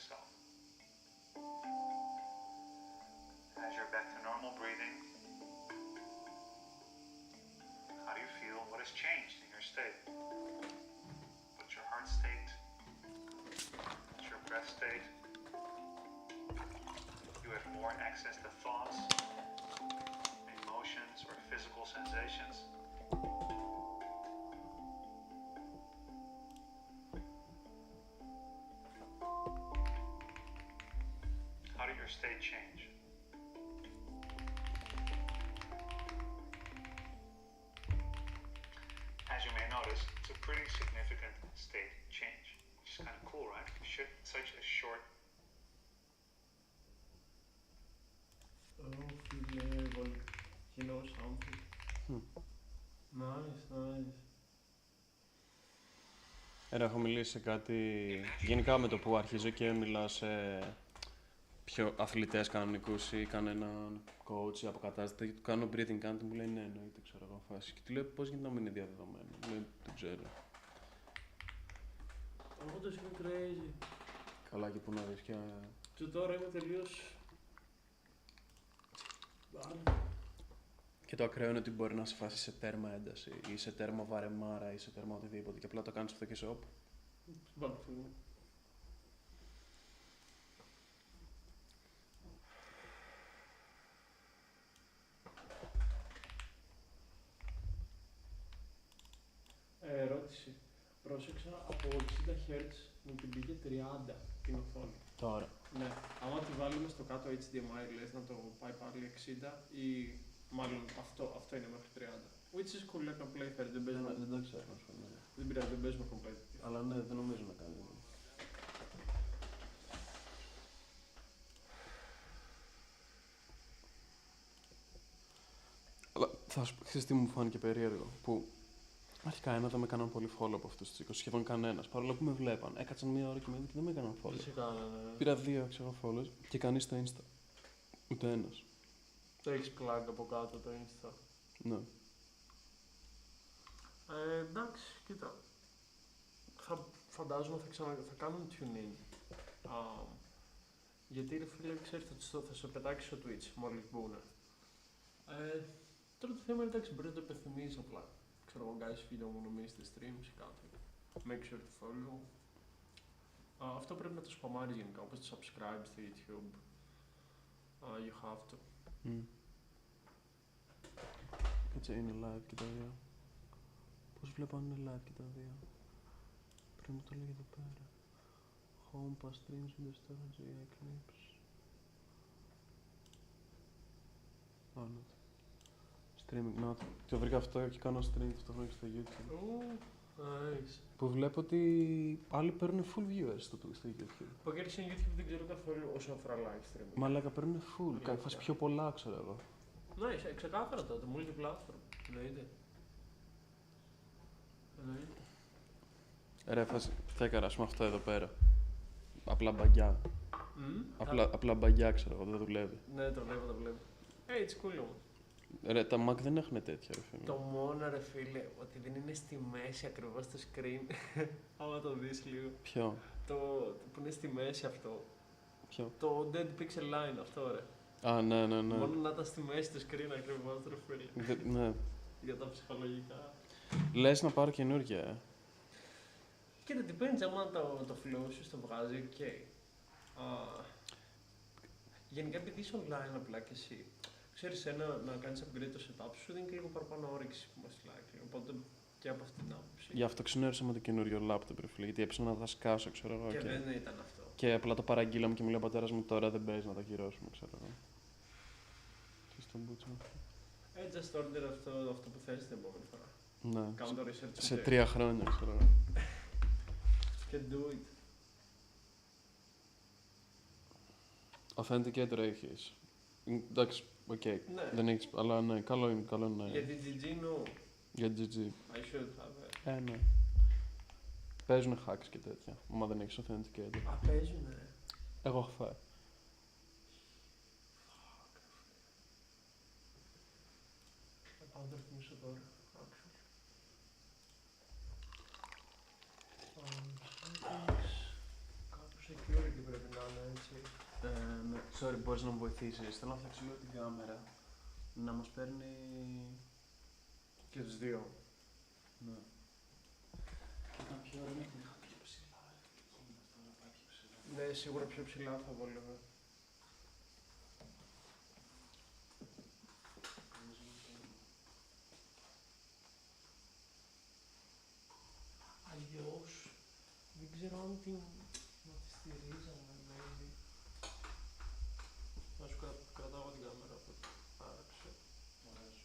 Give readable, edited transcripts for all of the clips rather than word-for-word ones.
yourself. As you're back to normal breathing, how do you feel? What has changed in your state? What's your heart state? What's your breath state? You have more access to thoughts, emotions, or physical sensations. How did your state change? As you may notice, it's a pretty significant state change, which is kind of cool, right? Such a short. Oh, well, he knows something. Nice, nice. Έχω μιλήσει σε κάτι, γενικά με το που αρχίζω και μιλάω σε πιο αθλητές κανονικούς ή κανέναν coach ή αποκατάστατη, του κάνω breathing count, μου λέει ναι, εννοείται, ξέρω εγώ, φάση. Και του λέω πώς γίνεται να μην είναι διαδεδομένο, μου λέει δεν ξέρω. Όντως είναι crazy. Καλά και που να δεις Και τώρα είμαι τελείως... Και το ακραίο είναι ότι μπορεί να σε φάσει σε τέρμα ένταση ή σε τέρμα βαρεμάρα ή σε τέρμα οτιδήποτε και απλά το κάνεις αυτό και σε όπου. Ερώτηση. Πρόσεξα από 60 Hz μου την πήγε 30 την οθόνη. Τώρα. Ναι. Άμα τη βάλουμε στο κάτω HDMI, λες να το πάει πάλι 60 ή μάλλον αυτό είναι μέχρι 30. Which is cool, I can play 30, δεν παίζει Δεν το ξέρω, να σου πω. Δεν πειράζει, δεν παίζουμε complete. Αλλά ναι, δεν νομίζω να κάνει. Αλλά θα σου πω, ξέρεις τι μου φάνηκε περίεργο, που αρχικά ένα δεν με έκαναν πολύ follow από αυτούς τους 20, σχεδόν κανένας, παρόλο που με βλέπαν. Έκατσαν μία ώρα και με είδαν και δεν με έκαναν follow. Φυσικά, ναι. Πήρα 2 ξέρω follows και κανείς στο Insta. Ούτε ένας. Το έχεις plug από κάτω το Insta. Ναι. Εντάξει, κοίτα. Φαντάζομαι θα κάνουν tune-in. Γιατί ρε φίλε, ξέρεις, θα σε πετάξει στο Twitch μόλις μπουνε. Τώρα το θέμα είναι εντάξει, μπορεί να το υπενθυμίσεις απλά. Ξέρω εγώ, guys, φίλο μου, να μείνεις streams ή κάτι. Make sure to follow. Αυτό πρέπει να το σπαμάρεις γενικά, όπως το subscribe στο YouTube. You have to. Κάτσε, είναι live και τα δύο. Πώς βλέπω αν είναι live και τα δύο. Πρέπει να το λέγει εδώ πέρα. Home, past streams, video storage, AI clips. Ναι. Streaming, να το βρήκα αυτό και κάνω stream αυτό στο YouTube. Nice. Που βλέπω ότι άλλοι παίρνουν full viewers στο YouTube. Που και στο YouTube δεν ξέρω καθόλου όσο αφορά live stream. Μαλάκα παίρνουν full, κάτι πιο πολλά ξέρω εγώ. Ναι, ξεκάθαρα το multi-platform. Εννοείται. Ρε, θα έκανα αυτό εδώ πέρα. Απλά μπαγκιά. Απλά μπαγκιά ξέρω εγώ, δεν δουλεύει. Ναι, το βλέπω. It's cool όμως. Ρε, τα Mac δεν έχουν τέτοια ρε φίλε. Το μόνο ρε φίλε, ότι δεν είναι στη μέση ακριβώς το screen. Άμα το δεις λίγο. Ποιο? Το που είναι στη μέση αυτό. Ποιο? Το dead pixel line αυτό ρε. Α, ναι. Μόνο να ήταν στη μέση το screen ακριβώς ρε φίλε. Ναι. Για τα ψυχολογικά. Λες να πάρω καινούργια, Κοίτα, depends άμα το flow σου το βγάζει, ok. Γενικά επειδή είσαι online απλά και εσύ, ξέρεις να κάνεις upgrade το setup σου δίνει και λίγο παραπάνω όρεξη που μας likely, οπότε και από αυτή την άποψη. Γι' αυτό ξενέρωσα με το καινούριο laptop, ρε φίλε, γιατί έπεσα να τα σκάσω, ξέρω εγώ. Και δεν ήταν αυτό. Και απλά το παραγγείλαμε και μου λέει ο πατέρας μου τώρα δεν παίζει να τα ακυρώσουμε, ξέρω εγώ. Τι στον μπούτσο αυτό. Just order αυτό που θες την επόμενη φορά. Ναι. Κάνω το research. Σε 3 χρόνια, ξέρω εγώ. Και do it. Authenticator έχεις. Εντάξει, οκ. Ναι. Δεν έχεις, αλλά ναι, καλό είναι. Για την GG, no. Για GG. I should have it. Ναι. Παίζουν hacks και τέτοια, άμα δεν έχεις Authenticator. Παίζουνε. Εγώ έχω φάει. Θα πάω να το ρυθμίσω τώρα. Κάπου security πρέπει να sorry, μπορείς να μου βοηθήσεις. Θέλω να φτιάξω λίγο την κάμερα. Να μας παίρνει... Και τους δύο. Ναι. Ήταν πιο ωραία να την είχα πιο ψηλά. Τώρα πάει πιο ψηλά. Ναι, σίγουρα πιο ψηλά θα βόλευε. Αλλιώς, δεν ξέρω αν να τη στηρίζαμε, maybe. Να σου κρατάω την κάμερα από το άραξε. Ωραίος.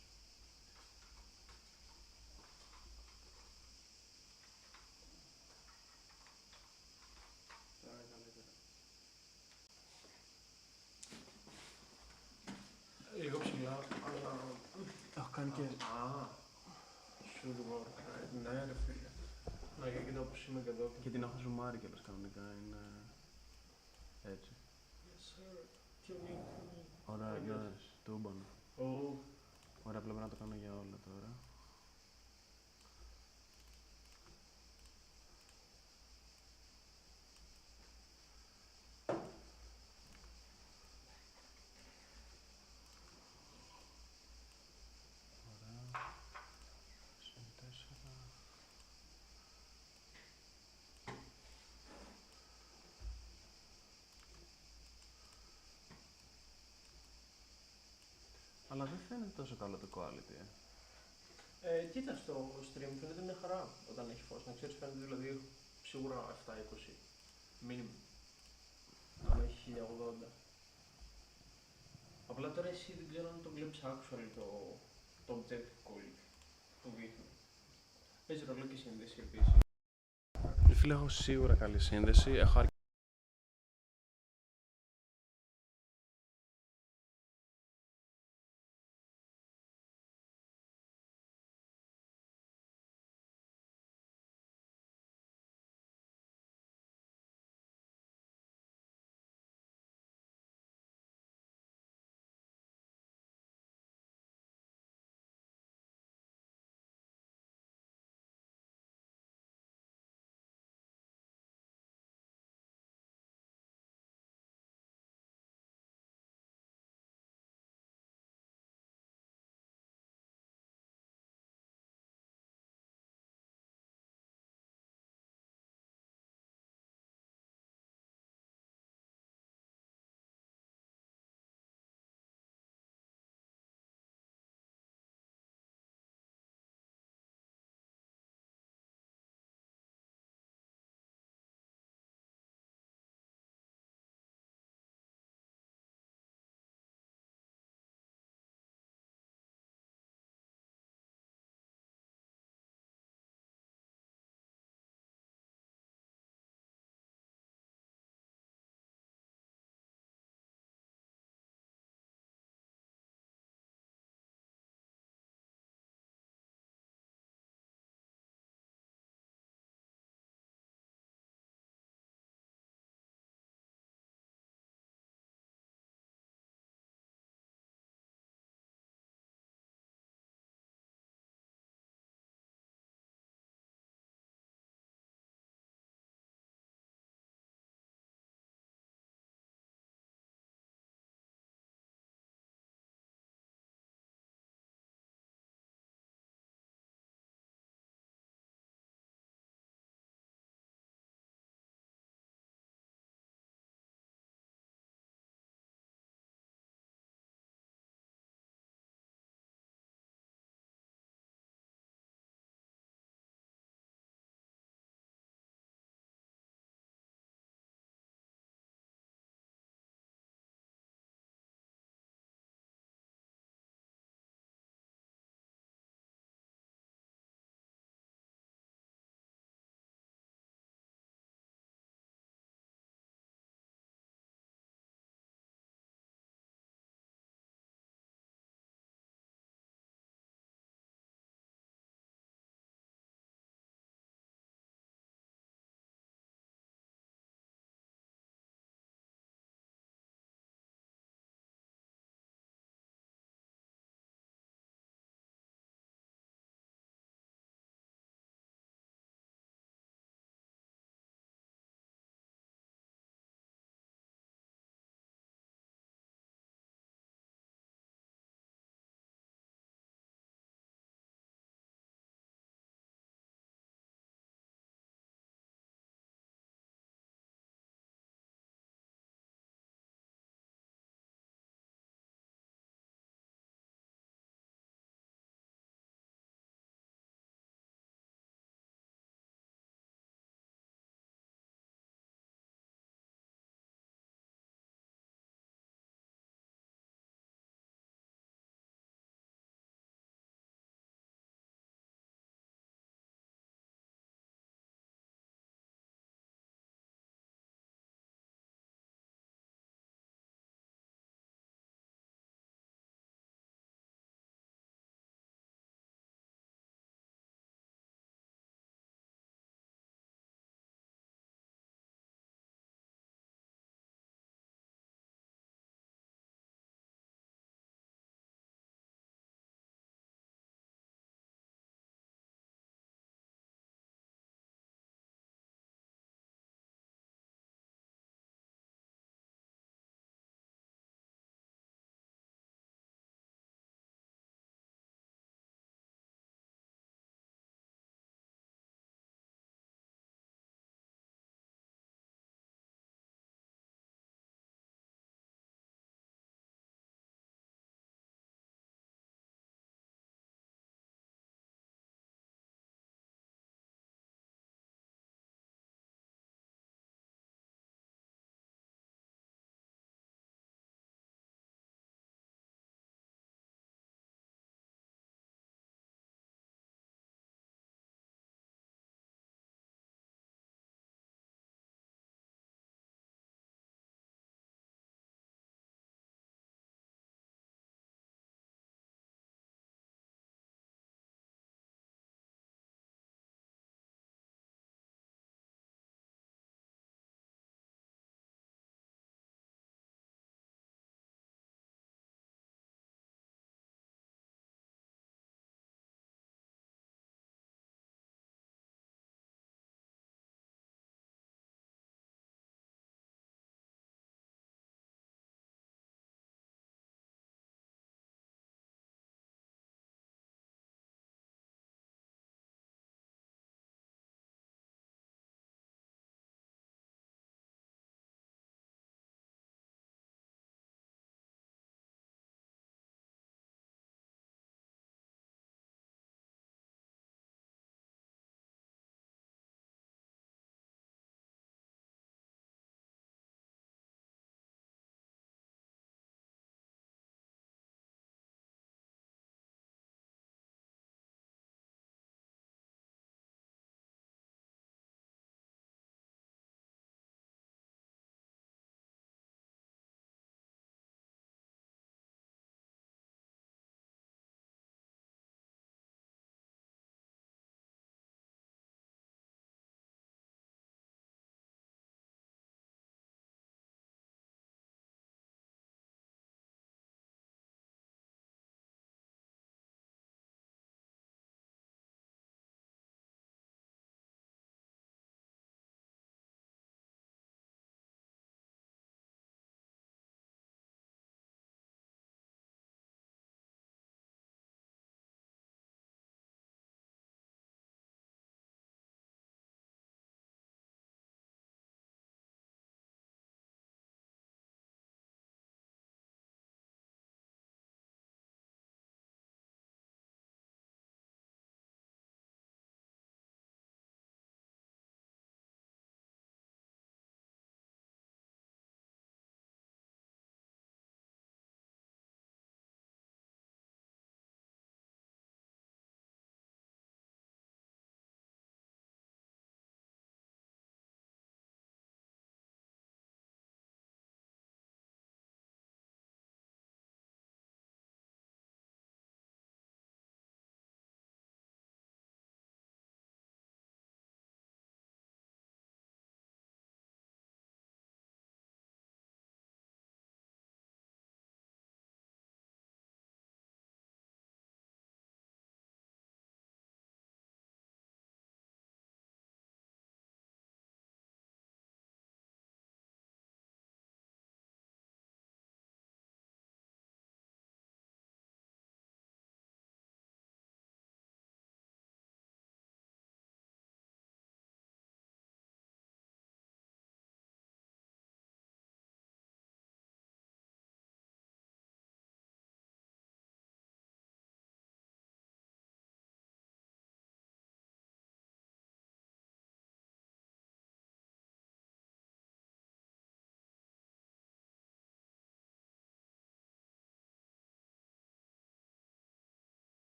Τώρα είναι καλύτερα. Λίγο ψηλά, αλλά... Έχω κάνει και... Should work, right. Ναι ρε φίλε. Να για κοίτα πως είμαι και εδώ. Και την έχω ζουμάρει κιόλας κανονικά, είναι... έτσι. Yes sir. Και ο Νίκο. Ωραία, Oh, ναι, τούμπανο. Oh. Ωραία, απλά πρέπει να το κάνω για όλα τώρα. Ωραία. Συν 4. Αλλά δεν φαίνεται τόσο καλό το quality. Κοίτα στο stream, φαίνεται μια χαρά όταν έχει φως. Να ξέρεις, φαίνεται δηλαδή σίγουρα 720. Minimum. Αν έχει 1080. Απλά τώρα εσύ δεν ξέρω αν το βλέπεις actual το objective quality που δείχνει. Παίζει ρόλο και η σύνδεση επίσης. Φίλε, έχω σίγουρα καλή σύνδεση. Έχω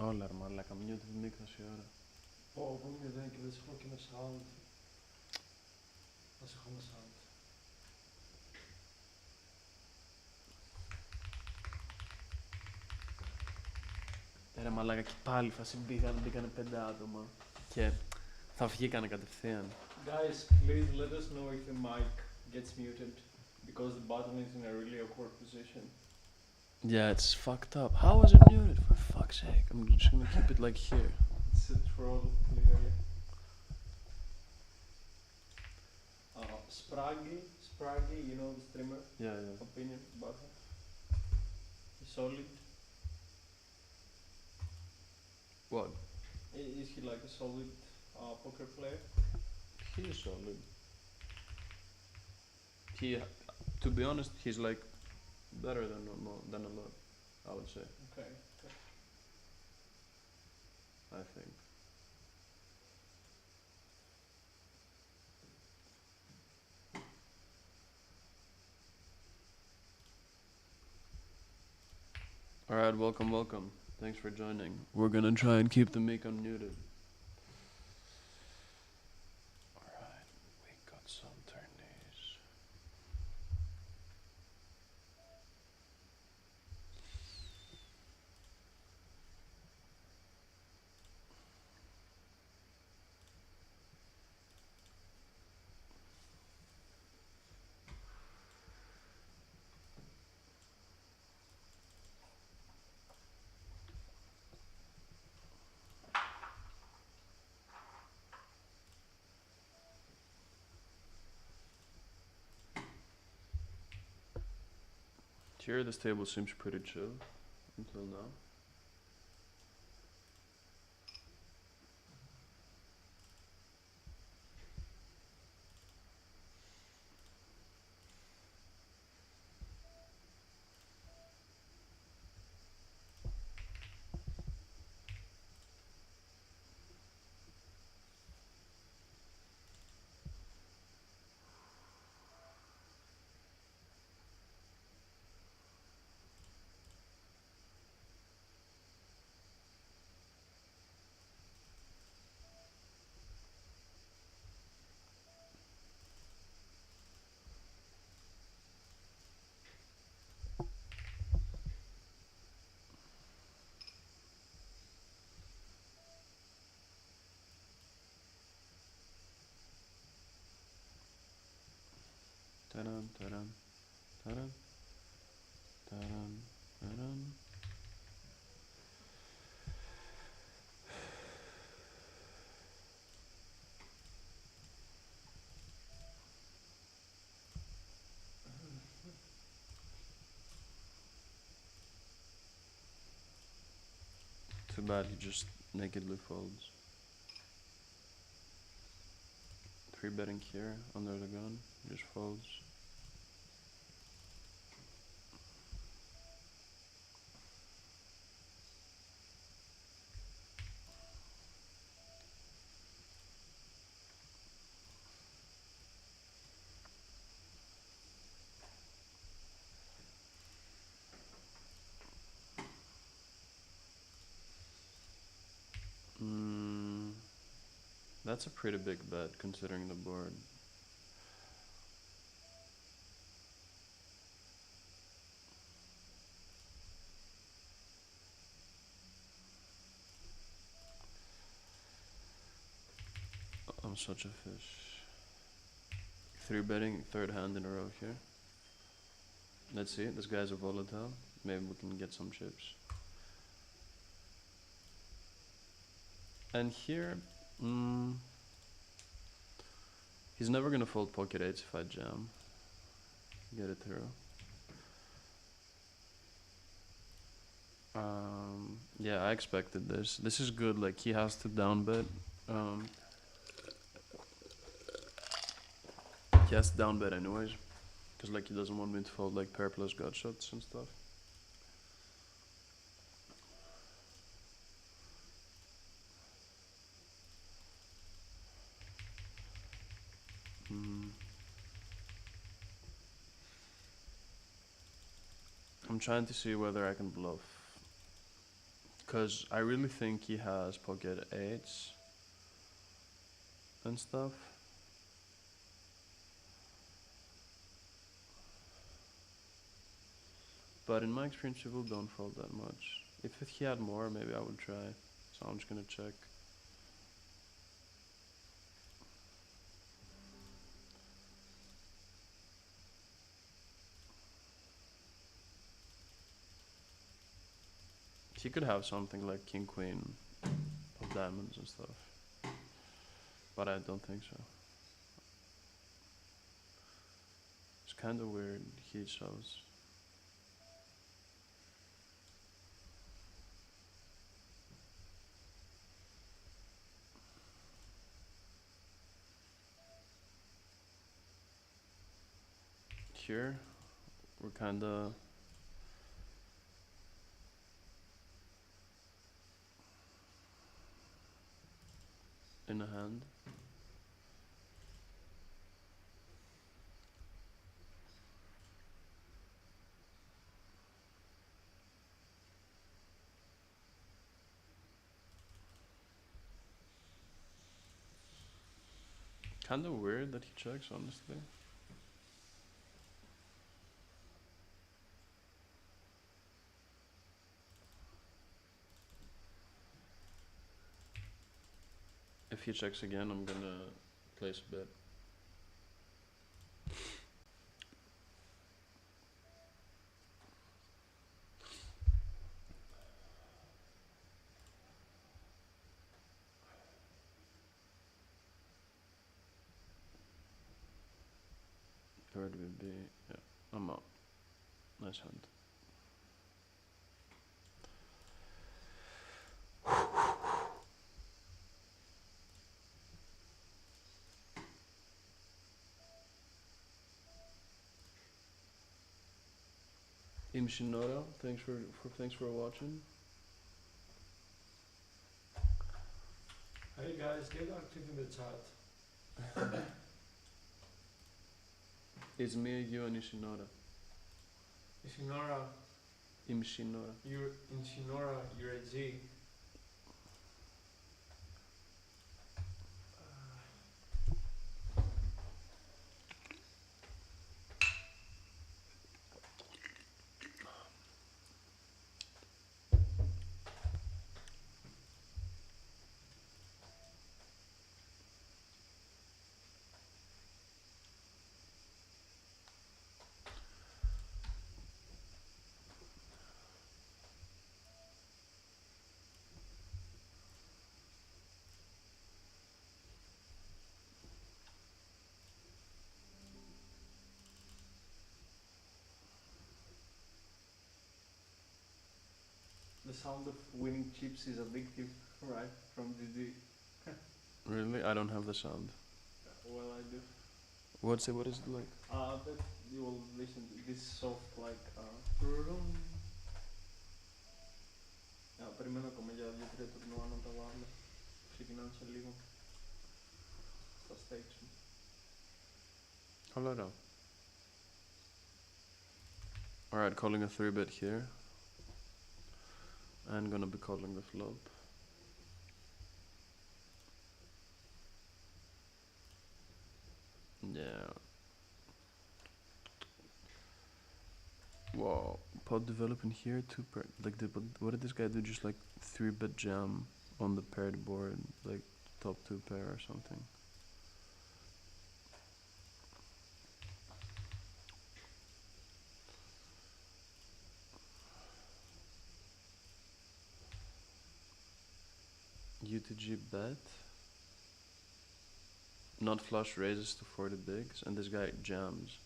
Όλα ρε μαλάκα, μειώτη τη μίκ τόση ώρα. Πω, μηδέν και δεν σε έχω και ένα sound. Θα σε έχω ένα sound. Ρε μαλάκα, και πάλι φάση μπήκανε 5 άτομα. Και θα βγήκανε κατευθείαν. Guys, please let us know if the mic gets muted. Because the button is in a really awkward position. Yeah, it's fucked up. How was it muted? For fuck's sake. I'm just gonna keep it like here. It's a troll, clearly. Spraggy, you know the streamer? Yeah, yeah. Opinion about him? He's solid. What? Is he like a solid poker player? He is solid. To be honest, he's like better than a lot, I would say. Okay. I think. Alright, welcome. Thanks for joining. We're gonna try and keep the mic unmuted. Alright, we got some turnies. Here, this table seems pretty chill until now. Ta-dum, ta-dum, ta-dum, ta-dum, ta-dum. Too bad he just nakedly folds. 3-betting here, under the gun, just folds. That's a pretty big bet considering the board. I'm such a fish. 3-betting, third hand in a row here. Let's see, this guy's a volatile. Maybe we can get some chips. And here, he's never gonna fold pocket eights if I jam. Get it through. Yeah, I expected this. This is good, like he has to down bet. He has to down bet anyways. Cause like he doesn't want me to fold like pair plus gut shots and stuff. I'm trying to see whether I can bluff. Because I really think he has pocket eights and stuff. But in my experience, people don't fold that much. If he had more, maybe I would try. So I'm just gonna check. He could have something like king queen of diamonds and stuff. But I don't think so. It's kind of weird. He shows. Here, we're kinda in a hand. Kinda weird that he checks, honestly. If he checks again, I'm gonna place a bet. Where do we be? Yeah, I'm out. Nice hand. Imshinora, thanks for watching. Hey guys, get active in the chat. It's me, you, and Ishinora. Ishinora, Imshinora. you're in Shinora, you're a G. The sound of winning chips is addictive, right? From DD. Really? I don't have the sound. Well, I do. What is it like? But you will listen to this soft like περιμένω ακόμα για 2-3 τουρνουά να τα βάλω. Ξεκινάνε σε λίγο. Στα stakes μου. Hello. Alright, calling a 3-bet here. And gonna be calling the flop. Yeah. Wow. Pot developing here, what did this guy do? Just like 3-bet jam on the paired board, like top 2 pair or something. UTG bet. Not flush raises to 40 bigs, and this guy jams.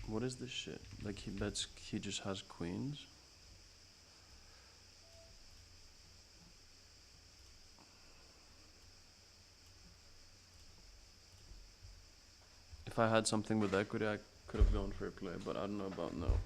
What is this shit? Like he bets, he just has queens. If I had something with equity, I could have gone for a play, but I don't know about now.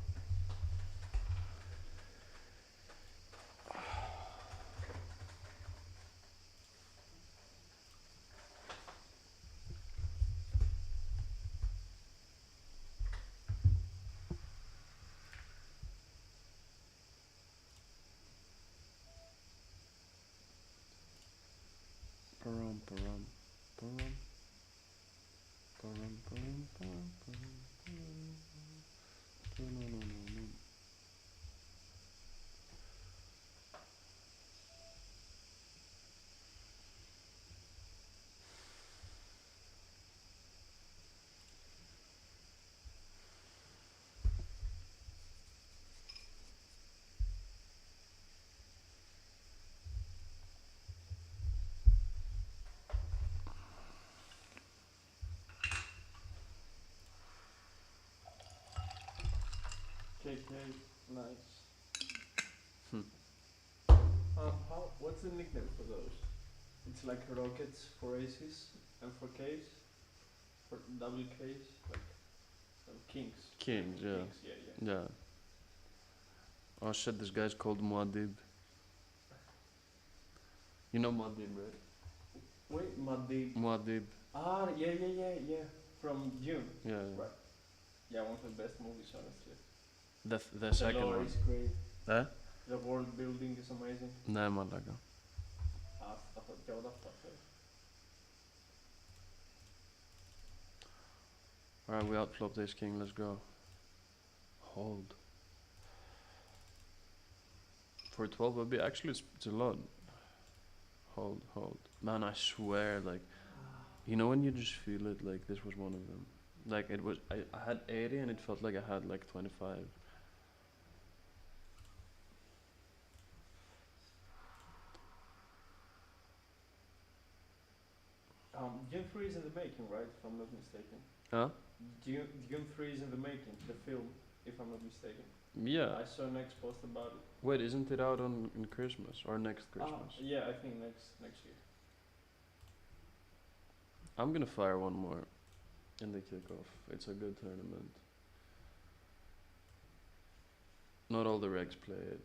KK, nice. Hmm. What's the nickname for those? It's like rockets for aces and for Ks, for double Ks, like kings. Kings, yeah. Kings, yeah. Yeah. Oh shit, this guy's called Muad'Dib. You know Muad'Dib, right? Wait, Madib. Muad'Dib. Ah, yeah. From Dune. Yeah. Right. Yeah, one of the best movies, honestly. The The second lore one. is great. Eh? The world building is amazing. Ναι, μαλάκα. Αυτό και όλα αυτά. Alright, we outflop this king, let's go. Hold. For 12 would be actually it's a lot. Hold. Man, I swear, like, you know when you just feel it, like this was one of them. Like it was, I had 80 and it felt like I had like 25. Dune 3 is in the making, right? If I'm not mistaken. Huh? Dune 3 is in the making, the film, if I'm not mistaken. Yeah. I saw an post about it. Wait, isn't it out on in Christmas or next Christmas? Yeah, I think next year. I'm gonna fire one more in the kickoff. It's a good tournament. Not all the regs play it.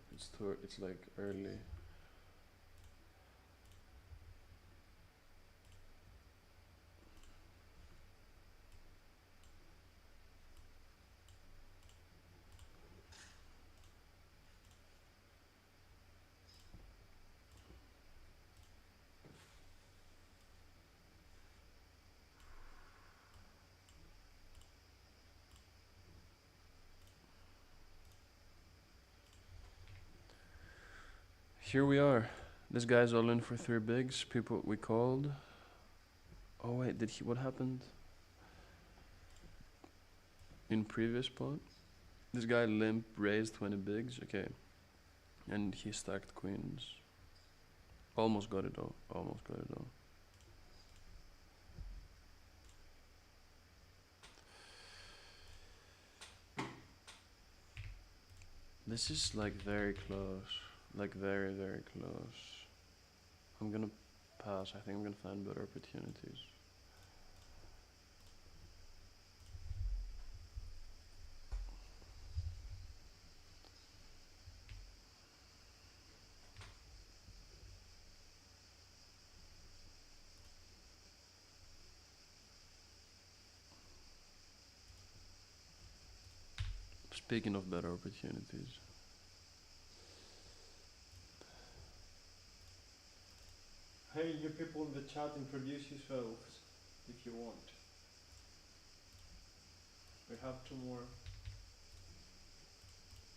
It's like early. Here we are. This guy's all in for 3 bigs. People we called. Oh wait, what happened? In previous pot? This guy limp raised 20 bigs, okay. And he stacked queens. Almost got it though. This is like very close. Like very, very close. I'm gonna pass. I think I'm gonna find better opportunities. Speaking of better opportunities. Hey, you people in the chat, introduce yourselves if you want. We have 2 more.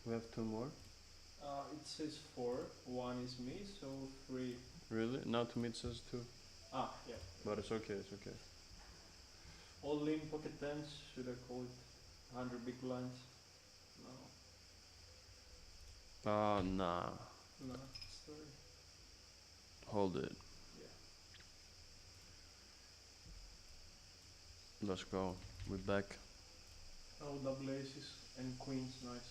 We have 2 more? It says 4. 1 is me, so 3. Really? Now to me it says 2. Yeah. But it's okay, it's okay. All in pocket tens, should I call it 100 big blinds? No. Nah. No, sorry. Hold it. Yeah. Let's go. We're back. Oh, double aces and queens, nice.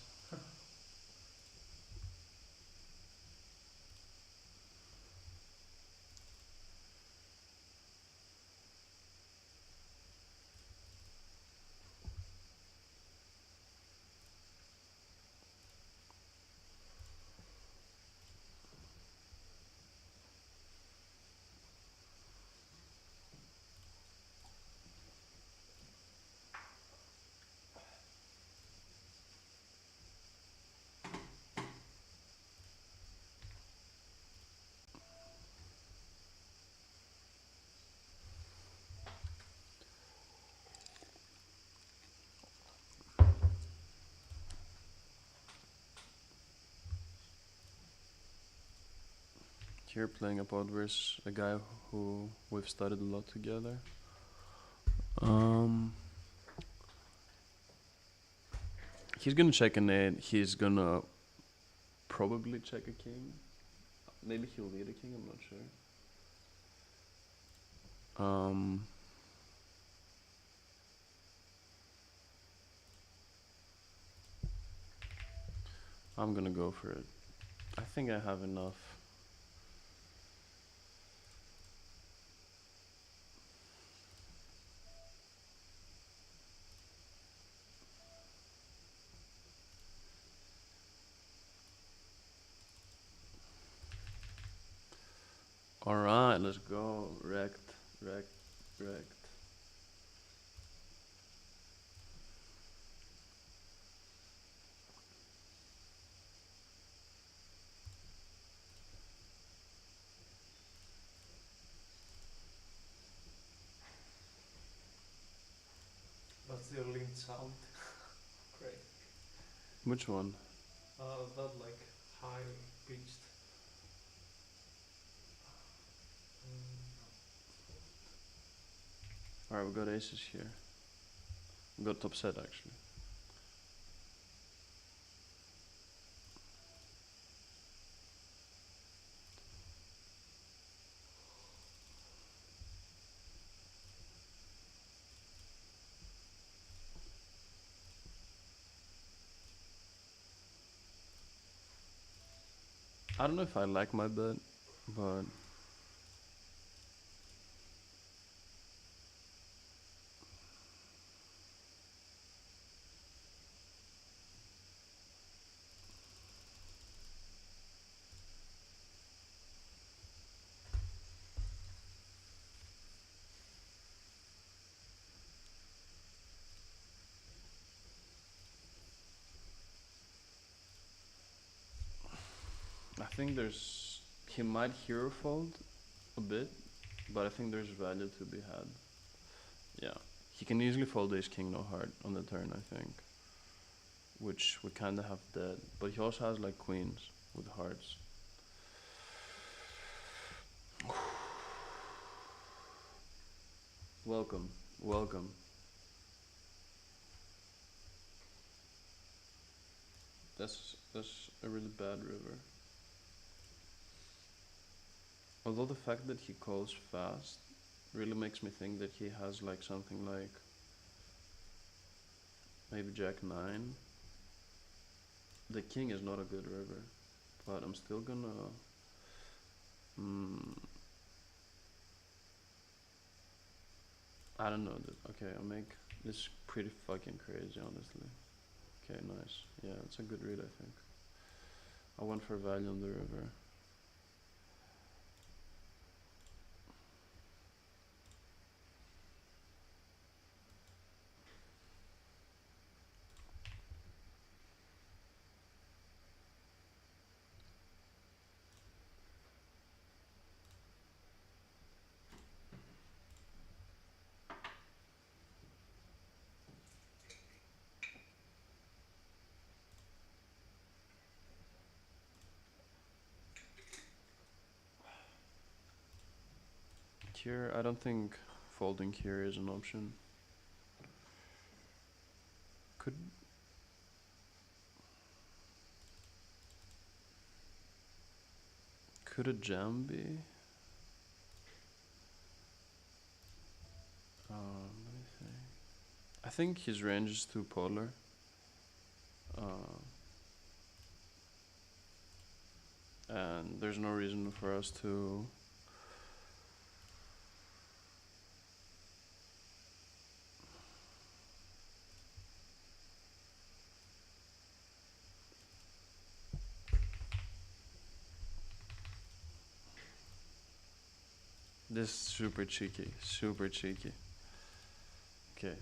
Here playing a pod versus a guy who we've studied a lot together. He's gonna check an 8. He's gonna probably check a king. Maybe he'll lead a king, I'm not sure. I'm gonna go for it. I think I have enough. Alright, let's go. Wrecked, wrecked, wrecked. That's the linked sound. Great. Which one? That like high pitched. Alright, we got aces here. We got top set actually. I don't know if I like my bet, but I think he might hero fold a bit, but I think there's value to be had. Yeah, he can easily fold ace king no heart on the turn, I think, which we kind of have dead. But he also has like queens with hearts. Welcome, welcome. That's a really bad river. Although the fact that he calls fast really makes me think that he has like something like maybe jack 9. The king is not a good river, but I'm still gonna I don't know, dude. Okay, I'll make this pretty fucking crazy, honestly. Okay, nice. Yeah, it's a good read, I think. I went for value on the river. Here, I don't think folding here is an option. Could a jam be? Let me think. I think his range is too polar. And there's no reason for us to this is super cheeky, super cheeky. Okay.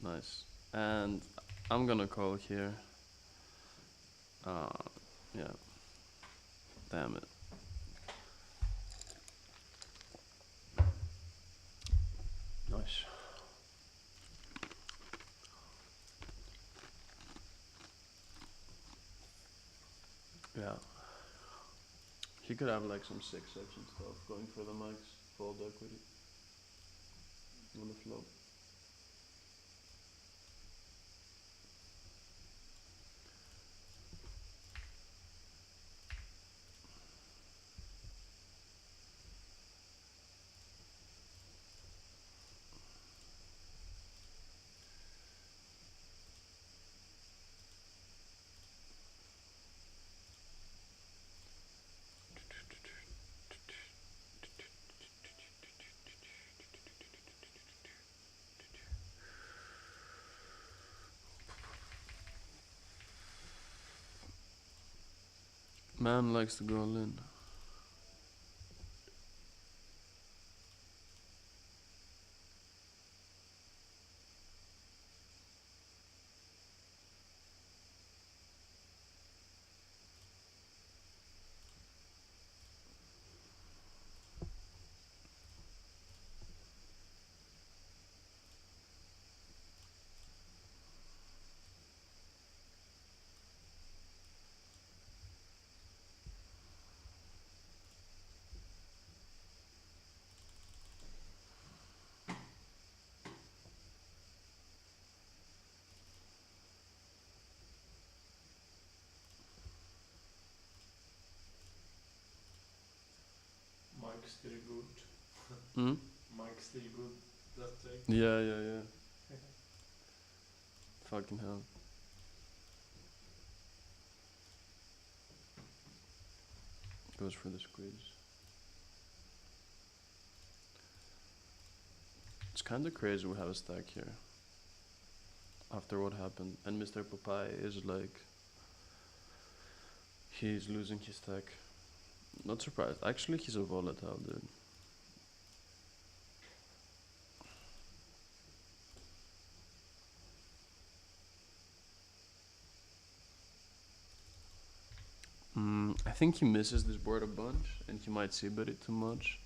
Nice. And I'm gonna call here. Yeah. Damn it. Nice. Yeah. He could have like some 6x and stuff, going for the max, fold equity on the flop. Man likes to go all in. Mike's still good. Hmm? Mike's still good. That take. Yeah. Fucking hell. Goes for the squeeze. It's kinda crazy we have a stack here. After what happened. And Mr. Popeye is like... He's losing his stack. Not surprised. Actually, he's a volatile dude. I think he misses this board a bunch, and he might c-bet it too much.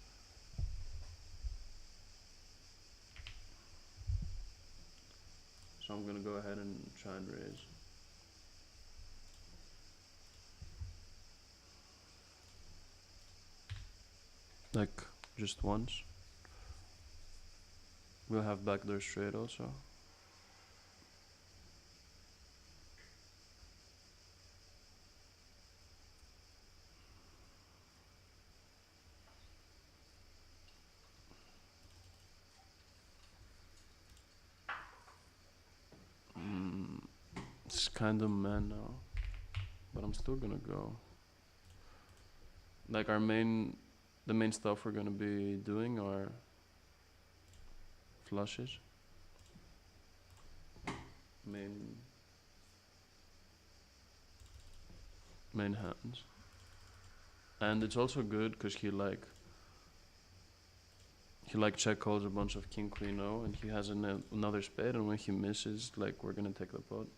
So I'm gonna go ahead and try and raise. Like, just once. We'll have backdoor straight also. It's kind of man now, but I'm still gonna go. Like the main stuff we're gonna be doing are flushes. Main hands. And it's also good because he check calls a bunch of king queen o, and he has another spade, and when he misses, like, we're gonna take the pot.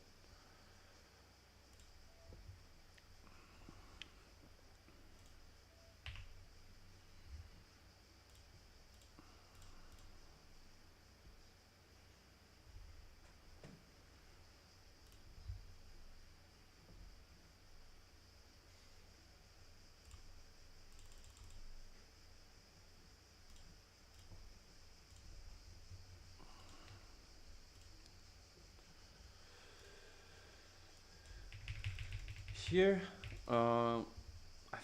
Here, I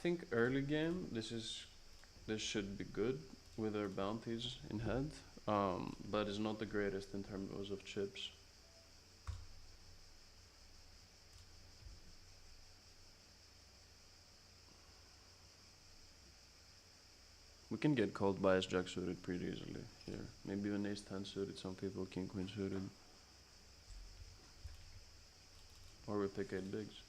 think early game, this should be good with our bounties in hand, but it's not the greatest in terms of chips. We can get called by ace jack suited pretty easily here. Maybe even ace 10 suited, some people king queen suited. Or we pick 8 bigs.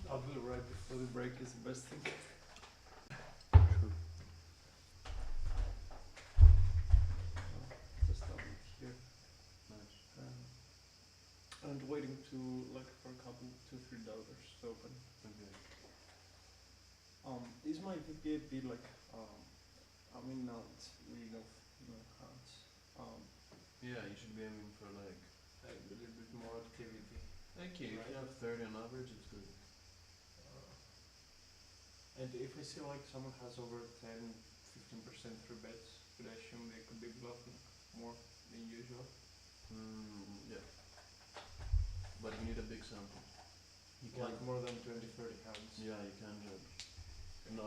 Double right before the break is the best thing. True. Just double here. Nice. And waiting to, like, for a couple, $2-3 to open. Okay. Is my VPA like, I mean, now it's really no hands. Yeah, you should be aiming for like A little bit more activity. okay, if Right. you have 30 on average, it's good. And if I see like someone has over 10-15% free bets, could I assume they could be bluffing more than usual? Yeah. But you need a big sample. You Like more than 20-30 hands. Yeah, you can judge. No,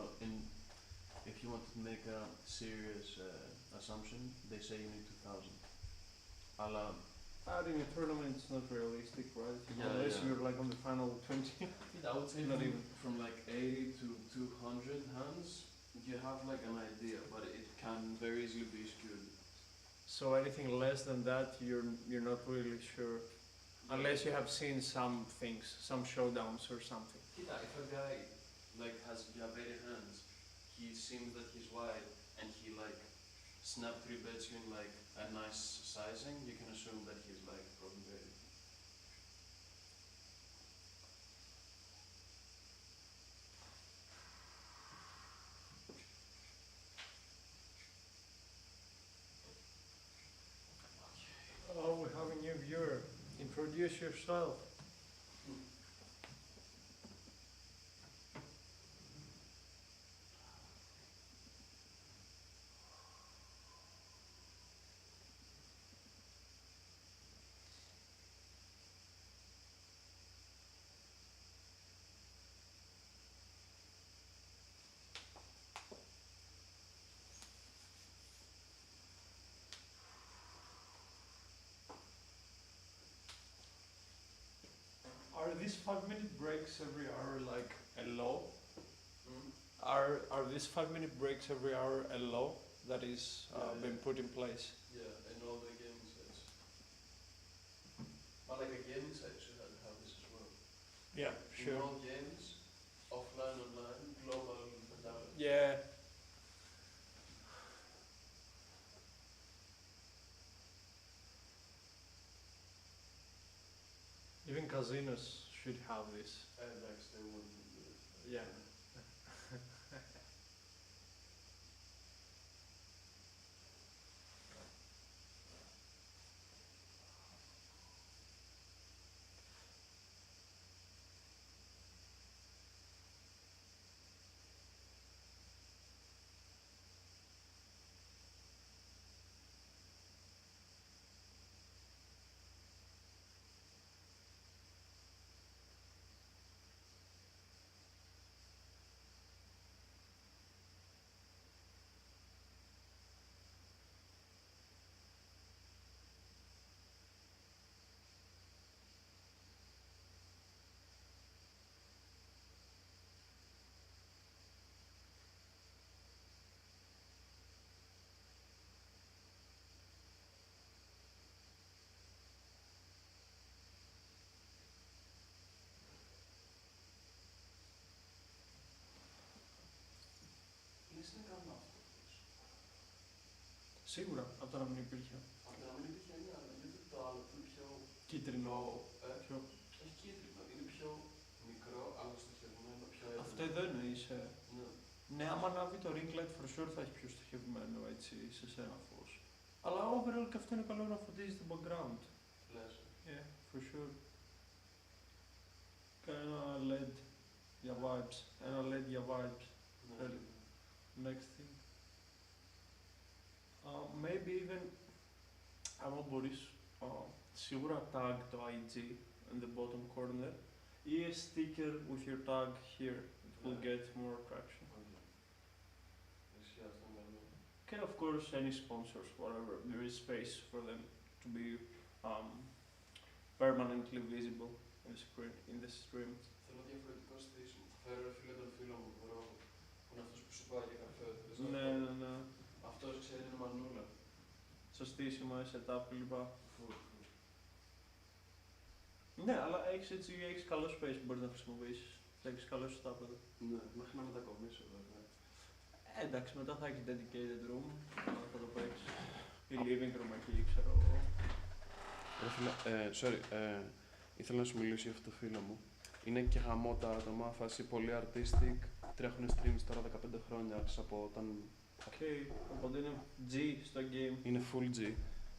if you want to make a serious assumption, they say you need 2,000. Αλλά Adding a tournament is not realistic, right? Yeah, Unless yeah. you're like on the final 20. I would say Not even. from like 80 to 200 hands, you have like an idea, but it can very easily be skewed. So anything less than that, you're not really sure, unless you have seen some things, some showdowns or something. Yeah, if a guy like has 80 hands, he seems that he's wide, and he like snap 3 bets you in like a nice sizing, you can assume that he's like probably ready. Oh, we have a new viewer. Introduce yourself. Are these 5-minute breaks every hour like a law? Are these 5-minute breaks every hour a law that is been put in place? Yeah, and all the gaming sites. But like a gaming site should have this as well. Yeah, In all games, offline, online, global, without. Yeah. Even casinos should have this. And like they wouldn't do it. Yeah. Λες να κάνω αυτό. Σίγουρα, από το να μην υπήρχε. Από να μην υπήρχε ένα, αλλά είναι το άλλο που είναι πιο Κίτρινο. πιο... Όχι κίτρινο, είναι πιο μικρό, αλλά στοχευμένο, πιο έντονο. Αυτό εδώ εννοείς. Ναι. Ναι, άμα ανάβει το ring light for sure θα έχει πιο στοχευμένο έτσι σε σένα φως. Αλλά overall και αυτό είναι καλό να φωτίζει το background. Λες. Yeah, for sure. Και ένα LED για vibes. Ένα LED για vibes. Ναι. Next thing. Maybe even άμα μπορείς σίγουρα tag το IG in the bottom corner ή a sticker with your tag here. It will get more traction. Ισχύει αυτό είναι. And of course any sponsors, whatever, there is space for them to be permanently visible in the stream. Θέλω διαφορετικό στήσιμο. Θα φέρω φίλε τον φίλο μου, τον Ρόμπο, που είναι αυτός που σου πάει για καφέ. Ναι, ναι, ναι. Αυτός ξέρει είναι μανούλα. Στο στήσιμο, setup κλπ. Ναι, αλλά έχεις καλό space που μπορείς να χρησιμοποιήσεις. Θα έχεις καλό setup εδώ. Ναι, μέχρι να μετακομίσω βέβαια. Εντάξει, μετά θα έχεις dedicated room, θα το παίξεις. Ή living room εκεί, ξέρω εγώ. Ήθελα να σου μιλήσω για αυτό το φίλο μου. Είναι και γαμό τα άτομα, φάση πολύ artistic, τρέχουν streams τώρα 15 χρόνια, άρχισα από όταν... Οπότε είναι G στο game. Είναι full G.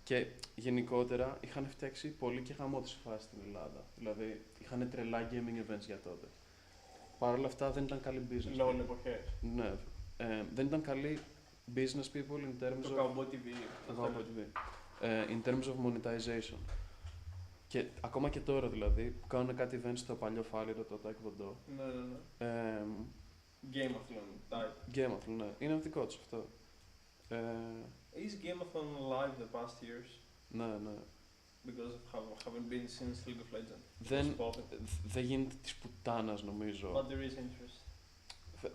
Και γενικότερα είχαν φτιάξει πολύ και γαμό τη φάση στην Ελλάδα. Δηλαδή είχαν τρελά gaming events για τότε. Παρ' όλα αυτά δεν ήταν καλή business. Λόγω εποχές. Ναι. Δεν ήταν καλή business people in terms Το of... Cowboy TV. Το Cowboy TV. In terms of monetization. Και ακόμα και τώρα δηλαδή, που κάνουν κάτι events στο παλιό Φάληρο, το Τάκ Βοντό. Ναι, ναι, ναι. Game of Thrones type. Game of Thrones, ναι. Είναι δικό τους αυτό. Is Game of Thrones live the past years? Ναι, ναι. Because of haven't been since League of Legends. Δεν γίνεται της πουτάνας νομίζω. But there is interest.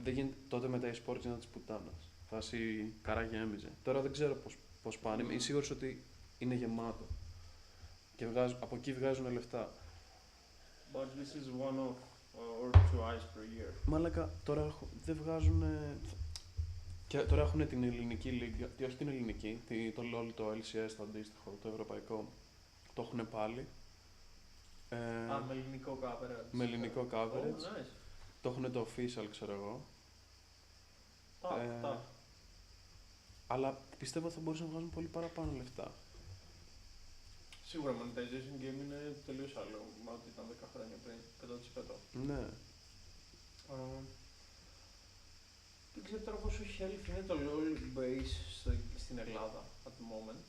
Δεν γίνεται τότε με τα e-sports είναι της πουτάνας. Φάση καρά γέμιζε. Τώρα δεν ξέρω πώς πάνε. Είμαι σίγουρος ότι είναι γεμάτο. Και από εκεί βγάζουν λεφτά. But this is one of or two eyes per year. Μάλακα τώρα δεν βγάζουν. Και τώρα έχουν την ελληνική λίγα. Όχι την ελληνική, το LOL, το LCS, το αντίστοιχο, το ευρωπαϊκό. Το έχουν πάλι. Με ελληνικό coverage. Με ελληνικό coverage. Oh, nice. Το έχουν το official, ξέρω εγώ. Αλλά πιστεύω θα μπορούσαν να βγάζουν πολύ παραπάνω λεφτά. Σίγουρα monetization game είναι τελείως άλλο με ό,τι ήταν 10 χρόνια πριν, 100%. Ναι. Δεν ξέρω τώρα πόσο health είναι το LOL base στην Ελλάδα at the moment.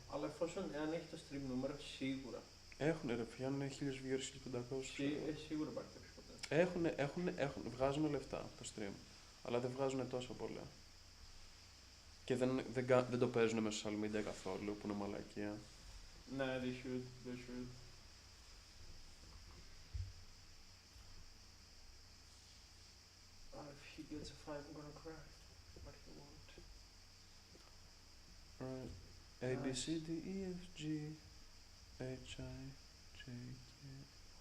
Αλλά εφόσον εάν έχει το stream νούμερο, σίγουρα. Έχουν ρε, πιάνουν 1000 viewers, 1500. Σίγουρα υπάρχει κάποιος ποτέ. Βγάζουν λεφτά από το stream. Αλλά δεν βγάζουν τόσο πολλά. Και δεν το παίζουν με social media καθόλου, που είναι μαλακία. Ναι, they should. If he gets a 5, I'm gonna cry. But he won't. Right. A, B, C, D, E, F, G, H, I, J, K,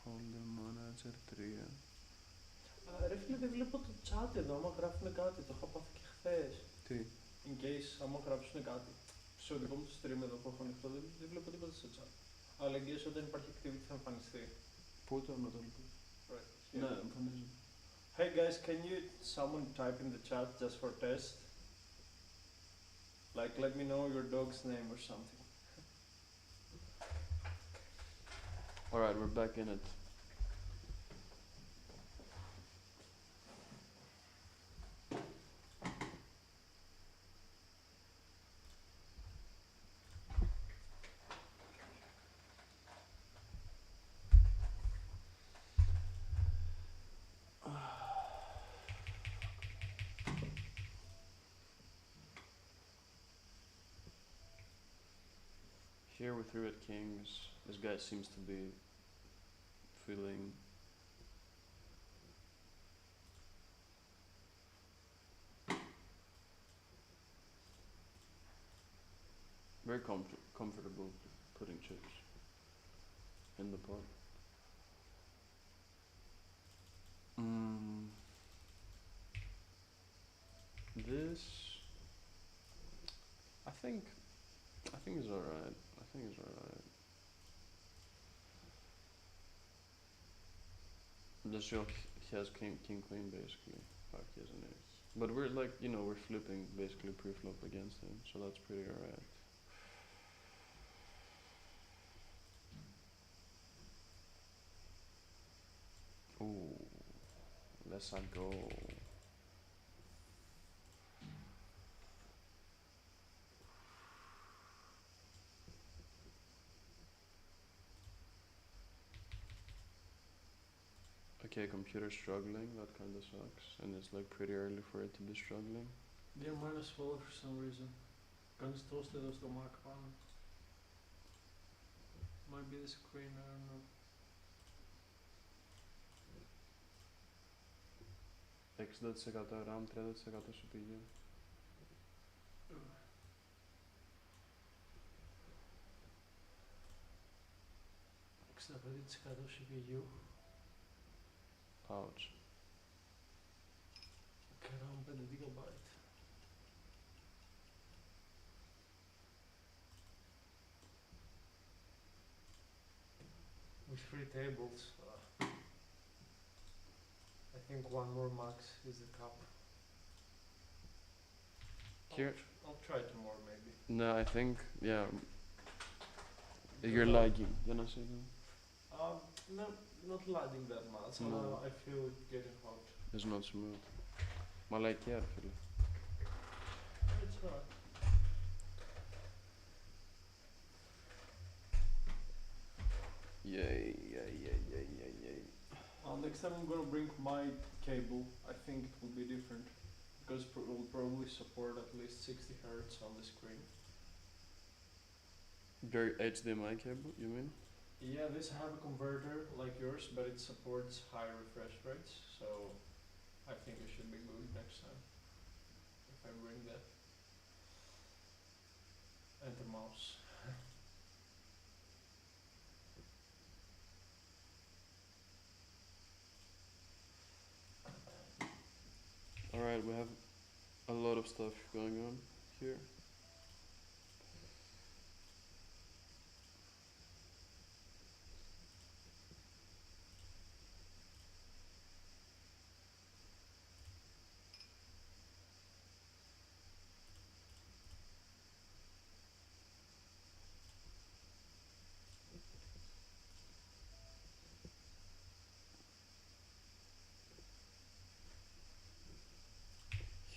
Holder Manager 3. Ρε φίλε, δεν βλέπω το chat εδώ, άμα γράφουν κάτι, το είχα πάθει και χθες. Τι? In case, άμα γράψουν κάτι. Στο δικό μου το stream εδώ που έχω ανοιχτό, δεν βλέπω τίποτα στο chat. Αλλά in case όταν υπάρχει activity θα εμφανιστεί. Πού το να το λοιπόν? Right. Ναι, εμφανίζει. Hey guys, can you someone type in the chat just for test? Like, let me know your dog's name or something. Alright, we're back in it. Here with Three Red Kings, this guy seems to be feeling very comfortable putting chips in the pot. This, I think is alright. The show he has king queen basically. Fuck, he has an ace. But we're like, we're flipping basically pre-flop against him, so that's pretty alright. Ooh, let's go. Okay, computer struggling, that kinda sucks, and it's like pretty early for it to be struggling. They're -4 for some reason. Κάνεις toast εδώ στο Mac πάνω. Might be the screen, I don't know. 60% RAM, 30% CPU. 65% CPU. Ouch. Και RAM 5 GB. With 3 tables, I think one more max is the cap. Here, I'll try tomorrow maybe. no, I think, yeah. You're lagging. You know, No, not lagging that much. No. I feel it getting hot. It's not smooth. Μαλακιά ρε φίλε. It's alright. Yay, yay, yay, yay, yay, yay. Next time I'm gonna bring my cable. I think it will be different because it will probably support at least 60 hertz on the screen. Very HDMI cable, you mean? Yeah, this have a converter like yours, but it supports high refresh rates, so I think it should be good next time if I bring that. And the mouse. Alright, we have a lot of stuff going on here.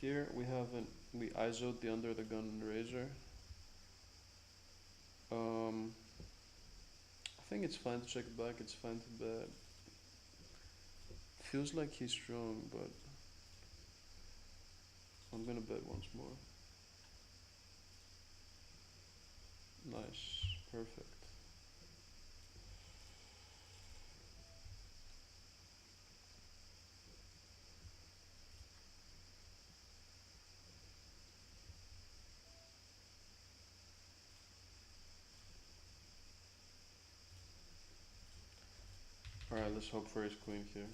Here we ISO'd the under the gun razor. I think it's fine to check back, it's fine to bet. Feels like he's strong, but I'm gonna bet once more. Nice, perfect. Alright, let's hope for his queen here.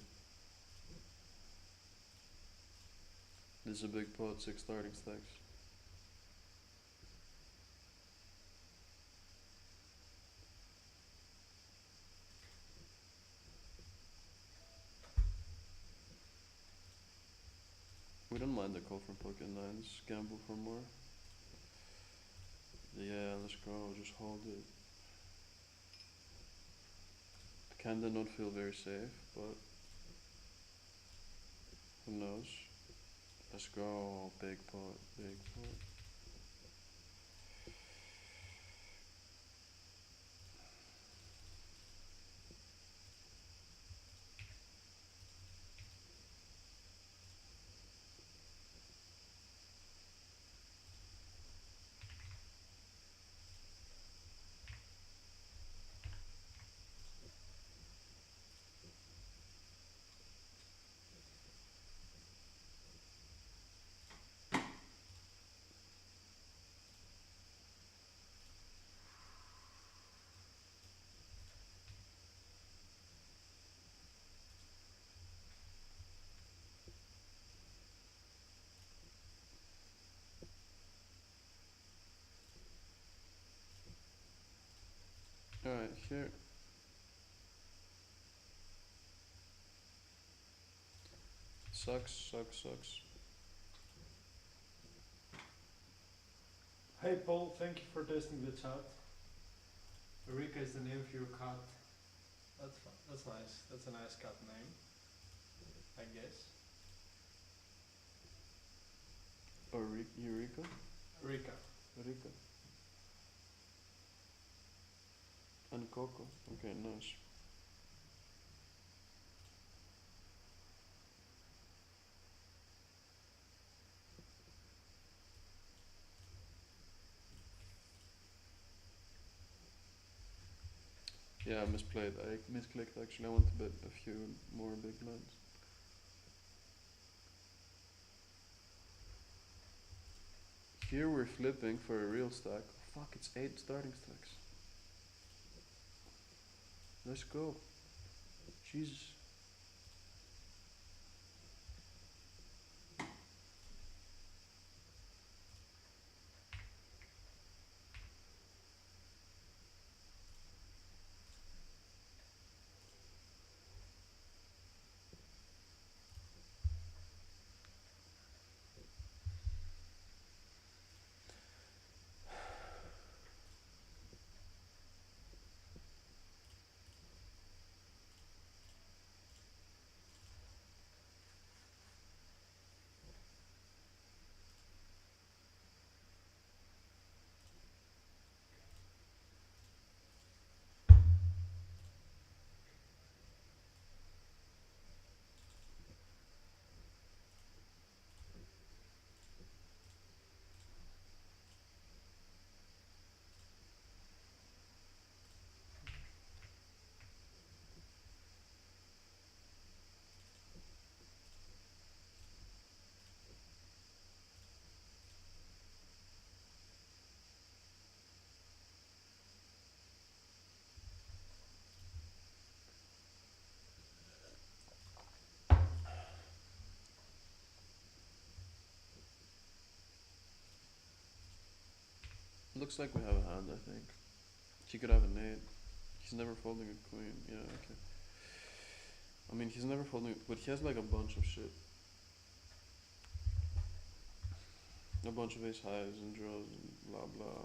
This is a big pot, 6 starting stacks. We don't mind the call from pocket nines, gamble for more. Yeah, let's go, just hold it. Kinda not feel very safe, but who knows? Let's go, big pot, big pot. Alright, here. Sucks. Hey Paul, thank you for testing the chat. Rika is the name for your cat. That's nice. That's a nice cat name, I guess. Or Eureka? Rika. Rika. And Coco. Okay, nice. Yeah, I misplayed. I misclicked actually. I want to bet a few more big blinds. Here we're flipping for a real stack. Oh, fuck, it's 8 starting stacks. Let's go. Jesus. looks like we have a hand, I think. He could have an 8. He's never folding a queen. Yeah, okay. I mean, he's never folding, but he has like a bunch of shit. A bunch of ace highs and draws and blah blah.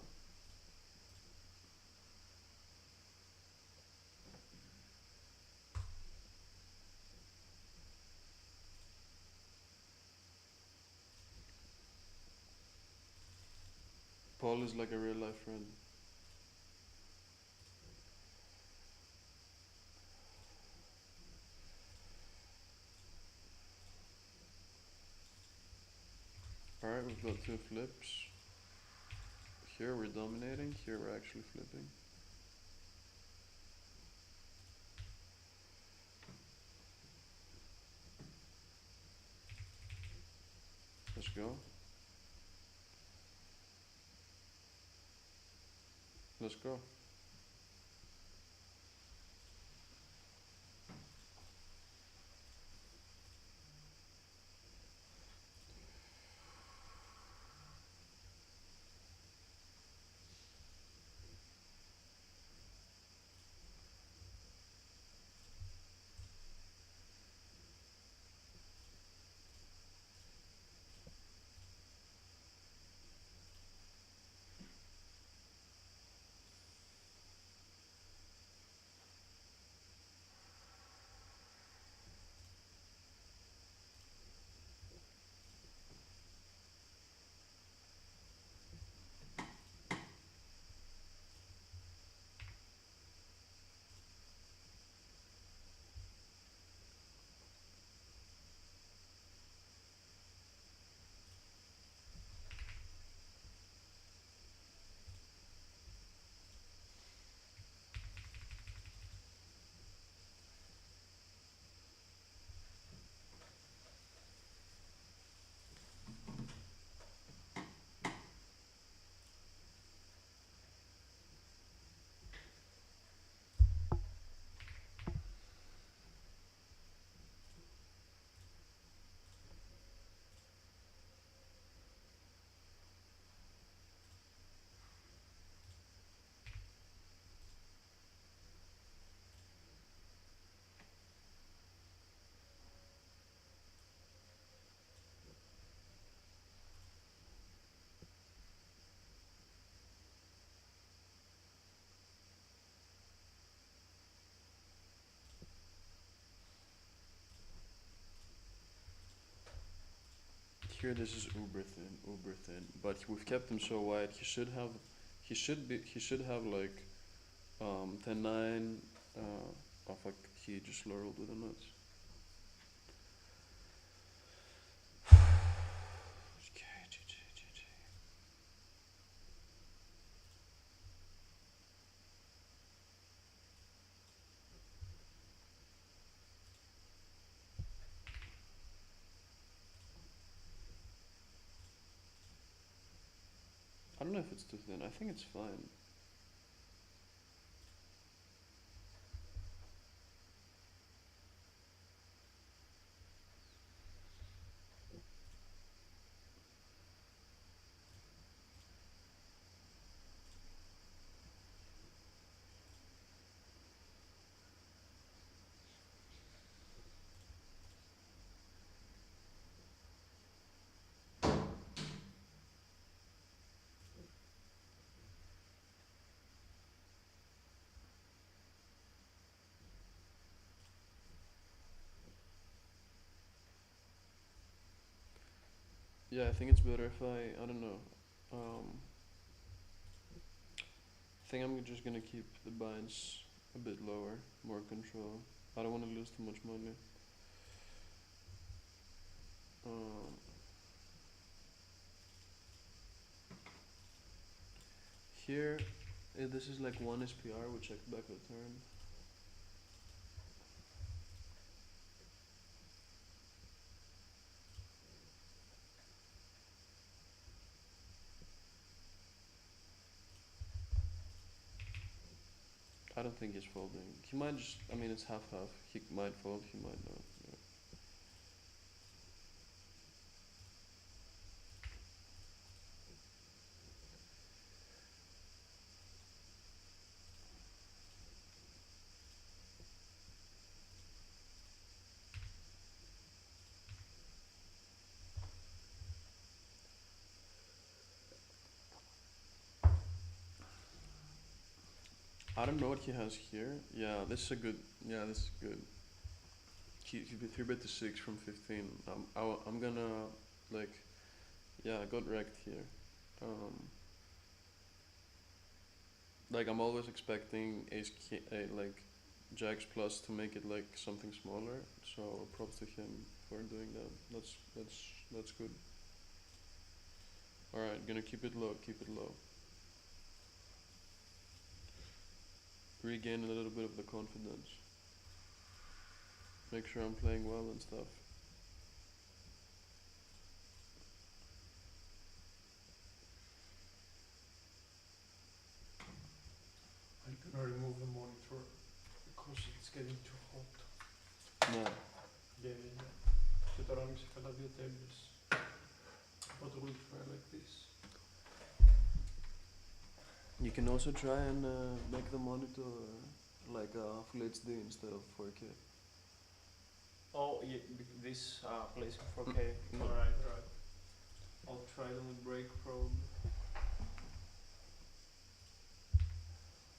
Paul is like a real life friend. Alright, we've got 2 flips. Here we're dominating, here we're actually flipping. Let's go. Let's go. Here this is uber thin, but we've kept him so wide. He should have like 10-9. Oh fuck, he just lurled with the nuts. Okay, GG. I don't know if it's too thin. I think it's fine. Yeah, I think it's better if I don't know. I think I'm just gonna keep the binds a bit lower, more control. I don't want to lose too much money. Here, this is like 1 SPR, we check back the turn. I don't think he's folding. He might just, I mean, it's half-half. He might fold, he might not. Yeah. I don't know what he has here. Yeah, this is a good. Yeah, this is good. He 3-bet to 6 from 15. I'm gonna like, yeah, I got wrecked here. Like I'm always expecting like Jacks plus to make it like something smaller. So props to him for doing that. That's good. All right, gonna keep it low. Keep it low. Regain a little bit of the confidence. Make sure I'm playing well and stuff. I'm gonna remove the monitor because it's getting too hot. Yeah. Yeah. Και τώρα άνοιξε κατά 2 tables. But we'll try like this. You can also try and make the monitor like Full HD instead of 4K. Oh, yeah, this plays in 4K. Alright. I'll try them with break probe.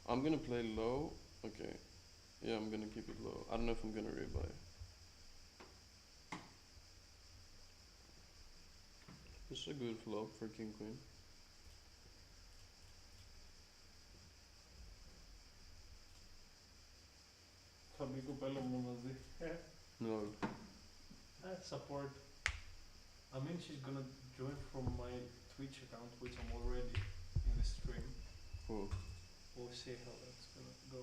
I'm gonna play low. Okay. Yeah, I'm gonna keep it low. I don't know if I'm gonna rebuy. This is a good flop for King Queen. Θα μπει η κοπέλα μου να μας δει. No. Support. I mean, she's gonna join from my Twitch account, which I'm already in the stream. Cool. We'll see how that's gonna go.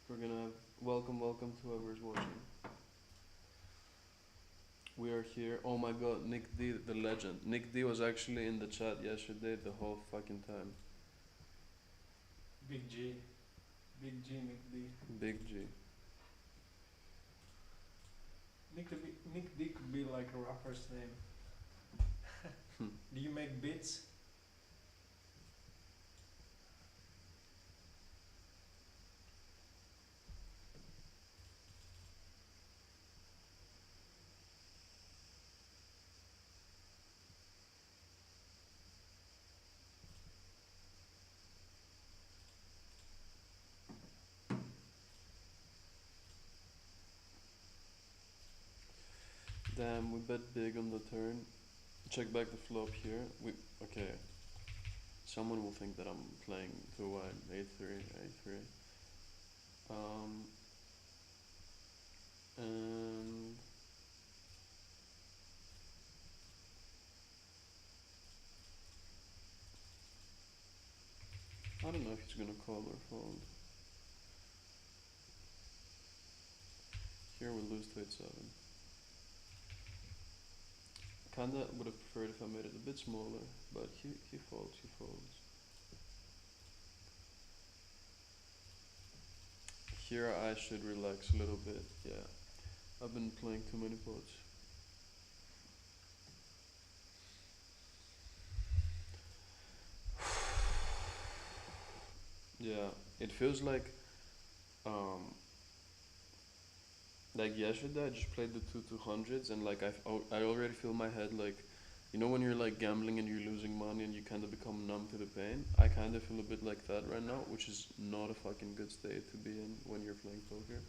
We're gonna have welcome to whoever's watching. We are here. Oh my god, Nick D, the legend. Nick D was actually in the chat yesterday the whole fucking time. Big G, Nick D. Big G. Nick D could be like a rapper's name. Do you make beats? Damn, we bet big on the turn. Check back the flop here. Okay. Someone will think that I'm playing too wide. A3. And I don't know if he's gonna call or fold. Here we lose to 8-7. Kinda would have preferred if I made it a bit smaller, but he folds. Here I should relax a little bit, yeah. I've been playing too many pots. Yeah, it feels like yesterday I just played the 200s and like I already feel my head like, you know when you're like gambling and you're losing money and you kind of become numb to the pain? I kind of feel a bit like that right now, which is not a fucking good state to be in when you're playing poker.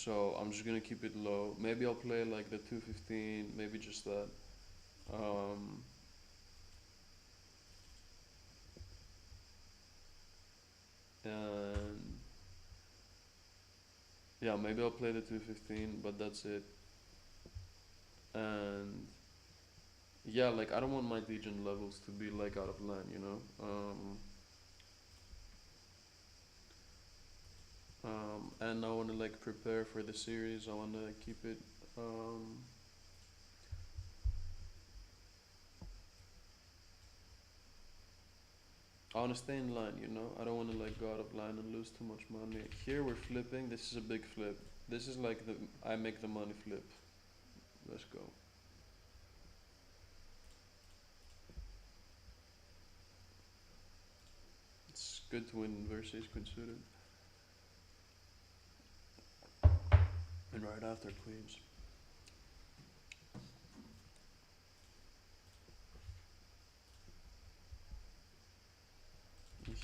So I'm just gonna keep it low. Maybe I'll play like the 215, maybe just that. And yeah, maybe I'll play the 215, but that's it. And yeah, like I don't want my degen levels to be like out of line, you know? And I want to like prepare for the series. I want to keep it I want to stay in line, you know? I don't want to like go out of line and lose too much money. Here we're flipping. This is a big flip. This is like I make the money flip. Let's go. It's good to win versus good suited. And right after queens.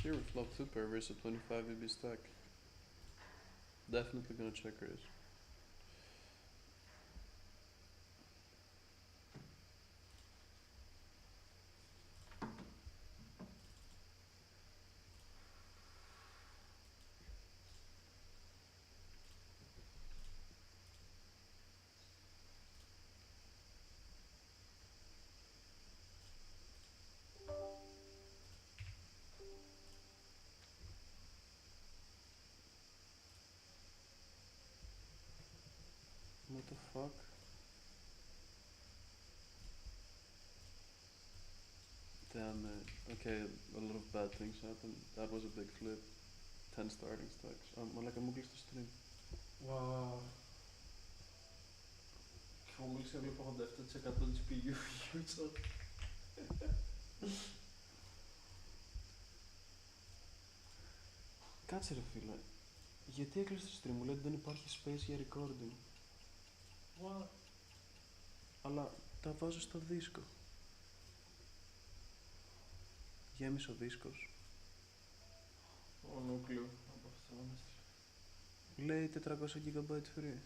Here we flop 2 pair versus 25 VB stack. Definitely gonna check raise. What the fuck? Damn it. Okay, a lot of bad things happened. That was a big flip. 10 starting stacks. Μαλάκα μου κλείσει το stream. Wow. Και μόλις έβλεπα 87% GPU usage. Κάτσε ρε φίλε. Γιατί έκλεισε το stream, μου λέει ότι δεν υπάρχει space για recording. What? Αλλά τα βάζω στο δίσκο. Γέμισε ο δίσκος. Ο νούκλιο από αυτό το μέσο. Λέει 400 GB free.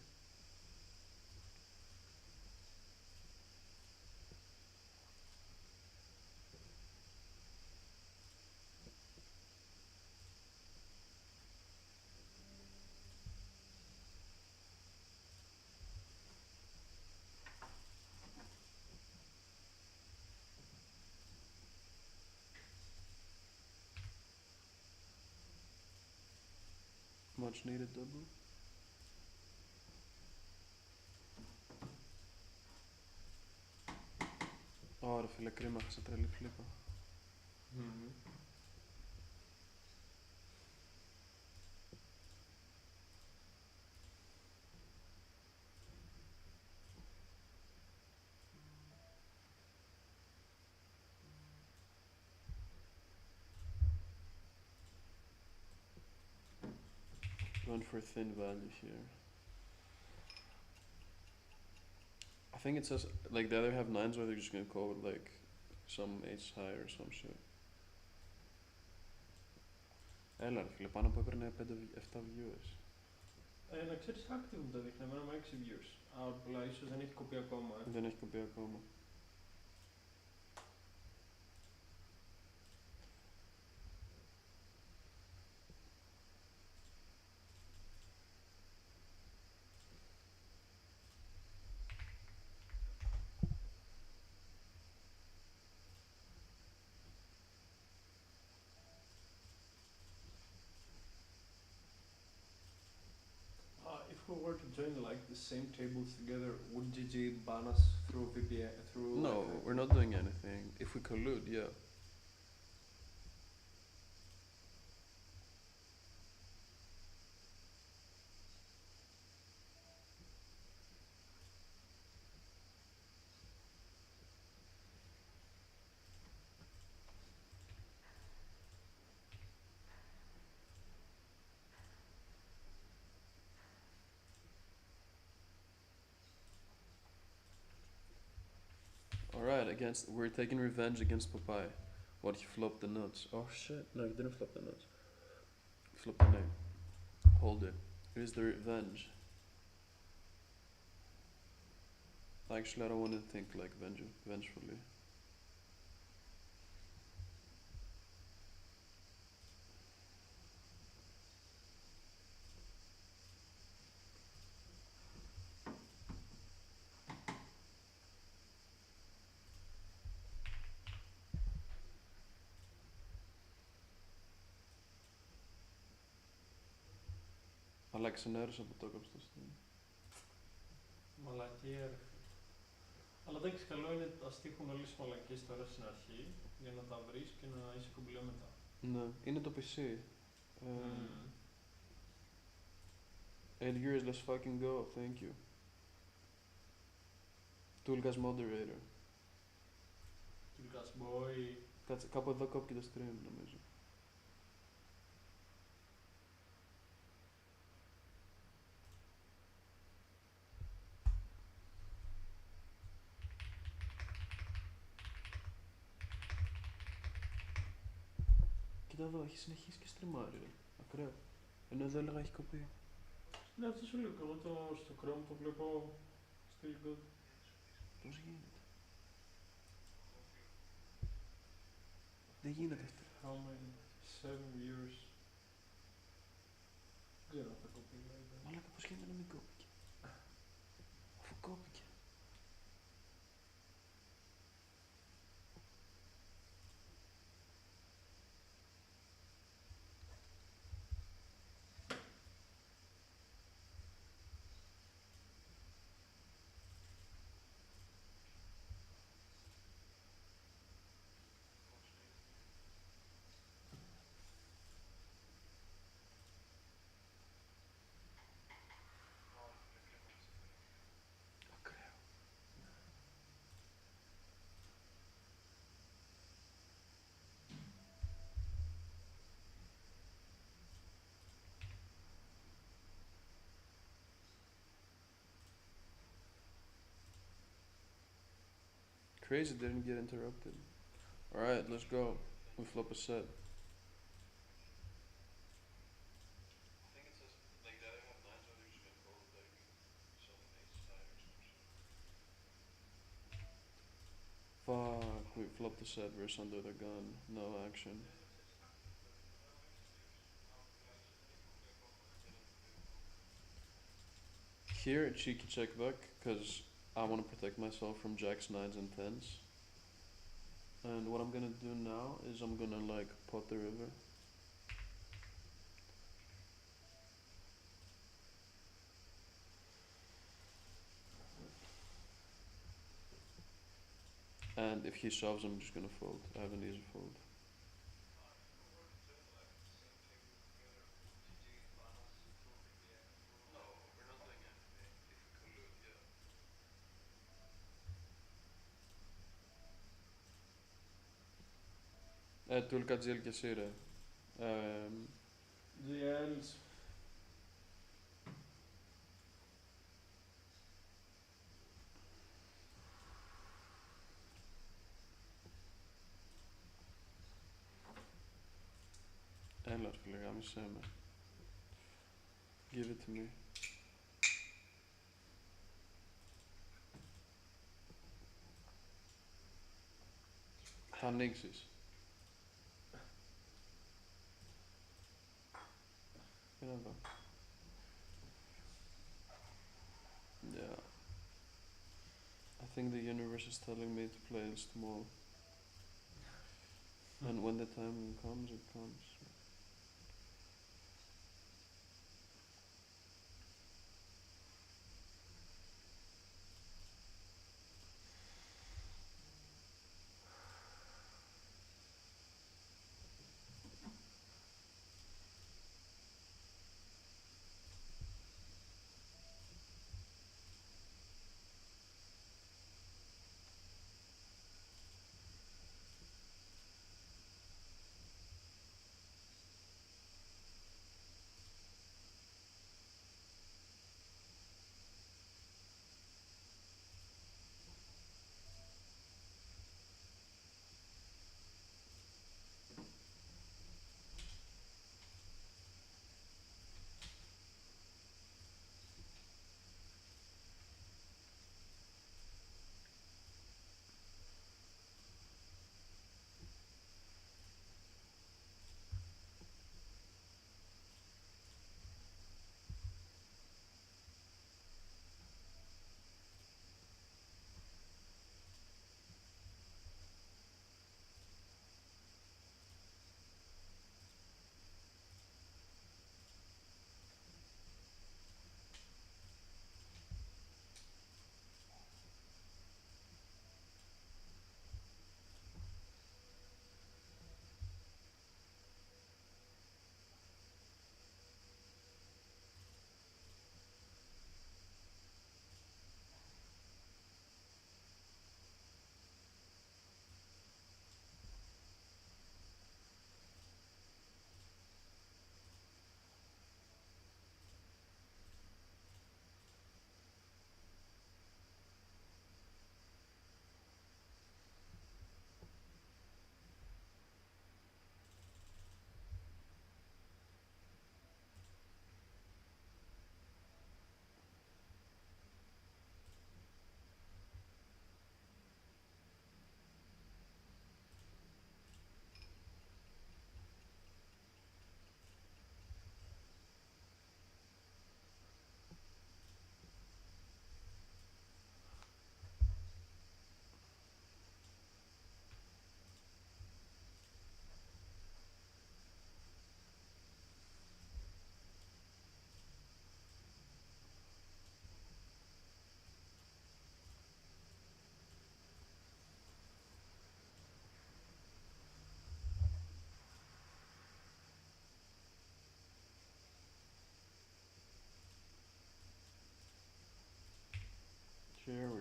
Much needed double. Ωραία φίλε, κρίμα, έχασα τρελή φλίπα. Going for a thin value here. I think it says, like, they either have 9s or they're just gonna call it, like, some 8s high or some shit. Έλα ρε φίλε, πάνω που έπαιρνε 5-7 viewers. Να ξέρεις, active μου το δείχνει, εμένα με 6 views. Αλλά ίσως δεν έχει κοπεί ακόμα. Δεν έχει κοπεί ακόμα. If we were to join like the same tables together, would GG ban us through VPN? Through No, like, we're not doing anything. If we collude, yeah. Alright, we're taking revenge against Popeye. What, he flopped the nuts? Oh shit, no, he didn't flop the nuts. He flopped the name. Hold it. Here's the revenge. Actually, I don't want to think like vengefully. Αλλά ξενέρωσα που το έκαψα στο stream. μαλακία ρε φίλε. Αλλά εντάξει, καλό είναι να στήχουν όλες τις μαλακίες τώρα στην αρχή για να τα βρεις και να είσαι κομπλέ μετά. Ναι, είναι το PC. 8 years, let's fucking go, thank you. Toolgas moderator. Toolgas boy. Κάτσε, κάπου εδώ κόπηκε το stream νομίζω. Κοίτα εδώ, έχει συνεχίσει και στριμάρει, ρε. Ακραίο. Ενώ εδώ έλεγα έχει κοπεί. Ναι, αυτό σου λέω και εγώ στο Chrome το βλέπω still good. Πώς γίνεται. Δεν γίνεται αυτό. How many? 7 viewers. Δεν ξέρω αν θα κοπεί δηλαδή. Μαλάκα, πώς γίνεται να μην κόπηκε. Αφού κόπηκε. Ακραίο. Crazy didn't get interrupted. Alright, let's go. We flop a set. Fuck, we flopped the set versus under the gun. No action. Here, cheeky check back, because I want to protect myself from jacks, 9s, and 10s. And what I'm gonna do now is I'm gonna like pot the river. And if he shoves, I'm just gonna fold. I have an easy fold. Tulka Jill και εσύ ρε. GLs. Έλα φίλε, γάμισέ με. Give it to me. Θα ανοίξεις. Είναι εδώ. Yeah. I think the universe is telling me to play small. And when the time comes, it comes.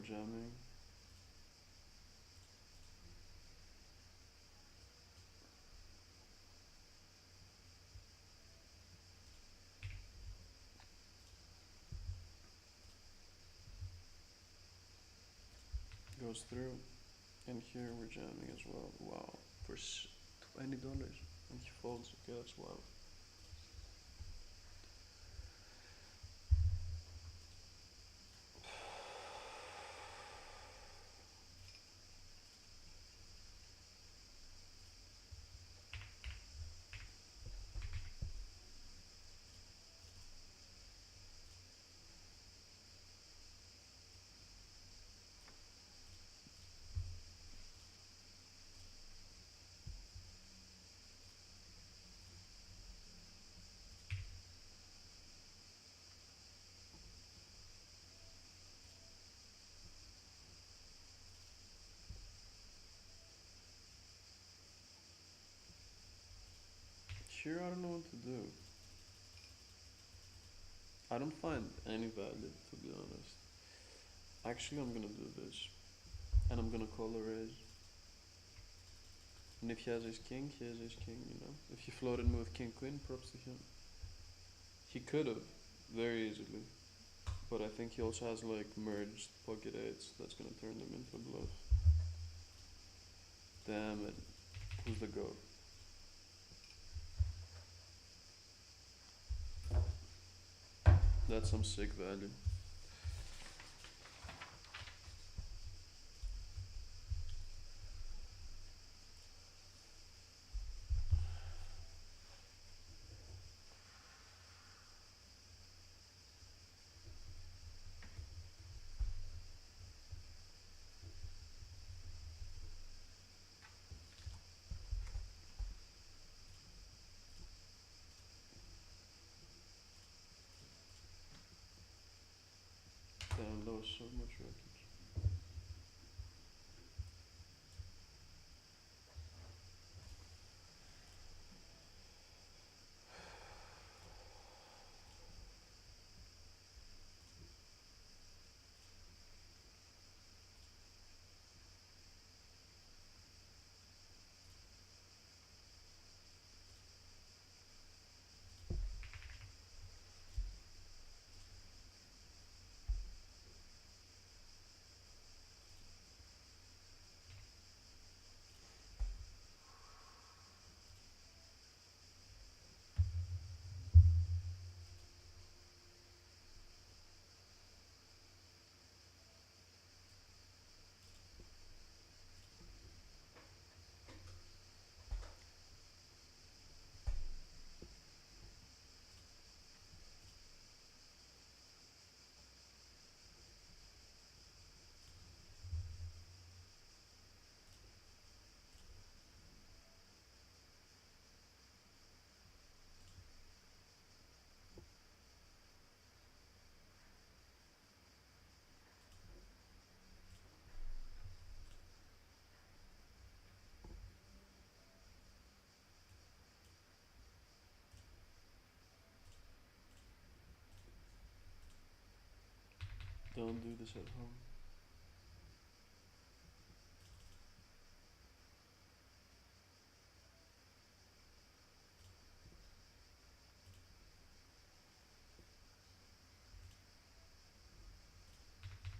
we're jamming. Goes through, and here we're jamming as well. Wow, for $20, and he folds. Okay, that's wild. Here, I don't know what to do. I don't find any value, to be honest. Actually, I'm gonna do this, and I'm gonna call a raise. And if he has his king, he has his king, you know? If he floated me with king queen, props to him. He could have, very easily. But I think he also has like merged pocket eights that's gonna turn them into a bluff. Damn it. Who's the goat? That's some sick value. Damn, that was so much wreckage. Don't do this at home.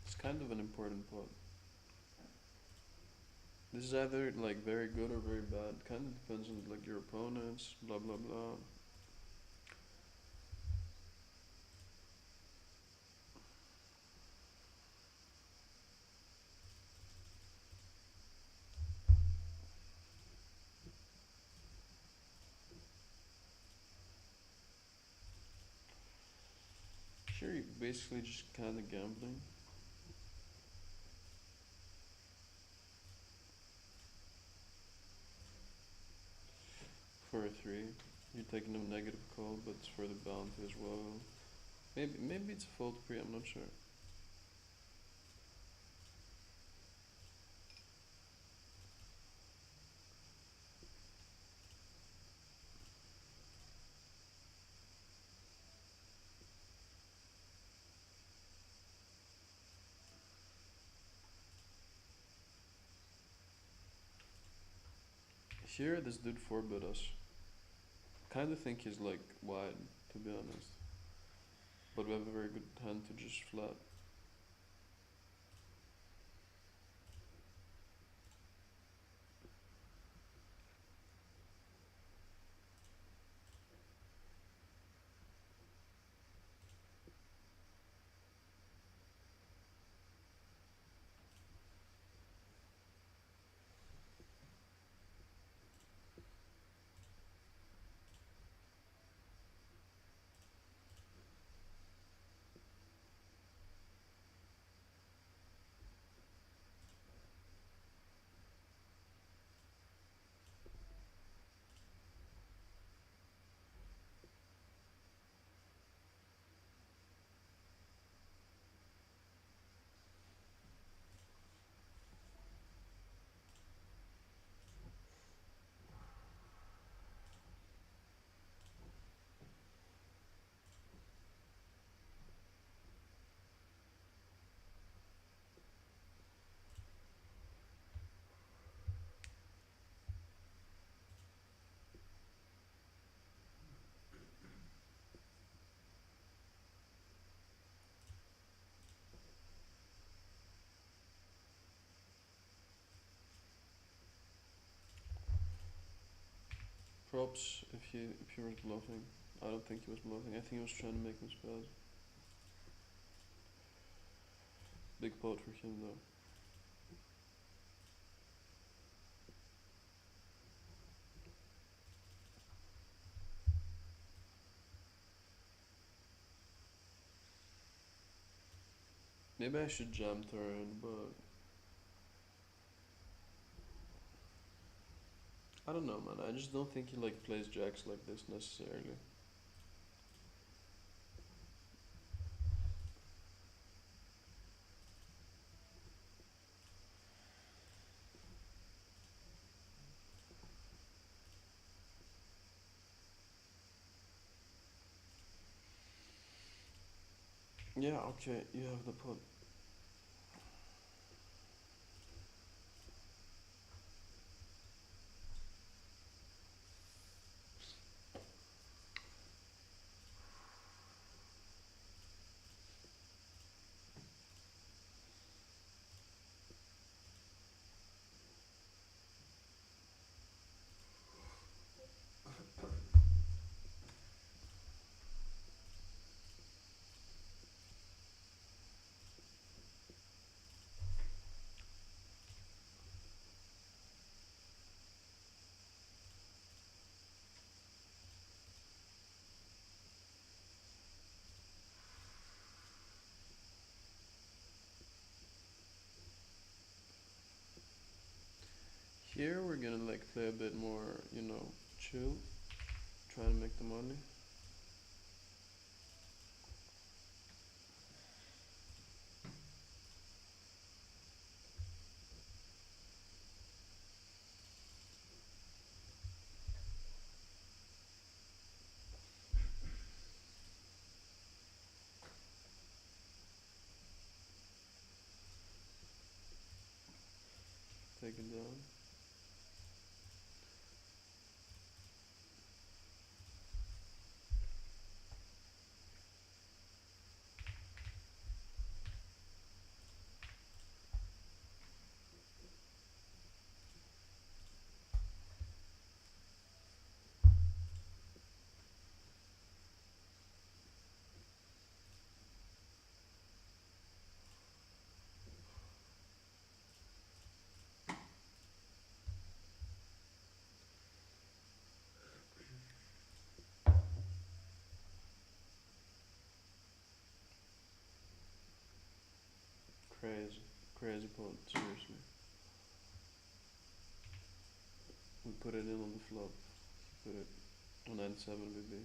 It's kind of an important pot. This is either like very good or very bad. Kind of depends on like your opponents, blah blah blah. Here you're basically just kind of gambling. For a 3. You're taking a negative call, but it's for the bounty as well. Maybe it's a fold pre, I'm not sure. Here, this dude forbid us. Kinda think he's like wide, to be honest. But we have a very good hand to just flat. Props if he was bluffing. I don't think he was bluffing. I think he was trying to make him spaz. Big pot for him though. Maybe I should jam turn, but I don't know, man. I just don't think he like plays jacks like this necessarily. Yeah, okay, you have the pot. Here we're gonna like play a bit more, chill. Try to make the money. Take it down. Crazy pot, seriously. We put it in on the flop. Put it on 9-7 BB.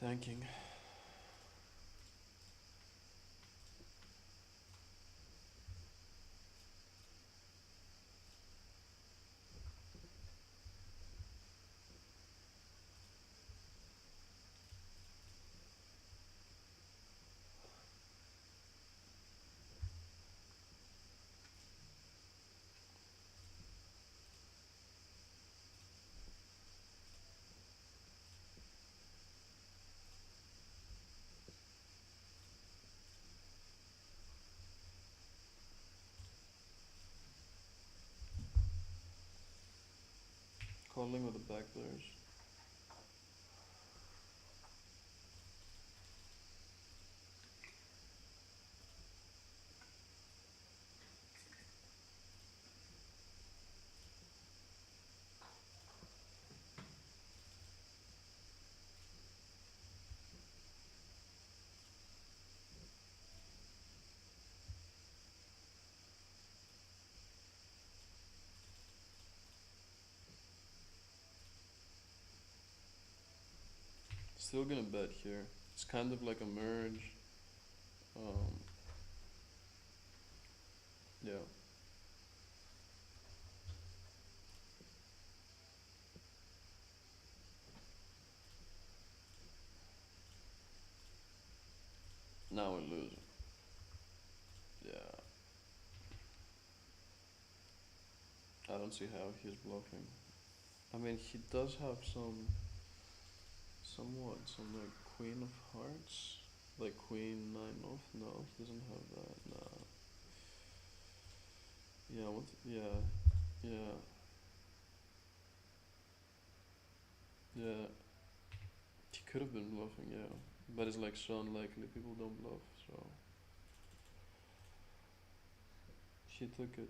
Thanking. Calling with the back doors. Still gonna bet here. It's kind of like a merge. Yeah. Now we're losing. Yeah. I don't see how he's bluffing. I mean, he does have some like queen of hearts, like queen nine off. No, he doesn't have that. Nah. Yeah. What? Yeah. Yeah. Yeah. He could have been bluffing. Yeah. But it's like so unlikely. People don't bluff. So he took it.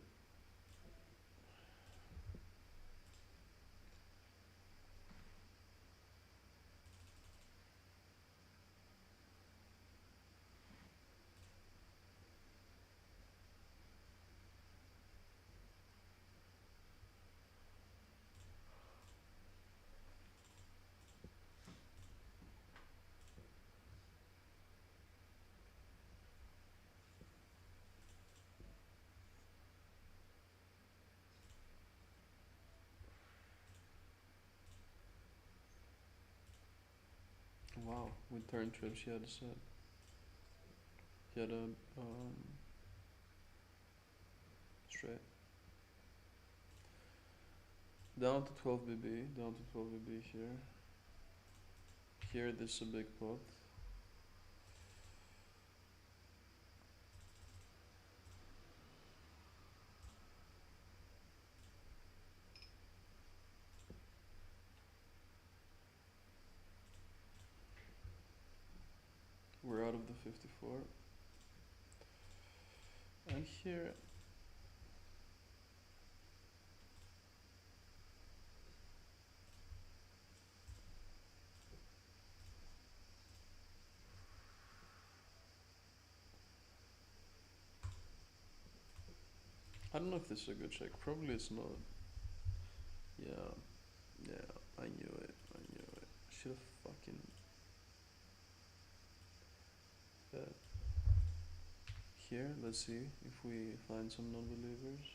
Wow. With turn trips, he had a set. He had a straight. Down to 12 BB. Down to 12 BB here. Here, this is a big pot. We're out of the 54. And here, I don't know if this is a good check. Probably it's not. Yeah. Yeah. I knew it. I knew it. Should have fucking bet. Here, let's see if we find some non-believers.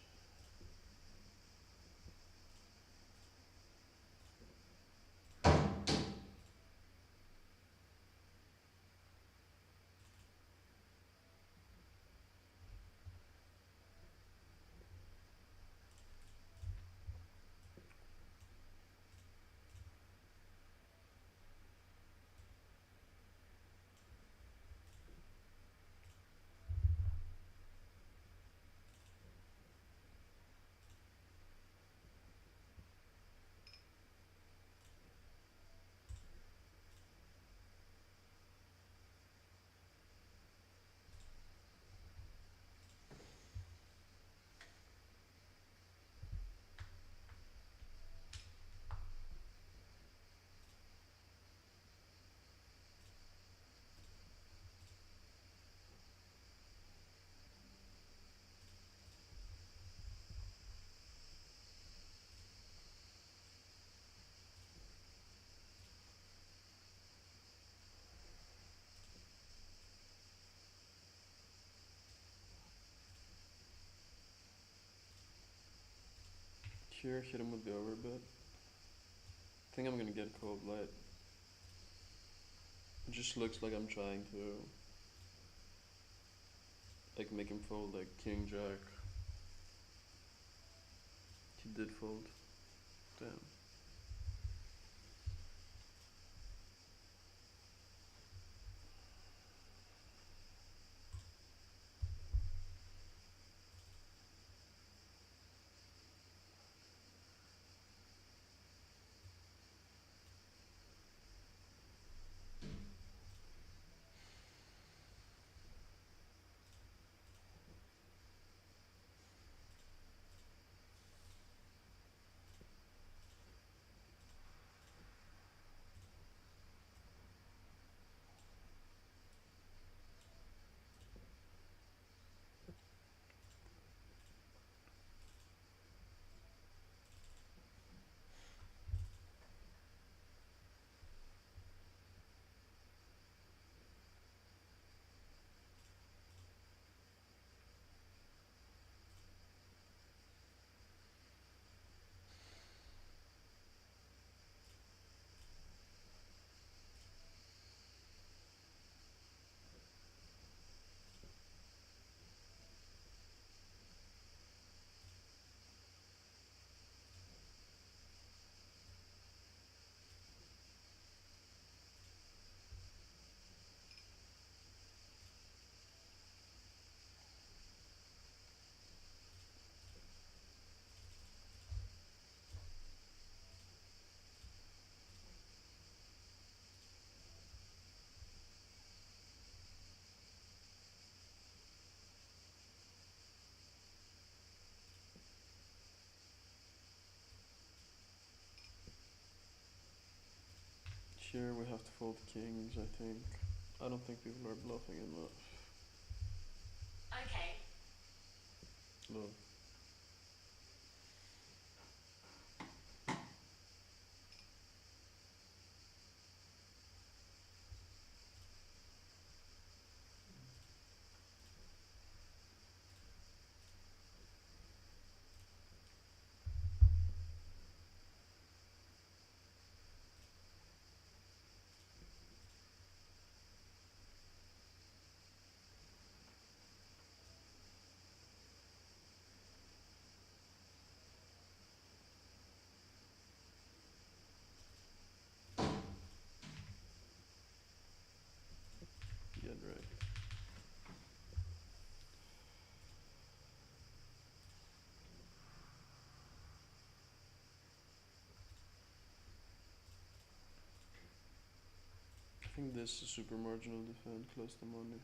Here, hit him with the overbet. I think I'm gonna get cold light. It just looks like I'm trying to like make him fold like king jack. He did fold. Damn. Here we have to fold kings, I think. I don't think people are bluffing enough. Okay. No. Yeah, right. I think this is super marginal defend, close to money.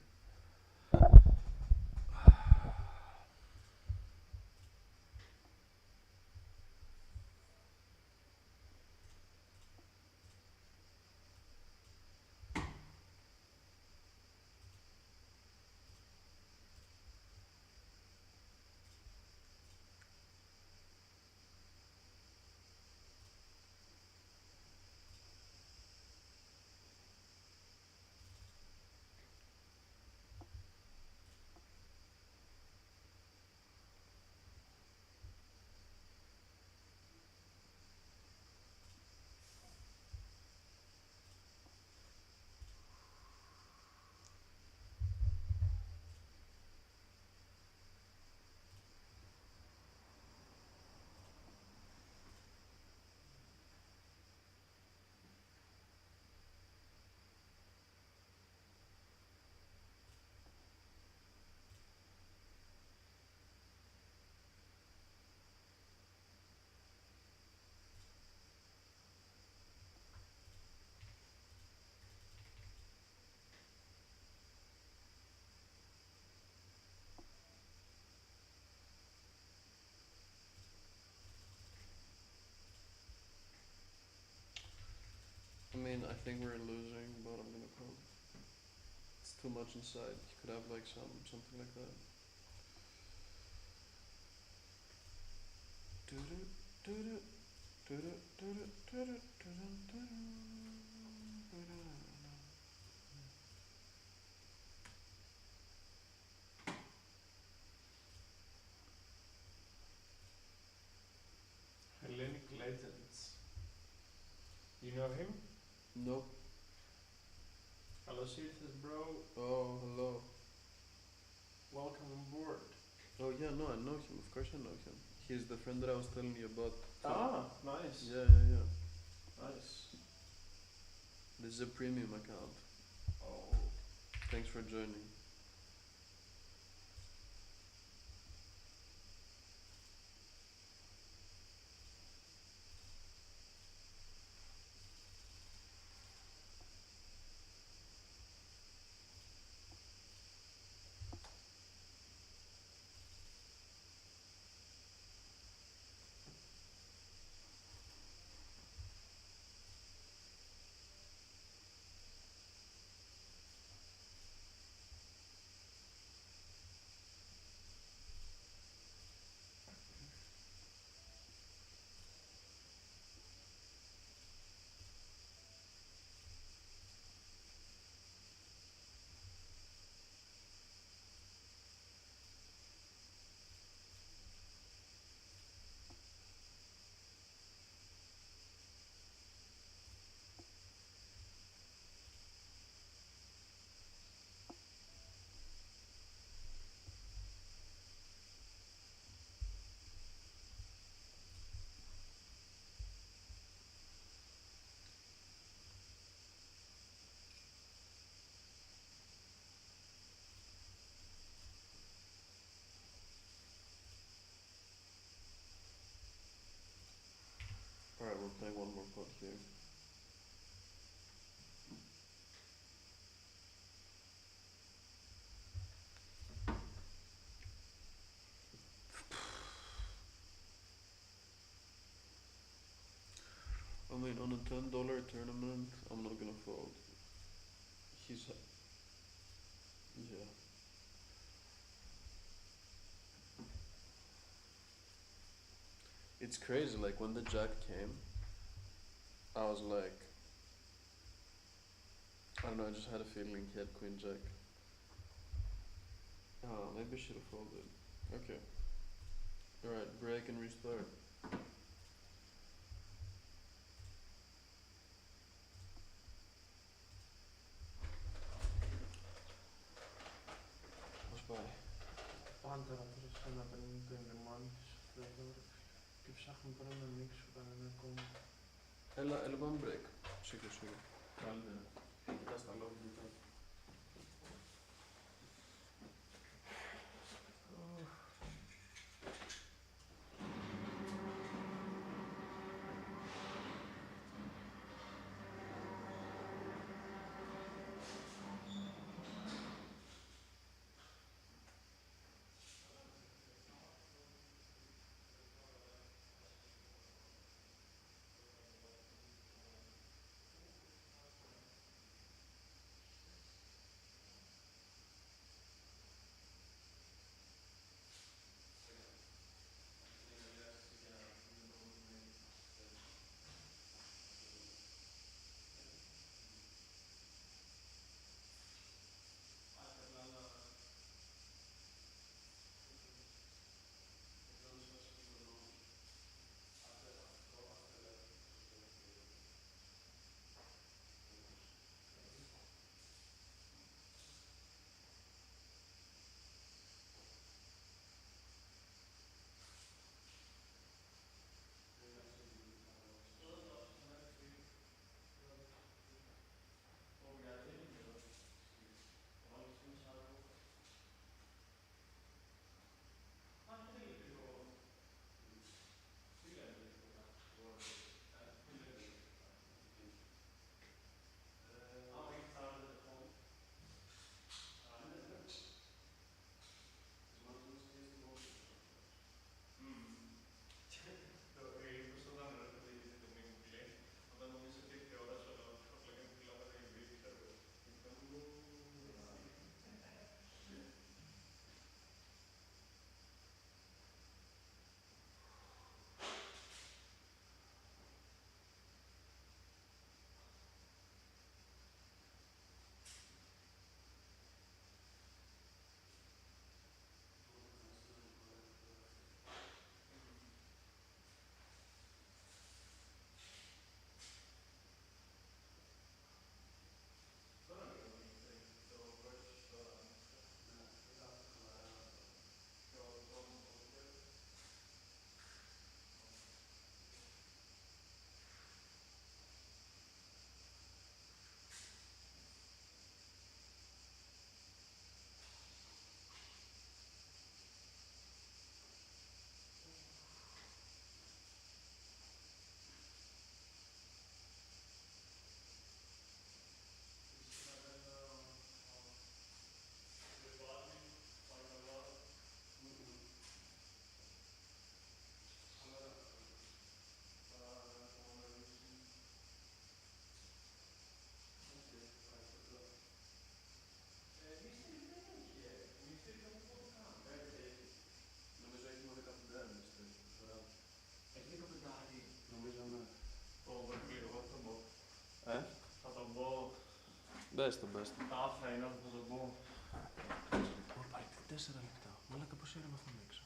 I mean, I think we're losing, but I'm gonna call. It's too much inside. You could have like something like that. no, I know him. Of course I know him. He's the friend that I was telling you about. Nice. Yeah. Nice. This is a premium account. Oh. Thanks for joining. Alright, we're playing one more pot here. I mean, on a $10 tournament, I'm not gonna fold. He's. Yeah. It's crazy, like when the jack came, I was like, I don't know, I just had a feeling he had queen jack. Oh, maybe I should have folded. Okay. Alright, break and restart. Πώς πάει? Πάντα να βρεις ένα 50 λεμάνι στο εδώ και ψάχνω τώρα να ανοίξω κανένα ακόμα. Έλα πάμε break. Σίγουρα. Καλύτερα. Κοιτάς τα λόγια μετά. Μπες το, μπες το. Τάφα είναι αυτό θα το πω. Πάρε 4 λεπτά. Μαλάκα πόση ώρα ήμασταν έξω.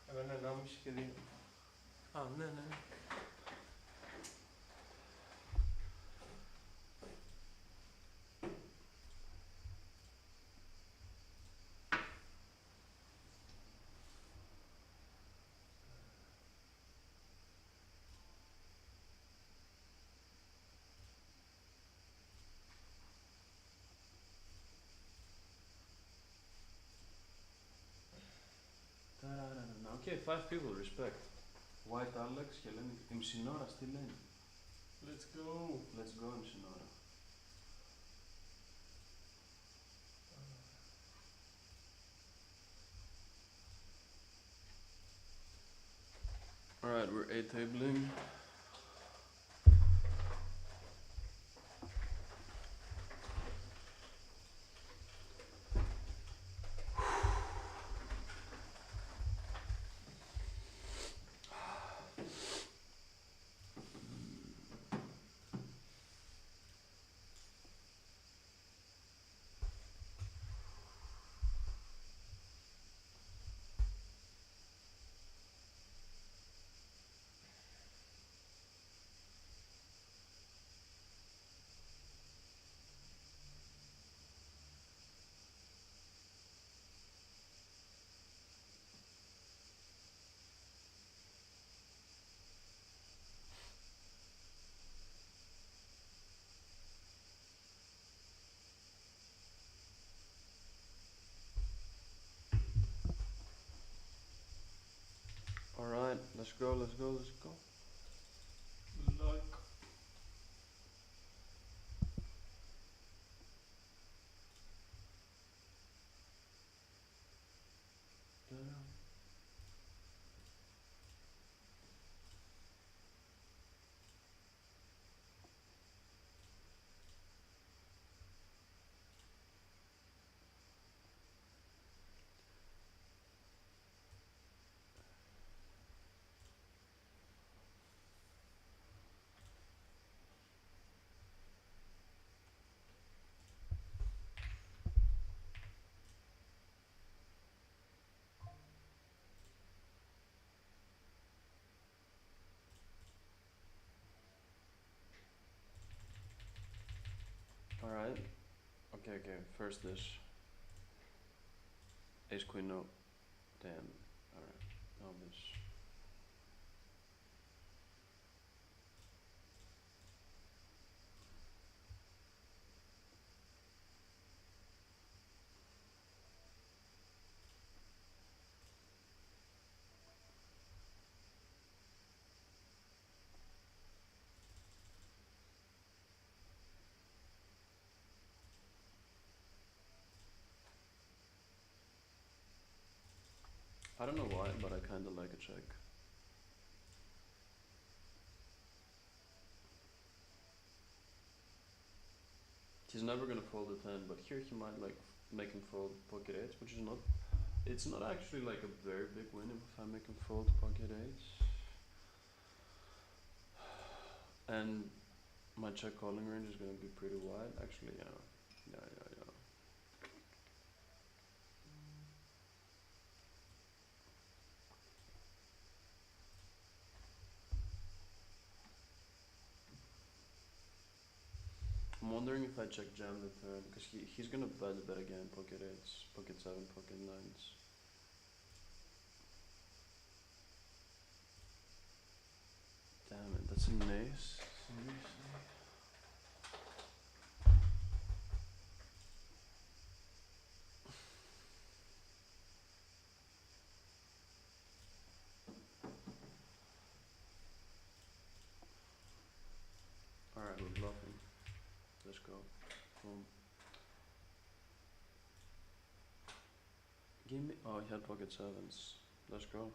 Εγώ είναι 1,5 και 2. Α, ναι, ναι, ναι. Okay, 5 people, respect. White Alex και λένε η Μσινόρα, τι λένε. Let's go. Let's go, Μσινόρα. Alright, we're A-tabling. Alright, let's go, let's go, let's go. Like. Alright. Okay, okay. First this. Ace Queen, no. Damn. Alright. Now this. I don't know why, but I kinda like a check. He's never gonna fold a 10, but here he might like make him fold pocket 8s, which is not. It's not actually like a very big win if I make him fold pocket 8s. And my check calling range is gonna be pretty wide. Actually, yeah. Yeah, yeah, yeah. I'm wondering if I check jam the turn, because he's gonna bet again, pocket 8s, pocket 7, pocket 9s. Damn it, that's an ace? Seriously? Alright, we're bluffing. Let's go. Boom. Give me. Oh, he had pocket 7s. Let's go.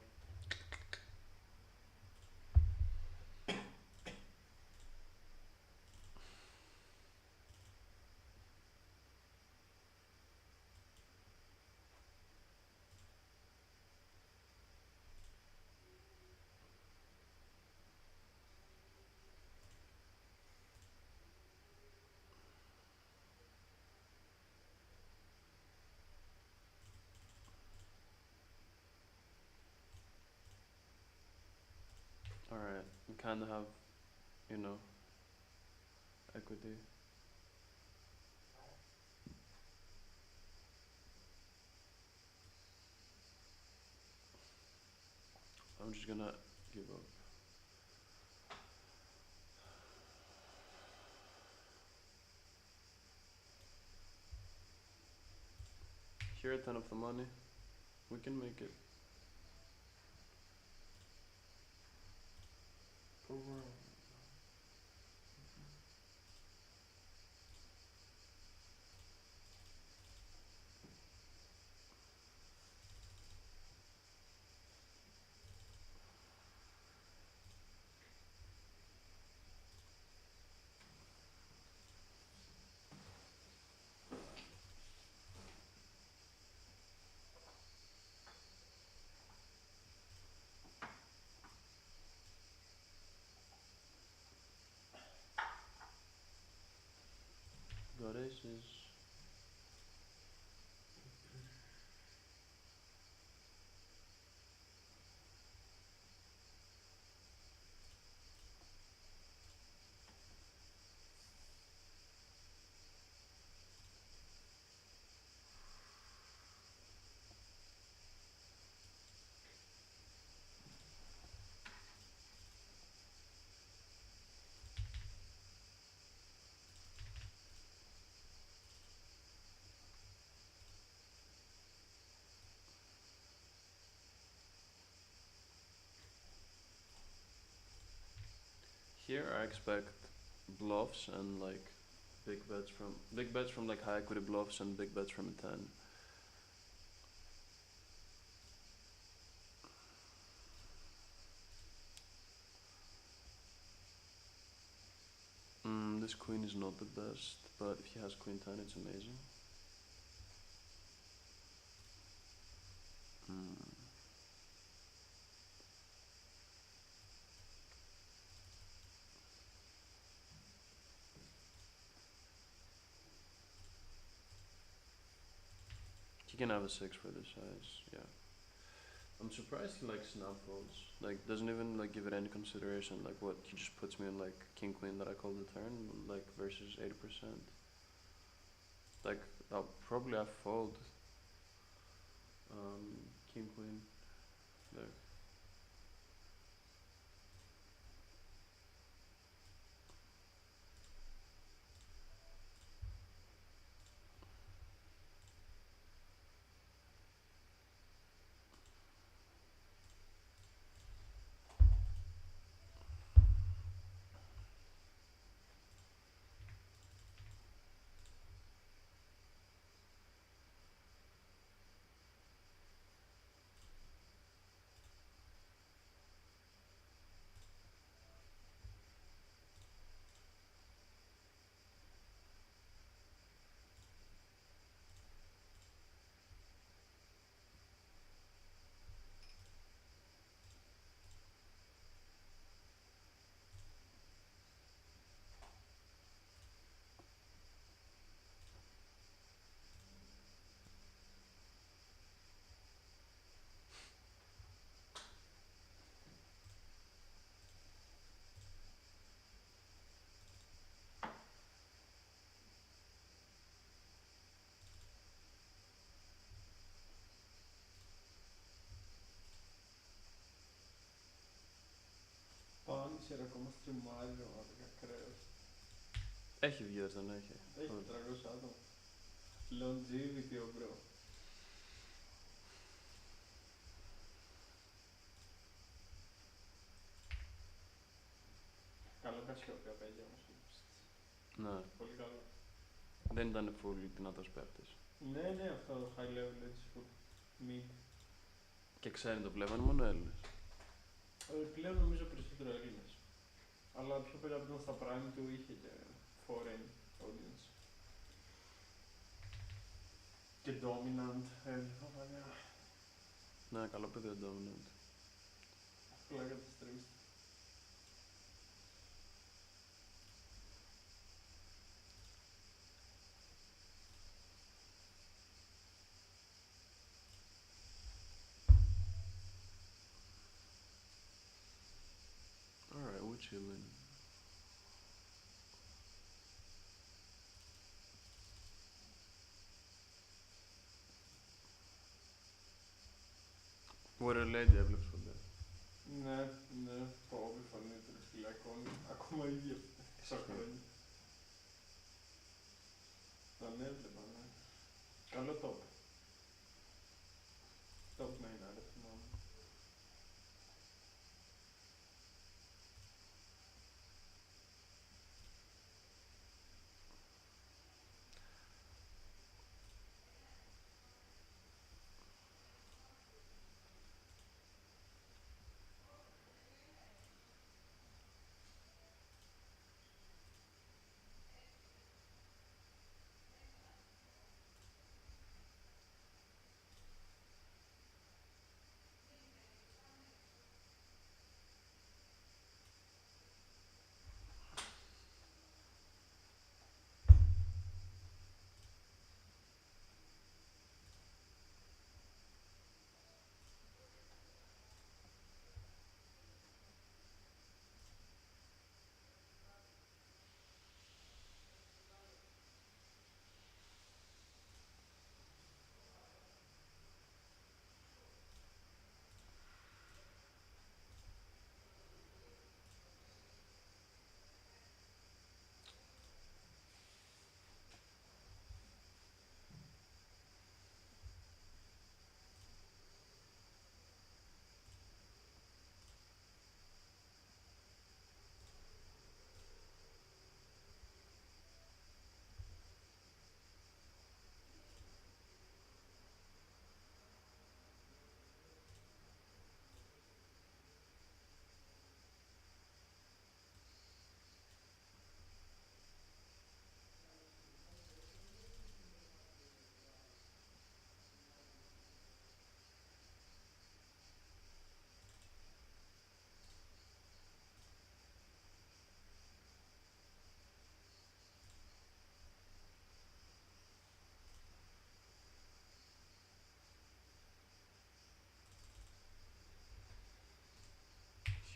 kind of have, you know, equity. I'm just gonna give up. Here, a ton of the money. We can make it. Got aces. Here I expect bluffs and like big bets from like high equity bluffs and big bets from a 10. This queen is not the best, but if he has queen 10 it's amazing. He can have a 6 for this size, yeah. I'm surprised he like snap folds. Like doesn't even like give it any consideration. Like what he just puts me in like king queen that I call the turn, like versus 80%. Like I'll probably have fold. King queen there. Punisher ακόμα στριμάρει ο ακραίος. Έχει viewers, δεν έχει. Έχει 400 άτομα. Longevity, ο bro. Καλό Κασιόπη απέγει όμως. Ναι. Πολύ καλό. Δεν ήταν full δυνατός παίκτης. Ναι, ναι, αυτό high level έτσι full. Mid. Και ξέρει το βλέπουν μόνο Έλληνες. Πλέον νομίζω περισσότερο Έλληνες. Αλλά πιο πέρα από στα prime του είχε και foreign audience. Και dominant έλεγα παλιά. Ναι, καλό παιδί ο dominant. Απλά για τις streams. Alright, which Waterlady έβλεπες ποτέ? Ναι, πω επιφανείται ρε φίλε, ακόμα ίδιο 6 χρόνια. Τον έβλεπα, ναι. Καλό top. Top main, άρε θυμάμαι.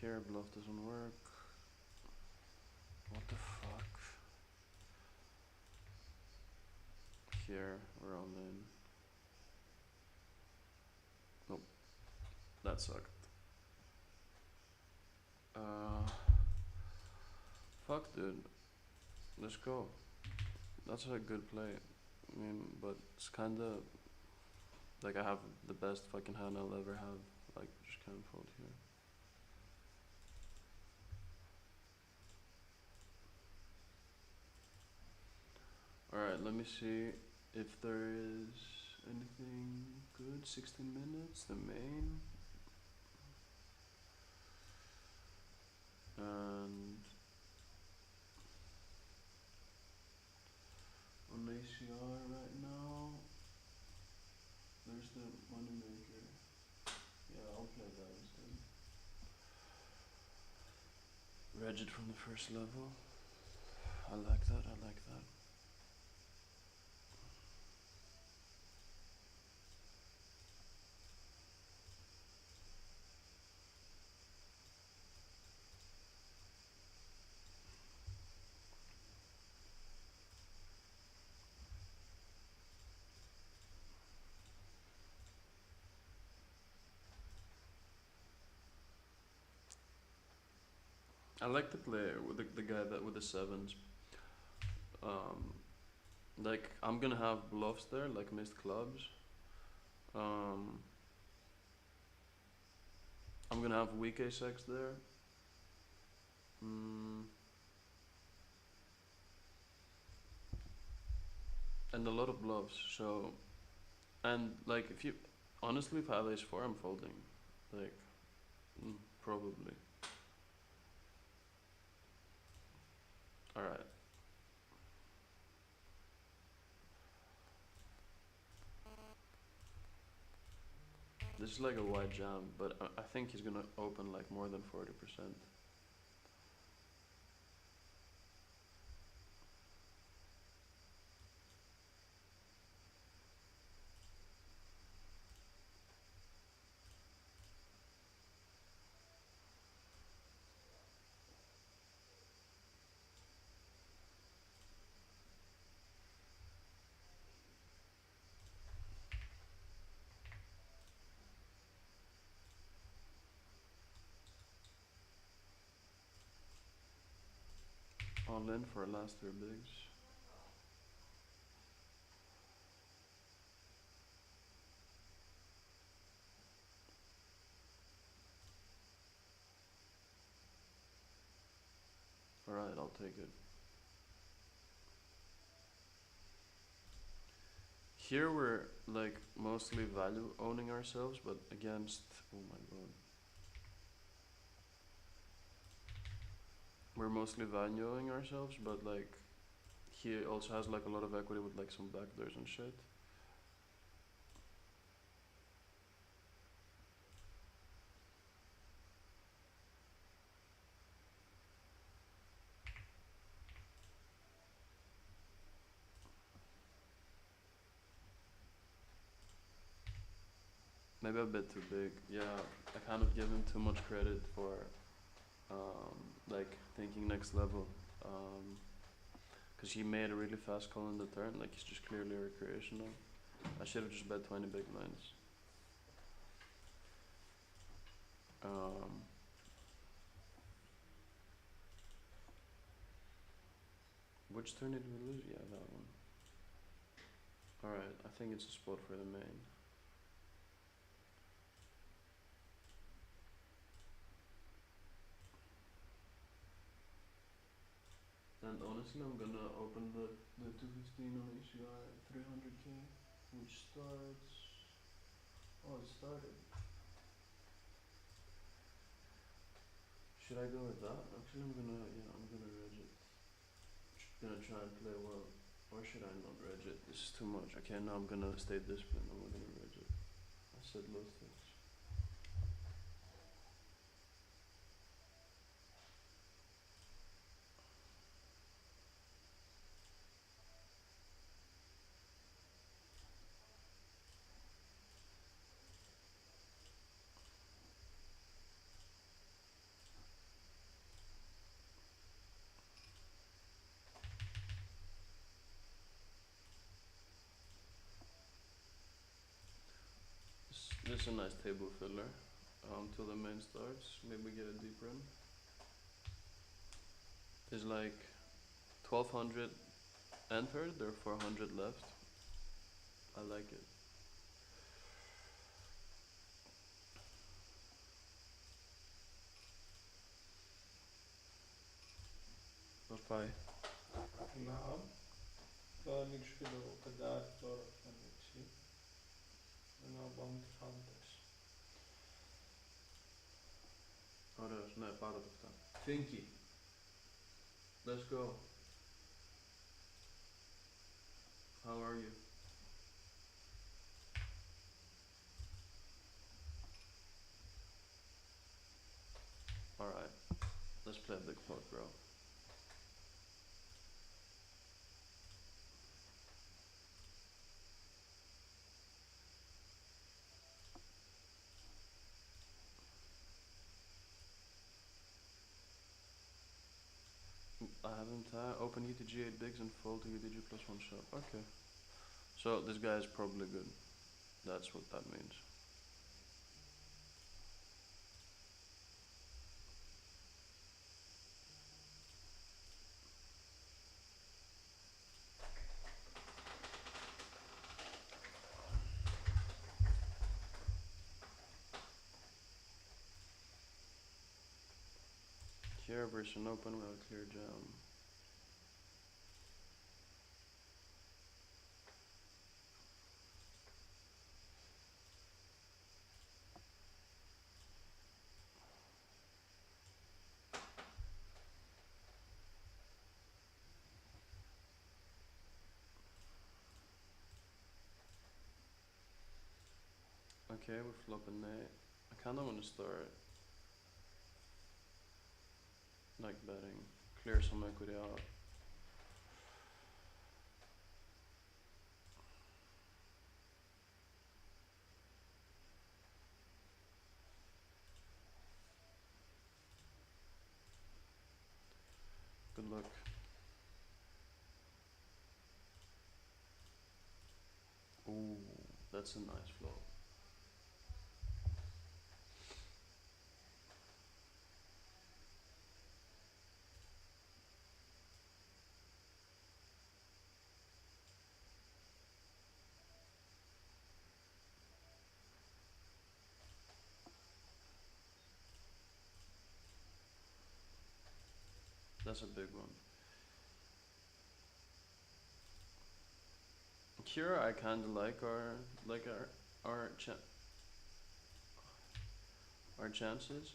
Here, bluff doesn't work. What the fuck? Here, we're all in. Nope. That sucked. Fuck, dude. Let's go. That's a good play. I mean, but it's kinda like I have the best fucking hand I'll ever have. Like, just can't fold here. Alright, let me see if there is anything good. 16 minutes, the main. And on ACR right now, there's the moneymaker. Yeah, I'll play that instead. Regid from the first level. I like that, I like that. I like to play with the guy that with the sevens. Like I'm gonna have bluffs there, like missed clubs. I'm gonna have weak ace-x there. And a lot of bluffs. So, and like if you honestly, if I have ace-4, I'm folding. Like, probably. All right. This is like a wide jam, but I think he's gonna open like more than 40%. all in for our last 3 bigs. Alright, I'll take it. Here we're like mostly value owning ourselves, but against, oh my god. We're mostly valuing ourselves, but like he also has like a lot of equity with like some backdoors and shit. Maybe a bit too big. Yeah, I kind of give him too much credit for like thinking next level. Cause he made a really fast call in the turn. Like he's just clearly recreational. I should have just bet 20 big blinds. Which turn did we lose? Yeah, that one. Alright, I think it's a spot for the main. And honestly, I'm gonna open the 215 on ACR at 300k, which starts. Oh, it started. Should I go with that? Actually, I'm gonna reg it. Gonna try and play well. Or should I not reg it? This is too much. Okay, now I'm gonna stay disciplined. I'm not gonna reg it. I said low stakes. This is a nice table filler. Till the main starts. Maybe get a deep run. There's like 1200 entered, there are 400 left. I like it. Vad faj? نعم. فنكشف له كدار دور فنكشف. أنا بامت خانتش. Alright, nej, bara dukta. Finky. Let's go. How are you? Alright, let's play a big pot, bro. I haven't opened UTG 8 bigs and fold to UTG plus 1 shot. Okay. So this guy is probably good. That's what that means. Here versus an open, we have a clear jam. Okay, we're flopping Nate. I kinda wanna start like betting. Clear some equity out. Good luck. Ooh, that's a nice flop. That's a big one. Here I kinda like our our chances.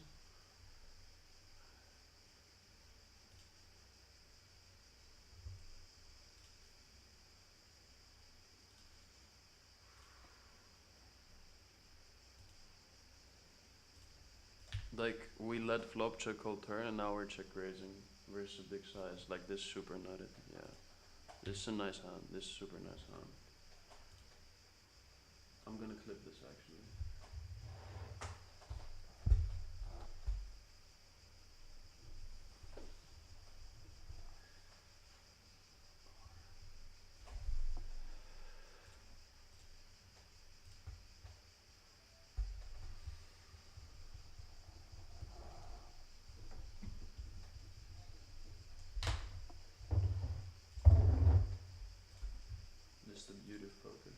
Like we let flop check call turn and now we're check raising versus a big size. Like this super nutted, yeah. This is a nice hand. This is super nice hand. I'm gonna clip this actually. This is the beauty of poker.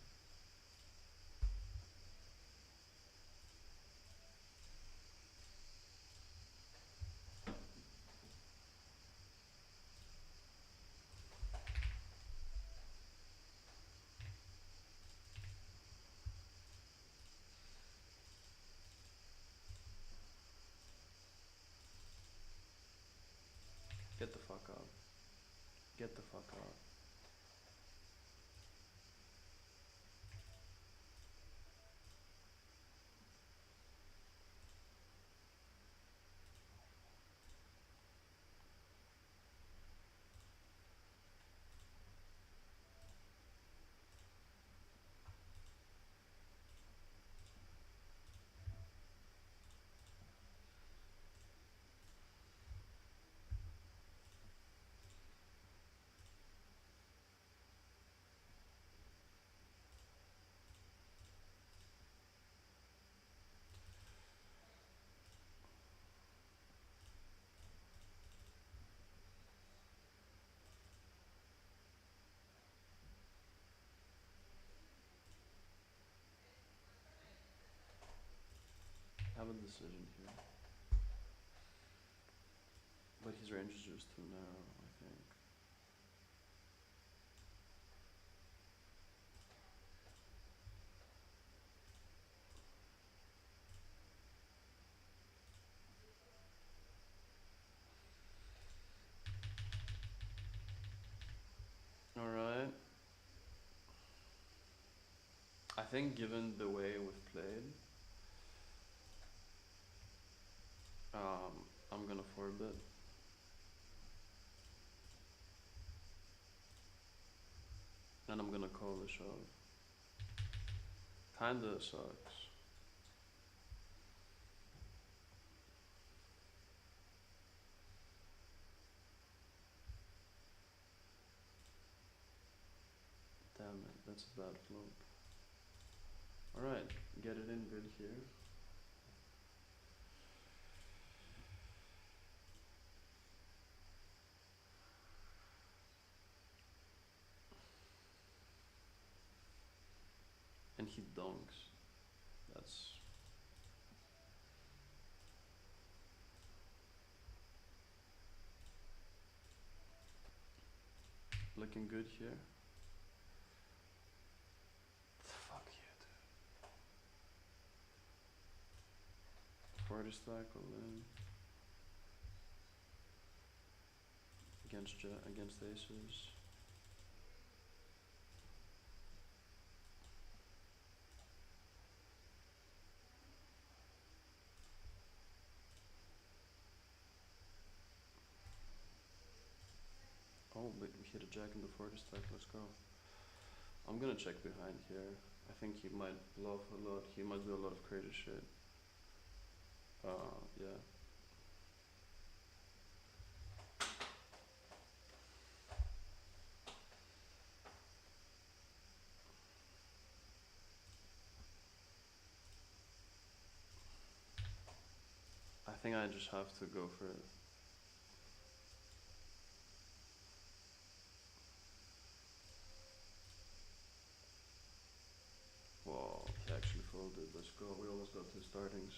Get the fuck out. Get the fuck out. Have a decision here. But his range is just too narrow, I think. Alright. I think given the way we've played, I'm gonna 4-bet. And I'm gonna call the shove. Kinda sucks. Damn it, that's a bad flop. Alright, get it in good here. And he donks. That's looking good here. Fuck you, dude. 40 stack all in. Against aces. Oh, but we hit a jack in the 40 stack, let's go. I'm gonna check behind here. I think he might bluff a lot. He might do a lot of crazy shit. Yeah. I think I just have to go for it. Whoa, he actually folded. Let's go. We almost got 2 startings.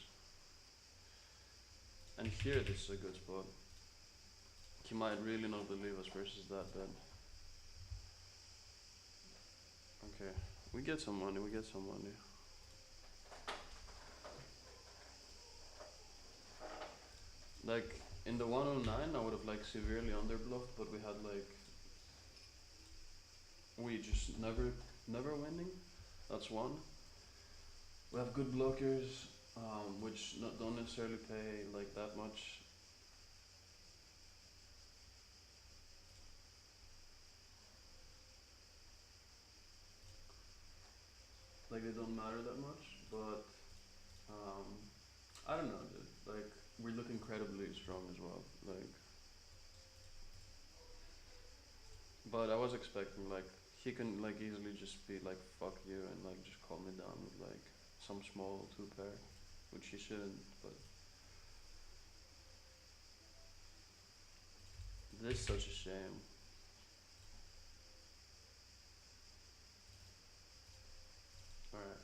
And here, this is a good spot. he might really not believe us versus that bet. Okay, we get some money, we get some money. Like, in the 109, I would have like severely underbluffed, but we had like, we just never winning. That's one. We have good blockers, which don't necessarily pay like that much. Like, they don't matter that much, but I don't know, dude. Like, we look incredibly strong as well. Like, but I was expecting like he can like easily just be like fuck you and like just calm me down with like some small two pair, which he shouldn't. But this is such a shame. All right.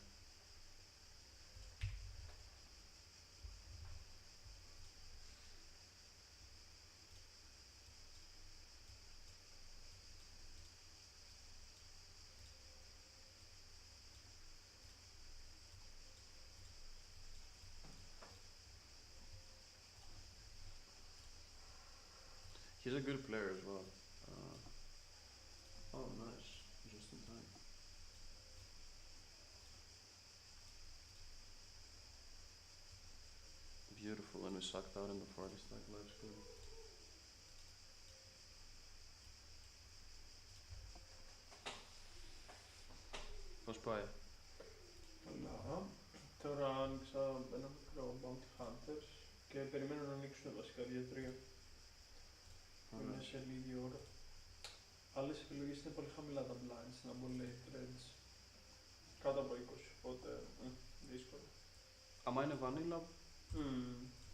He's a good player as well. Oh, nice. Just in time. Beautiful, and we sucked out in the farthest stack. Life's good. Πώς πάει? Καλά. Τώρα άνοιξα ένα μικρό Bounty Hunters και περιμένω να ανοίξουν βασικά για 3. Είναι σε λίγη ώρα. Άλλες επιλογές είναι πολύ χαμηλά τα blinds, να μπω late trades. Κάτω από 20, οπότε δύσκολο. Άμα είναι vanilla,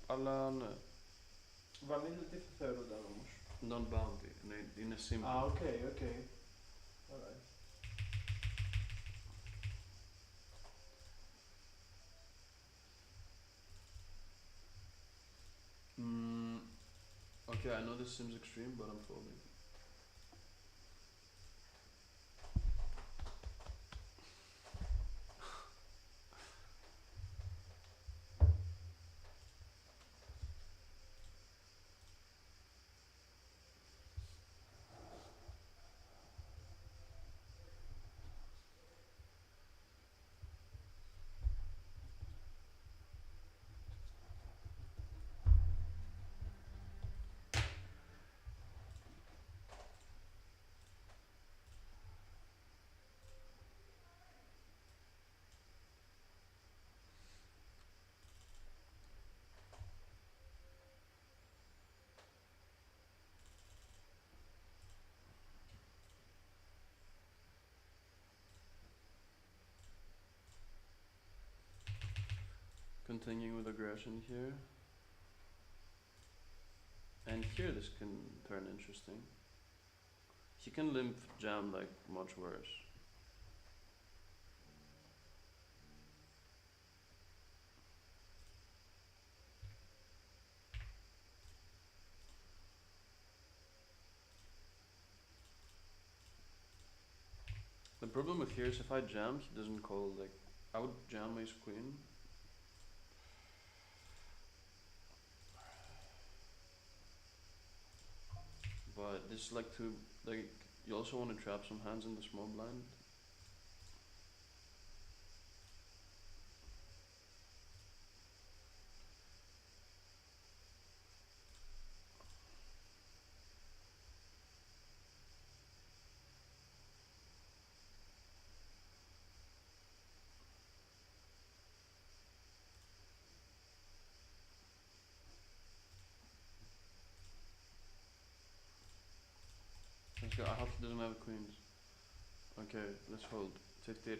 αλλά ναι. Vanilla τι θα θεωρούνταν όμως? Non-bounty, είναι simple. Α, οκ. Alright. Okay, I know this seems extreme, but I'm folding. Continuing with aggression here. And here this can turn interesting. He can limp jam like much worse. The problem with here is if I jam, he doesn't call. Like, I would jam ace queen. But this is like too, like, you also want to trap some hands in the small blind. Let's go. I hope he doesn't have queens. Okay, let's hold. 58%.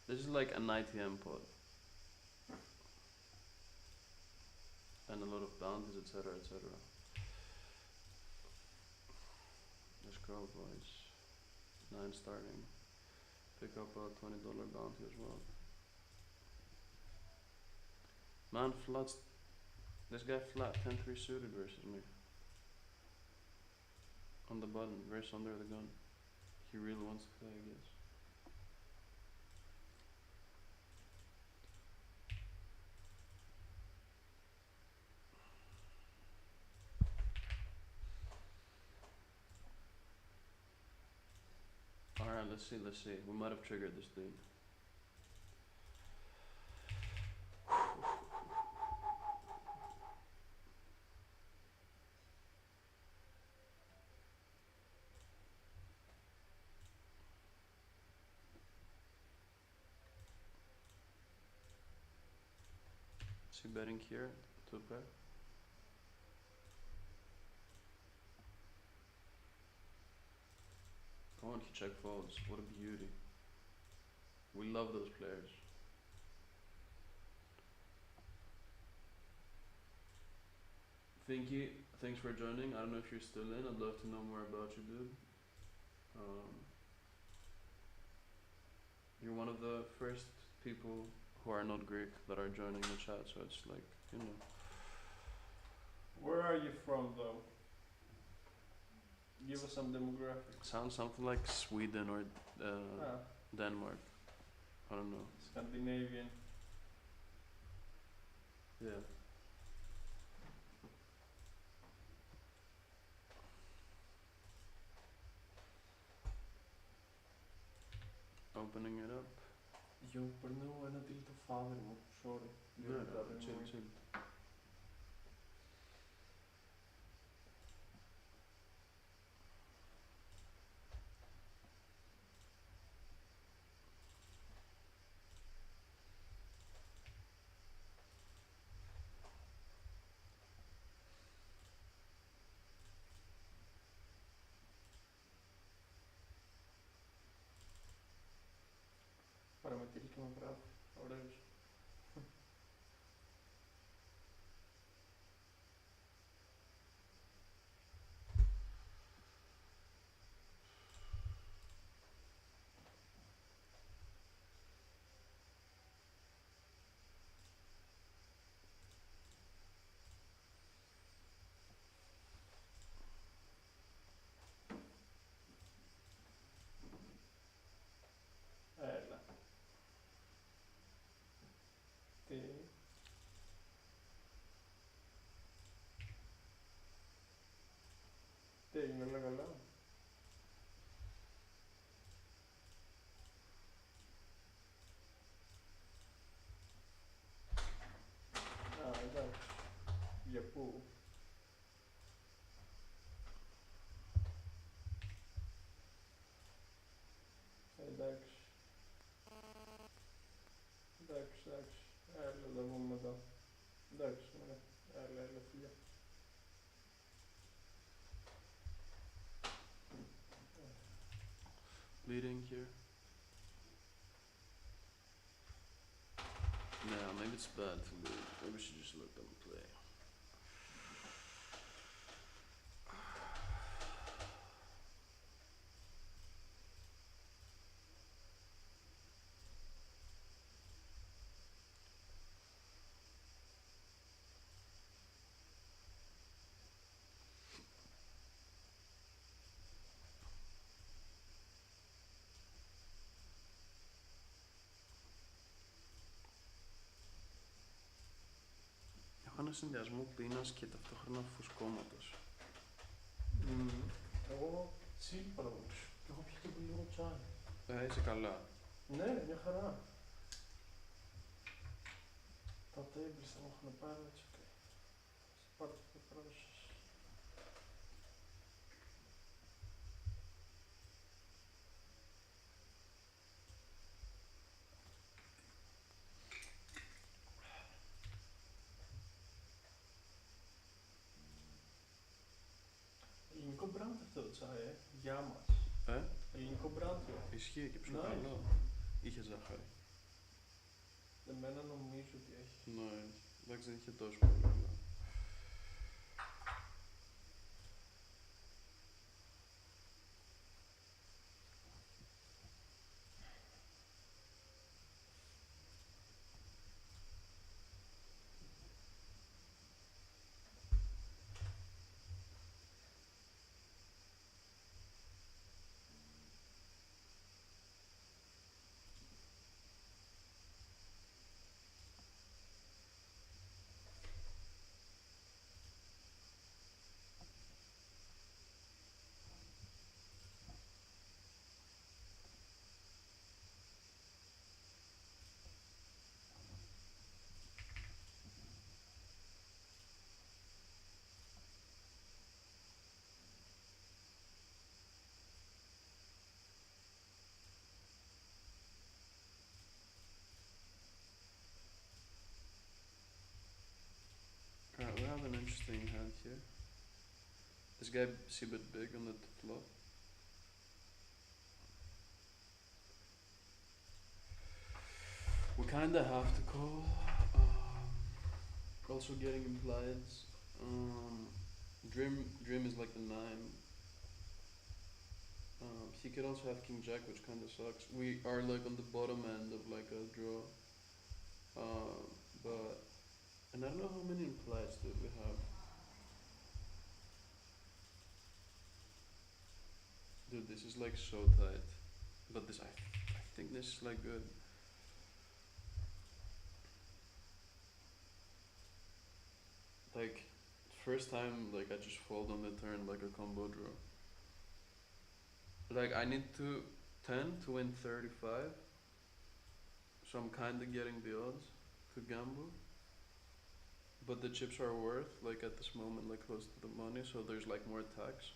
This is like an ITM pot. And a lot of bounties, etc, etc. Let's go, boys. 9 starting. Pick up a $20 bounty as well. Man, flats. This guy flat 10-3 suited versus me. On the button, wrist under the gun. He really wants to play, I guess. Alright, let's see. We might have triggered this dude. Is he betting here? To pair? Come on, he check folds. What a beauty. We love those players. Finky, thanks for joining. I don't know if you're still in. I'd love to know more about you, dude. You're one of the first people who are not Greek that are joining the chat, so it's like, you know. Where are you from, though? Give us some demographics. Sounds something like Sweden or Denmark. I don't know. Scandinavian. Yeah. Opening it up. Jo, περνώ ένα deal το father μου. Sorry. Chill. Παραμετρεί και με γράφει. Ωραίος. Έλα. Τι. Τι έγινε, όλα καλά. Α, εντάξει. Για πού. Εντάξει. Εντάξει. Έλα, τα πούμε μετά. Εντάξει, ναι. Έλα, φιλιά. Bleeding here. Yeah, maybe it's bad to bleed. Maybe we should just let them play. Έχω ένα συνδυασμό πείνας και ταυτόχρονα φουσκώματος. Εγώ chill παραδόξου. Και έχω πιει και λίγο τσάι. Είσαι καλά. Ναι, μια χαρά. Τα tables θα μου έχουν πάρει, έτσι, οκ. Πάρτε το process. Ελληνικό brand αυτό το τσάι, για μας. Ελληνικό brand. Ισχύει και πιο Nice. καλό. Είχε ζάχαρη. Εμένα νομίζω ότι έχει. Ναι, εντάξει δεν είχε τόσο πολύ. Αλλά... an interesting hand here. This guy c-bet big on the flop. We kinda have to call. Also getting implieds. Dream is like the 9. He could also have king jack, which kinda sucks. We are like on the bottom end of like a draw. But and I don't know how many implieds do we have. Dude, this is like so tight. But this I think this is like good. Like first time like I just fold on the turn like a combo draw. Like I need to 10 to win 35. So I'm kinda getting the odds to gamble. But the chips are worth like at this moment like close to the money, so there's like more tax.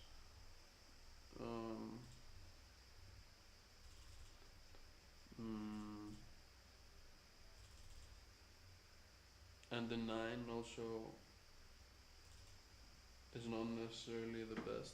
And the 9 also is not necessarily the best.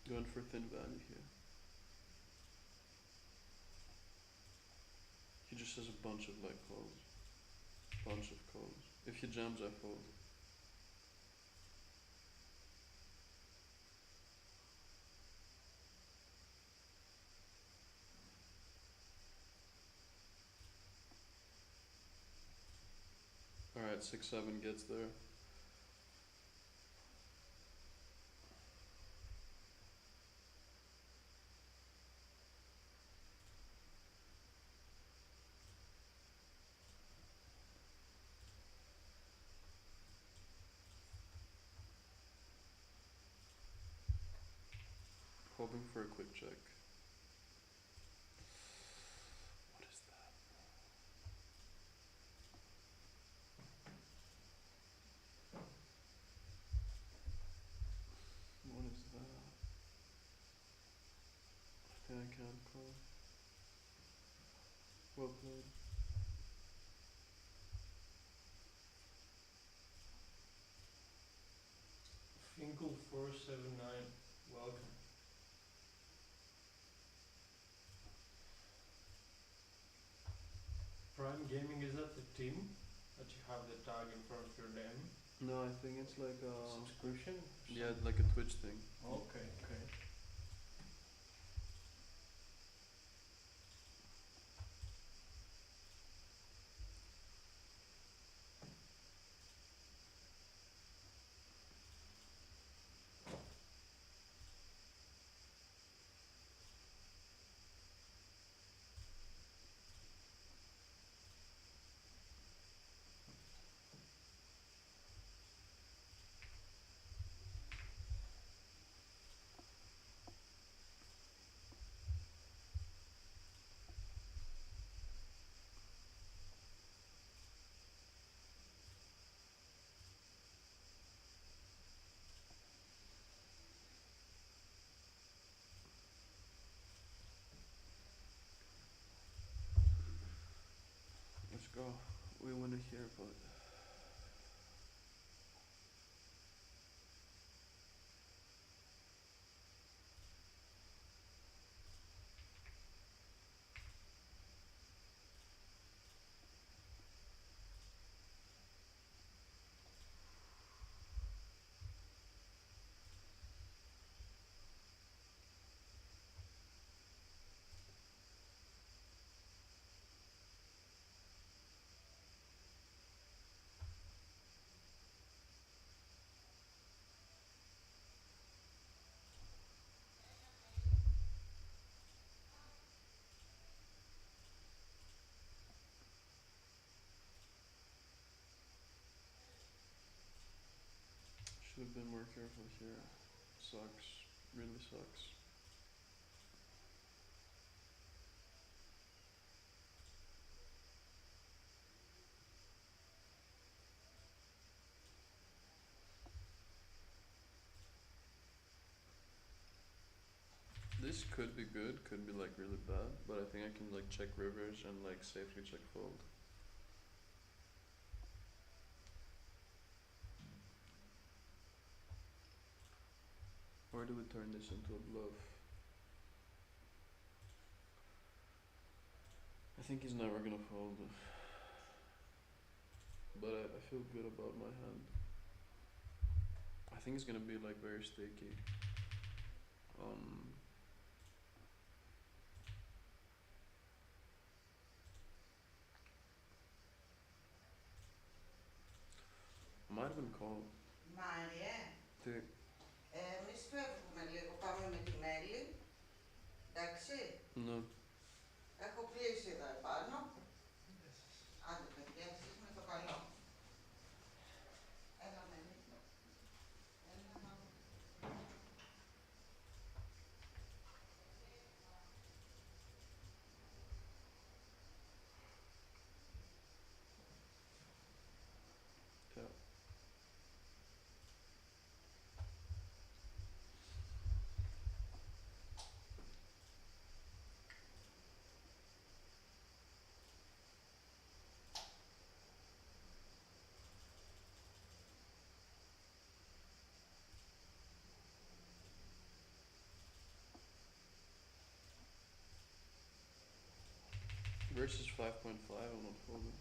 Going for thin value here. He just has a bunch of like calls. Bunch of calls. If he jams, I fold. Alright, 6-7 gets there. Hoping for a quick check. What is that? What is that? I think I can't call. Well played. Finkel 479, welcome. Prime Gaming, is that the team that you have the tag in front of your name? No, I think it's like a Subscription? yeah, like a Twitch thing. Okay, okay. Let's go. We win it here, but should have been more careful here. Sucks. Really sucks. This could be good, could be like really bad, but I think I can like check rivers and like safely check fold. Or do we turn this into a bluff? I think he's never gonna fold. But I feel good about my hand. I think it's gonna be like very sticky. Might have been called. Μάριε, Τι. εμείς φεύγουμε λίγο, πάμε με τη Μέλη. Εντάξει, No. έχω κλείσει εδώ επάνω. Άντε παιδιά, εσείς με το καλό. Έλα Μέλη. Έλα μάμα. Yeah. Versus 5.5, I'm not folding.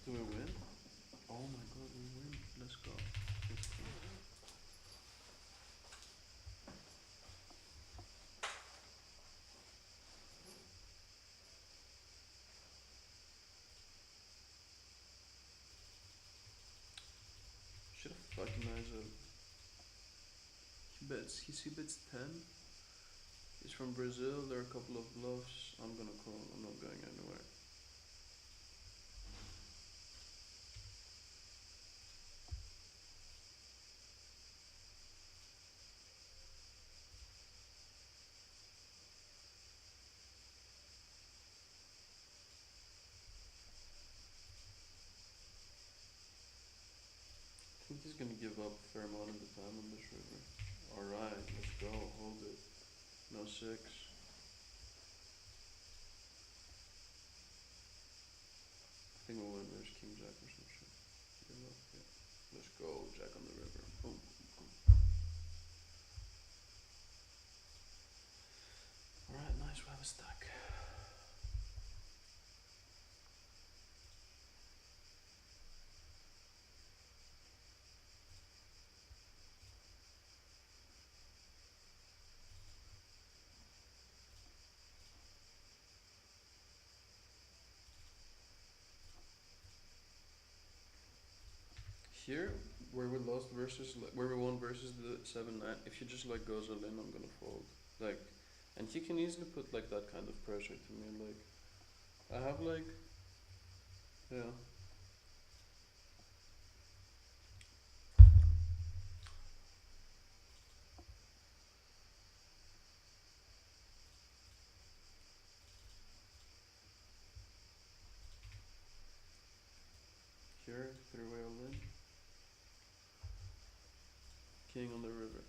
Do we win? Oh my god, we win. Let's go. Let's go. Should have fucking eyes up. He bets 10. He's from Brazil, there are a couple of bluffs. I'm gonna call, I'm not going anywhere. I think he's gonna give up a fair amount of the time on this river. Alright, let's go, hold it. No 6. I think we'll win, there's King Jack or some shit. Give up, yeah. Let's go, Jack on the river. Boom. Alright, nice, we have a stack. Here, where we lost versus, where we won versus the 7-9, if he just like goes all in, I'm gonna fold. Like, and he can easily put like that kind of pressure to me, like, I have like, yeah. Here, 3-way all in. King on the river.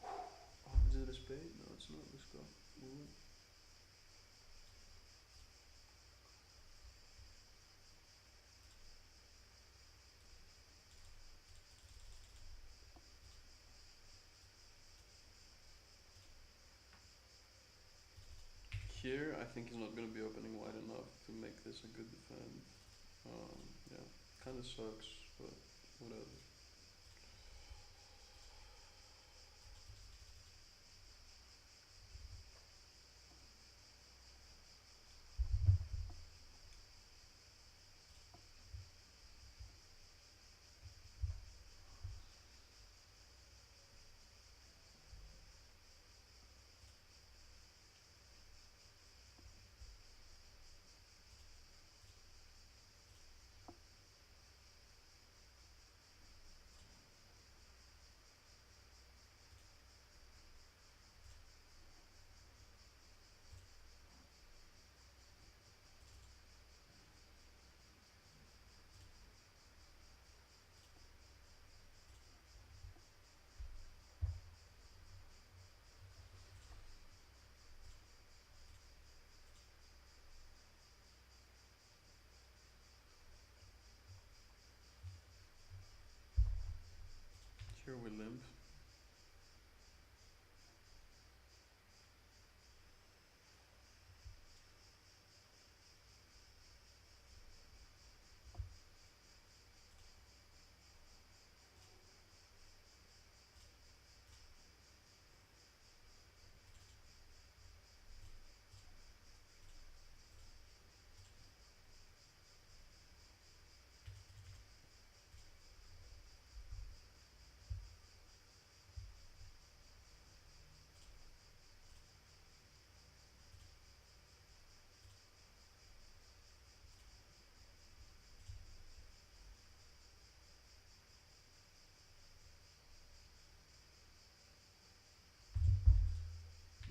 Oh, is it a spade? No, it's not, let's go. We'll win. Here, I think he's not gonna be opening wide enough to make this a good defend. Yeah, kinda sucks, but whatever.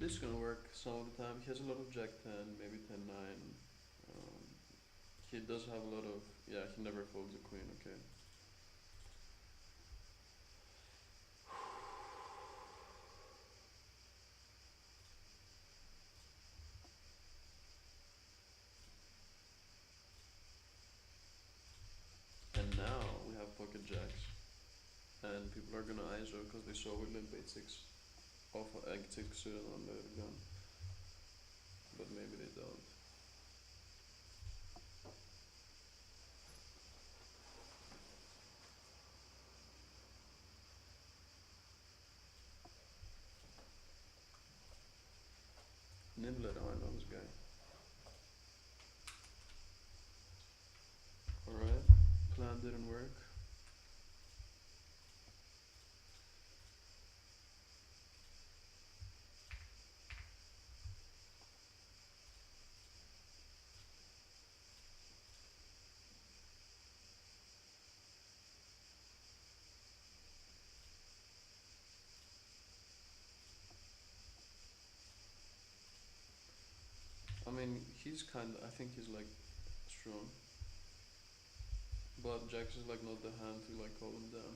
this is gonna work some of the time. He has a lot of Jack 10, maybe 10-9. He does have a lot of, yeah, he never folds a queen, okay. And now we have pocket jacks. And people are gonna ISO because they saw we limp 8-6 off 8-6 suited on the gun. But maybe they don't. Nibbler, oh, I know this guy. Alright, plan didn't work. I mean, he's kinda, I think he's like strong. But Jacks is like not the hand to like call him down.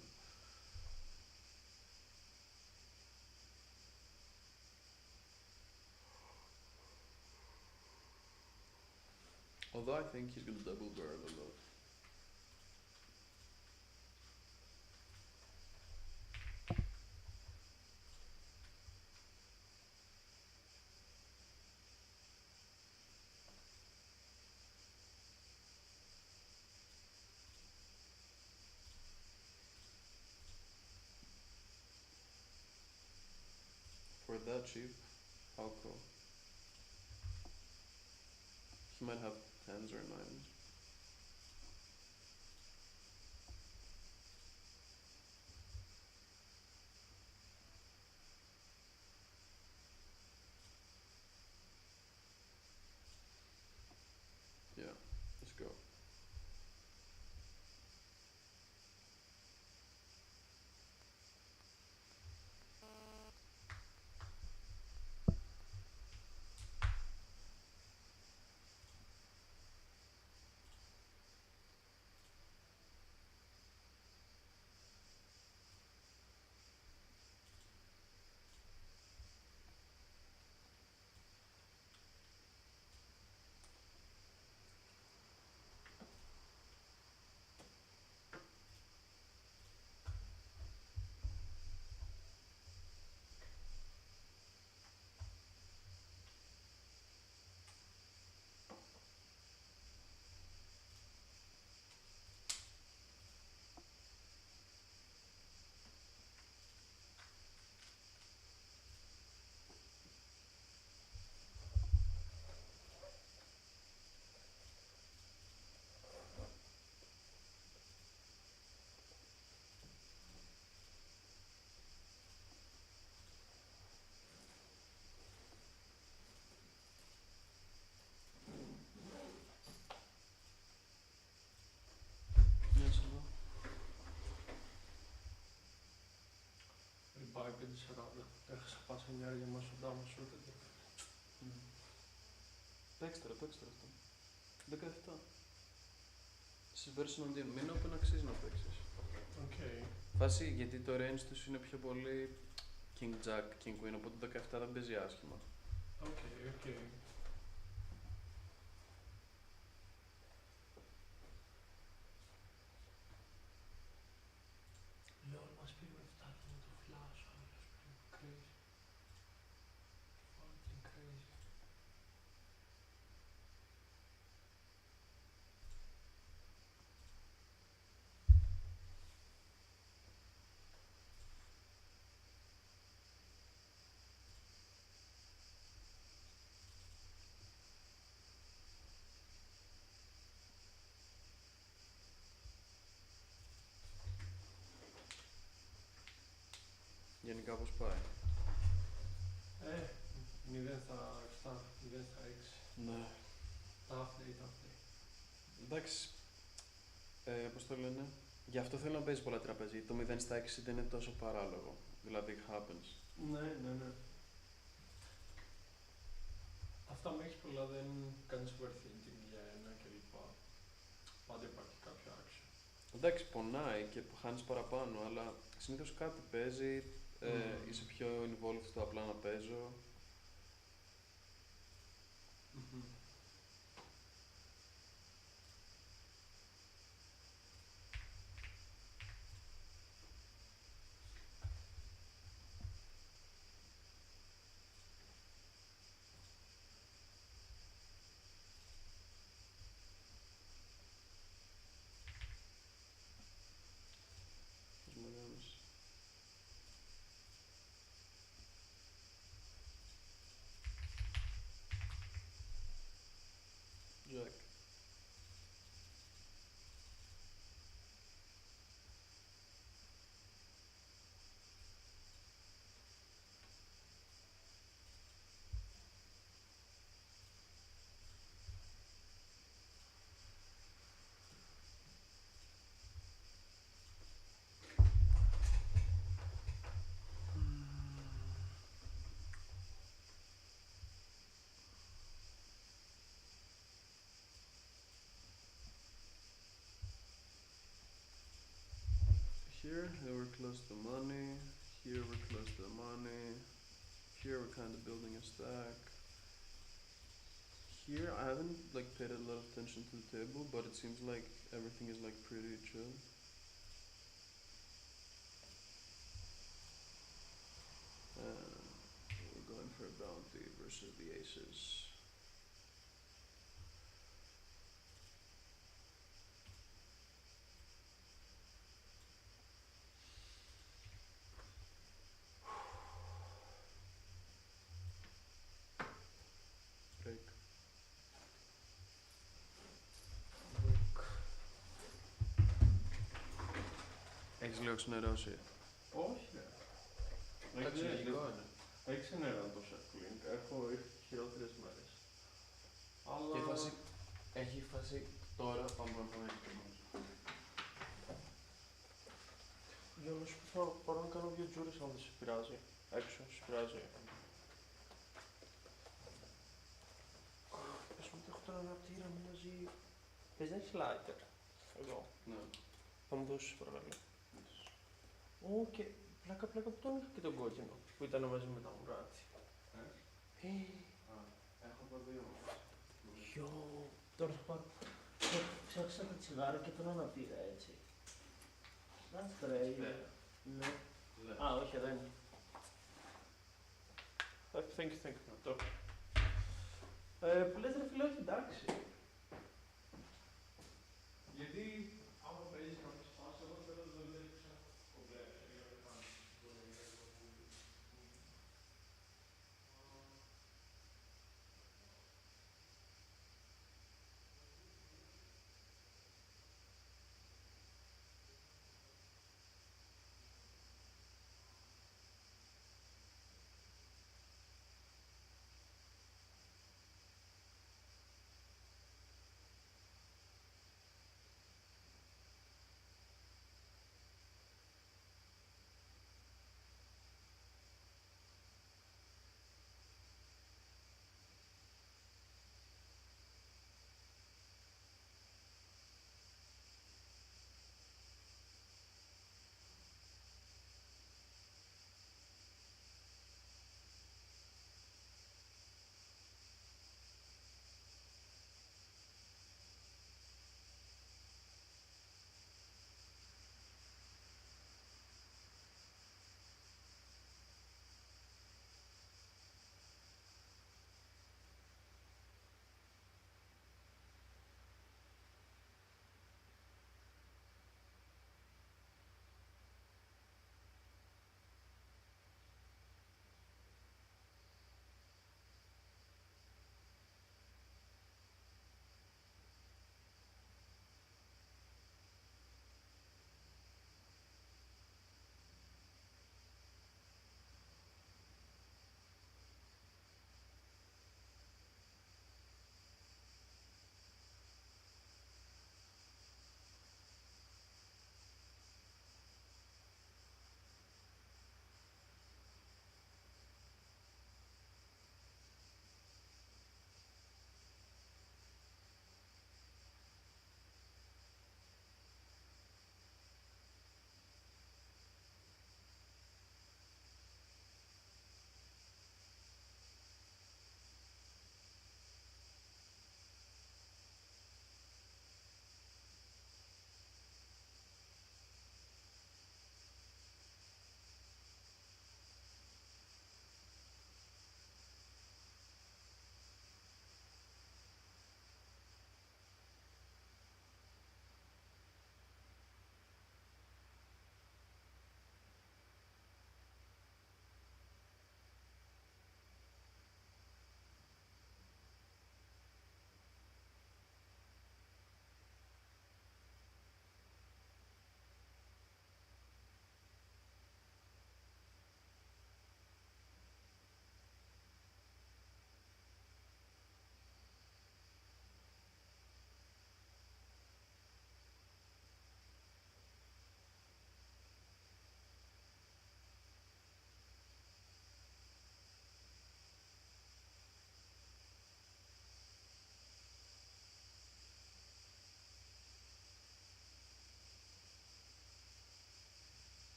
Although I think he's gonna double barrel a lot. For that cheap, how cool. He might have 10s or 9s. Yeah, let's go. Yes, hello. Η πάει 5-40. Έχασα πάσα νιάρια μας ο Ντάμας σου. Παίξτε ρε αυτό. 17. Σε version on μην open αξίζει να παίξεις. Οκ. Φάση γιατί το range τους είναι πιο πολύ King Jack, King Queen, οπότε το 17 δεν παίζει άσχημα. Οκ. Λόλ μας πήρε με 7 με το flash, άλλος πριν. Crazy. Fucking crazy. Γενικά πώς πάει. 0 στα 7, 0 στα 6. Ναι. Tough day. Εντάξει, πώς το λένε, γι' αυτό θέλω να παίζει πολλά τραπέζι. Το 0 στα 6 δεν είναι τόσο παράλογο. Δηλαδή, happens. Ναι. Αυτά με έχεις πολλά δεν κάνεις overthinking για ένα κλπ. Πάντα υπάρχει κάποιο action. Εντάξει, πονάει και χάνεις παραπάνω, αλλά συνήθως κάτι παίζει, είσαι πιο involved στο απλά να παίζω. Μμμ. Πώς μεγάλος. Jack. Here we're close to money. Here we're close to the money. Here we're kind of building a stack. Here I haven't like paid a lot of attention to the table, but it seems like everything is like pretty chill. We're going for a bounty versus the aces. Break. Έχεις λίγο ξενερώσει. Όχι, ρε. Εντάξει, λογικό είναι. Έχει ξενέρα το circling. Έχω χειρότερες μέρες. Αλλά... Και φάση, έχει φάση τώρα πάμε να πάμε έξω. Για να σου πω, θα πάρω να κάνω δύο τζούρες αν δεν σε πειράζει. Έξω, σε πειράζει. Πες μου ότι έχω τώρα ένα τύρα μου μαζί. Πες να έχεις lighter. Εδώ. Ναι. Θα μου δώσεις παρακαλώ. Ω, και πλάκα που τον είχα και τον κόκκινο που ήταν μαζί με τα μουράτσι. Έχω από δύο. Γιω, τώρα θα πάρω. Ξέχασα τα τσιγάρα και τον αναπήρα έτσι. Να σπρέι. Ναι. Α, όχι, δεν είναι. Thank you. Το. Που λες ρε φίλε, όχι εντάξει. Γιατί άμα παίζεις κάποιος φάση, εγώ θέλω να δεν ξέρω κομπλέ.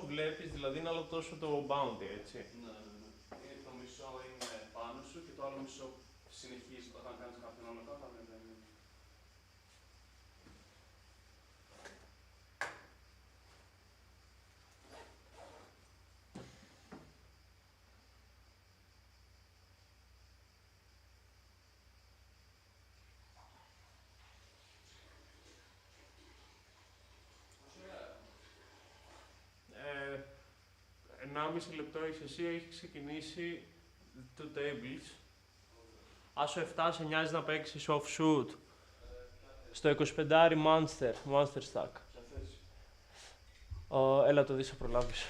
βλέπεις, δηλαδή είναι άλλο τόσο το bounty, έτσι. Ναι. Το μισό είναι πάνω σου και το άλλο μισό συνεχίζει όταν κάνεις κάποιον άλλο κάτω, ανεβαίνει. Ε, 1,5 λεπτό έχεις εσύ, έχει ξεκινήσει 2 tables. Άσο 7 σε νοιάζει να παίξεις offshoot. Στο 25 monster stack. Ποια θέση? Έλα το δεις, θα προλάβεις.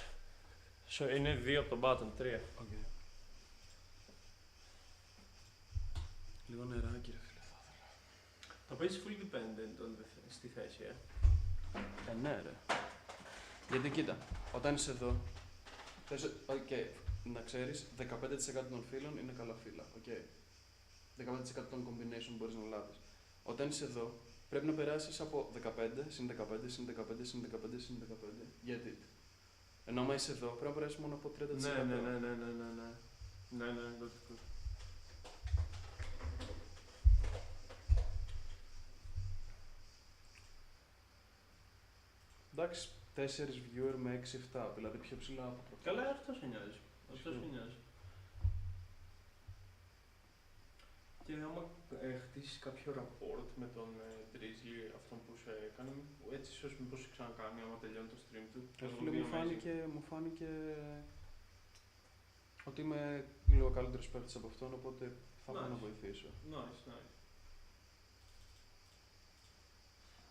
Είναι 2 από τον button, 3. Okay. Λίγο νεράκι ρε φίλε. Το παίζεις full dependent στη θέση, Ναι ρε. Γιατί κοίτα, όταν είσαι εδώ, θες, να ξέρεις, 15% των φύλων είναι καλά φύλλα, 15% των combination μπορείς να λάβεις. Όταν είσαι εδώ, πρέπει να περάσεις από 15, συν 15, συν 15, συν 15, συν 15, get it. Ενώ άμα είσαι εδώ, πρέπει να περάσεις μόνο από 30%. Ναι, λογικό. Εντάξει, 4 viewer με 6-7, δηλαδή πιο ψηλά από το. Καλά, αυτό σε νοιάζει. Αυτό σε νοιάζει. Και άμα χτίσεις κάποιο rapport με τον Drizzly, αυτόν που σου έκανε, έτσι ίσως μήπως σε ξανακάνει άμα τελειώνει το stream του. Φίλε, μου φάνηκε ότι είμαι λίγο καλύτερος παίκτης από αυτόν, οπότε θα πάω να βοηθήσω. Nice.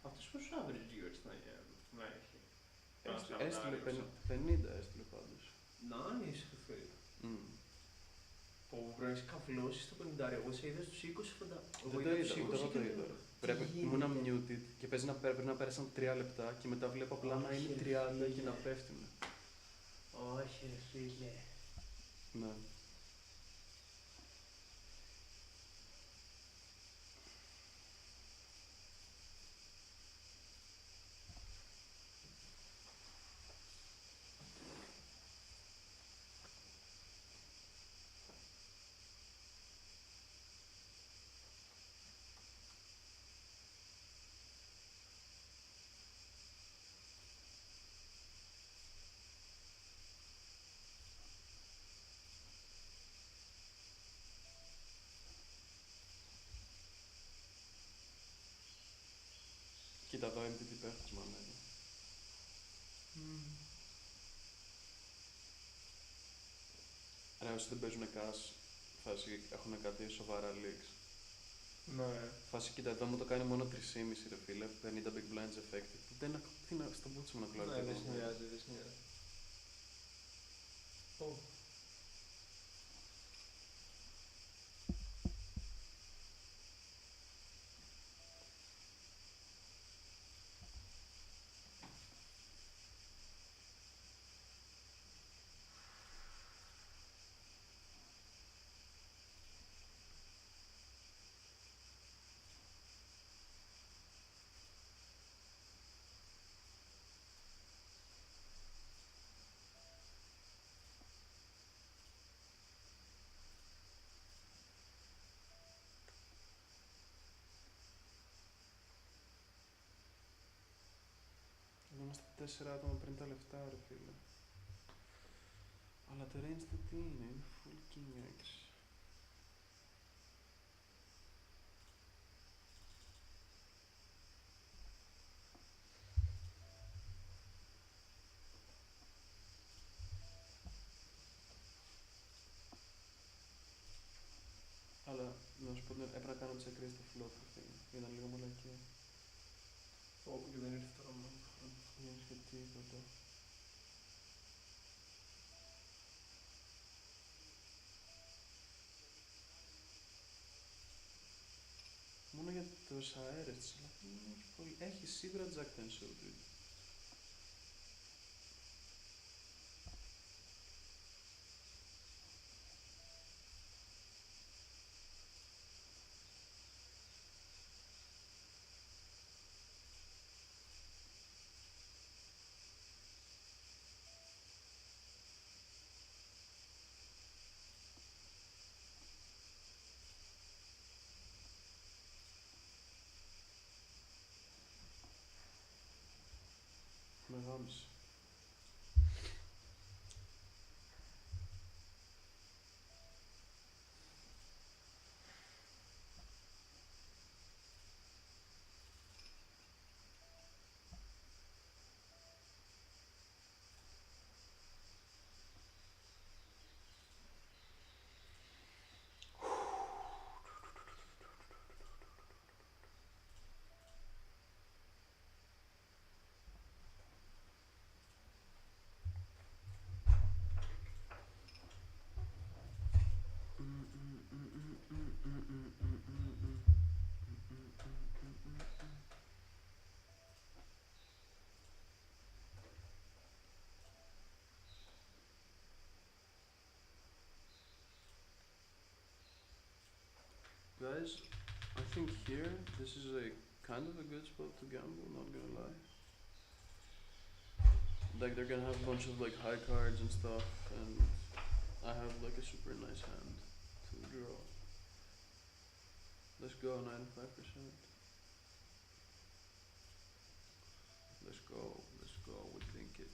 Αυτός πόσους average viewers να έχει? Έστειλε 50, έστειλε πάντως. Nice, φίλε. Που πρέπει να καυλώσεις το 50, εγώ σε είδα στους 20 φαντά. Δεν το είδα, ούτε εγώ το είδα. Ήμουν muted και πρέπει να πέρασαν 3 λεπτά και μετά βλέπω απλά να είναι 30 και να πέφτουν. Όχι ρε φίλε. Ναι. Κοίτα εδώ MTT παίχτες μου ανέβει. Ρε, όσοι δεν παίζουν cash, φάση έχουν κάτι σοβαρά leaks. Ναι. Φάση, κοίτα, εδώ μου το κάνει μόνο 3,5 ρε φίλε, 50 big blinds effective. Τι να, στον πούτσο μου να κλάρω. Ναι, δεν συνδυάζει. Είμαστε 4 άτομα πριν τα λεφτά ρε φίλε. Αλλά το range του τι είναι full king X. Αλλά να σου πω ότι έπρεπε να κάνω check raise στο float ρε φίλε. Ήταν λίγο μαλακία. Όπου και δεν ήρθε τώρα μόνο. Δεν ήρθε τίποτα. Μόνο για τους αέρες της, αλλά δεν έχει πολύ. Έχει σίγουρα Jack 10 suited. Guys, I think here, this is a kind of a good spot to gamble, not gonna lie. Like they're gonna have a bunch of like high cards and stuff, and I have like a super nice hand to draw. Let's go 95%. Let's go, we think it.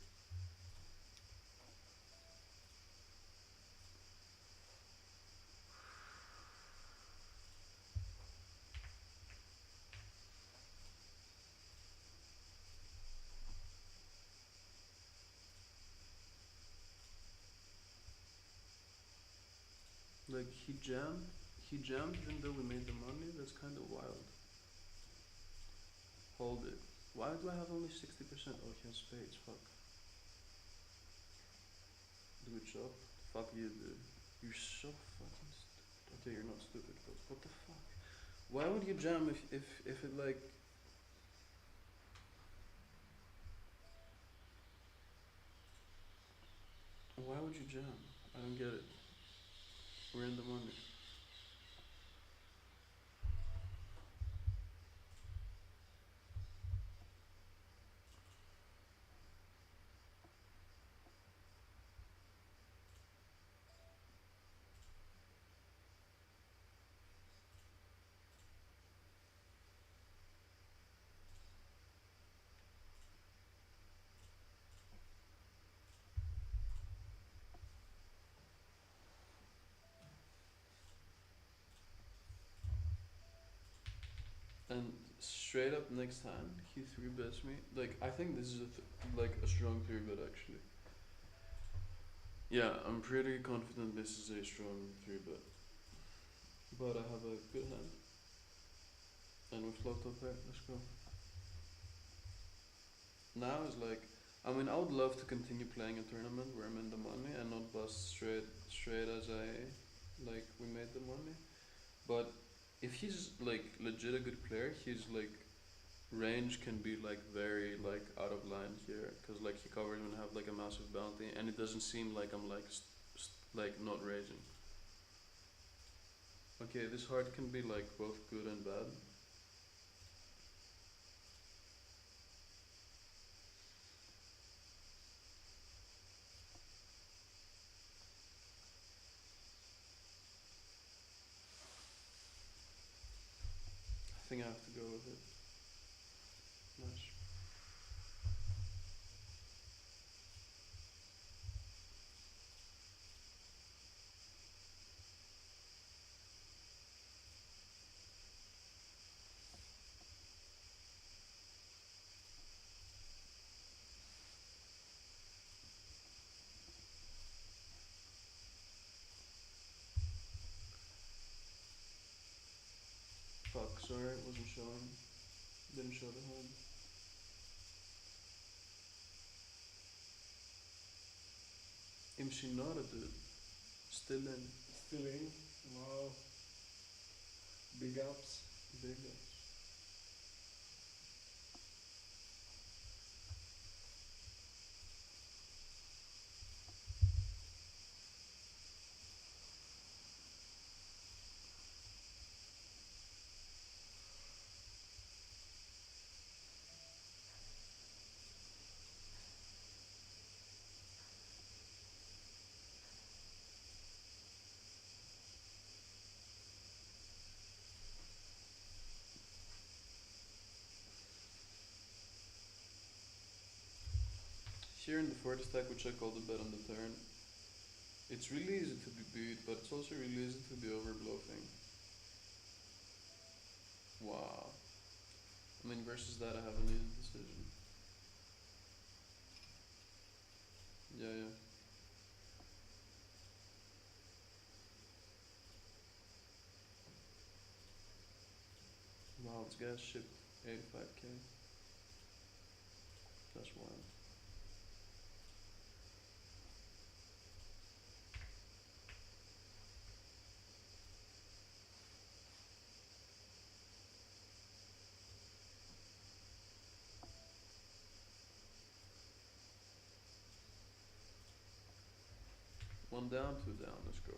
Like he jammed even though we made the money, that's kinda wild. Hold it. Why do I have only 60%? Oh, he has spades, fuck. Do it chop. Fuck you, dude. You're so fucking stupid. Okay, you're not stupid, but what the fuck? Why would you jam if it like... Why would you jam? I don't get it. We're in the money. And straight up next hand, he 3-bets me. Like, I think this is like a strong 3-bet actually. Yeah, I'm pretty confident this is a strong 3-bet. But I have a good hand. And we flopped up there, let's go. Now is like, I mean, I would love to continue playing a tournament where I'm in the money and not bust straight as like, we made the money. But if he's like legit a good player, his like range can be like very like out of line here, cause like he covers and have like a massive bounty, and it doesn't seem like I'm like like not raising. Okay, this heart can be like both good and bad. I think I have to go with it. Nice. Fuck, sorry, wasn't showing. Didn't show the hand. Imshinara, dude. Still in. Still in. Wow. Big ups. Big ups. Here in the 40 stack, which I called a bet on the turn, it's really easy to be beat, but it's also really easy to be overbluffing. Wow. I mean, versus that, I have an easy decision. Yeah. Wow, this guy's shipped 85k. That's wild. One down, two down, let's go.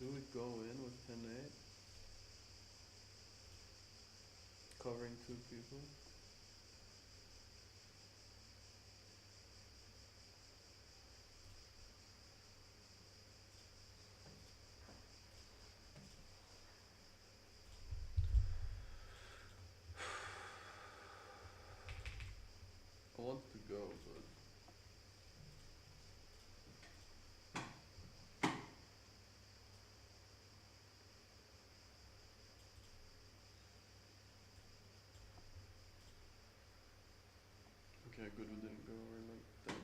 Do we go in with 10-8? Covering 2 people? I want to go, but okay, good we didn't go over like that.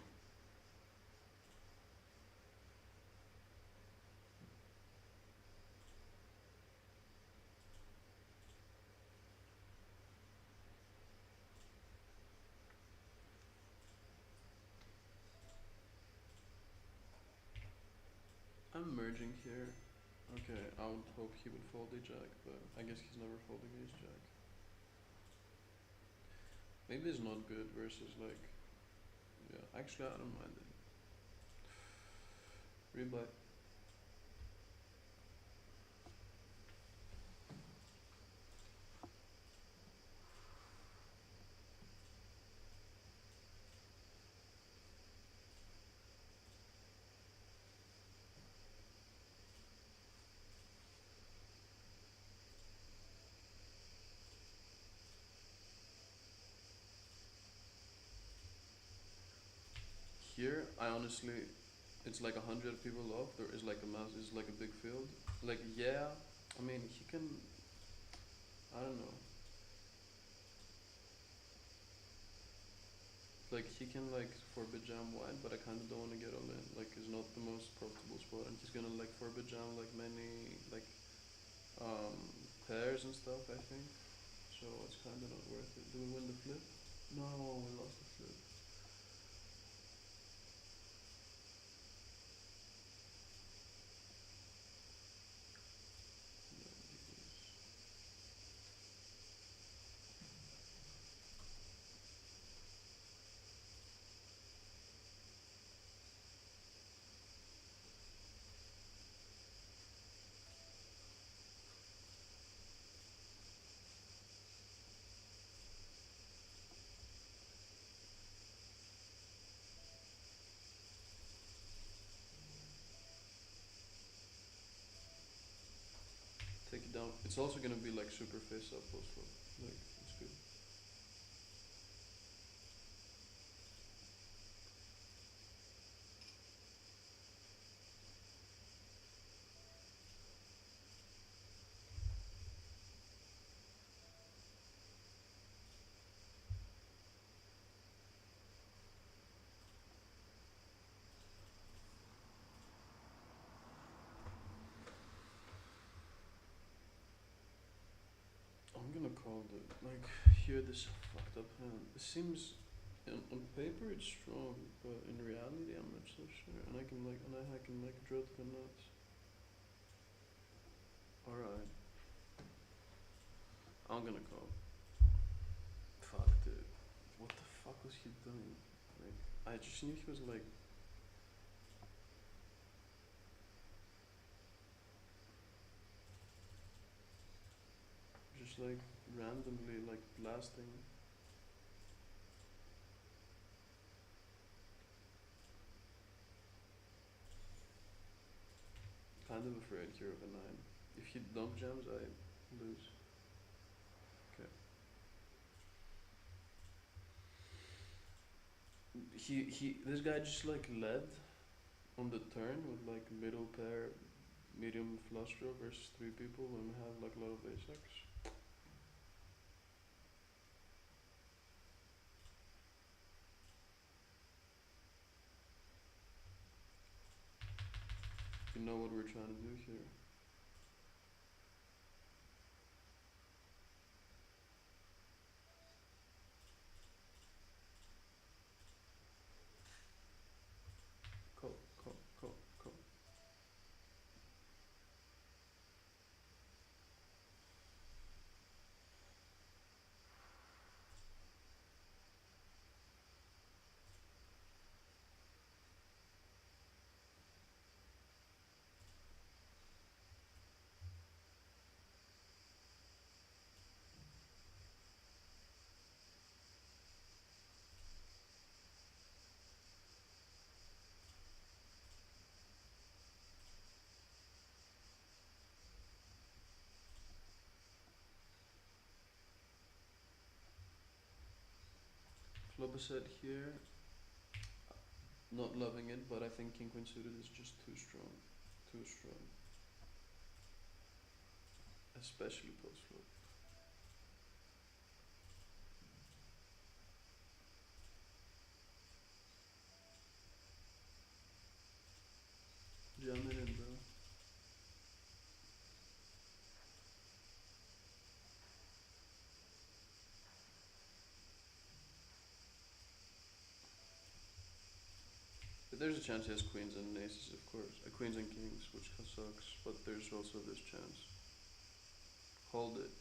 I'm merging here. Okay, I would hope he would fold a jack, but I guess he's never folding ace jack. Maybe it's not good versus like, yeah, actually I don't mind it. Rebuy. Here, I honestly, it's like 100 people off. There is like a mass, is like a big field. Like, yeah, I mean, he can, I don't know. Like, he can like forbid jam wide, but I kind of don't want to get all in. Like, it's not the most profitable spot, and he's gonna like forbid jam like many like pairs and stuff, I think. So it's kind of not worth it. Do we win the flip? No, we lost the flip. Take it down. It's also gonna be like super face up post flop. Like, it's good. I'm gonna call the, like, here this fucked up hand. It seems, on paper it's strong, but in reality I'm not so sure. And I can like, draw to the nuts. Alright. I'm gonna call. Fuck, dude. What the fuck was he doing? Like, I just knew he was like, just like randomly like blasting. Kind of afraid here of a 9. If he dump jams, I lose. Okay. This guy just like led on the turn with like middle pair, medium flush draw versus 3 people when we have like a lot of ace-X. You know what we're trying to do here. Call, call, call, call. said here, not loving it, but I think king queen suited is just too strong. Too strong. Especially post flop. Jam it in, bro. But there's a chance he has queens and aces, of course. Queens and kings, which sucks, but there's also this chance. Hold it.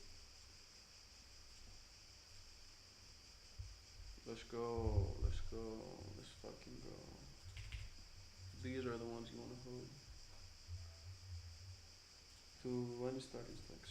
Let's go, let's go, let's fucking go. These are the ones you wanna hold. To any starting stacks.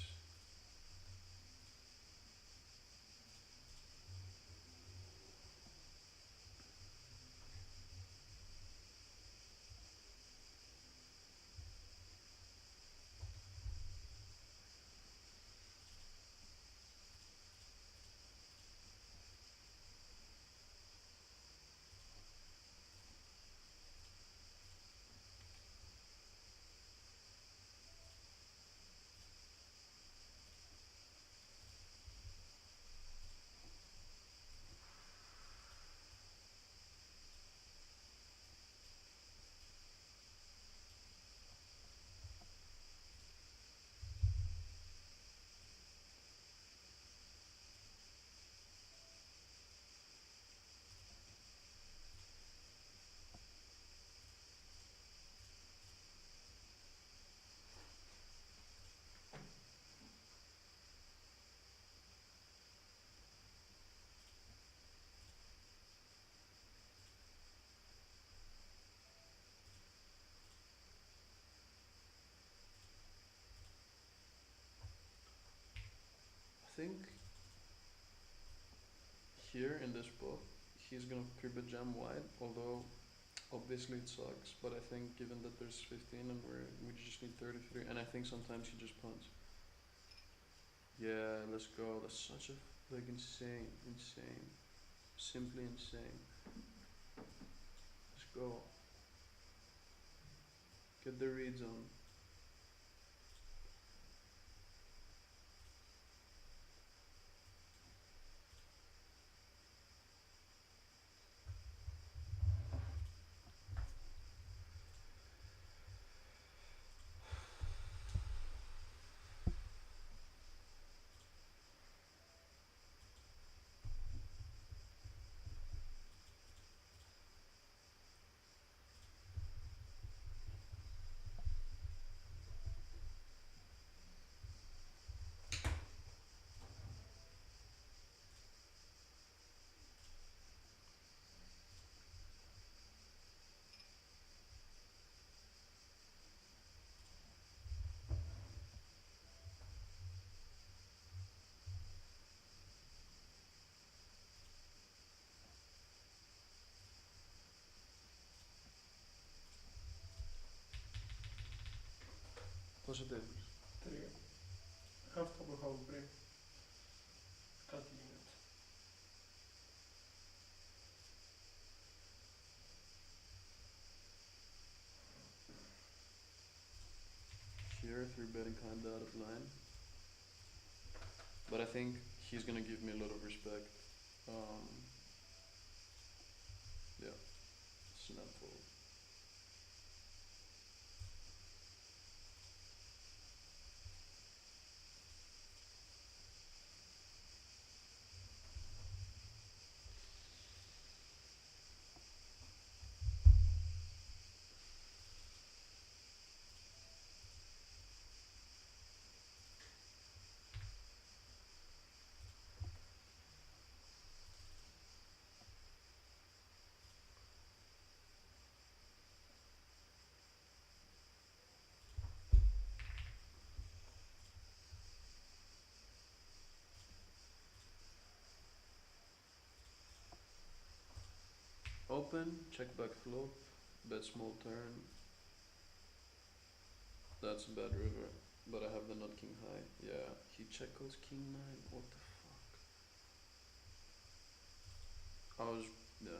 I think here in this spot, he's gonna pre-bet jam wide, although obviously it sucks, but I think given that there's 15 and we just need 33, and I think sometimes he just punts. Yeah, let's go. That's such a like insane. Simply insane. Let's go. Get the reads on. Πόσο τέλος. 3. Αυτό που είχαμε πριν. Κάτι γίνεται. Here, 3-betting kinda out of line. But I think he's gonna give me a lot of respect. Yeah, snap fold. Open, check back flop, bet small turn. That's a bad river, but I have the nut king high. Yeah, he check calls king 9. What the fuck? I was, yeah.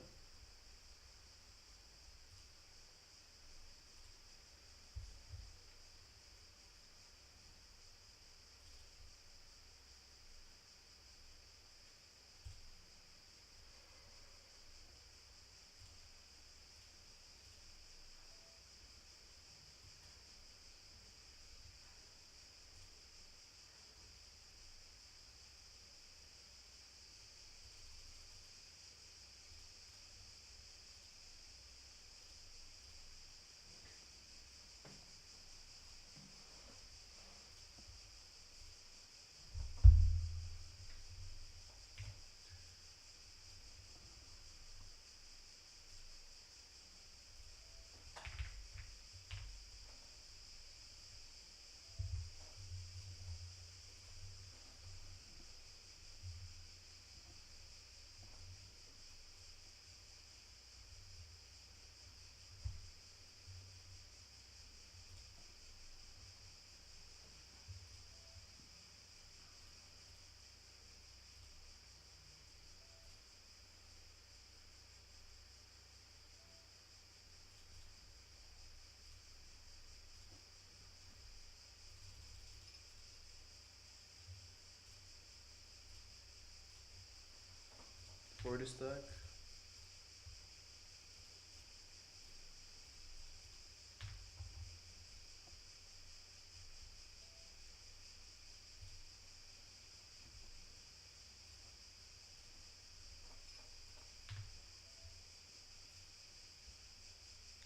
Forty stack.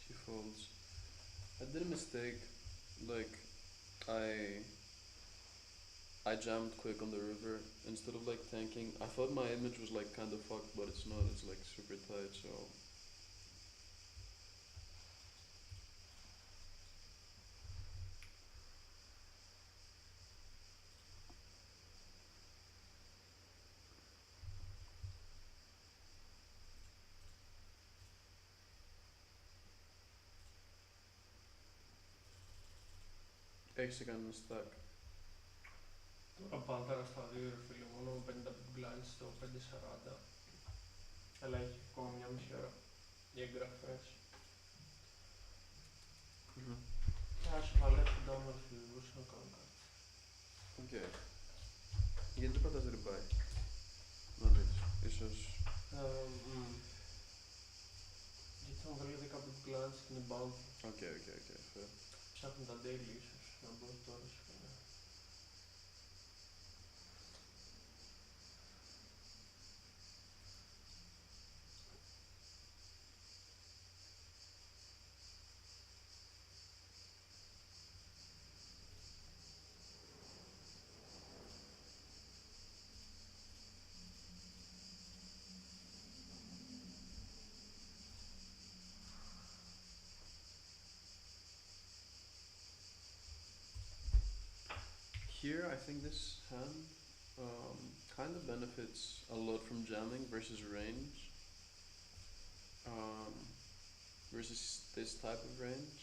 She folds. I did a mistake. Like, I I jammed quick on the river instead of like tanking. I thought my image was like kind of fucked, but it's not. It's like super tight. So έχεις κάνει ένα stack. Τώρα πάταρα στα 2 ρε φίλε, μόνο 50 blinds στο 5.40. Αλλά έχει ακόμα μια μισή ώρα για εγγραφές. Ας βαλέψουν όμορφοι, μπορούσα να κάνω κάτι. Οκ. Γιατί δεν πατάς rebuy. Να δεις. Ίσως... Γιατί θα μου βγάλει 10 big blinds και είναι bounty. Οκ, fair. Ψάχνουν τα daily ίσως, να μπω τώρα σε κανένα. Here, I think this hand kind of benefits a lot from jamming versus range. Versus this type of range.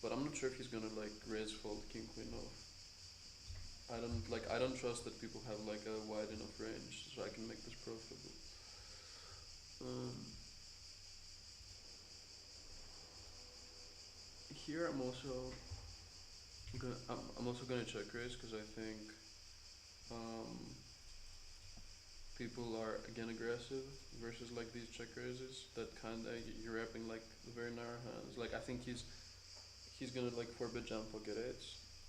But I'm not sure if he's gonna like raise fold king queen off. I don't trust that people have like a wide enough range so I can make this profitable. Here I'm also gonna check raise because I think people are again aggressive versus like these check raises that kinda you're wrapping like the very narrow hands. Like I think he's gonna like 4-bit jump pocket eights,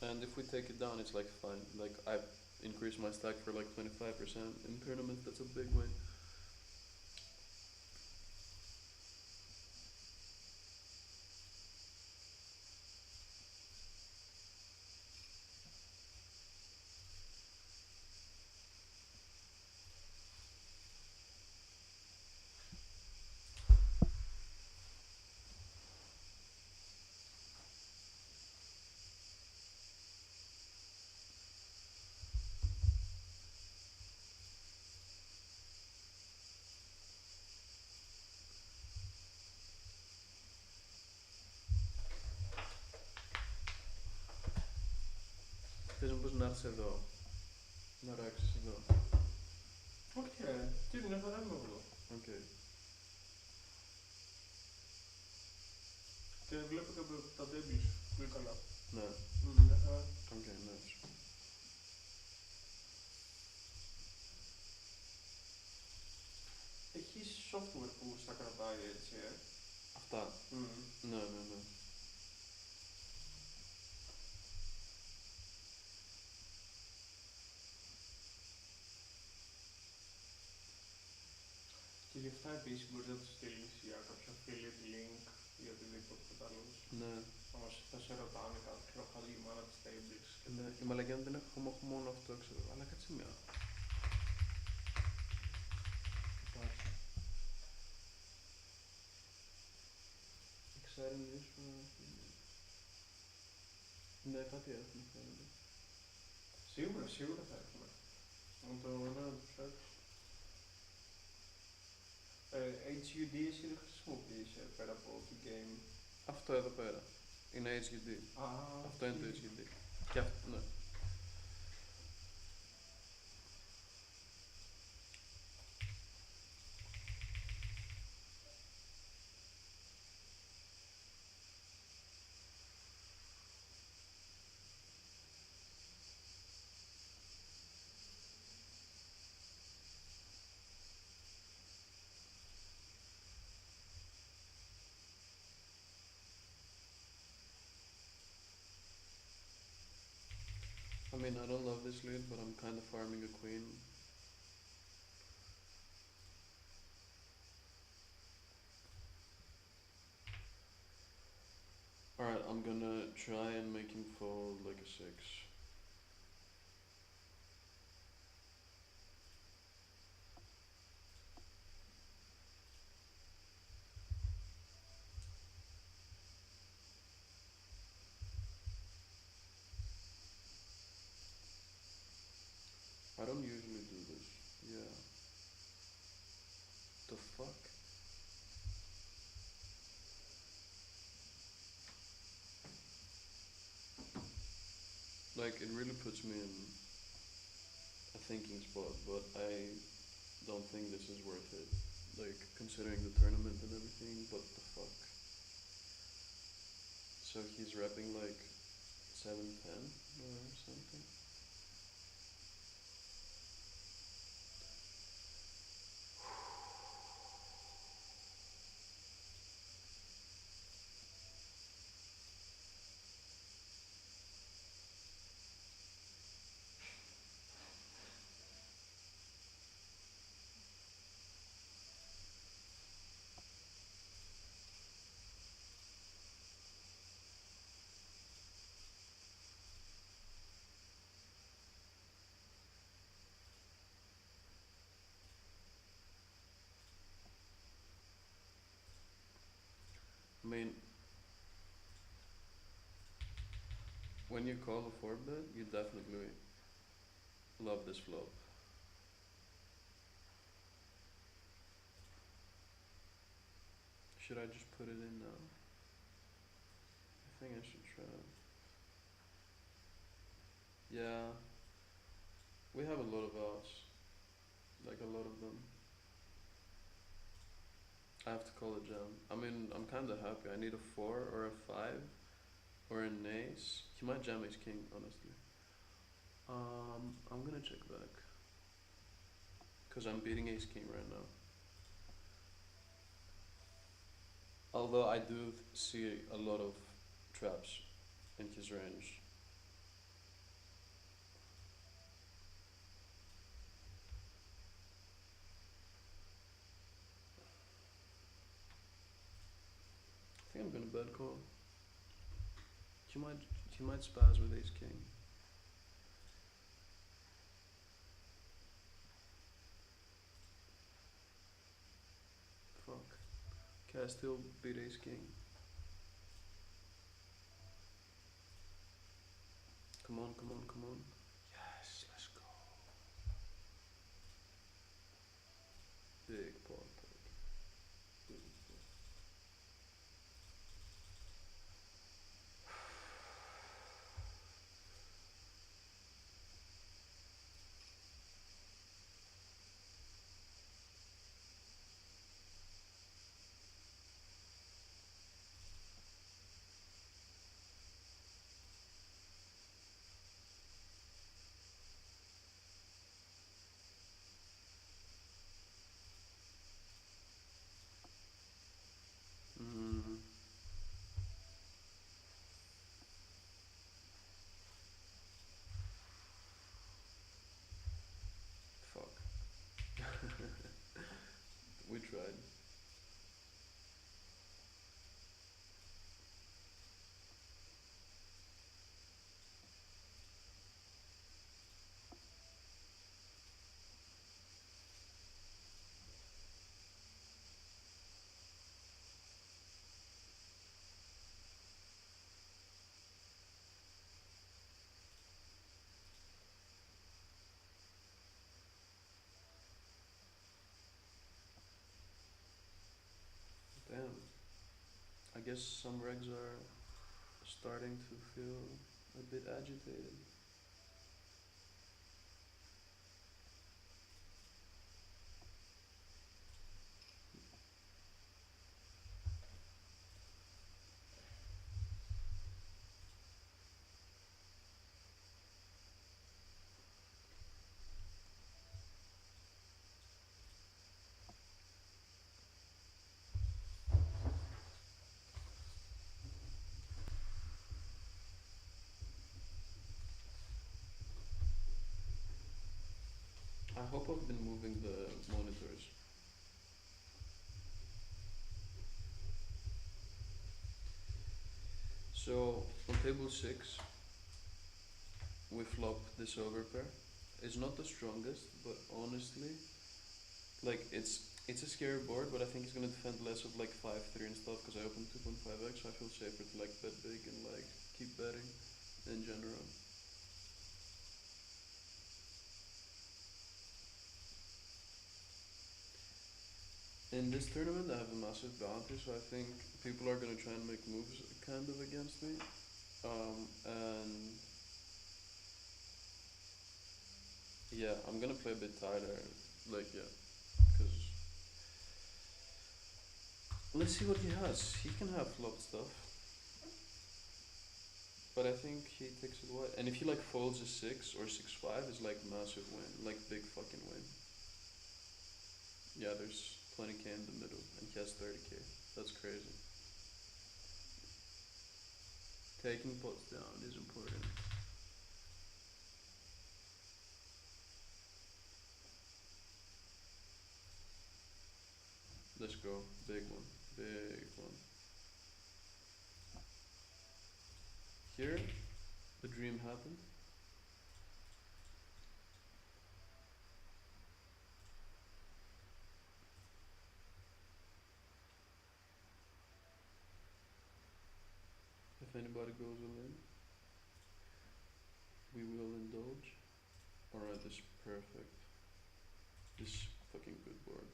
and if we take it down it's like fine. Like I've increased my stack for like 25% in tournaments. That's a big win. Θες μήπως να έρθεις εδώ, να ράξεις εδώ. Όχι ρε, τι είναι, θα είμαι εδώ. Okay. Και βλέπω και από τα tables πολύ καλά. Ναι. Μια χαρά. Okay, nice. Έχεις software που στα κρατάει έτσι, Αυτά. Ναι, ναι, ναι. Και γι' αυτά επίσης μπορείς να το στείλεις για κάποιο affiliate link ή οτιδήποτε κατάλαβες. Ναι. Όμως θα σε ρωτάνε κάποιο χαλίμανα της tables. Ναι. Η μαλακιά δεν έχω μόνο αυτό, ξέρω. Αλλά κάτσε μια. Υπάρχει. Exciting news from... Ναι, κάτι έχουμε φαίνεται. Σίγουρα θα έχουμε. Να το ψάξεις. HUD εσύ δεν χρησιμοποιείς πέρα από το game. Αυτό εδώ πέρα. Είναι HUD. Αυτό είναι το HUD. Και αυτό, ναι. I mean, I don't love this lead, but I'm kind of farming a queen. Alright, I'm gonna try and make him fold like a 6. I don't usually do this. Yeah. The fuck? Like, it really puts me in a thinking spot, but I don't think this is worth it. Like, considering the tournament and everything, what the fuck? So he's repping like 7-10 or something? I mean, when you call a 4-bet, you definitely love this flop. Should I just put it in now? I think I should try. Yeah. We have a lot of outs. Like a lot of them. I have to call a jam. I mean, I'm kinda happy. I need a 4 or a 5 or an ace. He might jam ace king, honestly. I'm gonna check back. Cause I'm beating ace king right now. Although I do see a lot of traps in his range. I think I'm gonna bet call. He might spaz with ace king. Fuck. Okay, I still beat ace king. Come on, come on, come on. Yes, let's go. Big pot. Big pot. guess some regs are starting to feel a bit agitated. I hope I've been moving the monitors. So on table 6 we flop this overpair. It's not the strongest, but honestly, like it's a scary board, but I think it's gonna defend less of like 5-3 and stuff because I opened 2.5x, so I feel safer to like bet big and like keep betting in general. In this tournament, I have a massive bounty, so I think people are gonna try and make moves kind of against me. And yeah, I'm gonna play a bit tighter, like yeah, because let's see what he has. He can have flop stuff, but I think he takes it wide. And if he like folds a 6 or 6-5, it's like massive win, like big fucking win. Yeah, there's 20k in the middle, and he has 30k. That's crazy. Taking pots down is important. Let's go. Big one. Big one. Here, the dream happened. If anybody goes all in, we will indulge. Alright, this is perfect. This is fucking good board.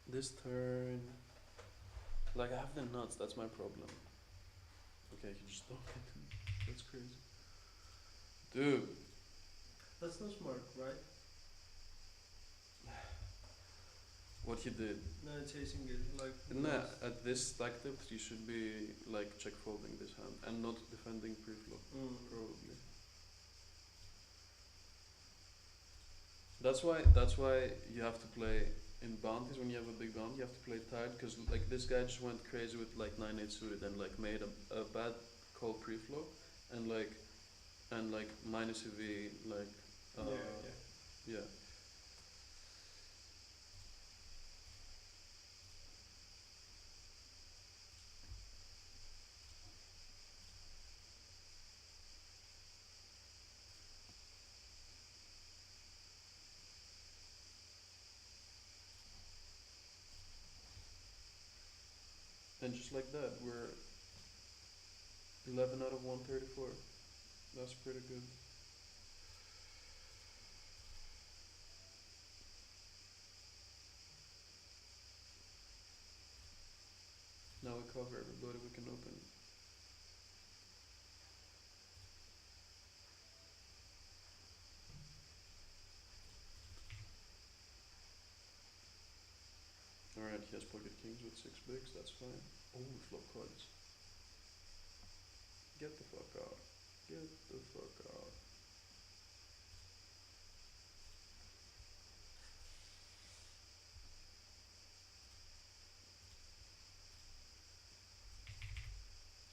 This turn, like I have the nuts, that's my problem. Okay, you just don't get them. That's crazy. Dude. That's not smart, right? What he did. No, chasing it, like... Nah, at this stack depth you should be like check folding this hand and not defending pre-flop, probably. That's why you have to play in bounties. When you have a big bounty, you have to play tight, because like this guy just went crazy with like 9-8 suited and like made a bad call pre-flop and like minus EV like yeah. And just like that, we're 11 out of 134. That's pretty good. Now we cover everybody we can open. Alright, he has pocket kings with 6 bigs, that's fine. Oh, flop cards. Get the fuck out. Get the fuck out.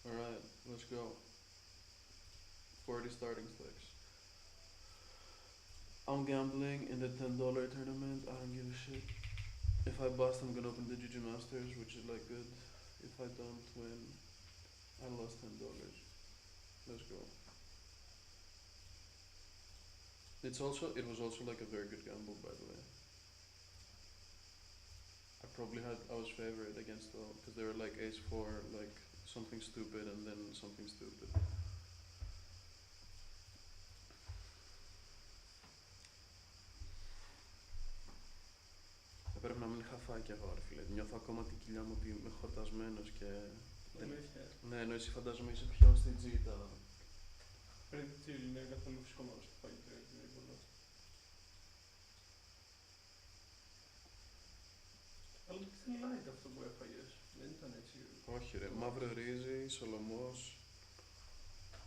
Alright, let's go. 40 starting stacks. I'm gambling in the $10 tournament, I don't give a shit. If I bust, I'm gonna open the GG Masters, which is like good. If I don't win, I lost $10. Let's go. It was also like a very good gamble, by the way. I probably had I was favored against all because they were like ace four, like something stupid and then something stupid. Πρέπει να μην είχα φάει κι εγώ, ρε φίλε. Νιώθω ακόμα την κοιλιά μου ότι είμαι χορτασμένος και. Αλήθεια. Ναι, ενώ εσύ φαντάζομαι είσαι πιο στην τζίτα. Πριν chill, είναι καθόλου φυσικόμενο στο φαγητό, οτιδήποτε. Αλλά ήταν light αυτό που έφαγες. Δεν ήταν έτσι. Όχι, ρε. Μαύρο ρύζι, σολομός.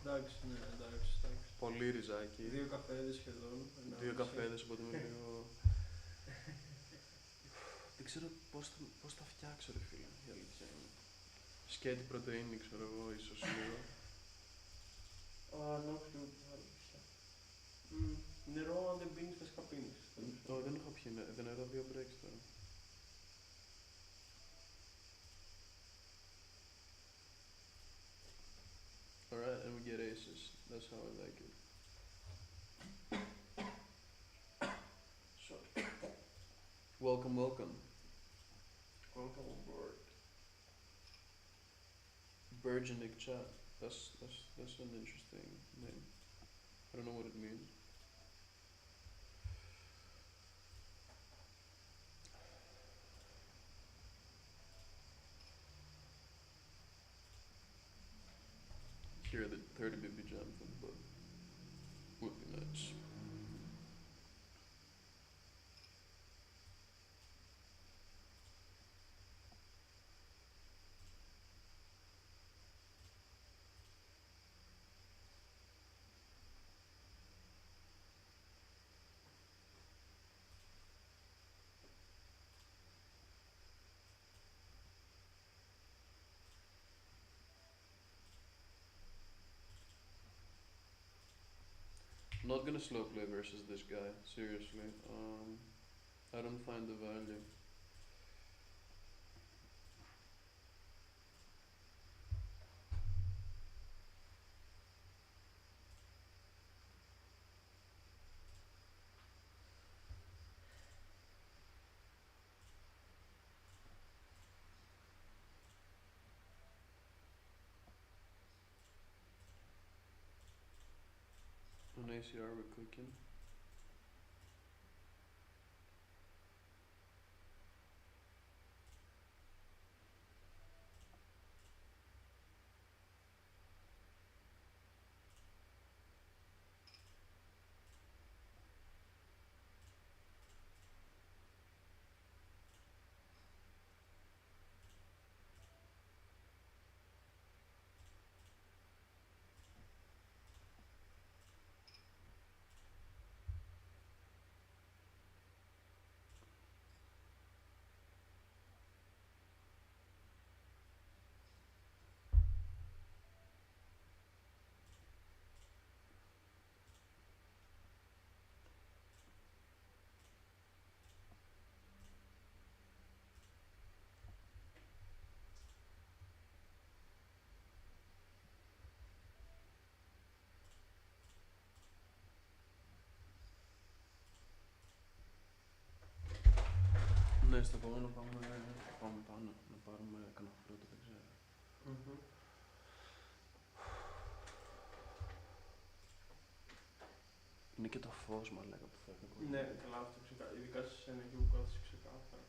Εντάξει, ναι, εντάξει. Πολύ ριζάκι. 2 καφέδες σχεδόν. 2 καφέδες, οπότε είμαι λίγο. Δεν ξέρω πώς θα φτιάξω, ρε φίλε. Η αλήθεια είναι. Σκέτη πρωτεΐνη, ξέρω εγώ, ίσως λίγο. No clue. Νερό, αν δεν πίνεις, θα πίνεις. Δεν έχω πιει νερό. Δεν έχω 2 breaks τώρα. Alright, and we get aces. That's how I like it. Sorry. Welcome, welcome. Welcome on board. Virginic chat. That's an interesting name. I don't know what it means. Hear the 30 BB jam from the book. Would be nice. I'm not gonna slow play versus this guy, seriously. I don't find the value. On ACR we're cooking. Ναι, στο επόμενο πάμε πάνω, να πάρουμε κανένα φρούτο, δεν ξέρω. Είναι και το φως, μαλάκα, που θα έχω. Ναι, καλά, αυτό ξεκάθαρα. Ειδικά σε σένα εκεί που κάθεσαι ξεκάθαρα.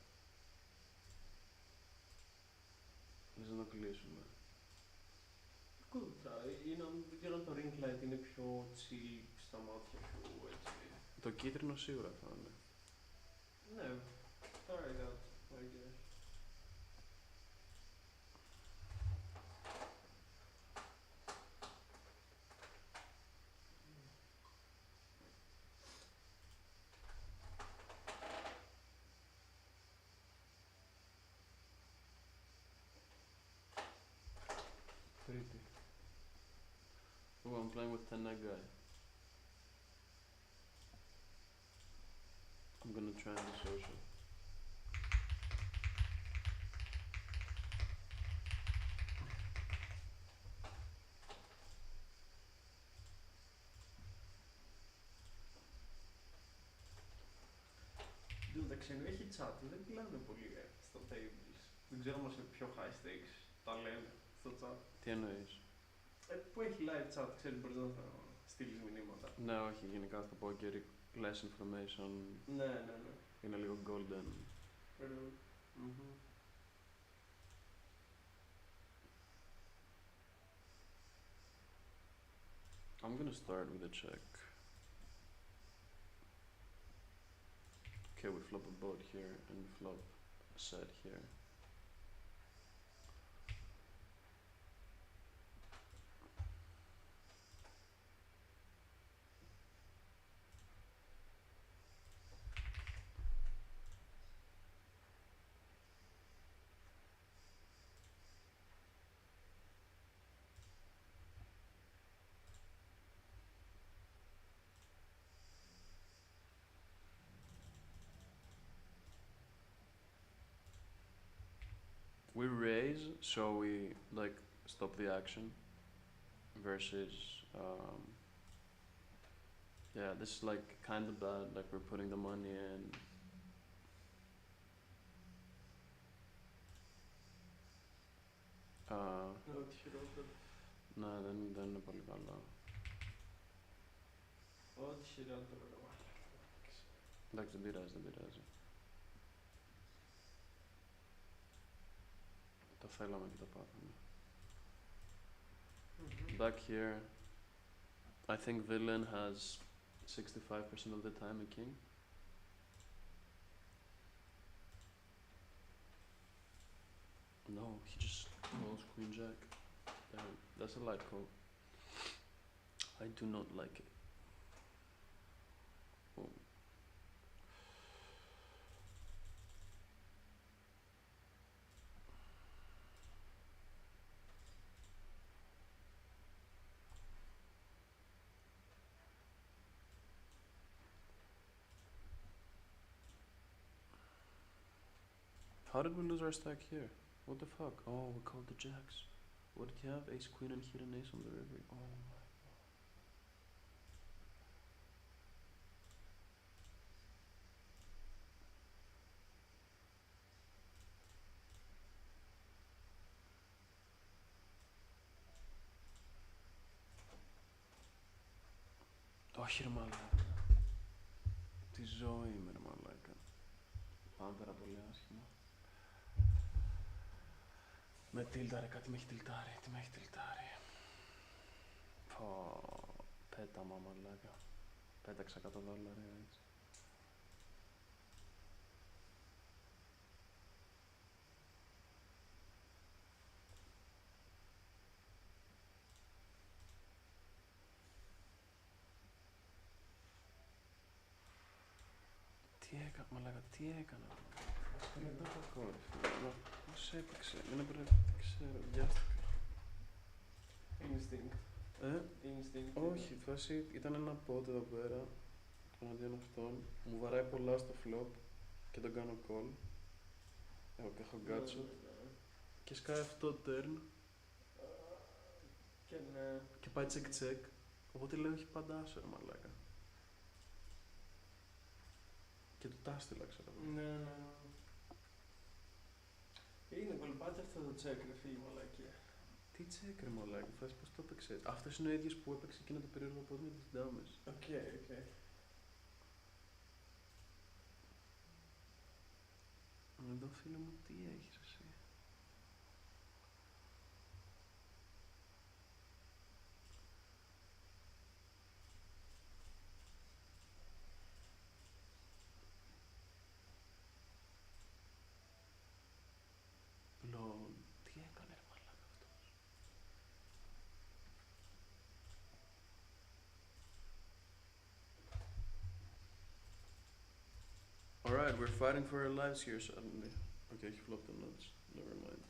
Λες να το κλείσουμε. Κοίτα, δεν ξέρω αν το ring light είναι πιο chill στα μάτια, πιο έτσι. Το κίτρινο σίγουρα θα είναι. Ναι, try that, I guess. Τρίτη. Oh, I'm playing with 10 guy. I'm gonna try and be social. Τα ξενό έχει chat, δεν μιλάνε πολύ, στο tables. Δεν ξέρω όμως είναι πιο high stakes. Τα λένε στο chat. Τι εννοείς? Που έχει live chat, ξέρεις, μπορείς να στείλεις μηνύματα. Ναι, όχι, γενικά στο poker less information Ναι. είναι λίγο golden. Μμμ. I'm gonna start with a check. Okay, we flop a boat here and we flop a set here. We raise, so we like stop the action. Versus, yeah, this is like kind of bad. Like we're putting the money in. Ό,τι χειρότερο. Ναι, δεν είναι πολύ καλά. Ό,τι χειρότερο ρε μάλλον. Εντάξει, δεν πειράζει. Το θέλαμε και το πάθαμε. Back here, I think villain has 65% of the time a king. No, he just calls queen jack. That's a light call. I do not like it. Oh. How did we lose our stack here? What the fuck? Oh, we called the jacks. What did he have? Ace, queen, and hidden ace on the river. Oh my god. Όχι ρε μαλάκα. Τι ζωή είμαι ρε μαλάκα. Πάμε πέρα πολύ άσχημα. Με τίλταρε, κάτι με έχει τιλτάρει. Τι με έχει τιλτάρει. Πω, πέταμα μαλάκα. Πέταξα $100 έτσι. Τι έκανα, μαλάκα, τι έκανα. Είναι το κακό, ρε φίλε. Πώς έπαιξε, δεν έπρεπε, δεν ξέρω, βιάστηκα. Instinct. Instinct. Όχι, φάση ήταν ένα pot εδώ πέρα, εναντίον αυτόν, μου βαράει πολλά στο flop και τον κάνω call. Έχω γκάτσο. Και σκάει αυτό turn. Και ναι. Και πάει check. Οπότε λέω έχει πάντα άσο ρε μαλάκα. Και του τάστηλα ξέρω. Ναι. Είναι κολπάτι αυτό το check ρε φίλοι μαλακία. Τι check ρε μαλάκα, φάση πως το έπαιξε. Αυτός είναι ο ίδιος που έπαιξε εκείνο το περίεργο pot με τις ντάμες. Οκ. Εδώ φίλε μου τι έχεις εσύ. Λol, τι έκανε ρε μαλάκα αυτός. Alright, we're fighting for our lives here suddenly. Okay, he flopped the nuts. Never mind.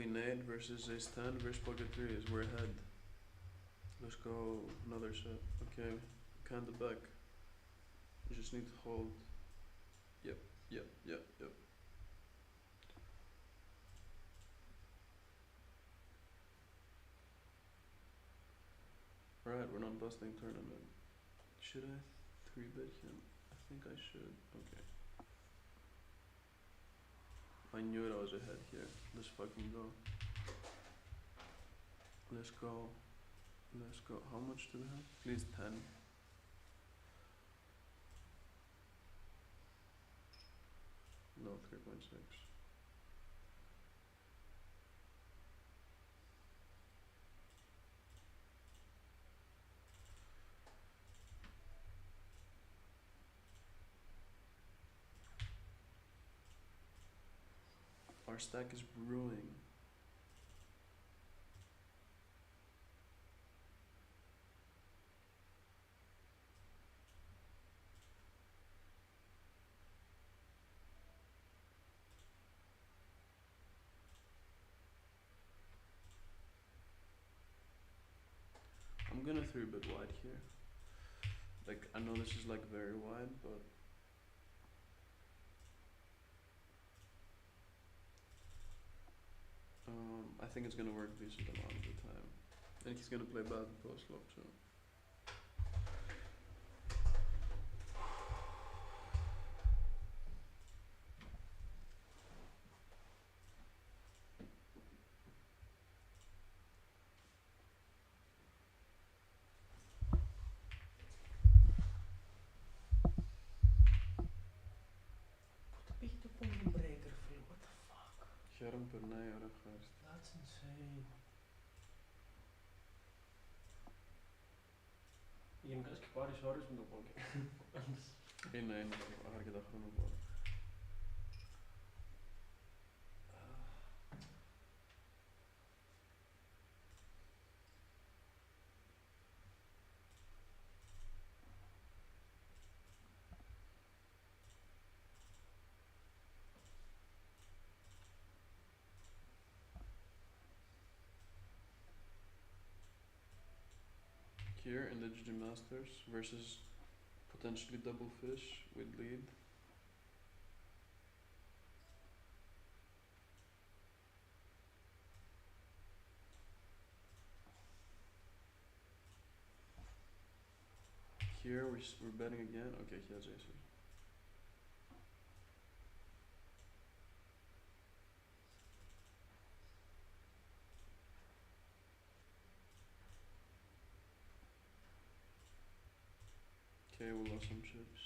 Queen 8 versus Ace 10 versus Pocket 3s. We're ahead. Let's go another set. Okay, kinda back. You just need to hold. Yep. Alright, we're not busting tournament. Should I 3-bet him? I think I should. Okay. I knew it, I was ahead here. Let's fucking go. Let's go. Let's go. How much do we have? Please 10. No, 3.6. Our stack is brewing. I'm gonna 3-bet wide here. Like, I know this is like very wide, but I think it's gonna work decent amount of the time. And he's gonna play bad post flop too. Πότε πήγε το επόμενο breaker, φίλε, what the fuck. Χαίρομαι περνάει η ώρα, ευχάριστη. That's insane. Γενικά σκυπάρεις ώρες με το πόκερ. Είναι αρκετά χρόνο. Here in the GG Masters versus potentially double fish with lead. Here we're betting again. Okay, he has aces. Okay, we lost some chips.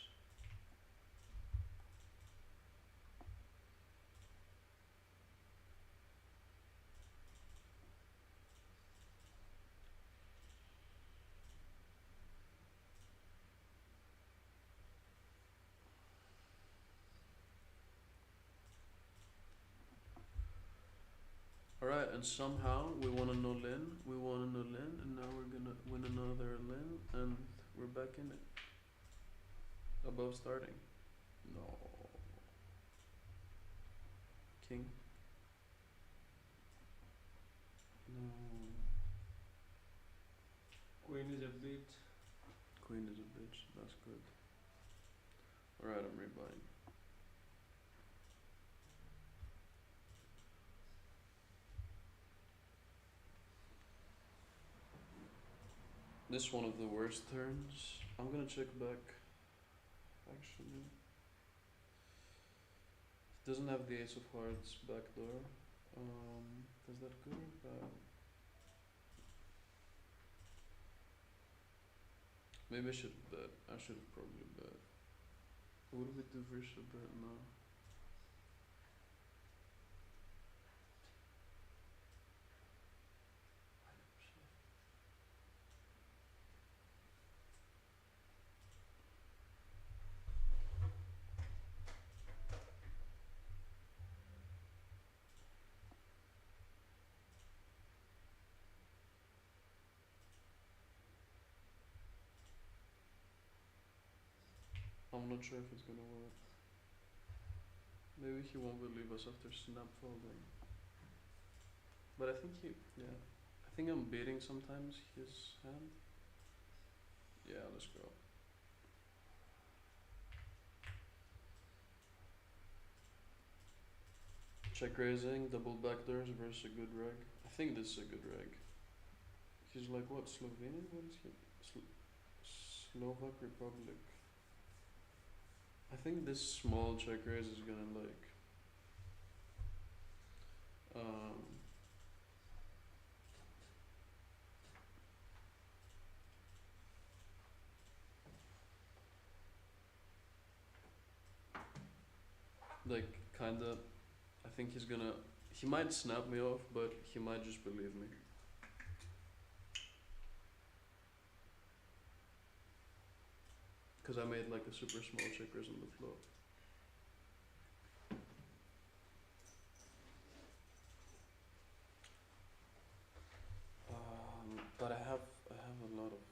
Alright, and somehow we won a null-in, and now we're gonna win another lin, and we're back in it. Above starting. No. King. No. Queen is a bitch. Queen is a bitch, that's good. Alright, I'm rebuying. This is one of the worst turns. I'm gonna check back. Actually, it doesn't have the ace of hearts backdoor. Does that good or bad? Maybe I should bet. I should have probably bet. What do we do versus a bet now? I'm not sure if it's gonna work. Maybe he won't believe us after snap folding. But I think yeah. I think I'm beating sometimes his hand. Yeah, let's go. Check raising, double backdoors versus a good reg. I think this is a good reg. He's like what, Slovenian? What is he? Slovak Republic. I think this small check raise is gonna like like kinda I think he might snap me off, but he might just believe me. Cause I made like a super small check raise on the flop. But I have a lot of.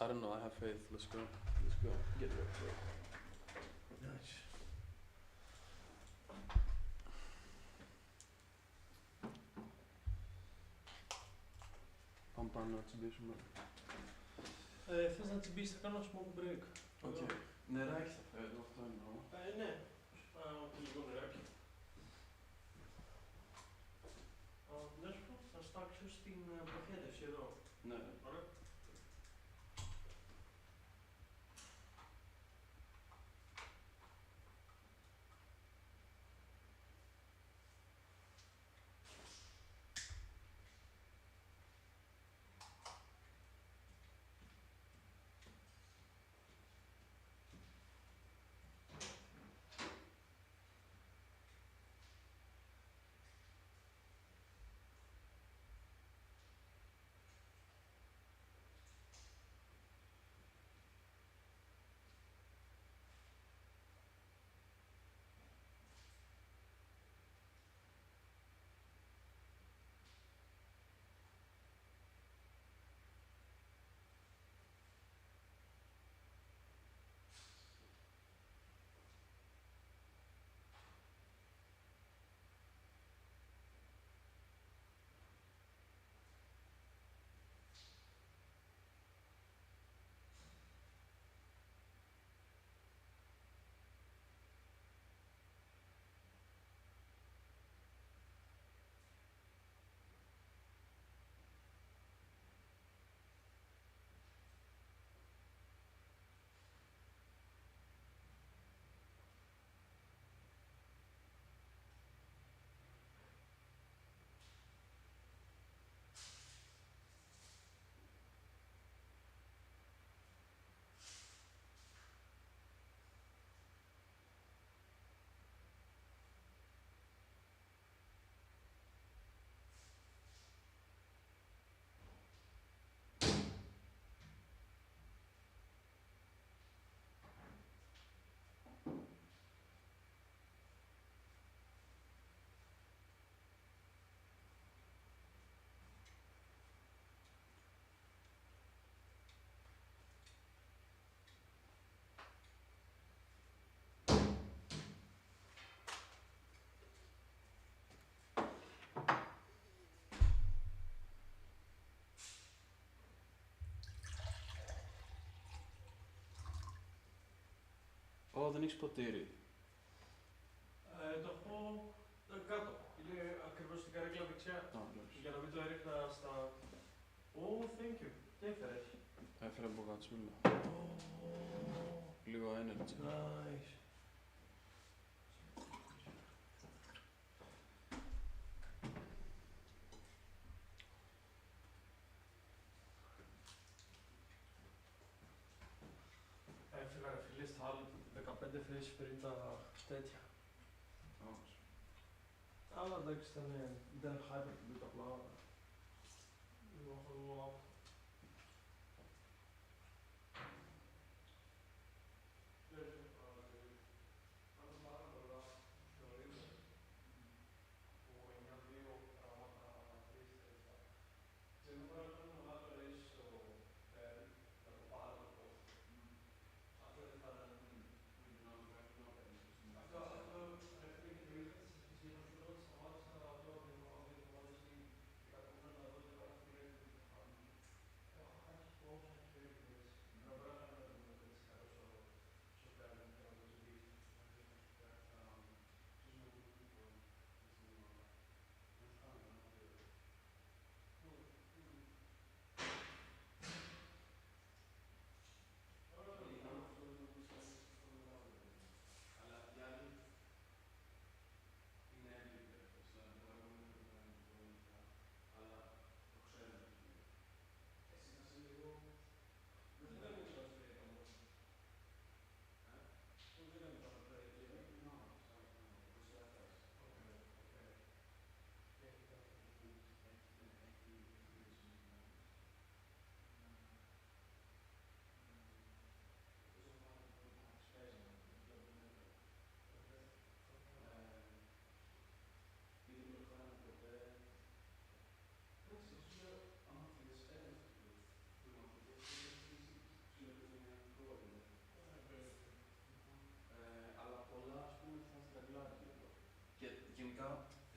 I don't know. I have faith. Let's go. Let's go. Get rid of it. Nice. Πάμε πάνω να τσιμπήσουμε. Θες να τσιμπήσεις, θα κάνω smoke break. Okay. Νεράκι θα φέρω, αυτό εννοώ. Ναι, πάω και λίγο νεράκι. Να σου πω, θα στάξω στην προχέτευση εδώ. Ναι. Ωραία. Ω, δεν έχεις ποτήρι. Το έχω κάτω. Είναι ακριβώς στην καρέκλα δεξιά. Για να μην το έριχνα στα... Oh, thank you. Τι έφερες? Έφερα μπογατσούλα. Λίγο energy. Nice. Έφυγα ρε φίλε στα άλλα 15 θέσεις πριν τα τέτοια. Αλλά εντάξει ήταν hyper που μπήκα απλά. Λίγο follow up.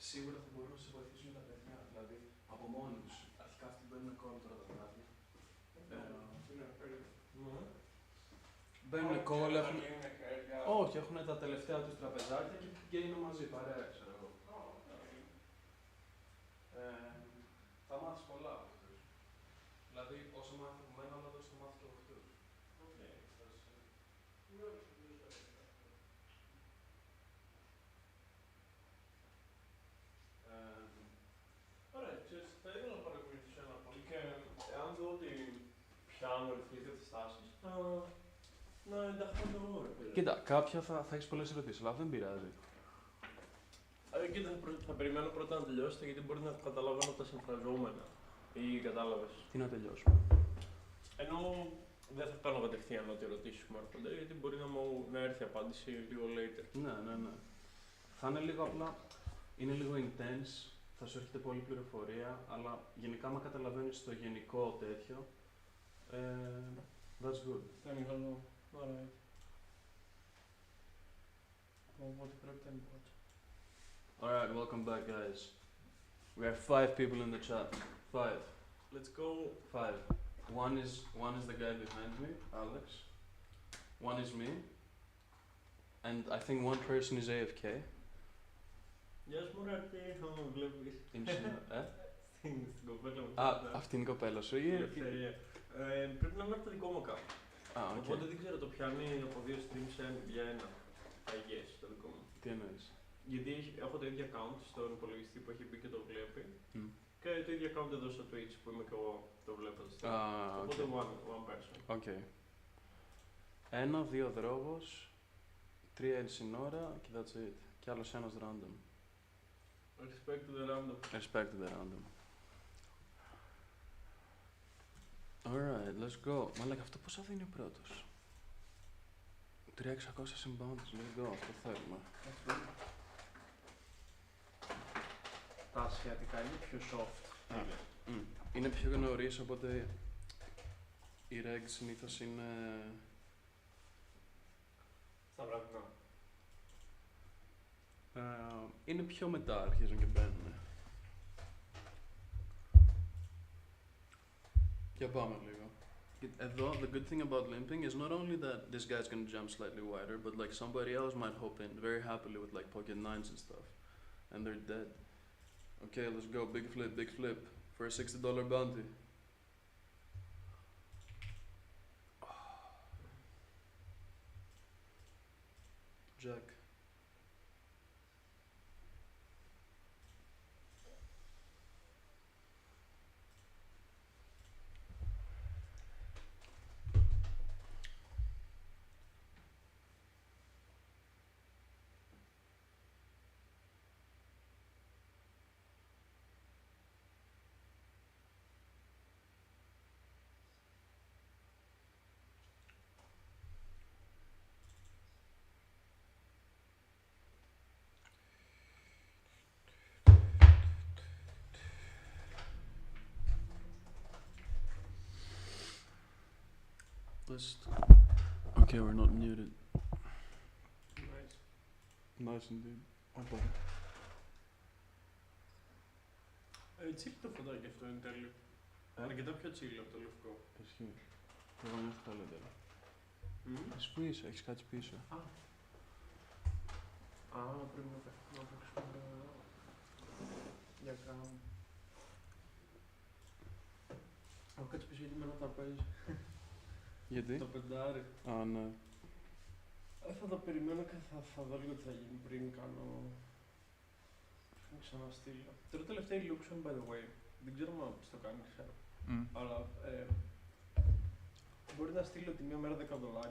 σίγουρα θα μπορούν να σε βοηθήσουν τα παιδιά. Δηλαδή, από μόνοι τους. Αρχικά αυτοί μπαίνουν call τώρα τα βράδια. Μπαίνουν call, έχουν... Όχι, έχουν τα τελευταία τους τραπεζάκια και πηγαίνουν μαζί, παρέα, ξέρω εγώ. Θα μάθεις πολλά από αυτούς. Δηλαδή, όσο μάθεις από μένα, όλα θα μάθεις και από αυτούς. Ωραία, ξέρεις, θα ήθελα να παρακολουθήσω ένα πολύ και εάν δω ότι πιάνω ρυθμίζω τις τάσεις, να ενταχθώ και εγώ, ρε παιδί. Κοίτα, κάποια θα έχεις πολλές ερωτήσεις, αλλά δεν πειράζει. Κοίτα, θα περιμένω πρώτα να τελειώσετε γιατί μπορεί να καταλαβαίνω τα συμφραζόμενα. Ή κατάλαβες. Τι να τελειώσουμε. Ενώ δεν θα κάνω κατευθείαν ό,τι ερωτήσεις μου έρχονται, γιατί μπορεί να έρθει η απάντηση λίγο later. Ναι. Θα είναι λίγο απλά, είναι λίγο intense, θα σου έρχεται πολλή πληροφορία, αλλά γενικά άμα καταλαβαίνεις το γενικό τέτοιο, that's good. Δεν είναι καλό. Ωραία. Οπότε πρέπει να είναι. Alright, welcome back guys. We have 5 people in the chat. 5. Let's go. 5. One is the guy behind me, Alex. One is me. And I think one person is AFK. Γεια σου μωρέ, τι θα με βλέπεις. Στην κοπέλα μου. Αυτή είναι η κοπέλα σου ή... Ελευθερία. Πρέπει να είναι από το δικό μου account. Okay. Οπότε δεν ξέρω, το πιάνει από 2 streams για ένα. I guess, το δικό μου. Τι εννοείς. Γιατί έχω το ίδιο account στον υπολογιστή που έχει μπει και το βλέπει. Και το ίδιο account εδώ στο Twitch που είμαι και εγώ το βλέπω. Οπότε one person. Οκ. 1, 2 δρόμος, 3 ενσυνόρα και that's it. Κι άλλος ένας random. Respect to the random. Respect to the random. Alright, let's go. Μαλάκα, αυτό πόσα δίνει ο πρώτος. 3.600 συμπάντες, let's go, αυτό θέλουμε. Τα ασιατικά είναι πιο soft. Είναι πιο νωρίς, οπότε οι regs συνήθως είναι... Στα βραδινά. Είναι πιο μετά, αρχίζουν και μπαίνουν. Για πάμε λίγο. Εδώ, the good thing about limping is not only that this guy's gonna jump slightly wider, but like somebody else might hop in very happily with like pocket nines and stuff. And they're dead. Okay, let's go. Big flip for a $60 bounty. Jack. Okay, we're not muted. Nice. Nice indeed. Τσίλ το φωτάκι αυτό είναι τέλειο. Αρκετά πιο τσίλ από το λευκό. Ισχύει. Εγώ νιώθω καλύτερα. Εσύ που είσαι, έχεις κάτι πίσω. Πρέπει να παίξουμε για κάνω. Έχω κάτι πίσω γιατί μένω τα παίζει. Γιατί? Το πεντάρι. Ναι. Θα το περιμένω και θα δω λίγο τι θα γίνει πριν κάνω... Να ξαναστείλω. Τώρα τελευταία illusion, by the way. Δεν ξέρω αν το κάνει, ξέρω. Αλλά μπορεί να στείλω τη μία μέρα $10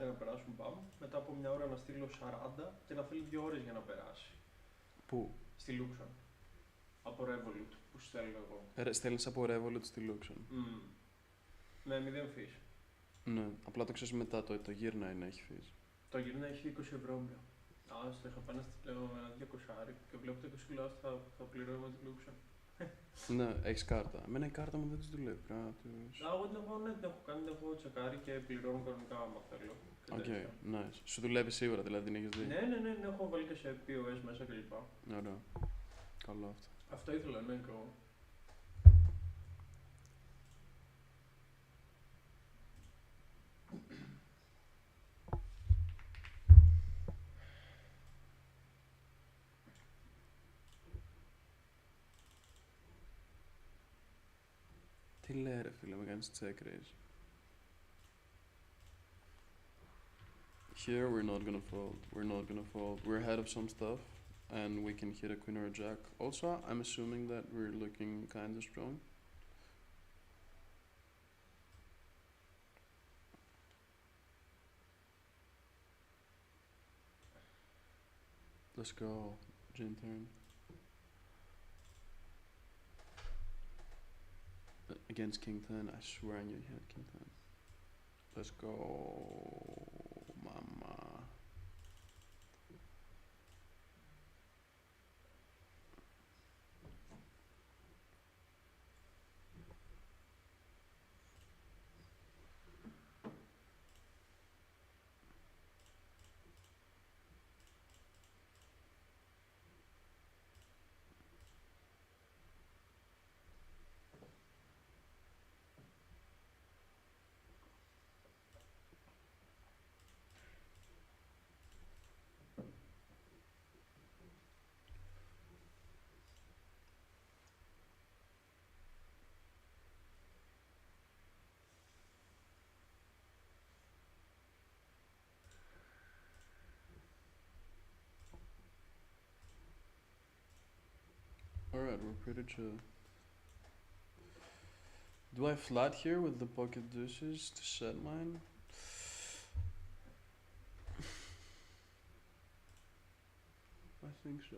να περάσουν μπαμ, μετά από μια ώρα να στείλω 40 και να θέλει 2 ώρες για να περάσει. Πού? Στη Luxon. Από Revolut που στέλνω εγώ. Στέλνεις από Revolut στη Luxon. Με 0 fees. Ναι, απλά το ξέρεις μετά, το γύρνα είναι, έχει fees. Το γύρνα έχει 20 ευρώ. Στο είχα πάει να στείλω ένα 200 και βλέπω το 20 λέω θα πληρώνω με τη Luxon. Ναι, έχεις κάρτα. Εμένα η κάρτα μου δεν τους δουλεύει, πρέπει να τους... Εγώ την έχω κάνει, την έχω τσεκάρει και πληρώνω κανονικά άμα θέλω. Οκ, nice. Σου δουλεύει σίγουρα, δηλαδή την έχεις δει. Ναι, έχω βάλει και σε POS μέσα κλπ. Ωραία. Καλό αυτό. Αυτό ήθελα, ναι, και εγώ. Τι λέει ρε φίλε, με κάνεις check raise. Here we're not gonna fold. We're not gonna fold. We're ahead of some stuff and we can hit a queen or a jack. Also, I'm assuming that we're looking kinda strong. Let's go. Gin turn. Against king 10, I swear I knew he had king 10. Let's go, mama. Alright, we're pretty chill. Do I flat here with the pocket deuces to set mine? I think so.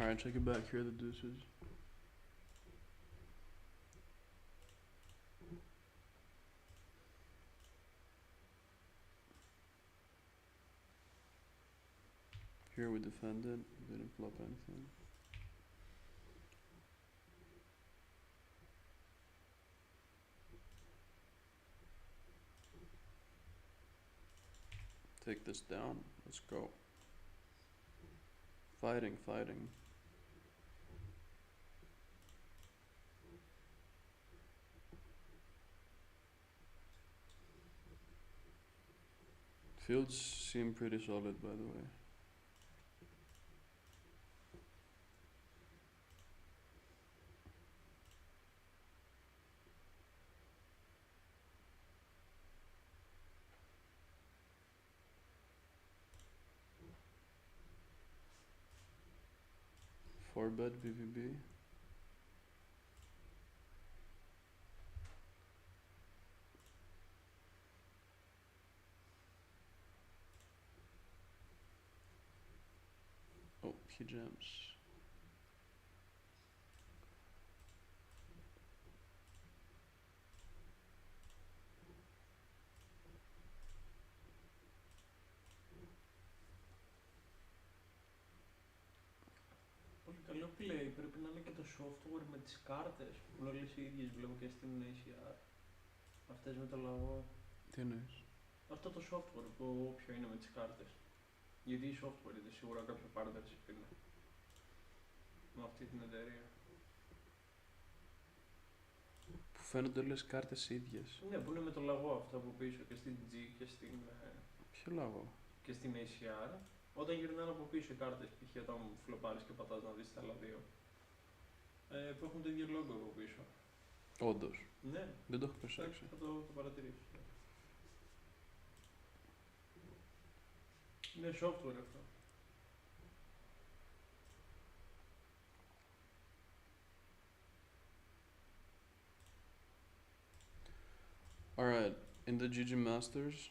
Alright, check it back here, the deuces. Here we defended, didn't flop anything. Take this down, let's go. Fighting, fighting. Fields seem pretty solid, by the way. Four bet BVB. Oh, he jams. Πολύ καλό play, πρέπει να είναι και το software με τις κάρτες που όλες οι ίδιες βλέπω και στην ACR. Αυτές με το λαγό. Τι εννοείς? Αυτό το software που όποιο είναι με τις κάρτες. Γιατί η software είναι σίγουρα κάποιο partnership είναι. Με αυτή την εταιρεία. Που φαίνονται όλες κάρτες ίδιες. Ναι, που είναι με το λαγό αυτό από πίσω και στην G και στην, Ποιο λαγό? και στην ACR. Όταν γυρνάνε από πίσω οι κάρτες, π.χ. όταν φλοπάρεις και πατάς να δεις τα άλλα δύο. Που έχουν το ίδιο logo από πίσω. Όντως. Ναι, Δεν το έχω προσέξει. θα το παρατηρήσεις. Είναι software αυτό. Alright, in the GG Masters,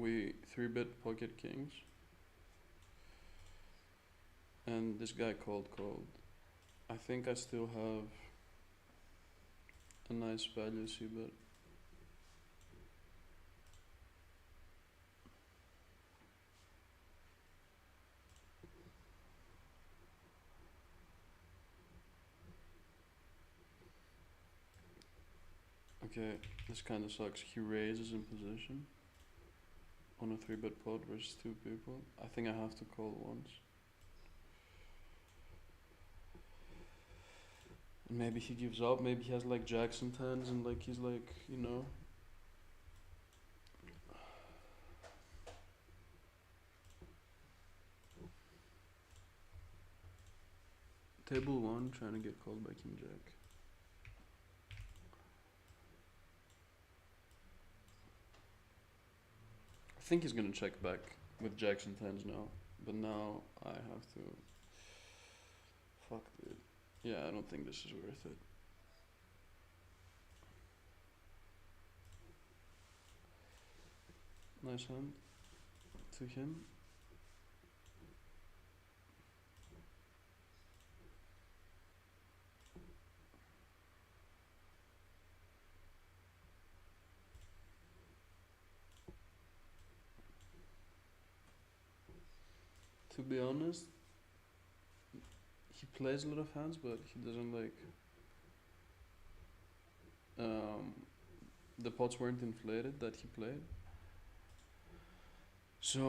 we 3-bet pocket kings. And this guy called. I think I still have a nice value c-bet. Okay, this kinda sucks. He raises in position on a 3-bet pot versus 2 people. I think I have to call once. And maybe he gives up, maybe he has like jacks and tens and like he's like, you know. Table 1, trying to get called by King Jack. I think he's gonna check back with jacks and tens now, but now I have to. Fuck, dude. Yeah, I don't think this is worth it. Nice hand to him. To be honest, he plays a lot of hands, but he doesn't like. The pots weren't inflated that he played. So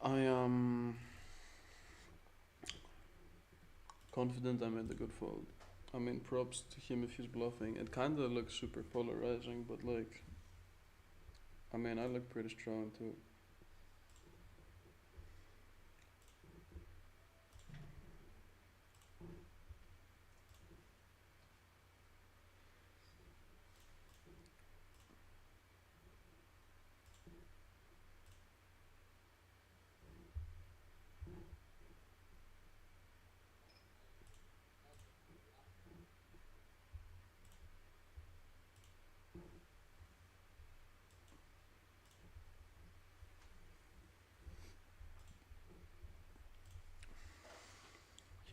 I am confident I made a good fold. I mean, props to him if he's bluffing. It kinda looks super polarizing, but like, I mean, I look pretty strong too.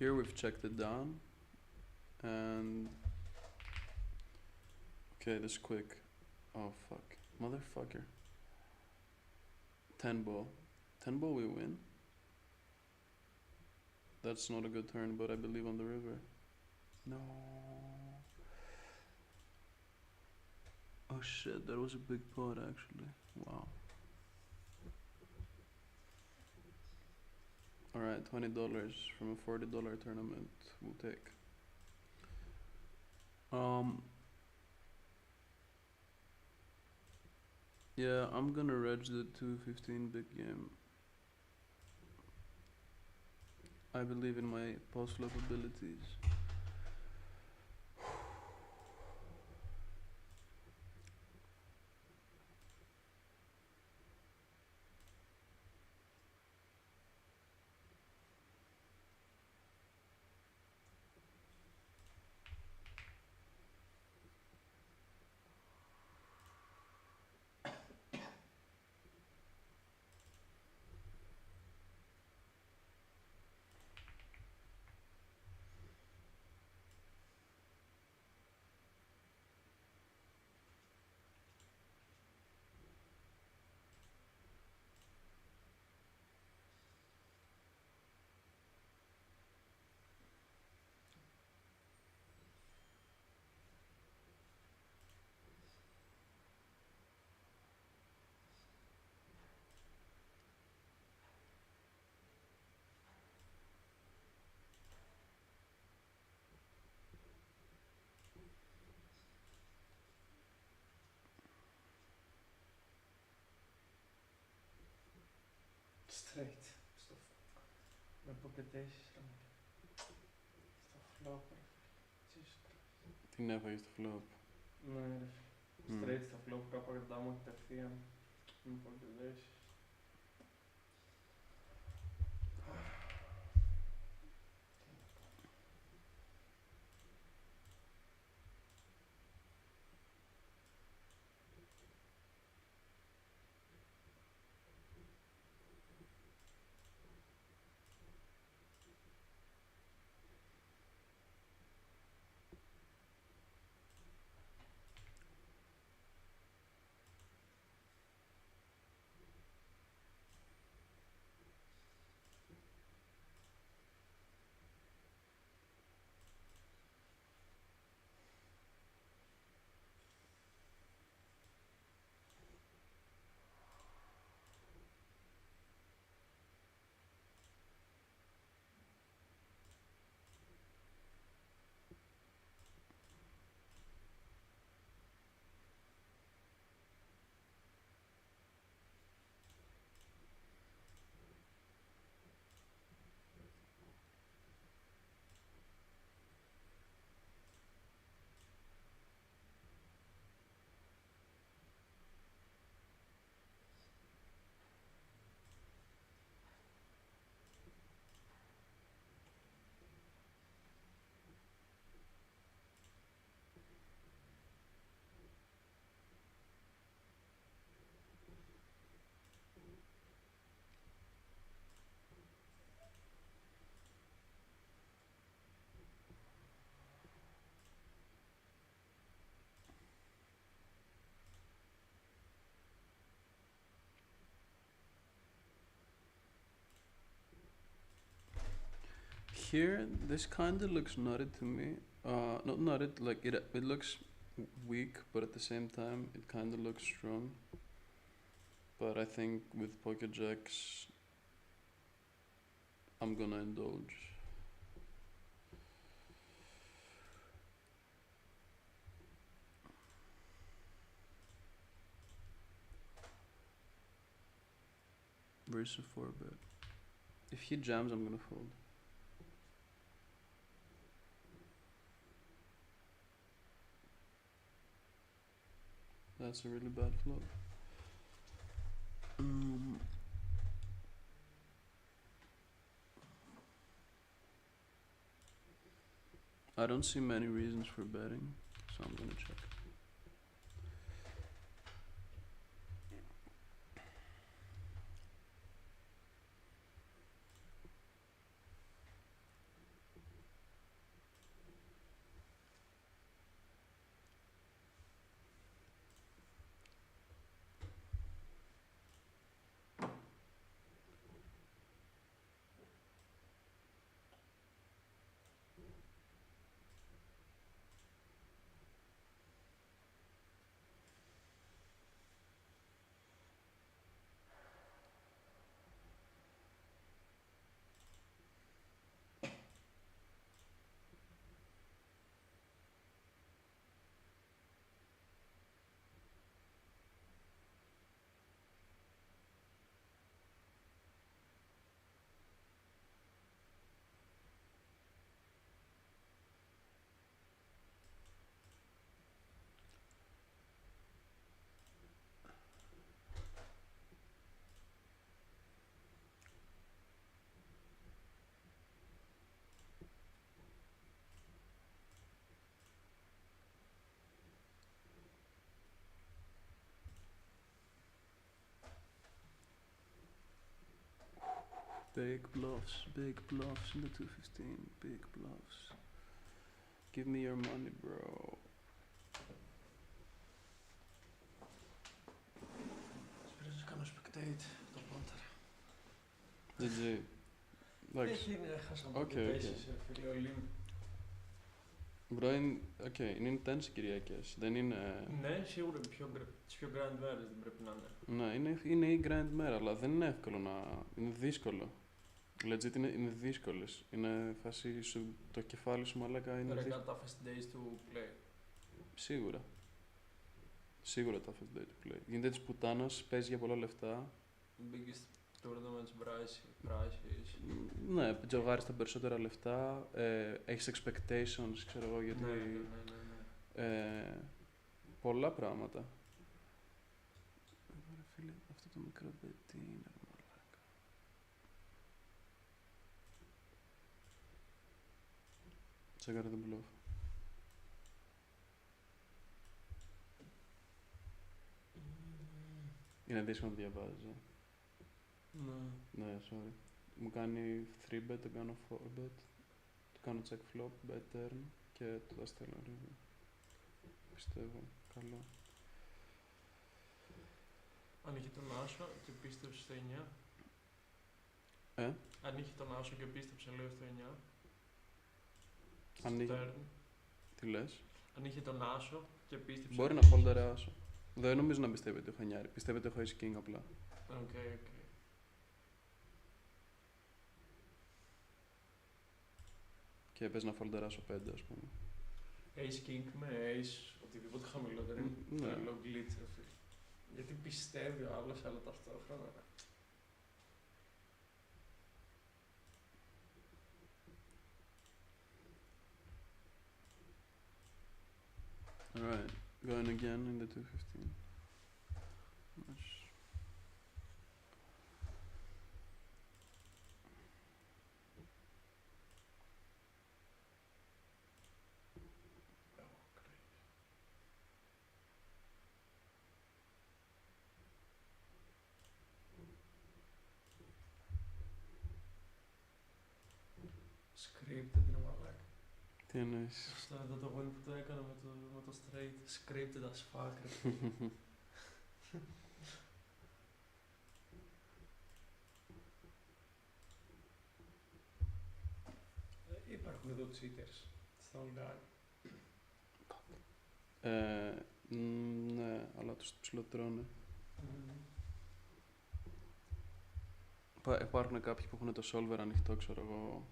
Here we've checked it down, and okay, this quick. Oh fuck, motherfucker. 10 ball, 10 ball we win. That's not a good turn, but I believe on the river. No. Oh shit, that was a big pot actually. Wow. Alright, $20 from a $40 tournament we'll take. Yeah, I'm gonna reg the 215 big game. I believe in my post-flop abilities. Straight. Με pocket-aces, ρε μάνα. Στο flop, ρε φίλε. Jesus Christ. Την έφαγε στο flop. Ναι, straight στα flop, κάπου κρατά μου κατευθείαν. Μην πω και δέσεις. Here, this kinda looks knotted to me. Not knotted, like it looks weak, but at the same time, it kinda looks strong. But I think with pocket jacks, I'm gonna indulge. Where's the 4-bet? If he jams, I'm gonna fold. That's a really bad flop. I don't see many reasons for betting, so I'm gonna check. Big bluffs in the 215, big bluffs. Give me your money, bro. Σπίρος κάνω spectate, το πόντερ. GG. Εντάξει. Έχασα από Οκ, και οκ. πέσεις, φίλε Ολύμ. Μπρο, είναι intense οι Κυριακές. Δεν είναι. Ναι, σίγουρα τις πιο grand μέρες δεν πρέπει να είναι. Ναι, είναι η grand μέρα, αλλά δεν είναι εύκολο να. Είναι δύσκολο. Legit είναι δύσκολες. Είναι φάση σου. Το κεφάλι σου μαλάκα είναι. Ρε κατά toughest days του play. Σίγουρα. Σίγουρα τα first day του play. Γίνεται της πουτάνας, παίζει για πολλά λεφτά. Biggest tournaments prices. Ναι, τζογάρεις τα περισσότερα λεφτά. Έχεις expectations, ξέρω εγώ, γιατί. Ναι. πολλά πράγματα. Ρε φίλε, αυτό το μικρό παιδί είναι ρε μαλάκα. Τσέκαρε τον bluff. Είναι δύσκολο να διαβάζει. Ναι. Ναι, sorry. Μου κάνει 3-bet, το κάνω 4-bet. Το κάνω check flop, bet turn και το στέλνω river. Πιστεύω, καλό. Αν είχε τον άσο και πίστεψε στο 9. Αν είχε τον άσο και πίστεψε λέω στο 9. Αν Στο είχε... turn. Τι λες? Αν είχε τον άσο και πίστεψε... Μπορεί να φολτερεάσω. Δεν νομίζω να πιστεύει ότι έχω 9. Πιστεύει ότι έχω ace king απλά. Οκ. Και πες να φολτεράσω 5 ας πούμε. Ace king με ace οτιδήποτε χαμηλότερο είναι Ναι. τρελό glitch ρε φίλε. Γιατί πιστεύει ο άλλος αλλά ταυτόχρονα. Alright, going again in the 215. Nice. Scripted ρε μαλάκα. Τι εννοείς? Στο εδώ το γόνι που το έκανα με το straight. Scripted as fuck ρε φίλε. Υπάρχουν εδώ cheaters στα online. Ναι, αλλά τους ψιλοτρώνε. Υπάρχουν κάποιοι που έχουν το solver ανοιχτό, ξέρω εγώ,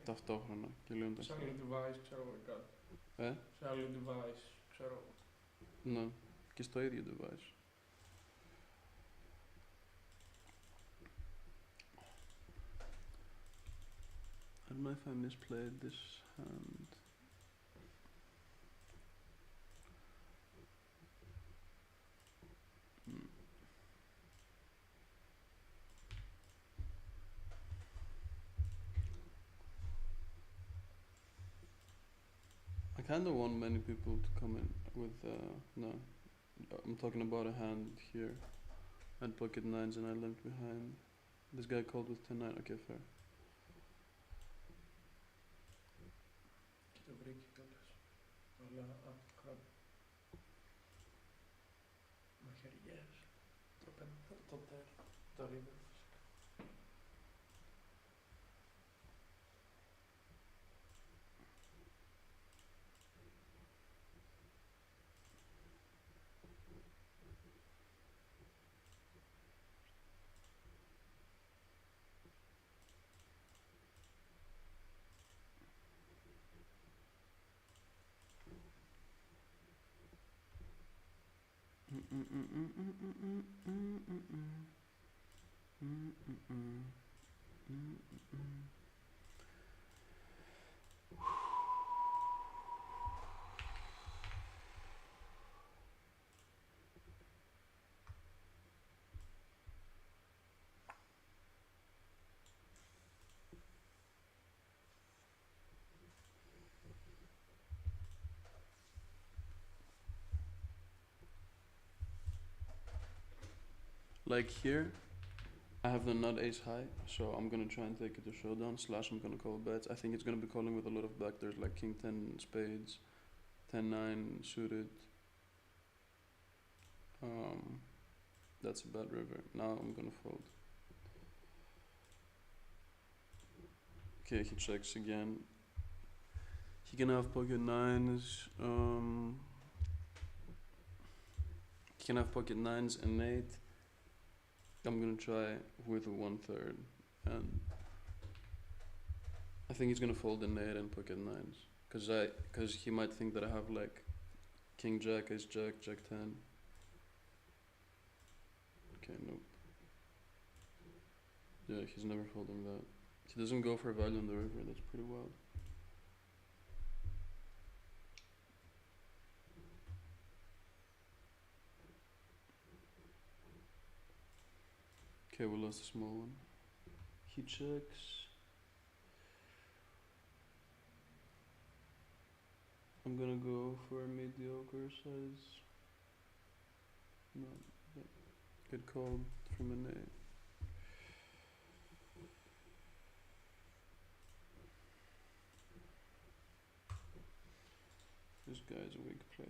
ταυτόχρονα και λένε τα Σε άλλο device ξέρω εγώ κάτι. Σε άλλο device ξέρω εγώ. Ναι, και στο ίδιο device. I don't know if I misplayed this hand. I kind of want many people to come in with, no, I'm talking about a hand here. I had pocket nines and I limped behind. This guy called with 10-9, okay, fair. Και το βρήκε κιόλας. Αλλά από κάτω. Μαχαιριές. Το river. Like here, I have the nut ace high, so I'm gonna try and take it to showdown, slash I'm gonna call bets. I think it's gonna be calling with a lot of backdoors like king 10 spades, 10-9 suited. That's a bad river. Now I'm gonna fold. Okay, he checks again. He can have pocket nines. He can have pocket nines and 8. I'm gonna try with a 1/3, and I think he's gonna fold an 8 and pocket nines, cause he might think that I have like king jack, ace jack, jack 10. Okay, nope. Yeah, he's never folding that. He doesn't go for value on the river. That's pretty wild. Okay, we lost a small one. He checks. I'm gonna go for a mediocre size. No, yeah. Good call from an 8. This guy's a weak player.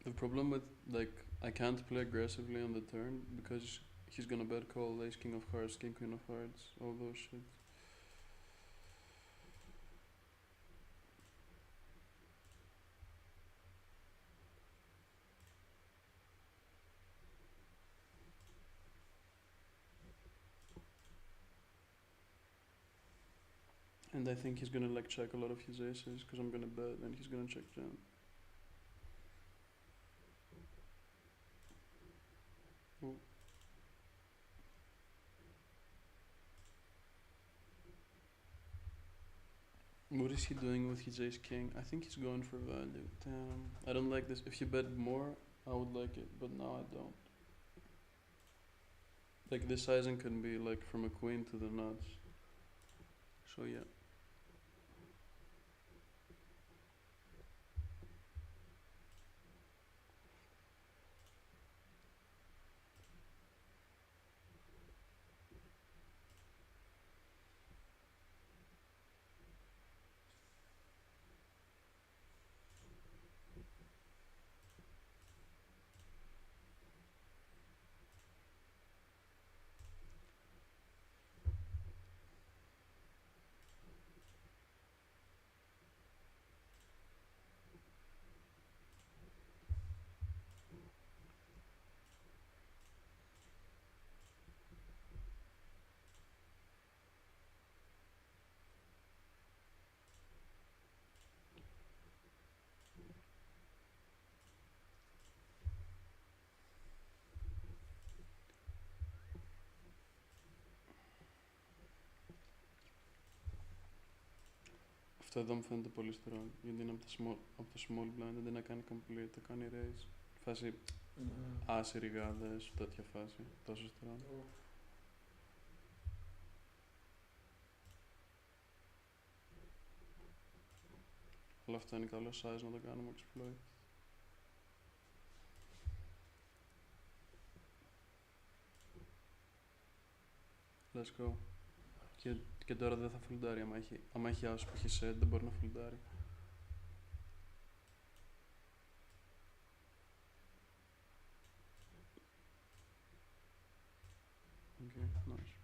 The problem with, like, I can't play aggressively on the turn because he's gonna bet call ace king of hearts, king queen of hearts, all those shit. And I think he's gonna like check a lot of his aces because I'm gonna bet and he's gonna check jam. Oh. What is he doing with his ace king? I think he's going for value. Damn. I don't like this. If you bet more, I would like it, but now I don't. Like this sizing can be like from a queen to the nuts. So yeah. Αυτό εδώ μου φαίνεται πολύ strong, γιατί είναι από το small blind, αντί να κάνει complete, το κάνει raise. Φάση άσεροι γάδες, τέτοια φάση, τόσο strong. Αλλά αυτό είναι καλό size να το κάνουμε exploit. Let's go. Και τώρα δεν θα φουλντάρει, άμα έχει άσο που έχει set, δεν μπορεί να φουλντάρει. Okay, nice.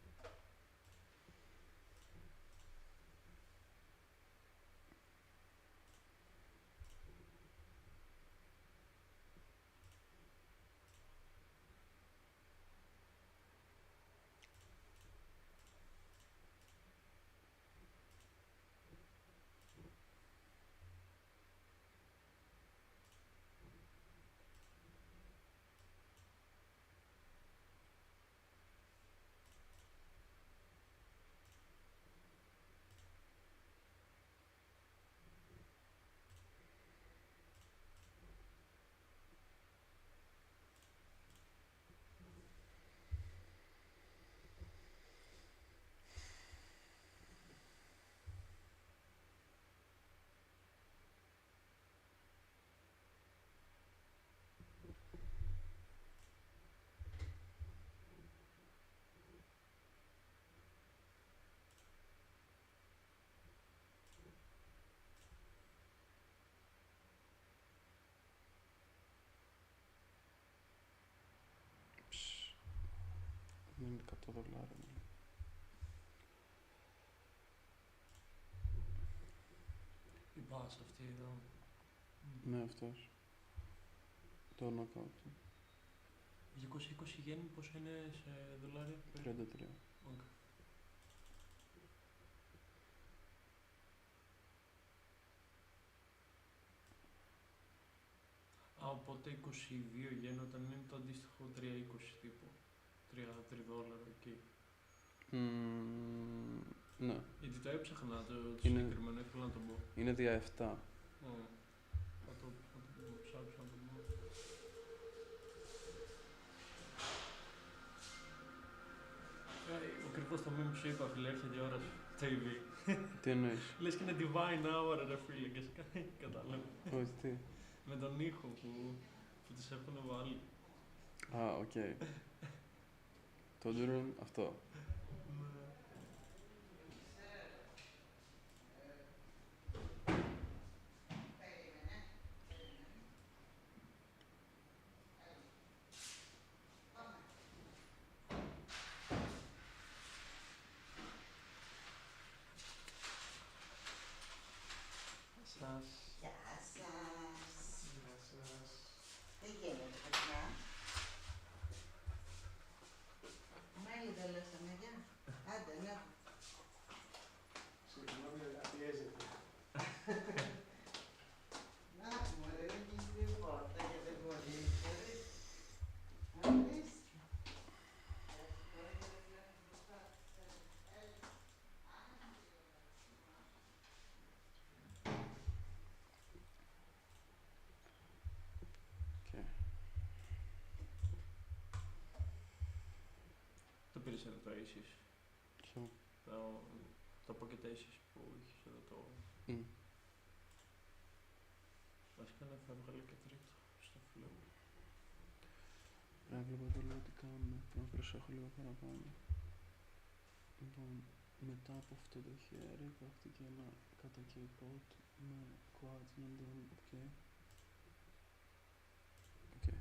Είναι $100. Η μπάσα αυτή εδώ. Ναι, αυτός. Το knockout. 220 γέννη πόσο είναι σε δολάρια? 33. Οκ. Οπότε 22 γέννη όταν είναι το αντίστοιχο 3,20 τύπου. 3 δόλαρα εκεί. Ναι. Γιατί το έψαχνα το Είναι- συγκεκριμένο, ήθελα να το πω. Είναι δια 7. Θα το ψάξω να το πω. Ακριβώς το μήνυμα που σου είπα, φίλε, έρχεται η ώρα σου. TV. Τι εννοείς? Λες και είναι divine hour, ρε φίλε, και σε κάνει, κατάλαβα. Όχι, τι. Με τον ήχο που τους έχουν βάλει. Α, οκ. Το Duran, αυτό. Σας. Γεια σας. Γεια σας. Τι γίνεται, παιδιά? Μέλη δεν λέσαμε, γεια. Άντε, ναι. Συγγνώμη, πιέζεται. Να, μωρέ, δεν γίνει τίποτα και δεν μπορεί, ξέρεις. Ορίστε. Τώρα και δεν βλέπω μπροστά, ξέρεις. Okay. Το πήρες εδώ το Aces. Ποιο? Το Pocket Aces που είχες εδώ το... Μμ. Βασικά ναι, θα βγάλω και τρίτο στο flow. Έβλεπα το λίγο τι κάνουμε. Πρέπει να προσέχω λίγο παραπάνω. Λοιπόν, μετά από αυτό το χέρι παίχτηκε ένα κατά K-pot με quads να δουν, οκ. Οκ.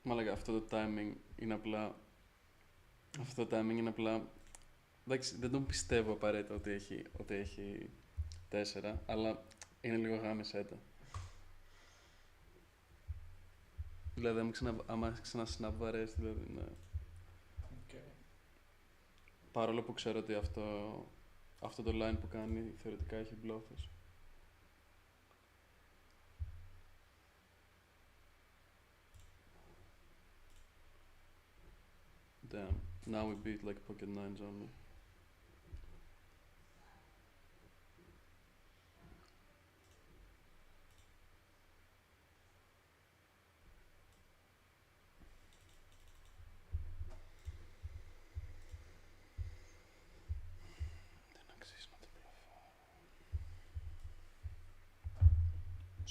Μάλακα, αυτό το timing είναι απλά... Αυτό το timing είναι απλά... Εντάξει, δεν τον πιστεύω απαραίτητα ότι έχει 4, αλλά είναι λίγο γάμισέ τα. Δηλαδή, άμα ξανασναβαρέσει, δηλαδή, ναι. Okay. Παρόλο που ξέρω ότι αυτό το line που κάνει θεωρητικά έχει μπλόφες. Damn, now we beat like pocket nines only. Δεν αξίζει να το μπλοφάρω.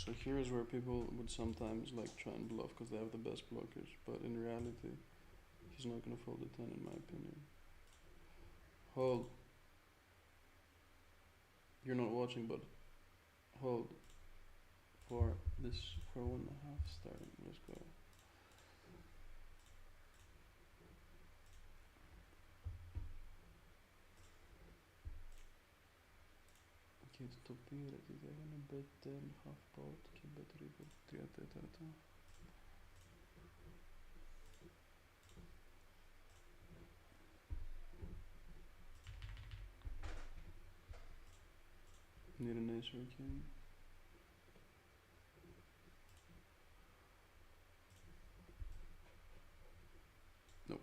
So here's where people would sometimes like try and bluff because they have the best blockers, but in reality, he's not gonna fold a 10 in my opinion. Hold. You're not watching, but hold for this for 1.5 starting. Let's go. Και το πήρε και έκανε bet 10 half pot και bet river 3 τέταρτα. nicer king. Nope.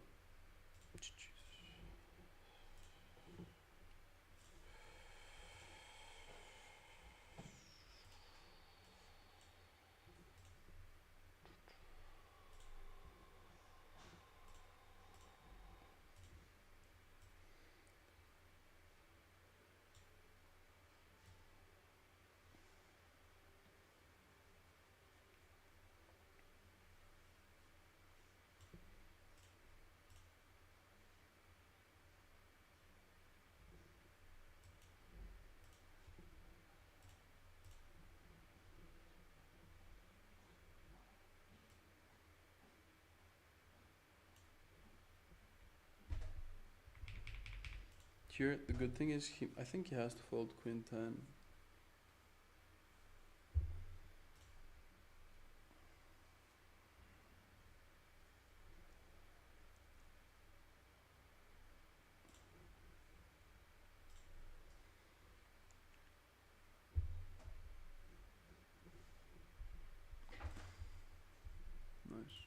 Here, the good thing is I think he has to fold queen 10. Nice.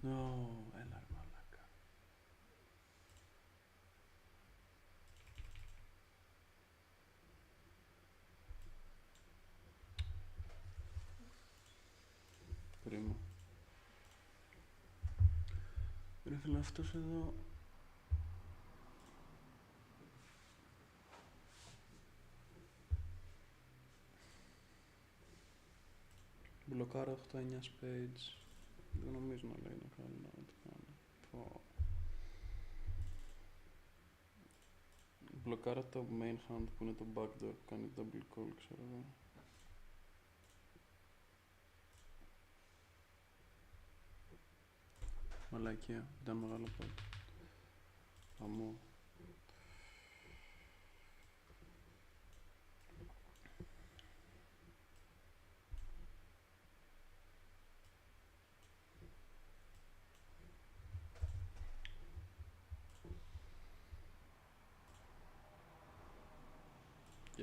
No, έλα ρε μαλάκα. Πρίμα. Ρε φίλε, αυτός εδώ... Μπλοκάρα 8-9 spades. Δεν νομίζω να λέει να κάνει να το κάνει. Πω. Μπλοκάρα το main hand που είναι το backdoor που κάνει double call, ξέρω εγώ. Μαλακία, ήταν μεγάλο pot. Αμό.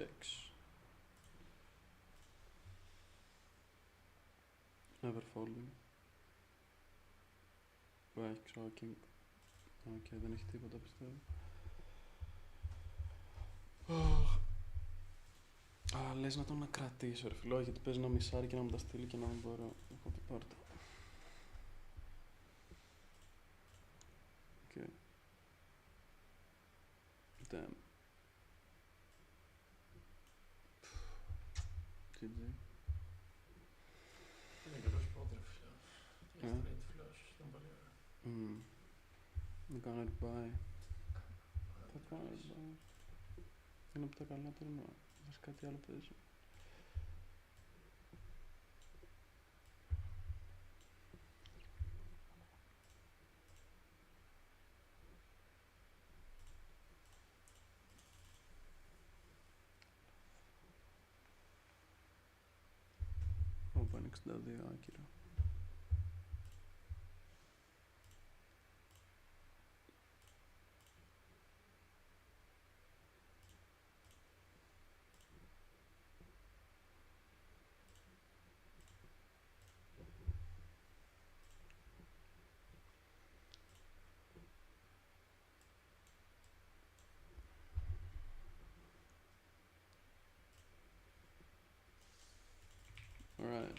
Yikes. Never folding. Έχει ξέρω king. Οκ, δεν έχει τίποτα πιστεύω. Α, λες να τον να κρατήσω ρε φίλο, γιατί παίζει να μισάρει και να μου τα στείλει και να μην μπορώ. Έχω την πάρτα. Οκ. Damn. GG. Είναι καλός πόντ ρε φίλε. Και straight flush, ήταν πολύ ωραία. Δεν κάνω rebuy. Θα κάνω rebuy. Είναι από τα καλά τέρμα. Δες κάτι άλλο παίζει. Όπα είναι 62 άκυρο. Alright.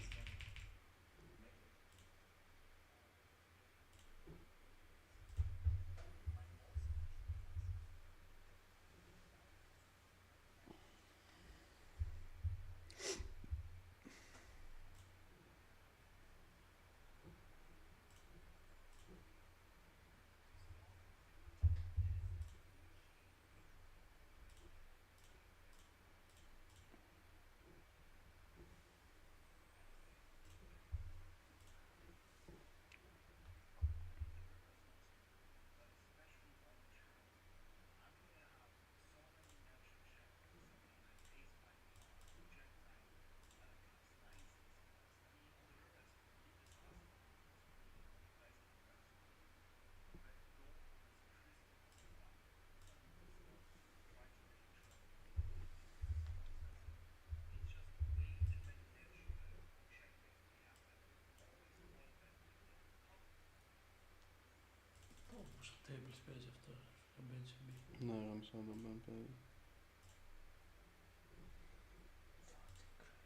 Tables παίζει αυτό. Το BGB. Ναι, γάμισα να τον παίζει.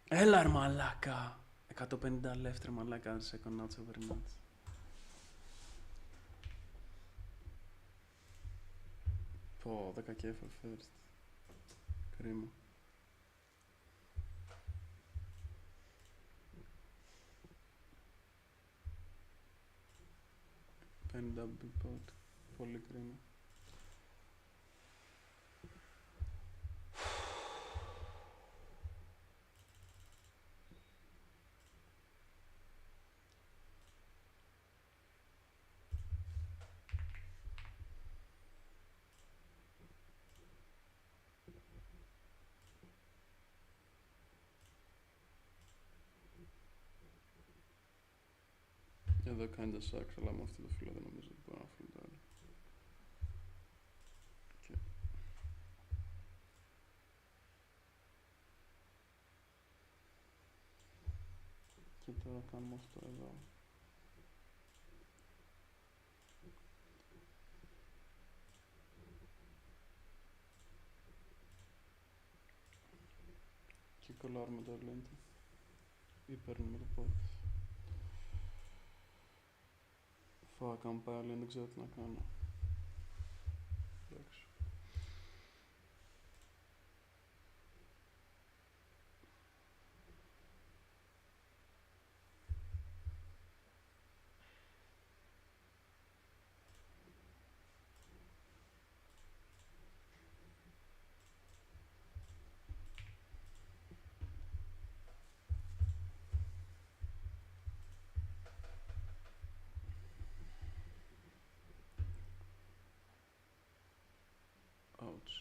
Έλα ρε μαλάκα! 150 left ρε μαλάκα, second nuts over nuts. Πω, 10 και for first. Κρίμα. 50 big pot. Πολύ κρίμα. Εδώ kinda sucks, αλλά με αυτό το φύλλο δεν νομίζω ότι μπορώ να φυλτάρω. Okay. Και τώρα κάνουμε αυτό εδώ. Και κολλάρουμε το λέντι. Ή παίρνουμε το πόδι. Fuck, αν πάει δεν ξέρω τι να κάνω. Εντάξει. Ouch.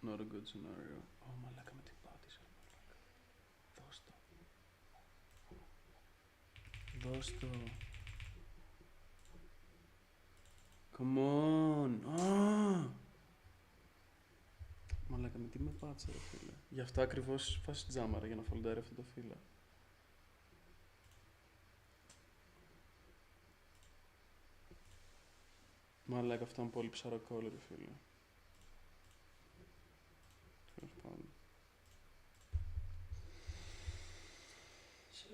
Not a good scenario. Oh, μαλάκα με την πάτησα, μαλάκα. Δώσ' το. Δώσ' το. Come on. Ah! Μαλάκα με τι με πάτησε ρε φίλε. Γι' αυτό ακριβώς φας τζάμαρα για να φολντάρει αυτό το φύλλο. Μαλάκα αυτό είναι πολύ ψαροκόλλη ρε φίλε. Τέλος πάντων.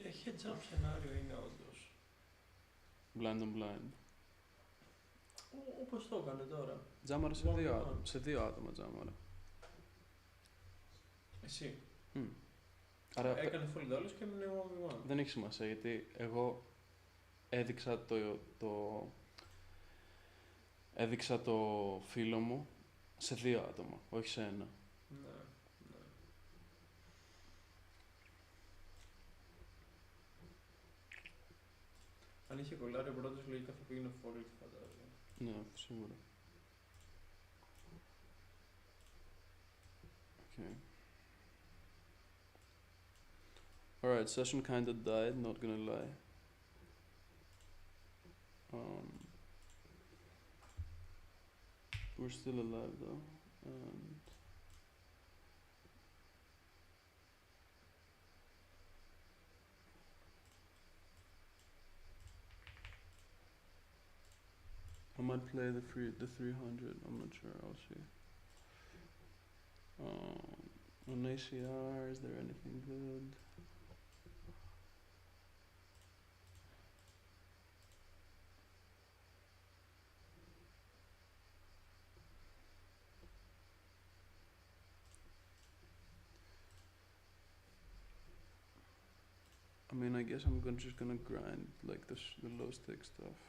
Έχει jump σενάριο είναι όντως. Blind on blind. Όπως το έκανε τώρα. Τζάμαρα σε δύο άτομα. Σε δύο άτομα τζάμαρα. Εσύ. Άρα Έκανε full dollars και έμεινε 1v1. δεν έχει σημασία γιατί εγώ έδειξα έδειξα το φίλο μου σε δύο άτομα, όχι σε ένα. Ναι, ναι. Αν είχε κολλάρει ο πρώτος λογικά θα πήγαινε fold, φαντάζομαι. Ναι, σίγουρα. Okay. Alright, session kinda died, not gonna lie. We're still alive though, and I might play the 300. I'm not sure. I'll see. On ACR, is there anything good? I mean, I guess I'm just gonna grind like the low stake stuff.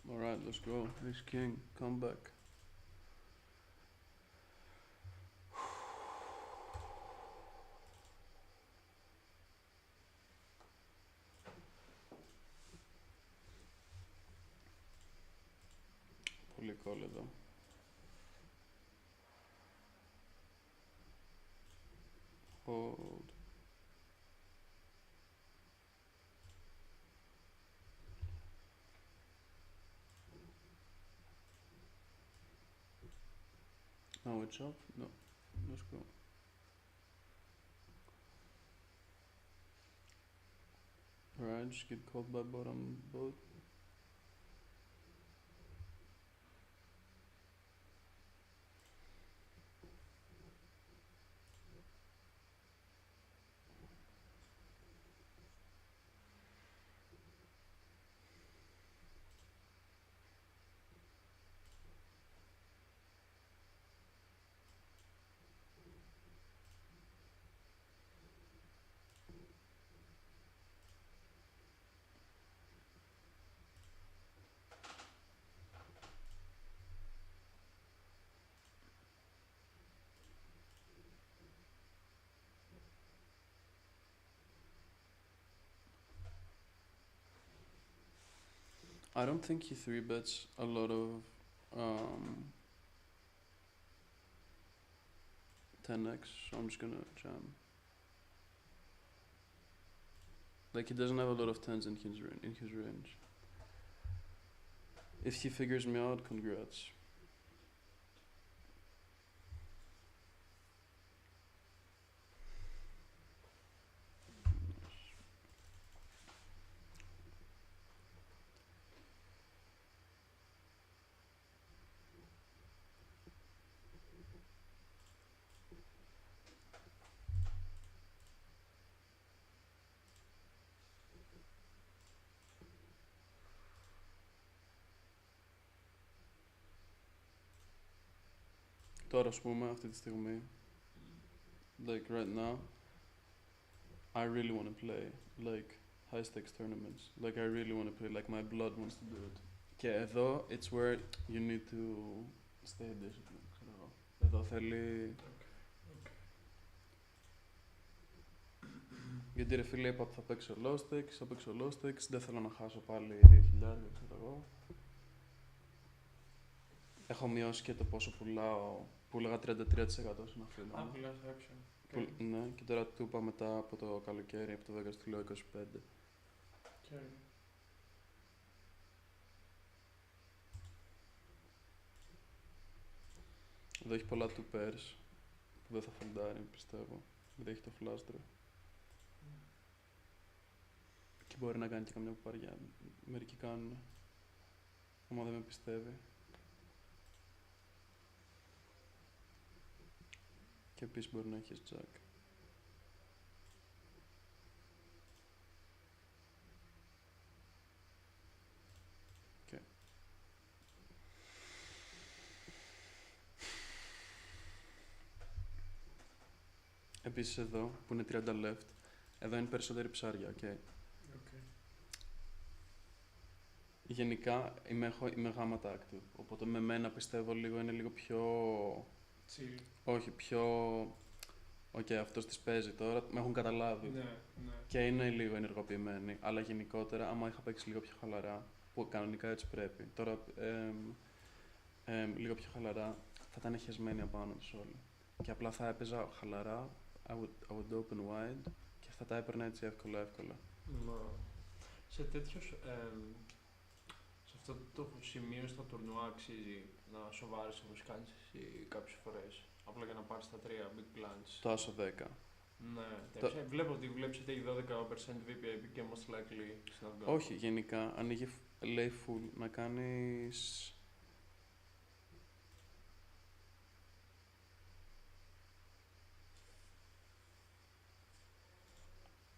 Alright, let's go. Ace King, come back. Πολύ call εδώ. Hold. it's up? No. Let's go. Alright, just get called by bottom boat. I don't think he 3-bets a lot of 10x, so I'm just gonna jam. Like, he doesn't have a lot of 10s in his range. If he figures me out, congrats. Τώρα, ας πούμε, αυτή τη στιγμή, like right now, I really want to play like high stakes tournaments. Like I really want to play, like my blood wants to do it. Και εδώ, it's where you need to stay disciplined, ξέρω εγώ. Εδώ θέλει... Γιατί ρε φίλε είπα ότι θα παίξω low stakes, δεν θέλω να χάσω πάλι 2.000, ξέρω εγώ. Έχω μειώσει και το πόσο πουλάω, πουλάγα 33% στην αφήνω. Α, πουλάς option. Ναι, και τώρα του είπα μετά από το καλοκαίρι, από το 10 του λέω 25. Okay. Εδώ έχει πολλά του pairs που δεν θα φαλντάρει, πιστεύω. Δεν έχει το flash draw. Και μπορεί να κάνει και καμιά κουπαριά. Μερικοί κάνουν. Άμα δεν με πιστεύει. Και επίσης μπορεί να έχεις jack. Okay. Επίσης εδώ, που είναι 30 left, εδώ είναι περισσότεροι ψάρια, okay. Okay. Γενικά είμαι γάματα active, οπότε με μένα πιστεύω λίγο είναι λίγο πιο... Chill. Όχι, πιο... Οκ, αυτός τις παίζει τώρα, με έχουν καταλάβει. Ναι, ναι. Και είναι λίγο ενεργοποιημένοι, αλλά γενικότερα, άμα είχα παίξει λίγο πιο χαλαρά, που κανονικά έτσι πρέπει, τώρα λίγο πιο χαλαρά, θα ήταν χεσμένοι απάνω τους όλοι. Και απλά θα έπαιζα χαλαρά, I would open wide, και θα τα έπαιρνα έτσι εύκολα. Μα, σε τέτοιος, σε αυτό το σημείο στο τουρνουά αξίζει να σοβάρεις όπως κάνεις εσύ κάποιες φορές, απλά για να πάρεις τα 3 big blinds. Το άσο 10. Ναι, βλέπω ότι βλέπεις ότι έχει 12% VPIP και most likely στην αυγά. Όχι, γενικά, ανοίγει, λέει full, να κάνεις...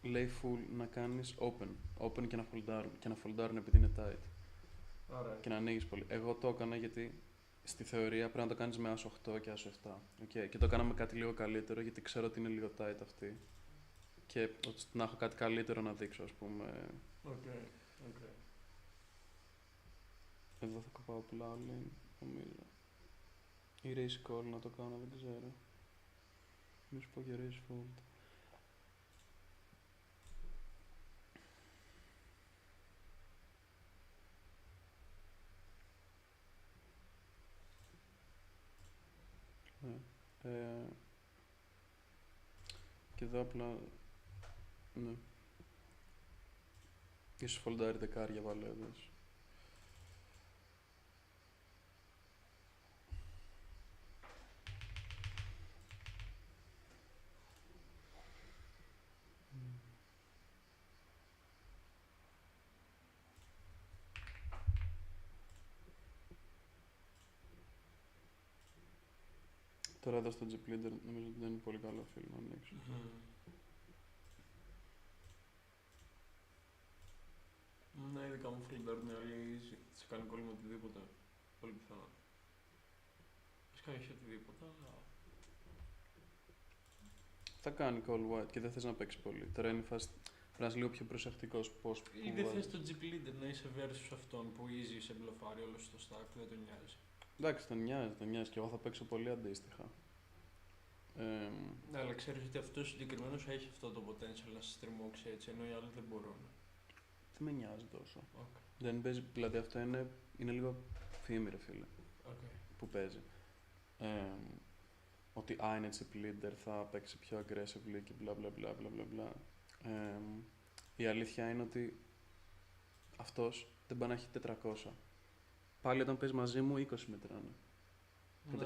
Λέει full να κάνεις open και να φολντάρουν επειδή είναι tight. Ωραία. Και να ανοίγεις πολύ. Εγώ το έκανα γιατί στη θεωρία πρέπει να το κάνεις με άσο 8 και άσο 7. Okay. Και το έκανα με κάτι λίγο καλύτερο γιατί ξέρω ότι είναι λίγο tight αυτή. Και να έχω κάτι καλύτερο να δείξω, ας πούμε. Okay. Εδώ θα κοπάω απλά όλοι, νομίζω. Ή raise call να το κάνω, δεν ξέρω. Μη σου πω και raise fold. Και εδώ απλά, ναι. Ίσως φολντάρει δεκάρια βαλέδες. Τώρα εδώ στο Jeep Leader νομίζω ότι δεν είναι πολύ καλό φίλο να ανοίξω. Ναι, ειδικά μου φροντάρουν οι άλλοι easy. Σε κάνει κόλλη με οτιδήποτε. Πολύ πιθανό. Βασικά έχει οτιδήποτε, αλλά... Θα κάνει call white και δεν θες να παίξει πολύ. Τώρα είναι η φάση. Πρέπει να είσαι λίγο πιο προσεκτικός πώς. Ή δεν θες το Jeep Leader να είσαι versus αυτόν που easy σε μπλοφάρει όλο στο stack που δεν τον νοιάζει. Εντάξει, τον νοιάζει και εγώ θα παίξω πολύ αντίστοιχα. Ναι, αλλά ξέρεις ότι αυτός συγκεκριμένος έχει αυτό το potential να σε στριμώξει έτσι, ενώ οι άλλοι δεν μπορούν. Δεν με νοιάζει τόσο. Okay. Δεν παίζει, δηλαδή αυτό είναι λίγο φήμη ρε φίλε, Okay. που παίζει. Ότι είναι chip leader θα παίξει πιο aggressively και bla bla bla bla bla bla. Η αλήθεια είναι ότι αυτός δεν πάει να έχει 400. Πάλι όταν παίζει μαζί μου 20 μετράνε. Ναι.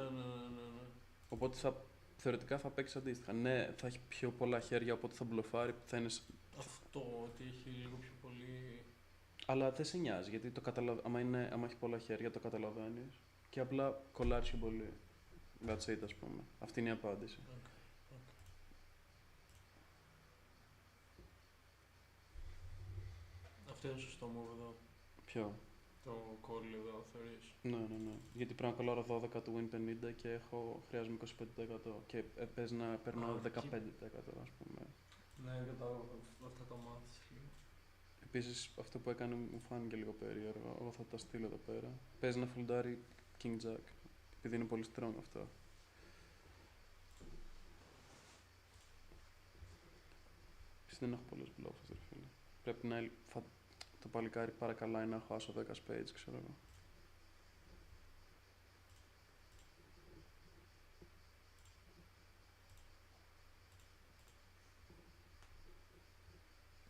Οπότε θεωρητικά θα παίξει αντίστοιχα. Ναι, θα έχει πιο πολλά χέρια, οπότε θα μπλοφάρει, θα είναι... Αυτό ότι έχει λίγο πιο πολύ... Αλλά δεν σε νοιάζει, γιατί άμα έχει πολλά χέρια το καταλαβαίνεις και απλά κολλάρεις πιο πολύ. That's it, ας πούμε. Αυτή είναι η απάντηση. Okay. Αυτό είναι σωστό move εδώ. Ποιο? Το call εδώ, θεωρείς. Ναι. Γιατί πρέπει να κολλάρω 12 του win 50 και χρειάζομαι 25% και παίζει να περνάω 15% ας πούμε. Ναι, κατάλαβα. Αυτά τα μάθεις λίγο. Επίσης αυτό που έκανε μου φάνηκε λίγο περίεργο. Εγώ θα τα στείλω εδώ πέρα. Παίζει να φολντάρει King Jack. Επειδή είναι πολύ strong αυτό. Δεν έχω πολλές μπλόφες ρε φίλε. Πρέπει να... Το παλικάρι παρακαλάει να χάσω 10 spades, ξέρω εγώ.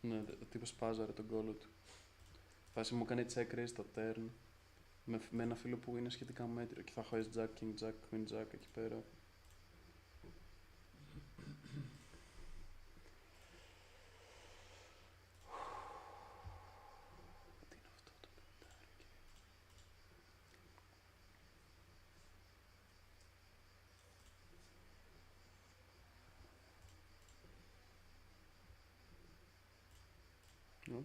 Ναι, ο τύπος σπάζαρε τον κόλλο του. Φάση μου έκανε check raise στο turn με ένα φίλο που είναι σχετικά μέτριο και θα έχω Jack, King Jack, Queen Jack εκεί πέρα. Nope.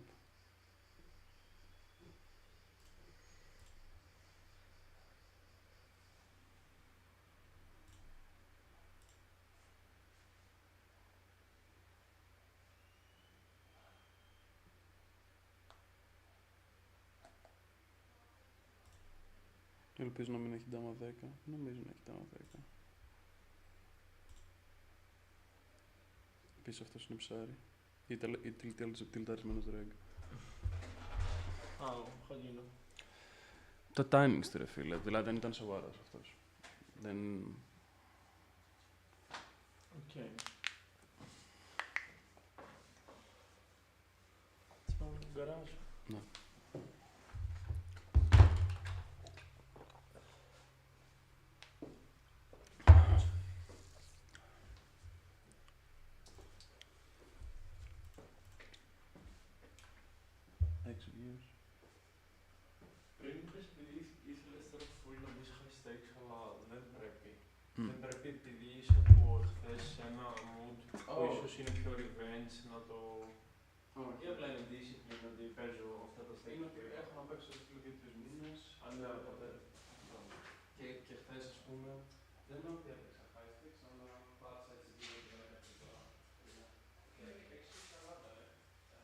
Ελπίζω να μην έχει ντάμα 10. Νομίζω να έχει ντάμα 10. Επίσης αυτός είναι ψάρι. Ή τιλταρισμένος ρέγγ. Χαγίνο. Το timing του ρε φίλε, δηλαδή δεν ήταν σοβαρός αυτός. Δεν... Οκ. Τι πάμε στον γκαράζ. Ναι. Έξι views. Πριν είπες επειδή ήθελες τώρα full να μπεις high stakes, αλλά δεν πρέπει. Δεν πρέπει επειδή είσαι από χθες σε ένα mood που ίσως είναι πιο revenge να το... Ή απλά είναι discipline ότι παίζω αυτά τα stakes. Είναι ότι έχω να παίξω στο 2-3 μήνες. Ναι, οπότε... Και χθες ας πούμε, δεν είναι ότι έπαιξα high stakes, αλλά πάτησα έτσι 2-3 τώρα. Και έπαιξε 40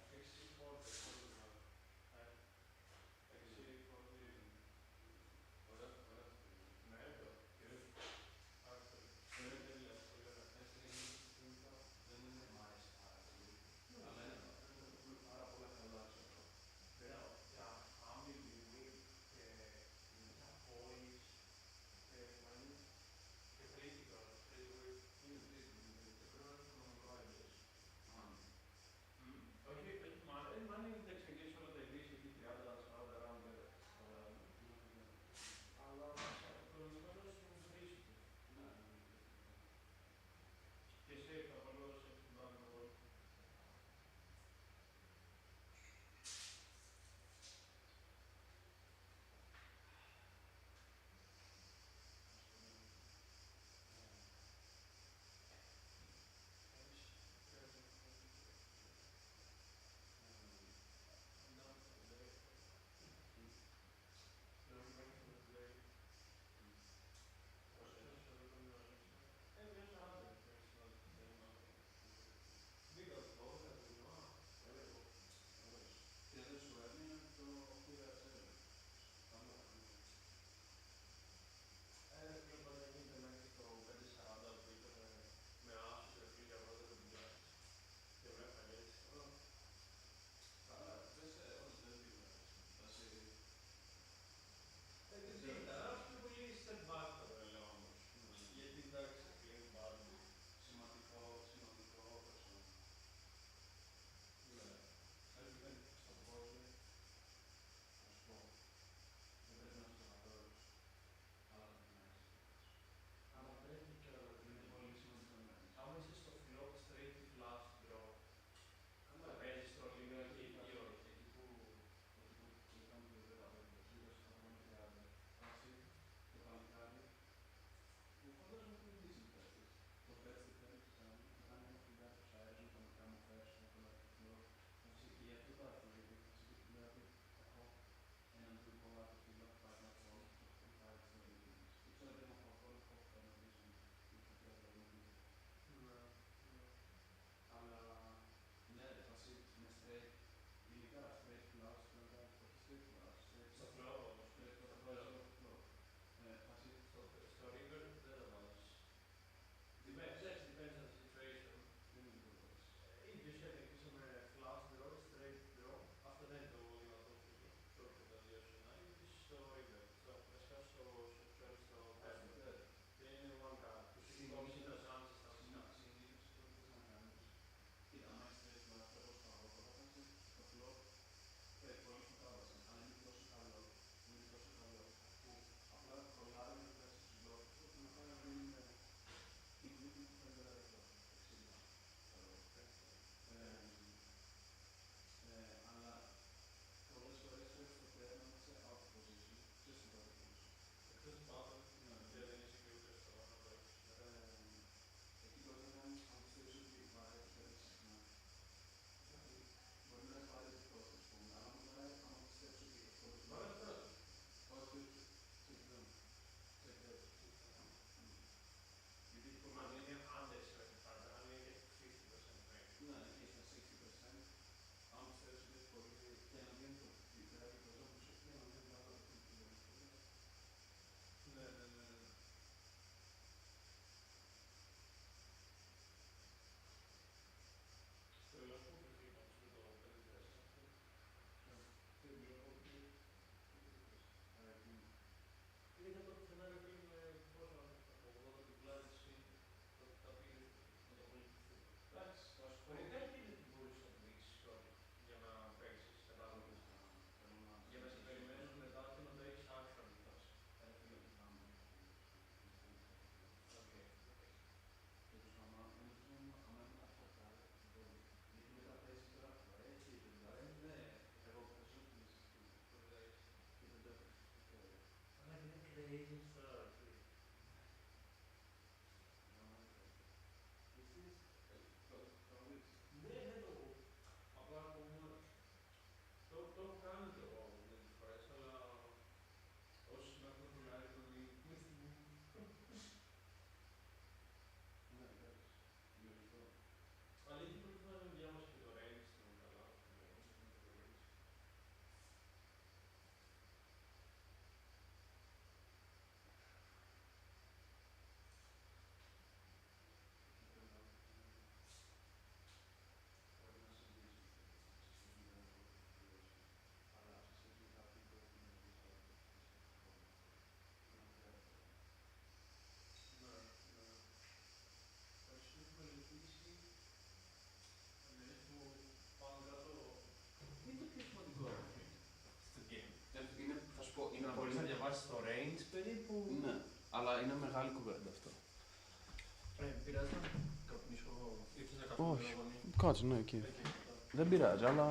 Παίξεις φόρτες, παίξεις φόρτες. Ωραία. Ναι, εδώ. Είναι τέλεια, πολύ ωραία. Έτσι είναι δεν είναι μ' άρεσε πάρα πολύ. Αλλά είναι πάρα πολλά καλά, ξέρω. Μπράβο, για family week και για boys και friends και Στο flow όμως, το βάζω στο flow. Στο river δεν το βάζεις. Depends on the situation. Ίδιος ξεκινήσουμε flash draw, straight draw. Αυτό δεν είναι το δυνατό short από τα δύο σενάρια. Στο river, βασικά στο third. Και είναι one card. Που σου κόψει τα chances στα βασικά. Συνήθως αυτό που θες να κάνεις, κοίτα, άμα είσαι straight flush, όπως πάω, θα βάζεις το flop πολύ στο κάβασμα, αλλά είναι τόσο καλό, που απλά ρολάρει να βγάλεις τους λόγους του και μετά να μην είναι που φαίνεται λεπτό, 60, ξέρω. Αλλά πολλές φορές έχεις το turn να είσαι out of position και στην πρώτη position. Εκτός του button, και δεν είσαι και ούτε στο approach. Εκεί μπορεί να κάνεις, αν πιστεύεις ότι βαράει, παίρνεις συχνά. Μπορεί να πάρει εκτός, ας πούμε, αλλά άμα πιστεύεις ότι αυτό το Βάρε πρώτο. όχι, ξεκινάμε. Γιατί Αν είναι under 75, αν είναι 50% range. ναι, εκεί στα 60%, αν πιστεύεις ότι έχει πολύ και να μην το δηλαδή το ζώο σου και να μην βάλω το κιλό. Ναι. Στο ελαφρύ που πήγαμε στο το 5-4 αυτό. Και βλέπω ότι Είναι για το σενάριο που είναι πόσο από 80 πιπλάρες τα πήγες με το πολύ πιθανό. εντάξει, θα σου πω. Φορικά εκεί είναι ότι μπορείς να δείξεις τώρα για να παίξεις, κατάλαβες. Για να σε περιμένεις μετά και να το έχεις άξιο να φτάσει. Γιατί μετά παίζει τώρα έτσι, δηλαδή ναι, εγώ παίζω και δεν το έχω. Αλλά είναι crazy stuff. Ναι, απλά ακόμα το έχω κάνει το μερικές φορές, αλλά όσοι με έχουν πουλάρει το link με στη Ναι, εντάξει, λογικό. αλλά εκεί πρέπει να διάβασα και το range του καλά. Ναι. Ας έχουμε μελετήσει που πάνω κάτω. Τι είναι το πιο σημαντικό στο game? Είναι, θα σου πω, είναι Να μπορείς να διαβάσεις το range περίπου. ναι, αλλά είναι μεγάλη κουβέντα αυτό. Πειράζει να καπνίσω εγώ. Ήρθες να καπνίσω Όχι. εγώ. Κάτσε, ναι, εκεί. Δεν πειράζει, αλλά.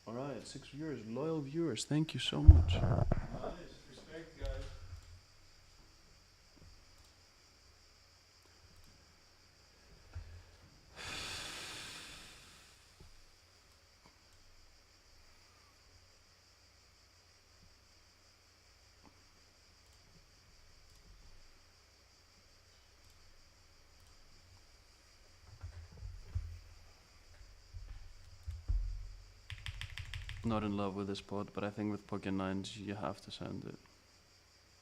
Alright, 6 viewers, loyal viewers, thank you so much. Nice, respect guys. Not in love with this pod, but I think with Pocket Nines you have to send it.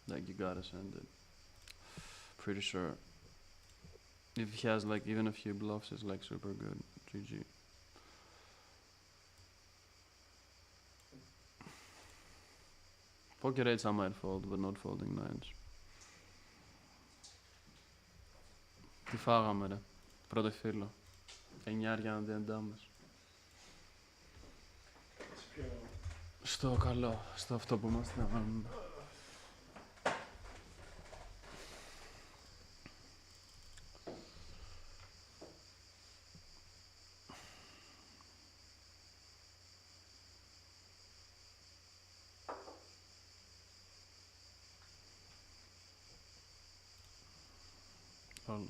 Like you gotta send it. Pretty sure. If he has like even a few bluffs, it's like super good. GG. Pocket 8s I might fold, but not folding 9s. Τι φάγαμε ρε. Πρώτο φίλο. 9 αντί μας. Στο καλό, στο αυτό που είμαστε να κάνουμε.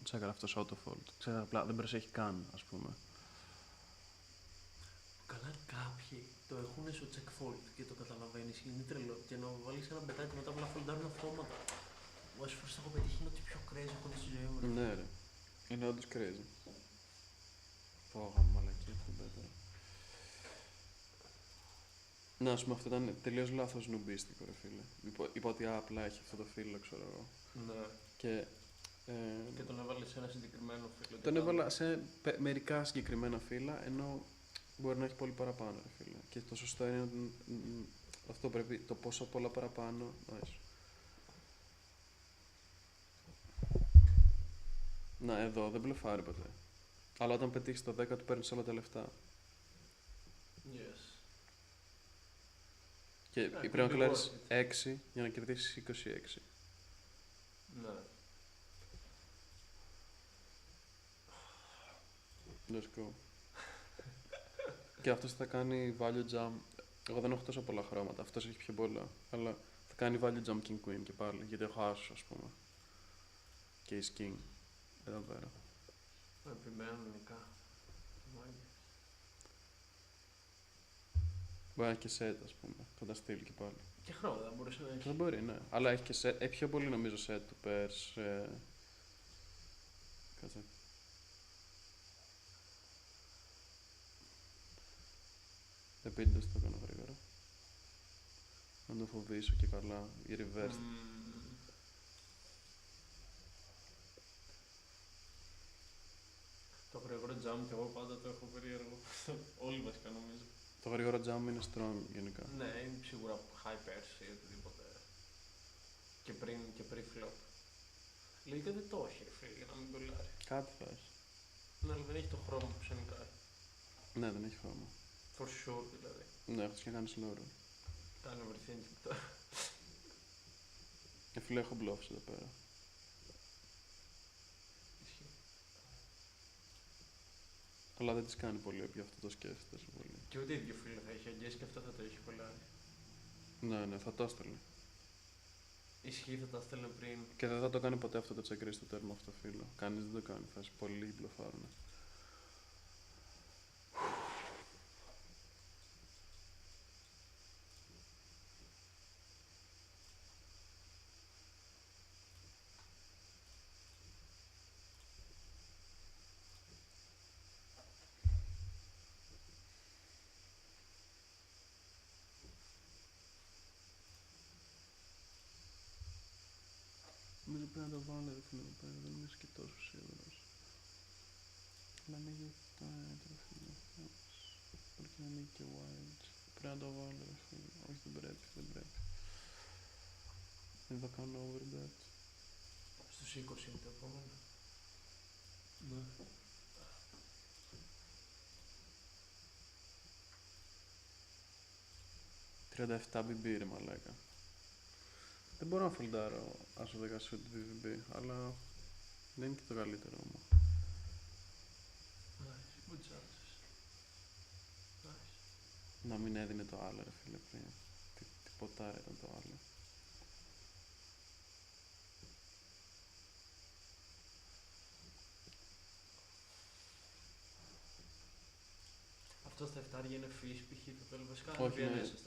Τσέκαρα αυτός autofold. Ξέρω απλά δεν προσέχει καν, ας πούμε. Καλά κάποιοι το έχουν στο check fold και το καταλαβαίνεις, είναι τρελό. Και να βάλεις ένα πετάκι μετά απλά φολντάρουν αυτόματα. Όσες φορές το έχω πετύχει είναι ότι πιο crazy έχω δει στη ζωή μου. Ναι ρε. Είναι όντως crazy. Φόγα μου, μαλακή. better. Να, ας πούμε, αυτό ήταν τελείως λάθος νουμπίστικο, ρε φίλε. Είπα ότι απλά έχει αυτό το φύλλο, ξέρω εγώ. Ναι. Και, Και τον έβαλε σε ένα συγκεκριμένο φύλλο. τον έβαλα σε μερικά συγκεκριμένα φύλλα, ενώ μπορεί να έχει πολύ παραπάνω, ρε φίλε. Και το σωστό είναι ότι αυτό πρέπει, το πόσο πολλά παραπάνω. Nice. Να, εδώ δεν μπλεφάρει ποτέ. Αλλά όταν πετύχεις το 10 του παίρνεις όλα τα λεφτά. Yes. Και πρέπει να κλάρεις 6 για να κερδίσεις 26. Ναι. Let's go. Και αυτός θα κάνει value jump. Εγώ δεν έχω τόσο πολλά χρώματα, αυτός έχει πιο πολλά. Αλλά θα κάνει value jump king queen και πάλι, γιατί έχω άσους, ας πούμε. Και η king. Εδώ πέρα. Επιμένουν νικά. Μάγκες. Μπορεί να έχει και set, ας πούμε. Θα τα στείλει και πάλι. Και χρώματα μπορούσε να έχει. Δεν μπορεί, ναι. Αλλά έχει και set. Έχει πιο πολύ νομίζω set του Pairs. Κάτσε. Επίτηδες το έκανα γρήγορα. Να το φοβήσω και καλά. Η reverse. Το γρήγορο jump και εγώ πάντα το έχω περίεργο. Όλοι βασικά νομίζω. Το γρήγορο jump είναι strong γενικά. Ναι, είναι σίγουρα high pairs ή οτιδήποτε. Και πριν flop. Λίγα δεν το έχει, ρε φίλε, για να μην κολλάρει. Κάτι θα έχει. Ναι, αλλά δεν έχει το χρώμα που ψενικά. Ναι, δεν έχει χρώμα. For sure δηλαδή. Ναι, αυτός και κάνει slow roll. Κάνει overthinking τώρα. Φίλε, έχω bluffs εδώ πέρα. Ισχύει. Αλλά δεν τις κάνει πολύ, επειδή αυτό το σκέφτεται τόσο πολύ. Και ούτε ίδιο φίλο θα έχει αγγίσει και αυτό θα το έχει κολλάρει. Ναι, ναι, θα το έστελνε. Ισχύει, θα τα στέλνε πριν. Και δεν θα το κάνει ποτέ αυτό το check raise στο τέρμα αυτό, φίλο. Κανείς δεν το κάνει, θα είσαι πολύ μπλοφάρουνε. Νομίζω πρέπει να το βάλω ρε φίλε εδώ πέρα, δεν είμαι και τόσο σίγουρος. Αλλά ανοίγει το έντρο φίλε. Μπορεί και να ανοίγει και wild. Πρέπει να το βάλω ρε φίλε. Όχι δεν πρέπει, δεν πρέπει. Δεν θα κάνω overbet. Στους 20 είναι το επόμενο. Ναι. $37 BB ρε μαλάκα. Δεν μπορώ να φολντάρω άσο 10 shoot BVB, αλλά δεν είναι και το καλύτερο μου. Nice, good chances. Nice. Να μην έδινε το άλλο ρε φίλε πριν. Τι ποτάρα ήταν το άλλο. Αυτό στα 7 είναι fish π.χ. το τέλος βασικά. Όχι,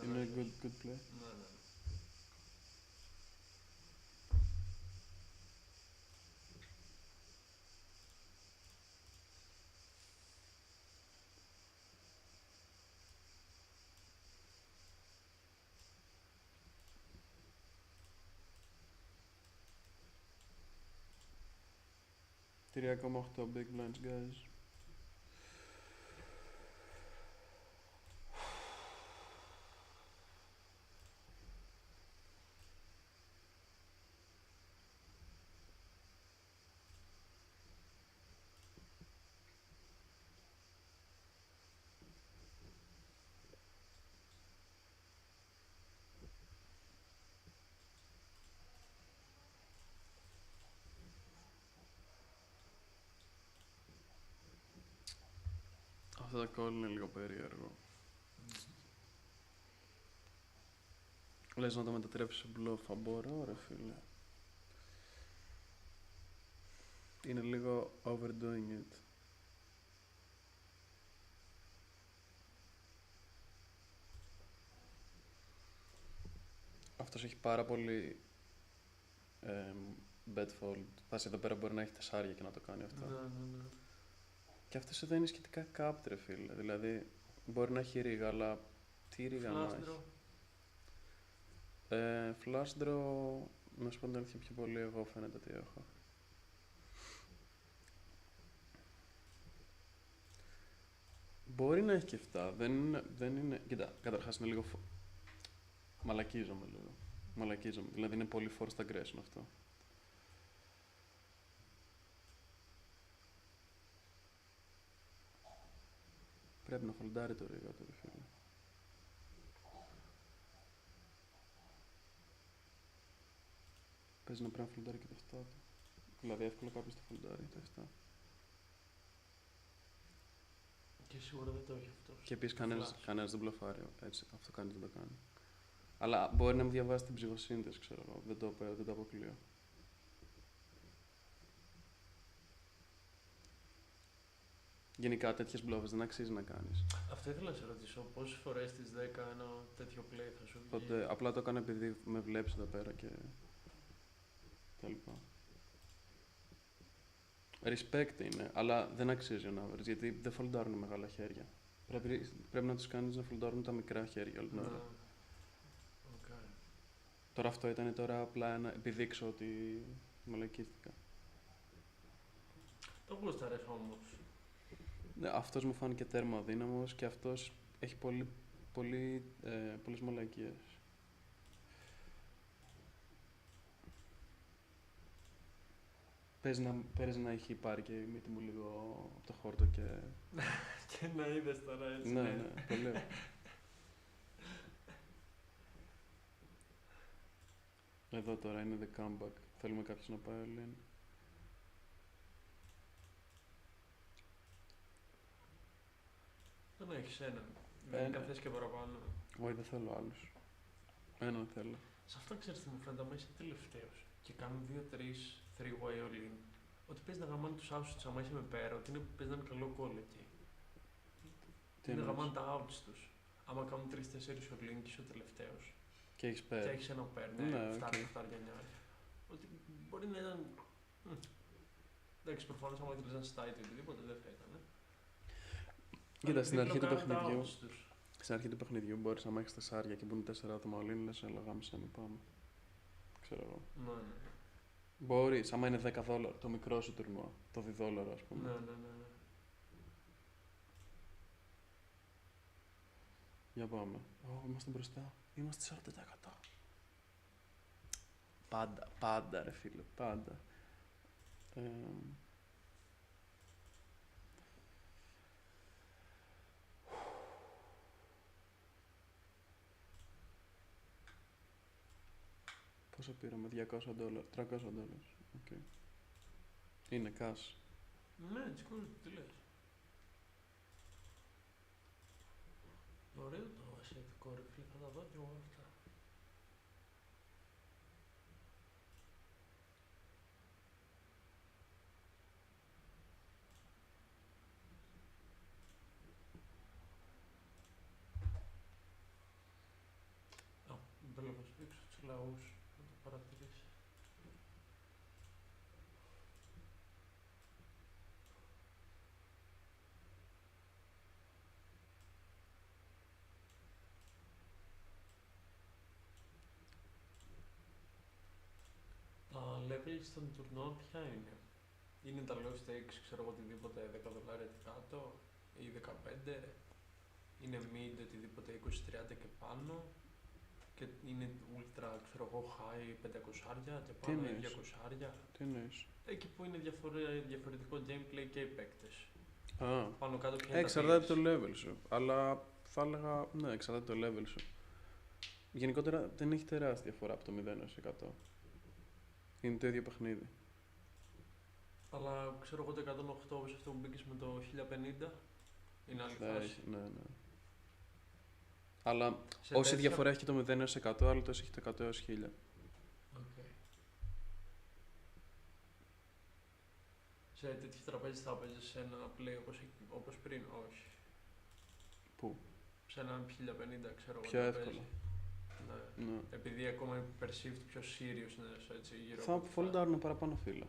είναι good play. Ναι, ναι. Τρία 3,8 big blinds guys. Αυτό το call είναι λίγο περίεργο. Λες να το μετατρέψεις σε bluff, μπορώ ρε φίλε. Είναι λίγο overdoing it. Αυτός έχει πάρα πολύ bet fold. Βάσει εδώ πέρα μπορεί να έχει τεσσάρια και να το κάνει αυτό. Ναι, ναι, ναι. Και αυτός εδώ είναι σχετικά capped, ρε φίλε. Δηλαδή, μπορεί να έχει ρίγα, αλλά τι ρίγα να έχει. Flash draw, να σου πω την αλήθεια πιο πολύ, εγώ φαίνεται ότι έχω. Μπορεί να έχει και 7, δεν είναι... Κοίτα, καταρχάς είναι λίγο... Μαλακίζομαι λίγο. Δηλαδή είναι πολύ forced aggression αυτό. Πρέπει να φολντάρει το ρίγα του, ρε φίλε. Παίζει να πρέπει να φολντάρει και το 7 του. Δηλαδή εύκολα κάποιος το φολντάρει το 7. Και σίγουρα δεν το έχει αυτό. Και επίσης κανένας δεν μπλοφάρει, έτσι, αυτό κανείς δεν το κάνει. Αλλά μπορεί να μην διαβάσει την ψυχοσύνθεση, ξέρω εγώ, δεν το αποκλείω. Γενικά τέτοιες μπλόφες δεν αξίζει να κάνεις. Αυτό ήθελα να σε ρωτήσω, πόσες φορές στις 10 ένα τέτοιο play θα σου βγει? Οπότε απλά το έκανα επειδή με βλέπεις εδώ πέρα και τα λοιπά. Respect είναι, αλλά δεν αξίζει ο average, γιατί δεν φολντάρουν μεγάλα χέρια. Πρέπει να τους κάνεις να φολντάρουν τα μικρά χέρια όλη την ώρα. Okay. Τώρα αυτό ήταν τώρα απλά να επιδείξω ότι μαλακίστηκα. Το γούσταρες όμως. Ναι, αυτός μου φάνηκε τέρμα αδύναμος και αυτός έχει πολλές μαλακίες. Παίζει να έχει πάρει και η μύτη μου λίγο από το χόρτο και... Και να είδες τώρα έτσι. Ναι, πολύ. Εδώ τώρα είναι the comeback. Θέλουμε κάποιος να πάει all in. Δεν έχεις έναν. Δεν θες και παραπάνω. Όχι, δεν θέλω άλλους. Έναν θέλω. Σε αυτό ξέρεις τι μου φαίνεται, άμα είσαι τελευταίος και κάνουν 2-3 three-way all in, ότι παίζει να γαμάνε τους outs τους άμα είσαι με πέρα, ότι παίζει να είναι καλό call εκεί. Τι είναι να εννοείς? γαμάνε τα outs τους. Άμα κάνουν 3-4 all in και είσαι ο τελευταίος. Και έχεις πέρα. Και έχεις ένα πέρα, Ναι, φτάρει νιάρια. Ότι μπορεί να ήταν... Εντάξει, προφανώς άμα ήθελες να στάει το οτιδήποτε δεν θα ήταν. Κοίτα, στην αρχή του παιχνιδιού μπορείς να έχεις 4 και μπουν 4 άτομα όλοι, λες, έλα γάμισα, μην πάμε. Ξέρω εγώ. Ναι. Μπορείς, άμα είναι $10 το μικρό σου τουρνουά, το $2 ας πούμε. Ναι. Για πάμε. Είμαστε μπροστά. Είμαστε 40%. Πάντα ρε φίλε, πάντα. Πόσο πήραμε, $200, $300. Okay. Είναι cash. Ναι, it's cool, τι λες. Ωραίο το ασιατικό ρε φίλε, θα τα δω κι εγώ αυτά. Βλέπω δείξω τους λαούς, να το παρατηρήσει. Τα levels των τουρνουά ποια είναι? Είναι τα low stakes, ξέρω εγώ, οτιδήποτε $10 και κάτω ή 15? Είναι mid, οτιδήποτε 20-30 και πάνω? Και είναι ultra, ξέρω εγώ, high 500 και πάνω ή 200? Τι εννοείς? Εκεί που είναι διαφορετικό gameplay και οι παίκτες. Πάνω κάτω ποια είναι εξαρτάται το level σου. Αλλά θα έλεγα, ναι, εξαρτάται το level σου. Γενικότερα δεν έχει τεράστια διαφορά από το 0 έως 100. Είναι το ίδιο παιχνίδι. Αλλά ξέρω εγώ το 108 όπως αυτό που μπήκες με το 1050 είναι άλλη φάση. Ναι. Αλλά όση διαφορά έχει το 0 έως 100, άλλο τόσο έχει το 100 έως 1000. Okay. Σε τέτοιο τραπέζι θα παίζεις σε ένα play όπως πριν, όχι? Πού? Σε ένα 1050 ξέρω εγώ. Πιο εύκολο. Ναι. Επειδή ακόμα είναι perceived πιο serious είναι έτσι γύρω θα από φολντάρουν παραπάνω φύλλα.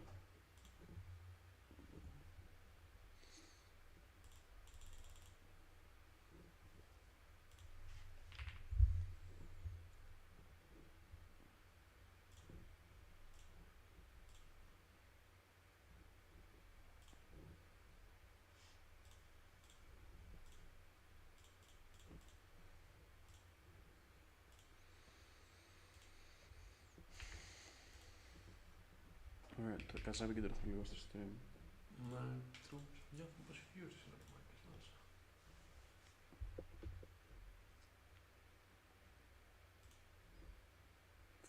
Ωραία, κάτσε να επικεντρωθώ λίγο στο stream. Ναι, troops. Για να πόσοι viewers είναι ρε μάκες μέσα.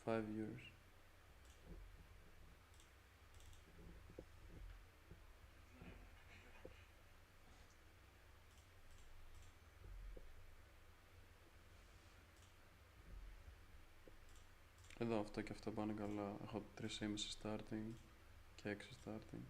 5 viewers. Εδώ αυτό και αυτό πάνε καλά. Έχω 3,5 starting και 6 starting.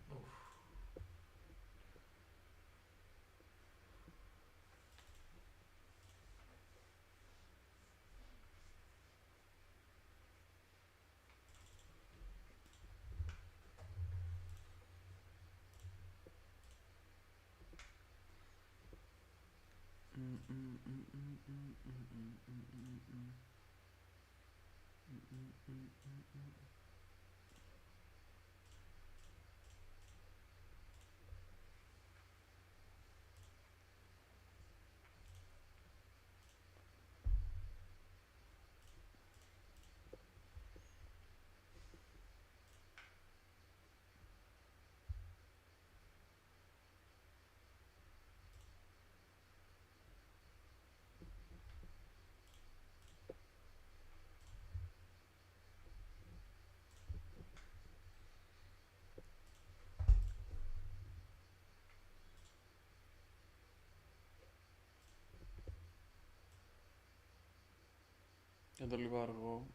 Εδώ λίγο αργό,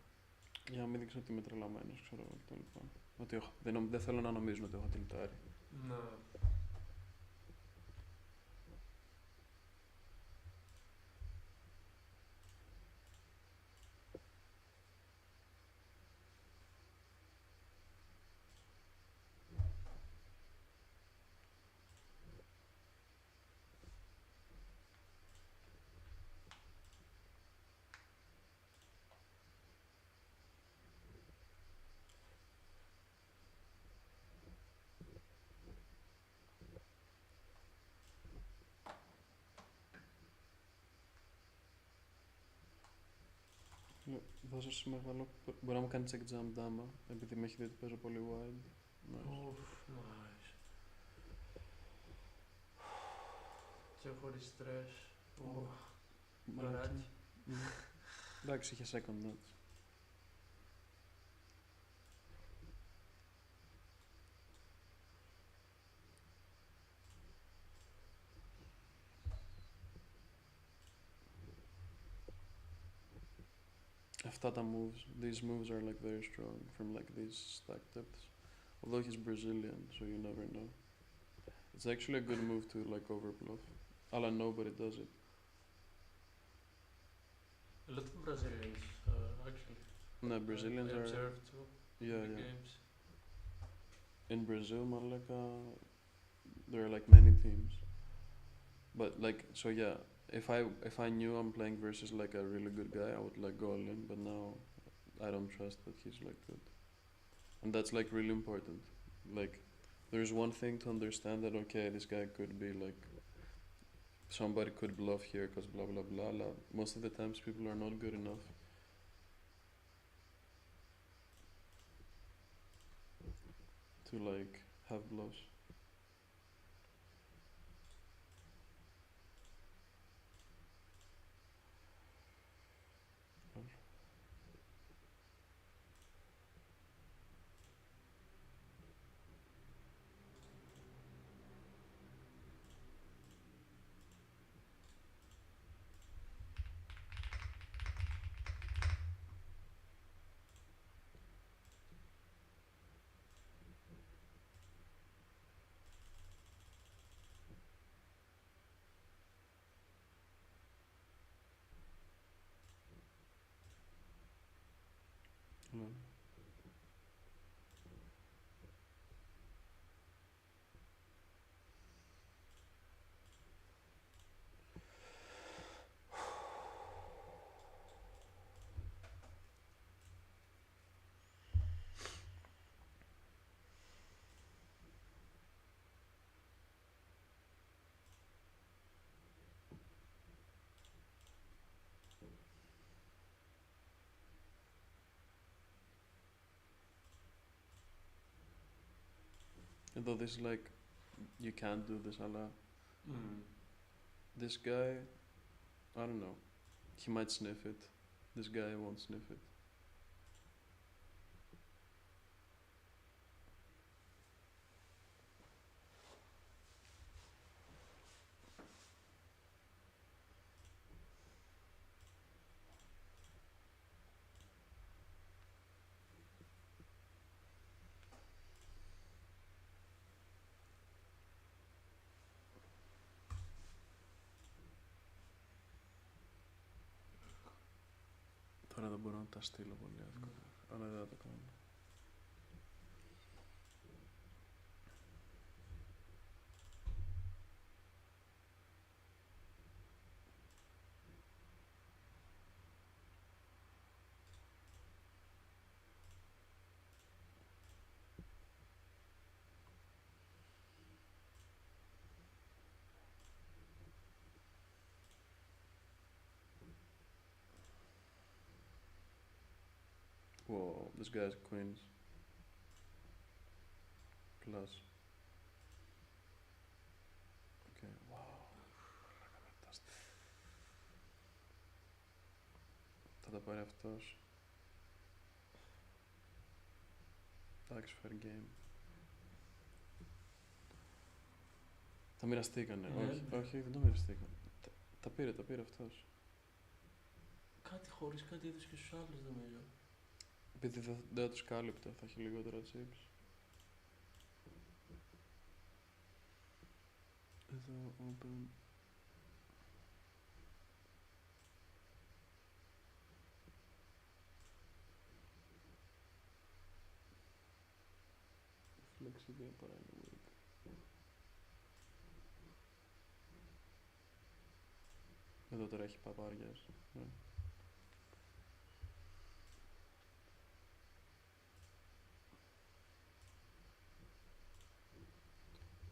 για να μην δείξω ότι είμαι τρελαμένος, ξέρω εγώ κτλ. Ότι δεν θέλω να νομίζουν ότι έχω τιλτάρει. Ναι. Δώσω σε μεγάλο. Μπορεί να μου κάνει check jump δάμα, επειδή με έχει δει ότι παίζω πολύ wide. Ουφ, nice. Και χωρίς στρες. Μαλάκι. Εντάξει, είχε second notes. Αυτά τα moves, these moves are like very strong from like these stack tips. Although he's Brazilian, so you never know. It's actually a good move to like overbluff. Αλλά nobody does it. A lot of Brazilians, actually. No, Brazilians I are. observed too. Yeah, in the yeah. games. In Brazil, Malaka, there are like many teams. But like, so yeah, if I knew I'm playing versus like a really good guy, I would like go all in. But now, I don't trust that he's like good, and that's like really important. Like, there's one thing to understand that okay, this guy could be like somebody could bluff here because blah blah blah blah. Most of the times, people are not good enough to like have bluffs. Although this is like, you can't do this, αλλά Mm. this guy, I don't know. He might sniff it. This guy won't sniff it. Τώρα δεν μπορώ να τα στείλω πολύ εύκολα, αλλά δεν θα το κάνω. Whoa, this guy's queens. Plus. Okay, wow. Θα τα πάρει αυτός. Εντάξει, fair game. Τα μοιραστήκανε. Ναι. Όχι, δεν τα μοιραστήκανε. Τα πήρε αυτός. Κάτι χωρίς κάτι έδωσε και στους άλλους νομίζω. Επειδή δεν θα τους κάλυπτε, θα έχει λιγότερα chips. Εδώ, open. Flexible παρά είναι weak. Εδώ τώρα έχει παπάριας. Ναι.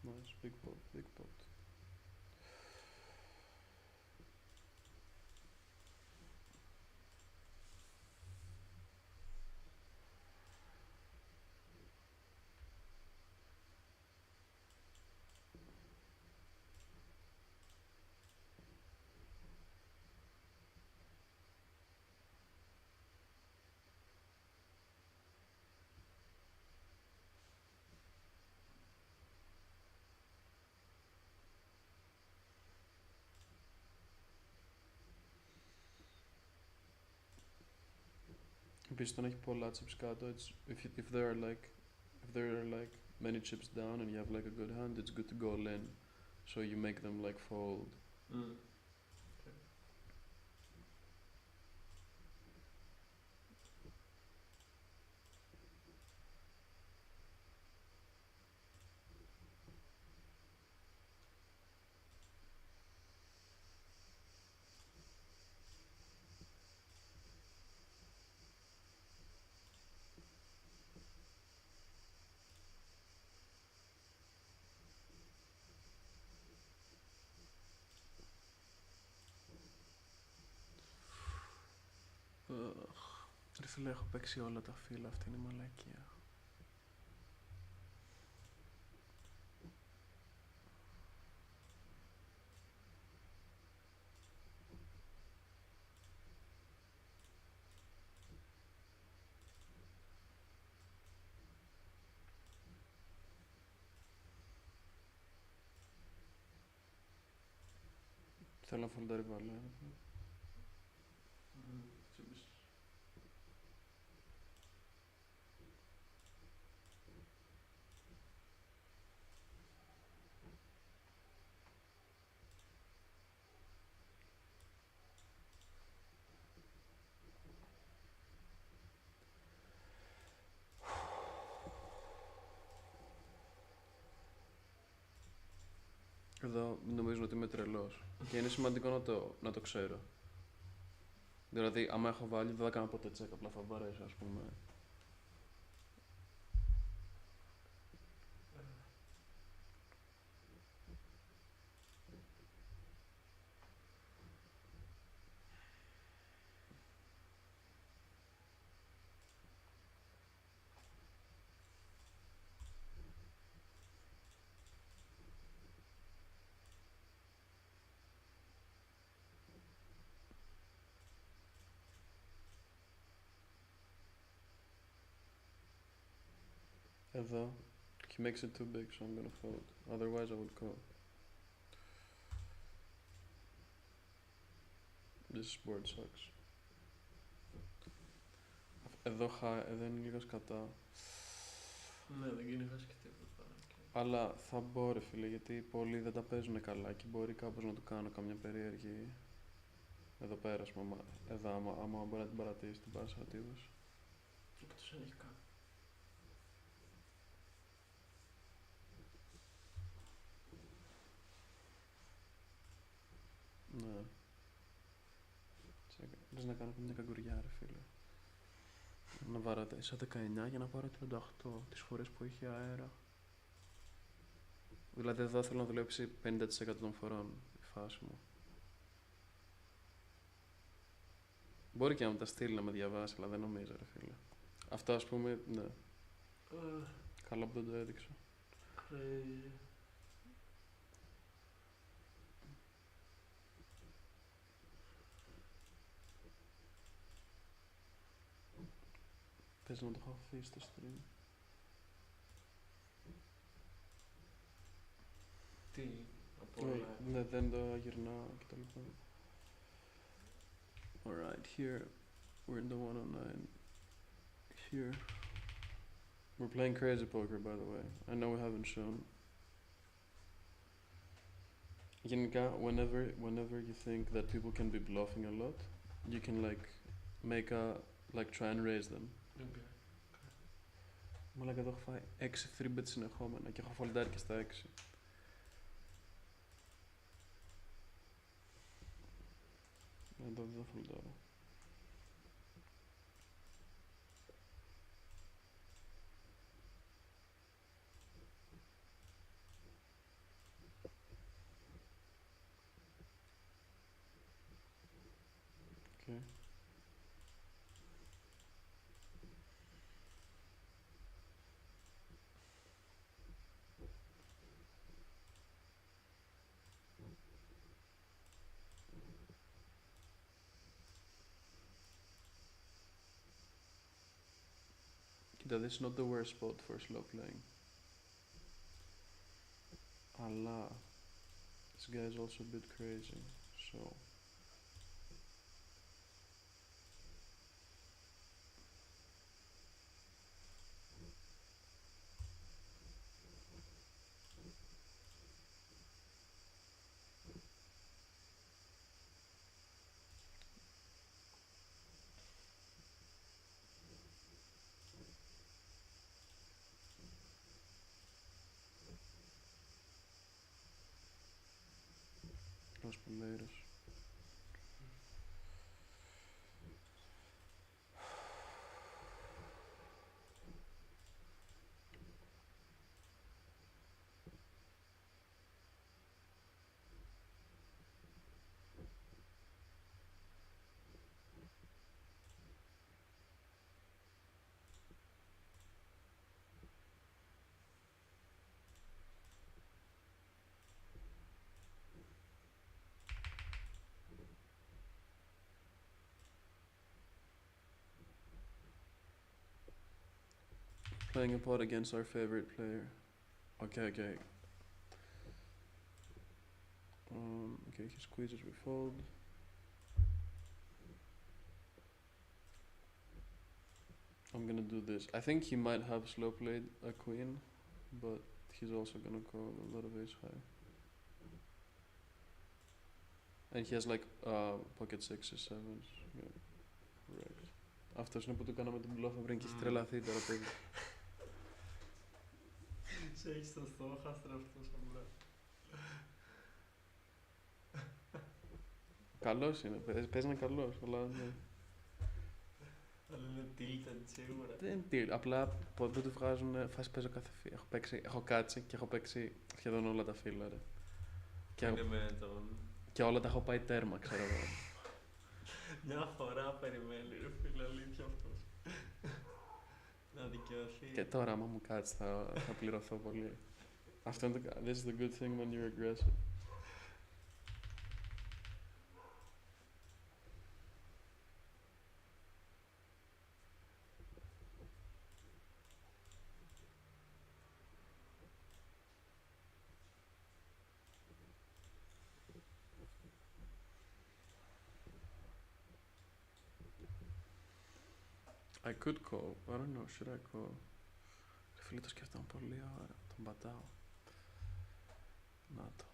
Nice, big pot, big pot. Επίσης όταν έχει πολλά chips κάτω, if there are like many chips down and you have like a good hand, it's good to go all in, so you make them like fold. Mm. Ρε φίλε, έχω παίξει όλα τα φύλλα, αυτή είναι η μαλακία. Θέλω να φολτάρει βάλε. Εδώ νομίζουν ότι είμαι τρελός. Και είναι σημαντικό να το ξέρω. Δηλαδή, άμα έχω βάλει, δεν θα κάνω ποτέ τσέκ, απλά θα βαρέσω, ας πούμε. Εδώ. He makes it too big, so I'm gonna fold. Otherwise, I would call. This board sucks. Εδώ είναι λίγο σκατά. Ναι, δεν κυνηγάς και τίποτα. Αλλά θα μπω ρε φίλε, γιατί πολλοί δεν τα παίζουν καλά και μπορεί κάπως να του κάνω καμιά περίεργη. Εδώ πέρα, ας πούμε, εδώ άμα μπορεί να την παρατήσει την πάσα ο τύπος. Εκτός αν έχει κάνει. Ναι. Λες να κάνω μια καγκουριά ρε φίλε. Να βάρω σαν 19 για να πάρω 38 τις φορές που έχει αέρα. Δηλαδή εδώ θέλω να δουλέψει 50% των φορών η φάση μου. Μπορεί και να μου τα στείλει να με διαβάσει, αλλά δεν νομίζω ρε φίλε. Αυτό ας πούμε, ναι. Καλά που δεν το έδειξα. Crazy. Πες να το έχω αφήσει στο stream. Τι, από όλα. Ναι, δεν το γυρνάω και τα λοιπά. Alright, here we're in the 109. Here we're playing crazy poker, by the way. I know we haven't shown. Γενικά, whenever you think that people can be bluffing a lot, you can make try and raise them. Okay. Μαλάκα εδώ έχω φάει 6 3-bet συνεχόμενα και έχω φολντάρει και στα 6. Εδώ δεν θα φολντάρω. Okay. Κοίτα, this is not the worst spot for slow playing. Αλλά this guy is also a bit crazy, so los primeros. Playing a pot against our favorite player. Okay. Okay, he squeezes, we fold. I'm gonna do this. I think he might have slow played a queen, but he's also gonna call a lot of ace high. And he has pocket sixes, sevens. Yeah, correct. Αυτός είναι που του κάναμε την μπλόφα πριν και έχει τρελαθεί τώρα παιδί. Σε έχει στο στόμα, χάστρα αυτός απλά. Καλός είναι, παίζει να είναι καλός, αλλά ναι. Αλλά είναι tilted σίγουρα. Δεν είναι tilted, απλά δεν του βγάζουν φάση παίζω κάθε φύλλα. Έχω κάτσει και έχω παίξει σχεδόν όλα τα φύλλα ρε. Είναι με τον... Και όλα τα έχω πάει τέρμα, ξέρω εγώ. Μια φορά περιμένει ρε φίλε, αλήθεια αυτός. Να δικαιωθεί. Και τώρα άμα μου κάτσει θα πληρωθώ πολύ. Αυτό είναι το... This is the good thing when you're aggressive. I could call. I don't know, should I call? Ρε φίλε, το σκέφτομαι πολλή ώρα. Τον πατάω. Να το.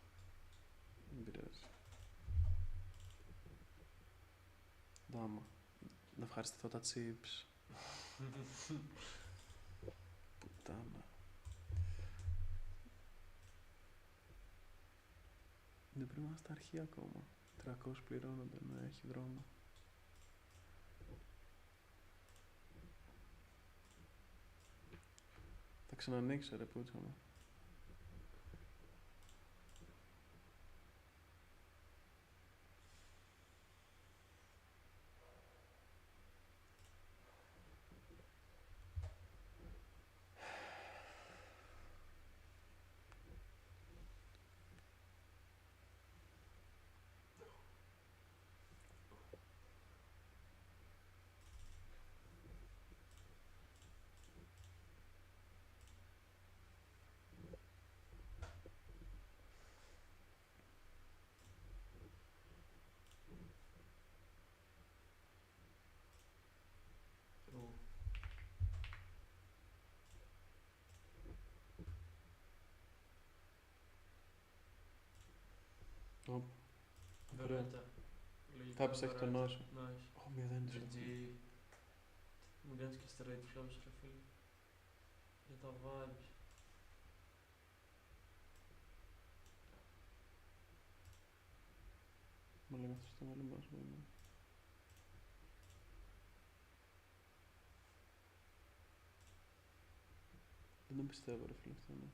Δεν πειράζει. Δάμα. Να ευχαριστηθώ τα chips. Πουτάνα. Δεν πρέπει να είμαστε στα αρχεία ακόμα. 300 πληρώνονται, ναι, έχει δρόμο. Θα ξανανοίξω ρε πούτσα μου. Οπ. Βερέτα. Κάποιος έχει τον νόσο. Nice. Ω, 0. GG. Μου κάνεις και straight flows ρε φίλε. Για τα vibes. Μα λέγα αυτό στον άλλο μας μόνο. Δεν τον πιστεύω ρε φίλε αυτό, ναι.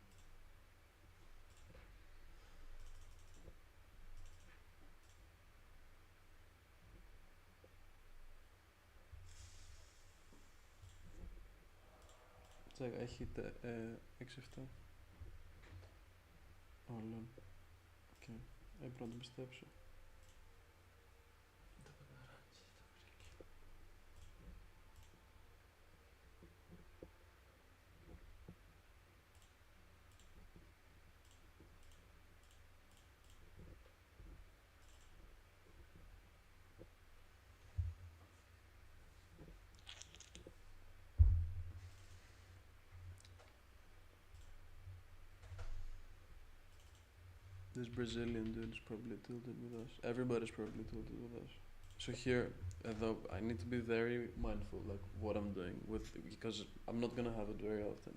Τσέκα, έχει 6-7. Όλων. Οκ. Πρέπει να τον πιστέψω. Το πεδαράκι, το βρήκε. This Brazilian dude is probably tilted with us. Everybody's probably tilted with us. So here, though, I need to be very mindful, like what I'm doing with, because I'm not gonna have it very often.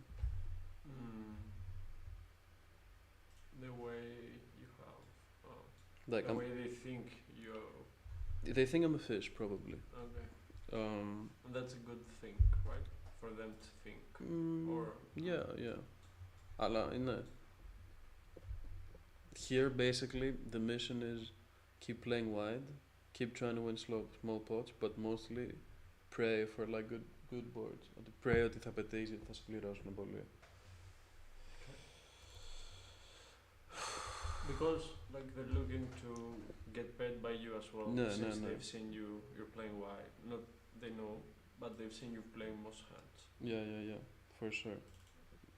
The way you have, Like the way they think you. they think I'm a fish, probably. Okay. Um, And that's a good thing, right? For them to think. Or yeah. Αλλά είναι. Here, basically, the mission is keep playing wide, keep trying to win small pots, but mostly pray for like good boards. Ότι pray ότι θα πετύχεις γιατί θα σε πληρώσουν πολύ. because like they're looking to get paid by you as well. No, since no. they've seen you're playing wide. Not they know, but they've seen you playing most hands. Yeah, for sure.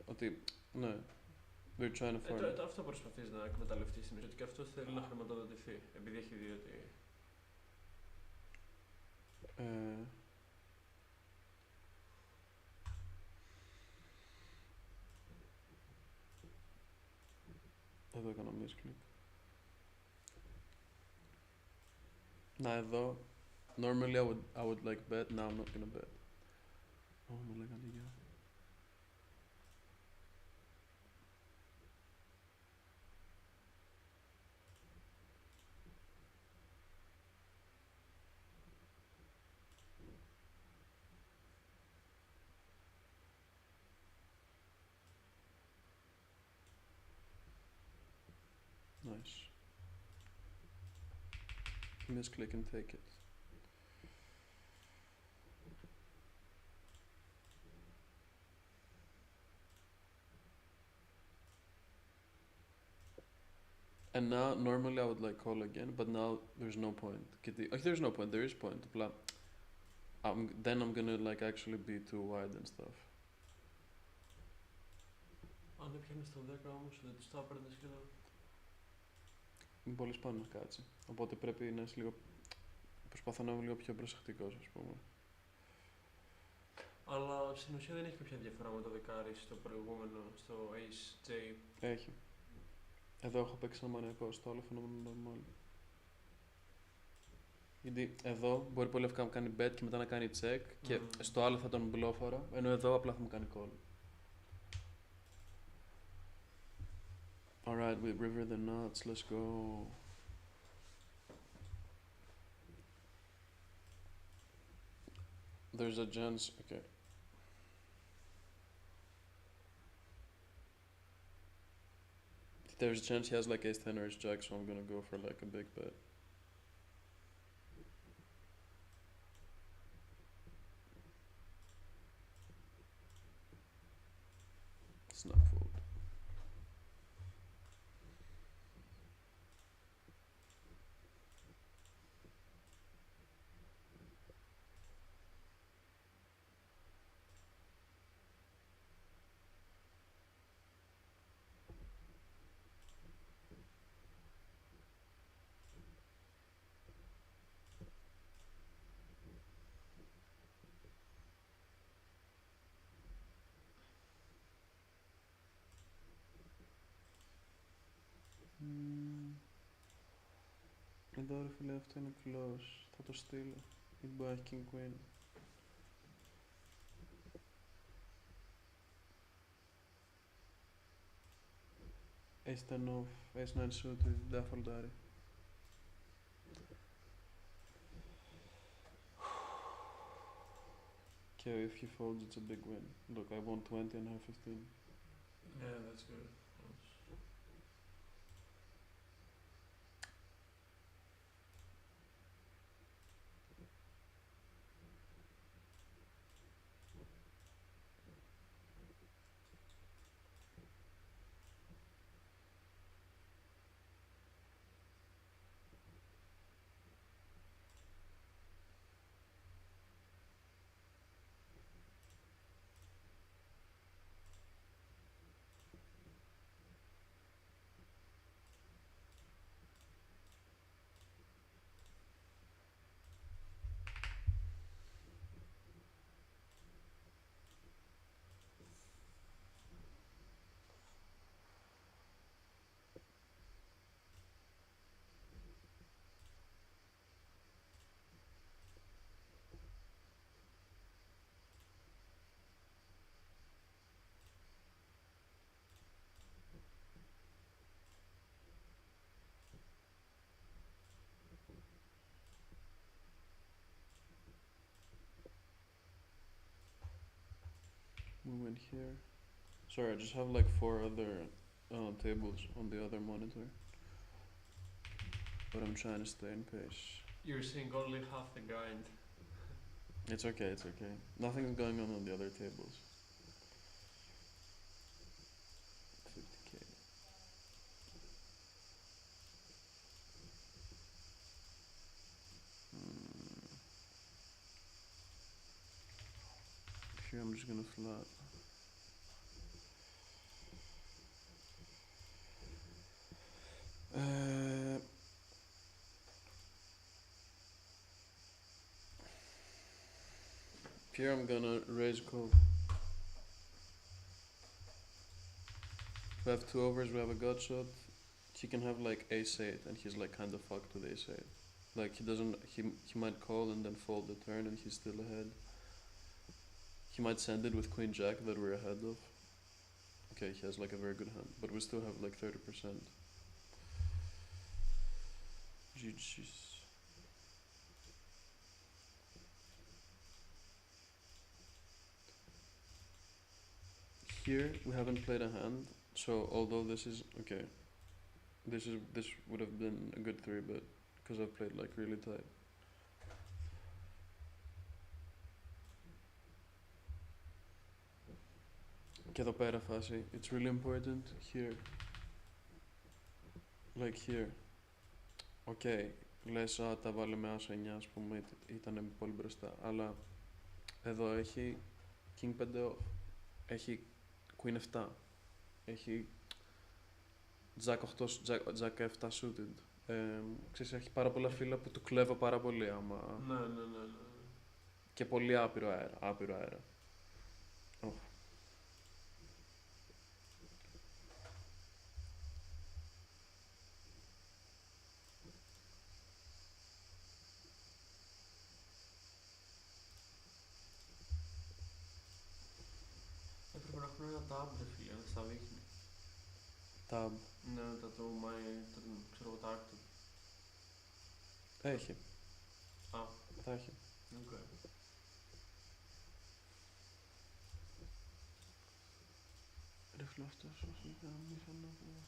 Ότι, ναι, we're trying to find. Αυτό προσπαθείς να εκμεταλλευτείς στην ουσία, ότι και αυτός θέλει να χρηματοδοτηθεί, επειδή έχει δει ότι... Εδώ έκανα misclick. Να εδώ, normally I would like bet, now I'm not gonna bet. Μου λέγανε για. Nice. Misclick and take it. And now, normally I would like call again, but now there's no point. There's no point, there is point. Απλά, then I'm gonna like actually be too wide and stuff. Αν έπιανες το 10 όμως, δεν τους τα έπαιρνες σχεδόν. Είναι πολύ σπάνιο να κάτσει. Οπότε πρέπει να είσαι λίγο. Προσπαθώ να είμαι λίγο πιο προσεκτικός, ας πούμε. Αλλά στην ουσία δεν έχει κάποια διαφορά με το δεκάρι στο προηγούμενο, στο Ace J. Έχει. Εδώ έχω παίξει ένα μανιακό, στο άλλο φαινόμενο normal. Γιατί εδώ μπορεί πολύ εύκολα να κάνει bet και μετά να κάνει check και στο άλλο θα τον μπλόφαρα, ενώ εδώ απλά θα μου κάνει call. Alright, we river the nuts, let's go. There's a chance, okay. There's a chance he has like ace 10 or ace jack, so I'm gonna go for like a big bet. Snap fold. Εδώ ρε φίλε, αυτό είναι close. Θα το στείλω. Γιατί μπορεί να έχει king queen. Ace 10 off, ace 9 suited, δεν φολτάρει. Okay, if he folds, it's a big win. Look, I won 20 and I have 15. Yeah, that's good. We went here. Sorry, I just have like 4 other tables on the other monitor. But I'm trying to stay in pace. You're seeing only half the grind. It's okay, it's okay. Nothing's going on the other tables. 50k. Here I'm just gonna flat. Here I'm gonna raise call. We have 2 overs, we have a gut shot. He can have like ace 8 and he's like kinda fucked with ace 8. Like he might call and then fold the turn and he's still ahead. He might send it with queen jack that we're ahead of. Okay, he has like a very good hand, but we still have like 30%. GG's. Here we haven't played a hand, so although this is okay, this would have been a good 3-bet because I've played like really tight. Και εδώ πέρα φάση, it's really important here. Like here. Okay, λες τα βάλε με άσο 9 ας πούμε, ήταν πολύ μπροστά, αλλά εδώ έχει king 5 off, έχει queen 7, έχει jack 8, jack 7 suited. Ξέρεις, έχει πάρα πολλά φύλλα που του κλέβω πάρα πολύ άμα... Ναι. Και πολύ άπειρο αέρα, tab ρε φίλε, δεν στα δείχνει. Tab. Ναι, το ξέρω εγώ, τα active. Έχει. Α, Θα έχει. οκ. Ρε φίλε, αυτός όσο ήταν μη φανόταν.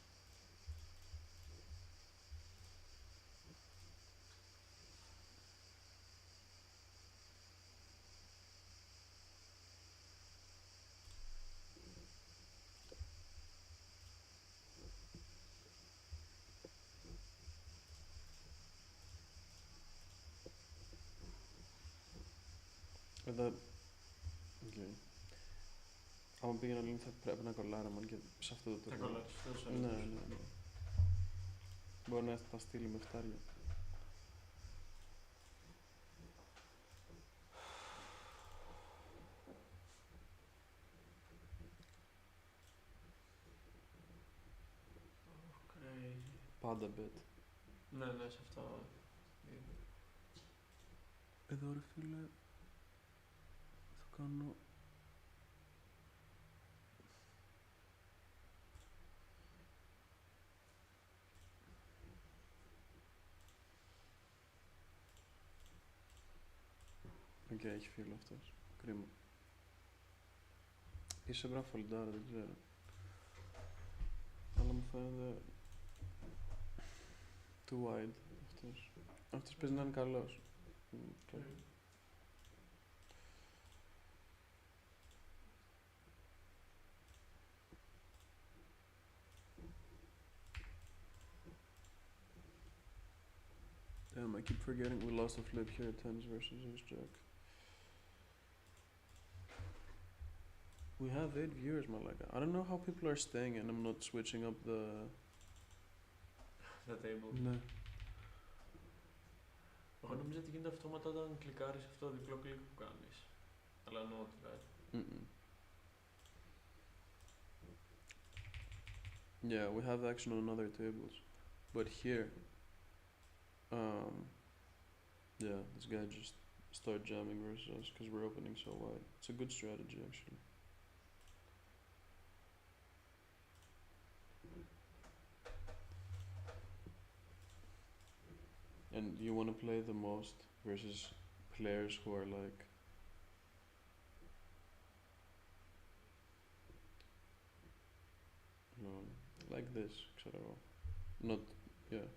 Εδώ... Οκ. Άμα πήγαινα λίγο θα πρέπει να κολλάρω man, και σε αυτό το Θα τουρνουά. κολλάσεις τόσο Ναι, ναι, ναι. Μπορεί να τα στείλει με φτάρια. Crazy. Πάντα bet. Ναι, ναι, σε αυτά. Εδώ ρε φίλε, θα κάνω... Οκ, έχει φίλο αυτός. Κρίμα. Ίσως έπρεπε να φολντάρω, δεν ξέρω. Αλλά μου φαίνεται... too wide αυτός. Αυτός παίζει να είναι καλός. Damn, I keep forgetting we lost a flip here, tens versus ace jack. We have 8 viewers, Malaka. I don't know how people are staying and I'm not switching up the... The table. Ναι. Εγώ νομίζω ότι γίνεται αυτόματα όταν κλικάρεις αυτό το διπλό κλικ που κάνεις. Αλλά not right. Yeah, we have action on other tables. But here, yeah, this guy just started jamming versus us because we're opening so wide. It's a good strategy, actually. And you want to play the most versus players who are like... like this, ξέρω εγώ. Not, yeah.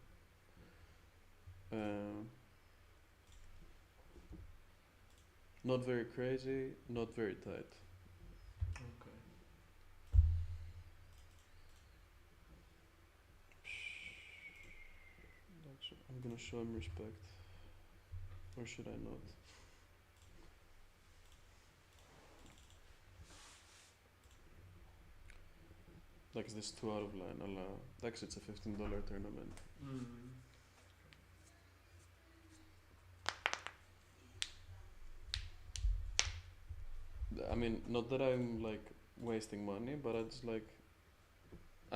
Not very crazy, not very tight. Okay. I'm gonna show him respect. Or should I not? Like, is this too out of line? Like, it's a $15 tournament. I mean, not that I'm like wasting money, but it's like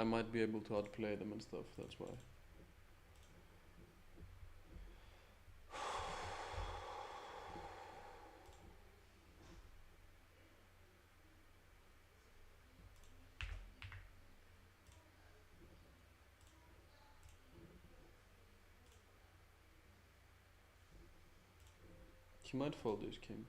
I might be able to outplay them and stuff, that's why. He might fold his king.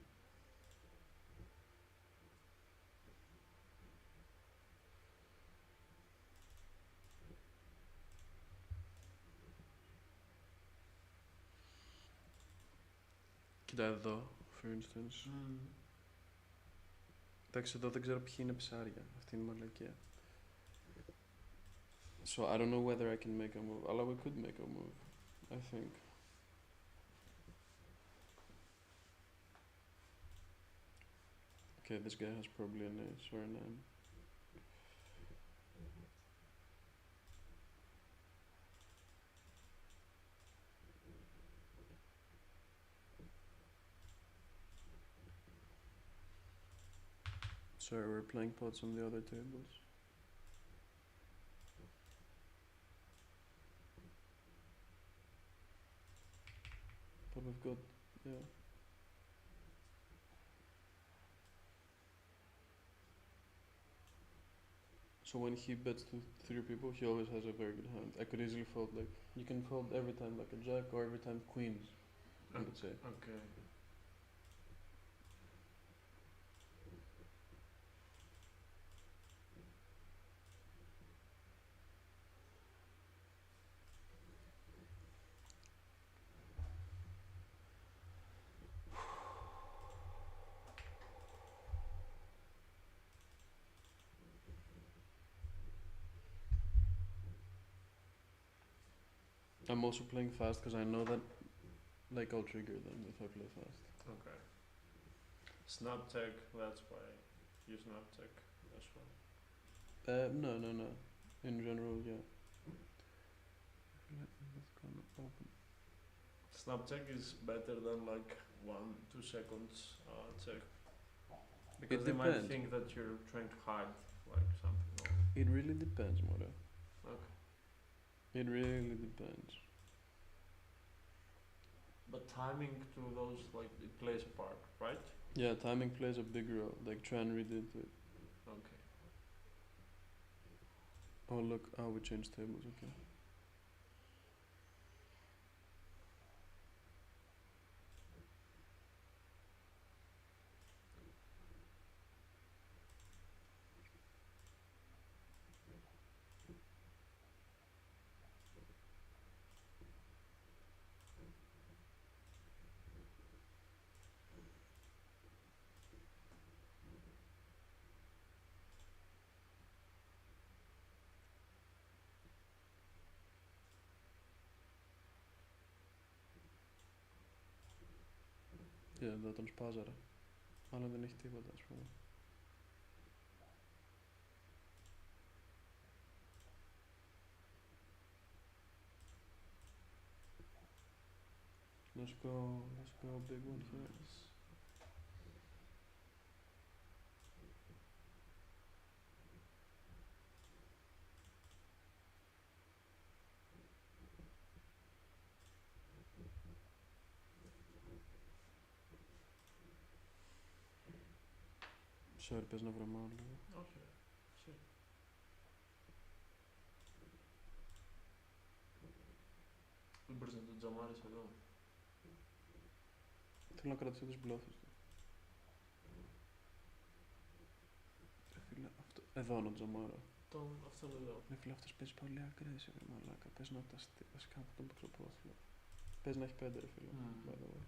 Κοίτα εδώ, for instance. Εντάξει, εδώ δεν ξέρω ποιοι είναι ψάρια. Αυτή είναι η μαλακία. So I don't know whether I can make a move. Αλλά we could make a move, I think. Okay, this guy has probably an ace or an M. Sorry, we're playing pots on the other tables. But we've got, yeah. So when he bets to 3 people, he always has a very good hand. I could easily fold like you can fold every time like a jack or every time queens. I would say. Okay. I'm also playing fast because I know that like I'll trigger them if I play fast. Okay. Snap tech, that's why you snap tech as well. No. In general, yeah. That's gonna open. Snap check is better than like 1-2 seconds check. Because It they might depends. think that you're trying to hide like something. It really depends, Mora. Okay. It really depends. But timing to those like it plays a part, right? Yeah, timing plays a big role. Like try and read into it. Okay. Oh look, we changed tables. Okay. Εδώ τον σπάζαρα. Αλλά δεν έχει τίποτα, ας πούμε. Let's go big one here. Sorry, πες να βρωμάω λίγο. Όχι. Δεν μπορείς να τον τζαμάρεις εδώ. Θέλω να κρατήσω τις μπλόφες του. Φίλε, αυτό... Εδώ να τζαμάρω. Αυτόν εδώ. Φίλε, αυτός παίζει πολύ aggressive, ρε μαλάκα. Πες να τα βασικά από τον πεξοπρόθυλο. Πες να έχει 5, ρε φίλε. By the way.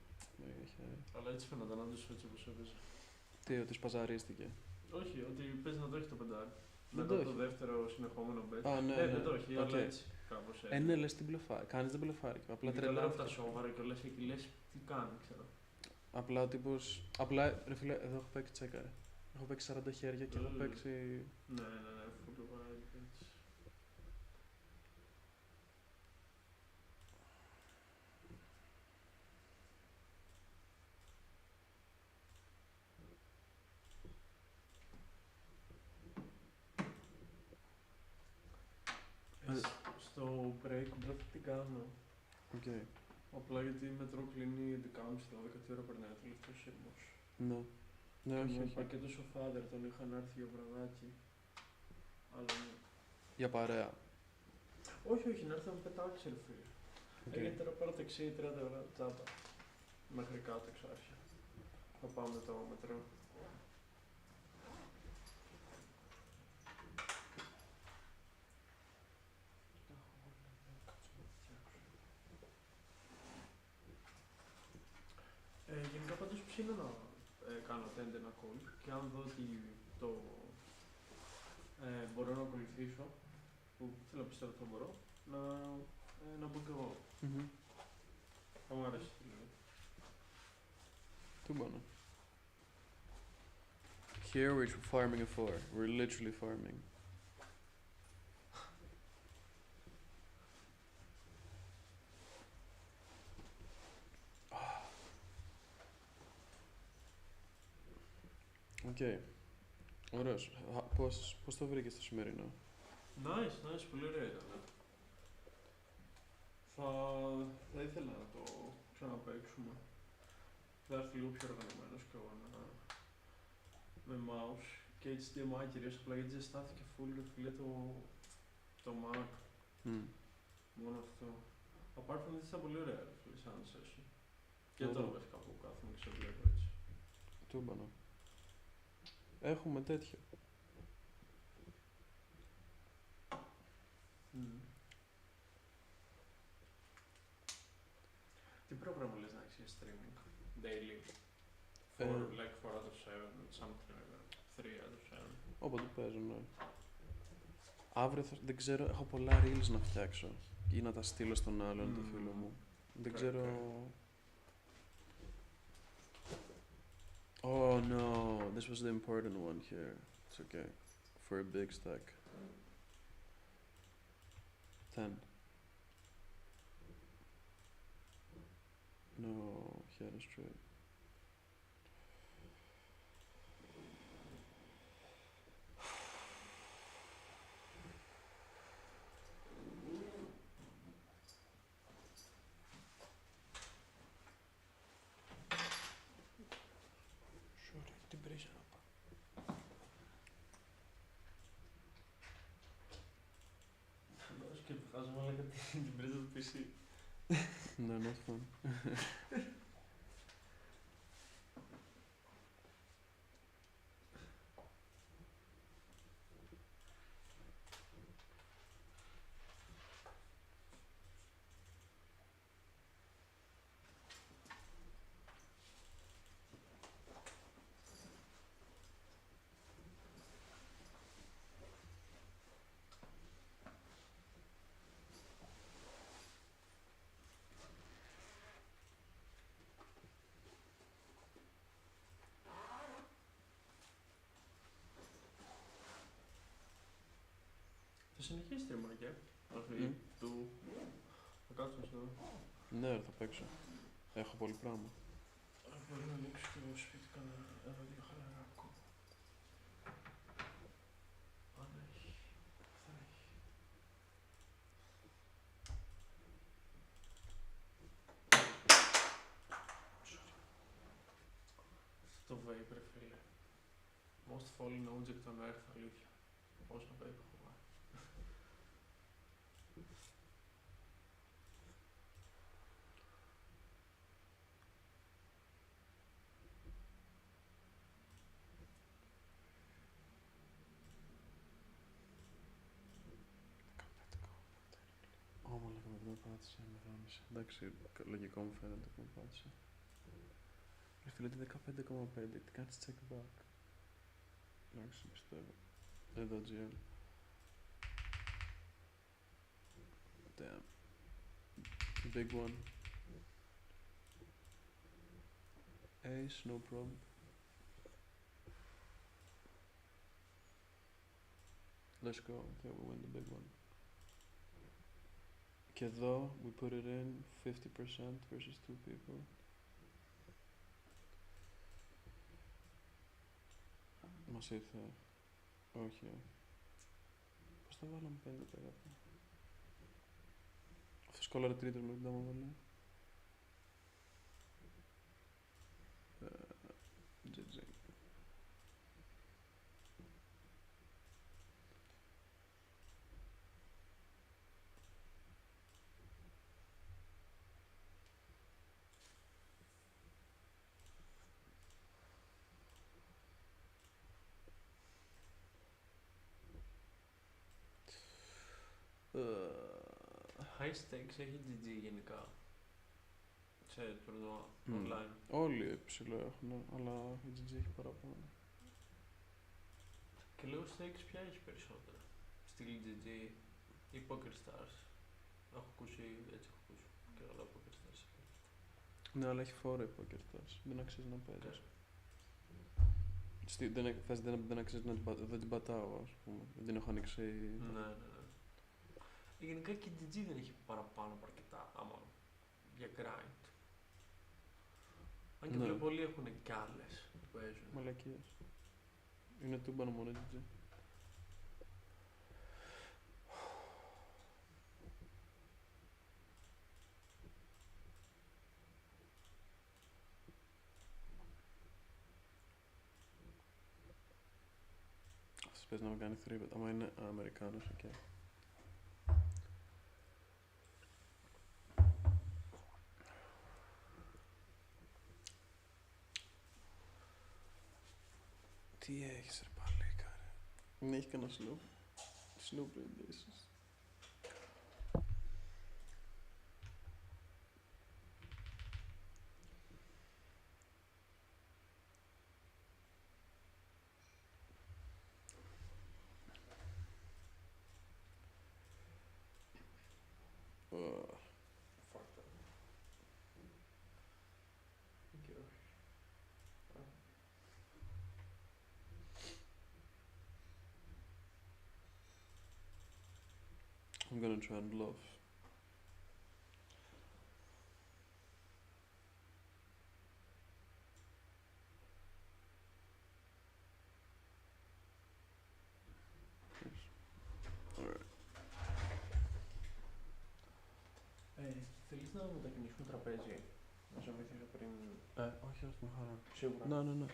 Έχει... Αλλά έτσι φαίνονταν όντως έτσι όπως έπαιζε. Τι, ότι σπαζαρίστηκε. Όχι, ότι παίζει να το έχει το πεντάρι. Δεν Μετά το το έχει. δεύτερο συνεχόμενο bet. Α, ναι, Δεν το έχει, αλλά έτσι. Κάπως έτσι. Ναι, λες την μπλοφάρει. Κάνεις την μπλοφάρει. Απλά Ειδικά τώρα από τα τρελάθηκε. σόβαρα και όλες εκεί λες τι κάνει, ξέρω. Απλά ο τύπος. Απλά ρε φίλε, εδώ έχω παίξει τσέκαρε. Έχω παίξει 40 χέρια και έχω παίξει. Ναι, full wide, έτσι. Στο break μπρος τι κάνω. Οκ. Απλά γιατί η μετρό κλείνει 11.30 το 12 ώρα περνάει ο τελευταίος σύρμος. Ναι. Ναι, όχι, Με όχι. πακέτο στο father τον είχαν έρθει για βραδάκι. Αλλά ναι. Για παρέα. Όχι, να έρθει να με πετάξει ρε φίλε. Okay. Γιατί τώρα πάρω ταξί 30 ώρα τσάπα. Μέχρι κάτω εξάρχεια. Θα πάω με το μετρό. Γενικά πάντως ψήνω να κάνω attend ένα call και αν δω ότι το μπορώ να ακολουθήσω, που θέλω να πιστεύω ότι θα μπορώ, να μπω κι εγώ. Θα μου αρέσει δηλαδή. Τι μπορώ. Here we're farming a 4. We're literally farming. Οκ. Ωραίος. Πώς το βρήκες το σημερινό? Nice, πολύ ωραία ήταν. Θα ήθελα να το ξαναπαίξουμε. Θα έρθει λίγο πιο οργανωμένος και εγώ με mouse και HDMI κυρίως, απλά γιατί ζεστάθηκε full ρε φίλε το Mac. Μόνο αυτό. Apart from this ήταν πολύ ωραία ρε φίλε, σαν session. Και Ωραία. τώρα βασικά που κάθομαι και σε βλέπω έτσι. Τούμπανο. Έχουμε τέτοιο. Τι πρόγραμμα λες να έχεις για streaming? Daily? Like 4 out of 7, something like that. 3 out of 7. Όποτε παίζουν, ναι. Αύριο δεν ξέρω, έχω πολλά reels να φτιάξω. Ή να τα στείλω στον άλλον, το φίλο μου. Δεν ξέρω... Oh no, this was the important one here. It's okay. For a big stack. 10. No, he had a straight. Sorry, την πρίζα να πάω. Και φάζομαι όλα γιατί την πρίζα του PC. No, not fun. Θα συνεχίσει τη ρημάκια. Όχι, του... Θα κάτσω στο... Ναι, θα παίξω. Έχω πολύ πράγμα. Μπορεί να ανοίξω το σπίτι κανένα ένα δύο χαλαράκο. Αν έχει, θα έχει. Στο vape ρε φίλε. Most fallen object on earth, αλήθεια. Πόσα vape έχω βάλει. Ω, μαλάκα με δεν πάτησε, με γάμισε. Εντάξει, λογικό μου φαίνεται που με πάτησε. Ρε φίλε, ότι 15,5, τι κάνεις check back. Εντάξει, πιστεύω. Εδώ GM. Damn. Big one. Ace, no problem. Let's go. Okay, we win the big one. Και εδώ, we put it in 50% versus 2 people. Μας ήρθε. Όχι. Πώς θα βάλαμε 50%. Αυτός κόλλαρε τρίτος με την τάμα βάλε. GG. High stakes έχει GG γενικά. Σε τουρνουά, Mm. online. Όλοι ψηλό έχουν, αλλά η GG έχει παραπάνω. Και λίγο stakes ποια έχει περισσότερα. Στυλ GG ή Poker Stars. Έχω ακούσει, έτσι έχω ακούσει. Και όλα Poker Stars. Ναι, αλλά έχει φόρο η Poker Stars. Δεν αξίζει να παίζεις. Δεν αξίζει να την δεν την πατάω, ας πούμε. Δεν την έχω ανοίξει. Ναι. Γενικά και η GG δεν έχει παραπάνω από αρκετά, άμα για grind. Αν και Ναι. βλέπω πολλοί έχουν κι άλλες που παίζουν. Μαλακίες. Είναι τούμπανο μόνο GG. Πες να με κάνει θρύβετο. Άμα είναι Αμερικάνος, οκ. Τι έχεις ρε παλίκα ρε. Δεν έχει κανένα Snoop renditions. Fuck that. Thank you. I'm gonna try and bluff. Θέλεις να μετακινήσουμε τραπέζι? Να σε βοηθήσω πριν. Όχι, όχι, με χαρά. Σίγουρα. Ναι.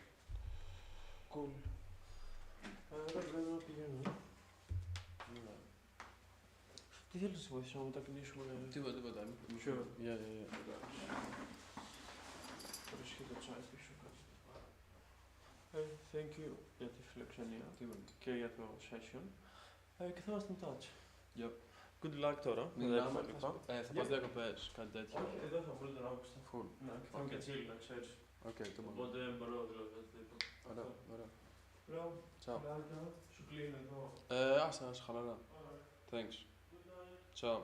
Cool. Άρα πρέπει να πηγαίνω. Ναι. Τι θέλεις να σε βοηθήσω να μετακινήσουμε? Τίποτα. Sure. Yeah. Βρίσκει το τσάι πίσω κάτω. Thank you για τη φιλοξενία και για το session. Και θα είμαστε in touch. Yep. Good luck τώρα. Μιλάμε, θα πας Yeah. διακοπές, κάτι τέτοιο. Όχι, εδώ θα βρω τον Αύγουστο. Full. Ναι, θα είμαι και chill, να ξέρεις. Οκ, το μόνο. Οπότε μπορώ δηλαδή. Ωραία. Λέω, Ciao. σου κλείνω εδώ. Άστα, χαλαρά. Alright. Thanks. Good night. Ciao.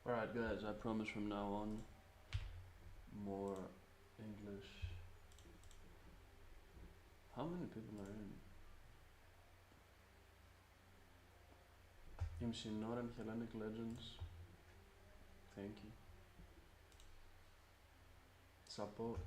Alright guys, I promise from now on more English. How many people are in? Imsinor and Hellenic Legends. Thank you. Support.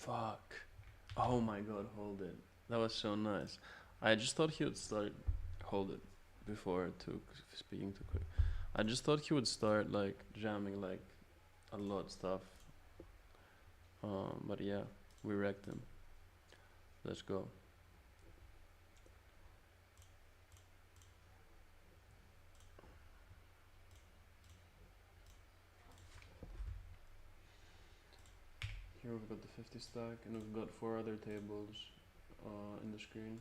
Fuck. Oh my god, hold it. That was so nice. I just thought he would start. Hold it. Before speaking too quick. I just thought he would start like jamming like a lot of stuff. But yeah, we wrecked him. Let's go. Here we've got the 50 stack, and we've got 4 other tables in the screen.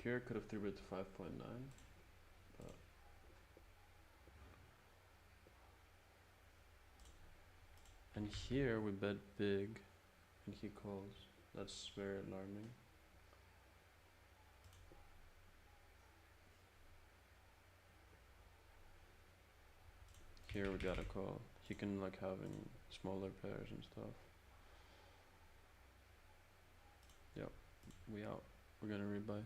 Here could have 3-bet to 5.9, but and here we bet big, and he calls. That's very alarming. Here we gotta call. He can like having smaller pairs and stuff. Yep, we out. We're gonna rebuy.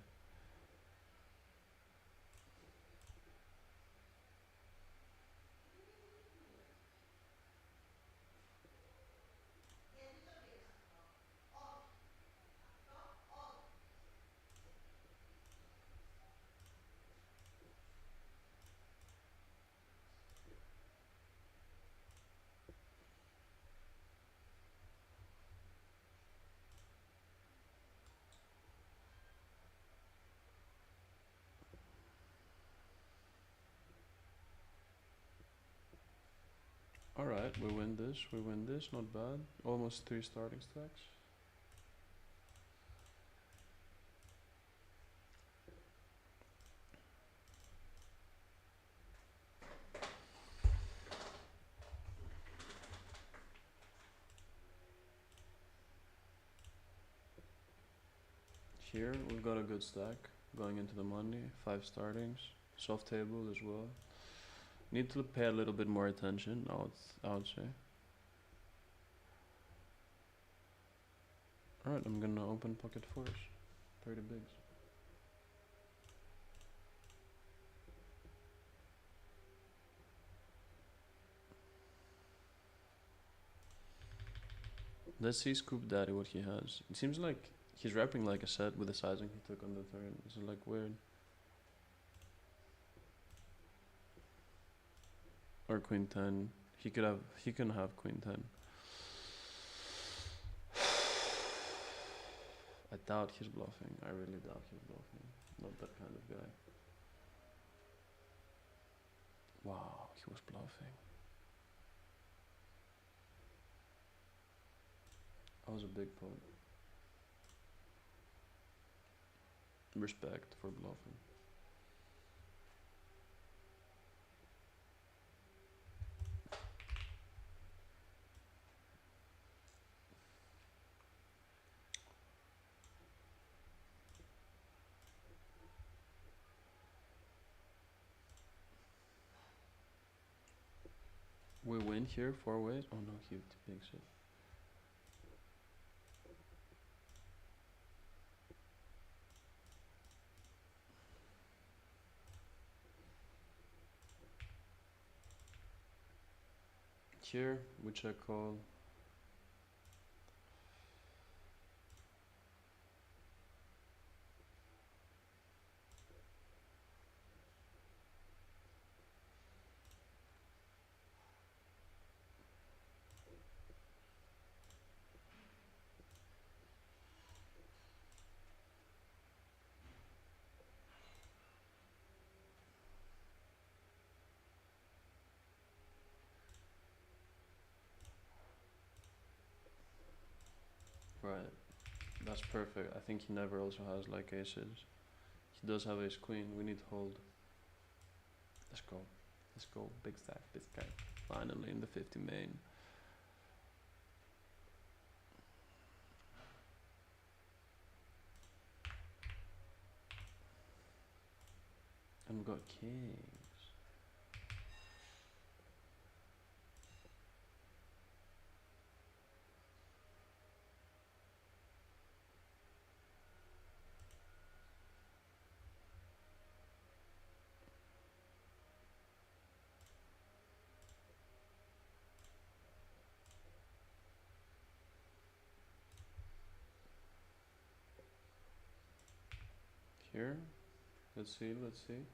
Alright, we win this, not bad. Almost 3 starting stacks. Here we've got a good stack going into the money, 5 startings, soft table as well. Need to pay a little bit more attention, I would say. Alright, I'm gonna open pocket 4s, 30 bigs. Let's see Scoop Daddy what he has. It seems like he's wrapping like a set with the sizing he took on the turn. This is like weird. Or Queen 10. He can have Queen 10. I doubt he's bluffing. I really doubt he's bluffing. Not that kind of guy. Wow, he was bluffing. I was a big pot. Respect for bluffing. We win here 4 ways. Oh no, he takes it. Here we check call. Right, that's perfect. I think he never also has like aces. He does have ace queen. We need to hold. Let's go. Let's go, big stack, big stack. Finally in the 50 main. And we got kings. Here, let's see, let's see.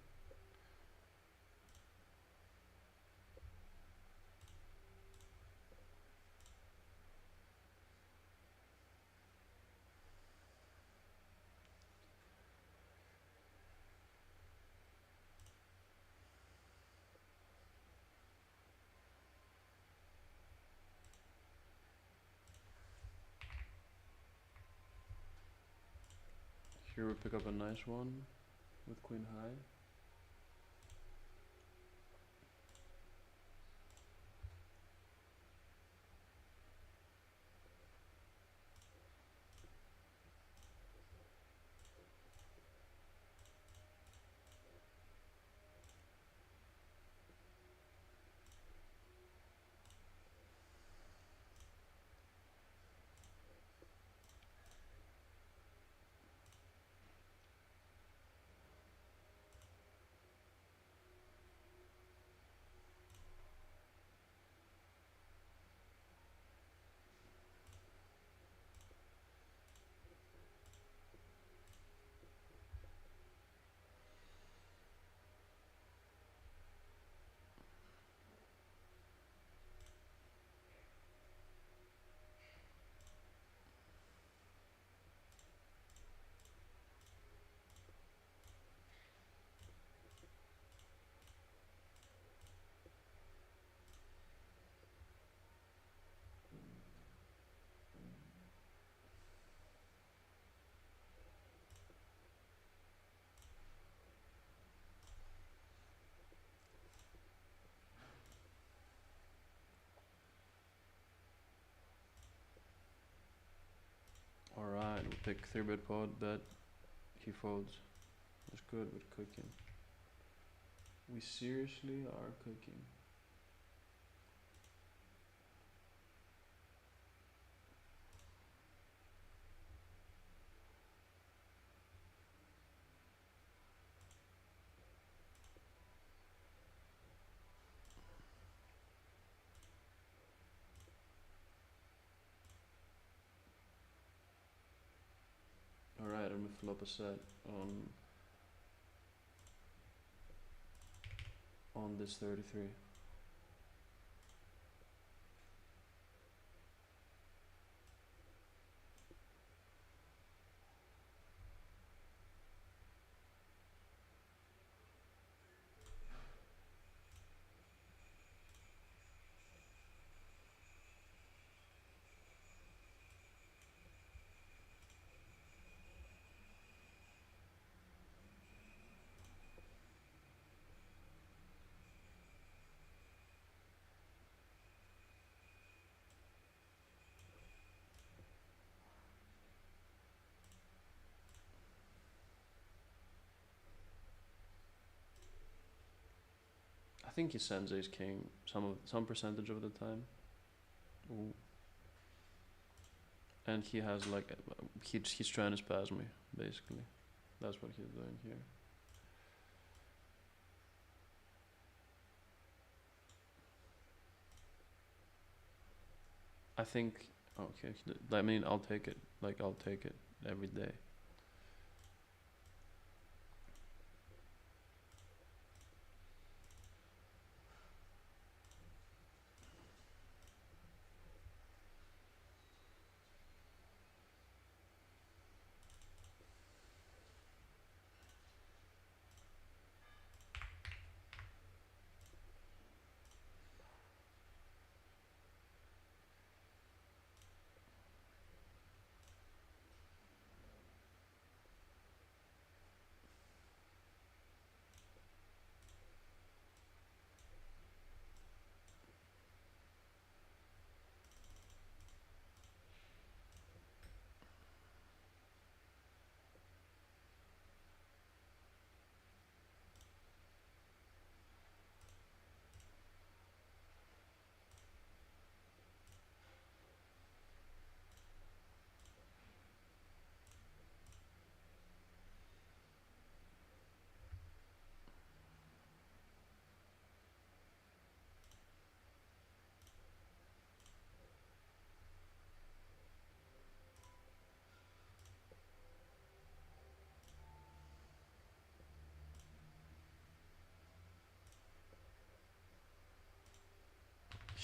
Here we pick up a nice one with queen high. Alright, we pick 3-bet pot, bet, he folds. That's good, we're cooking. We seriously are cooking. Alright, and we flop a set on this 33. I think he sends ace king some percentage of the time. Ooh. And he has like he's trying to spaz me basically. That's what he's doing here. I think okay. I mean, I'll take it. Like I'll take it every day.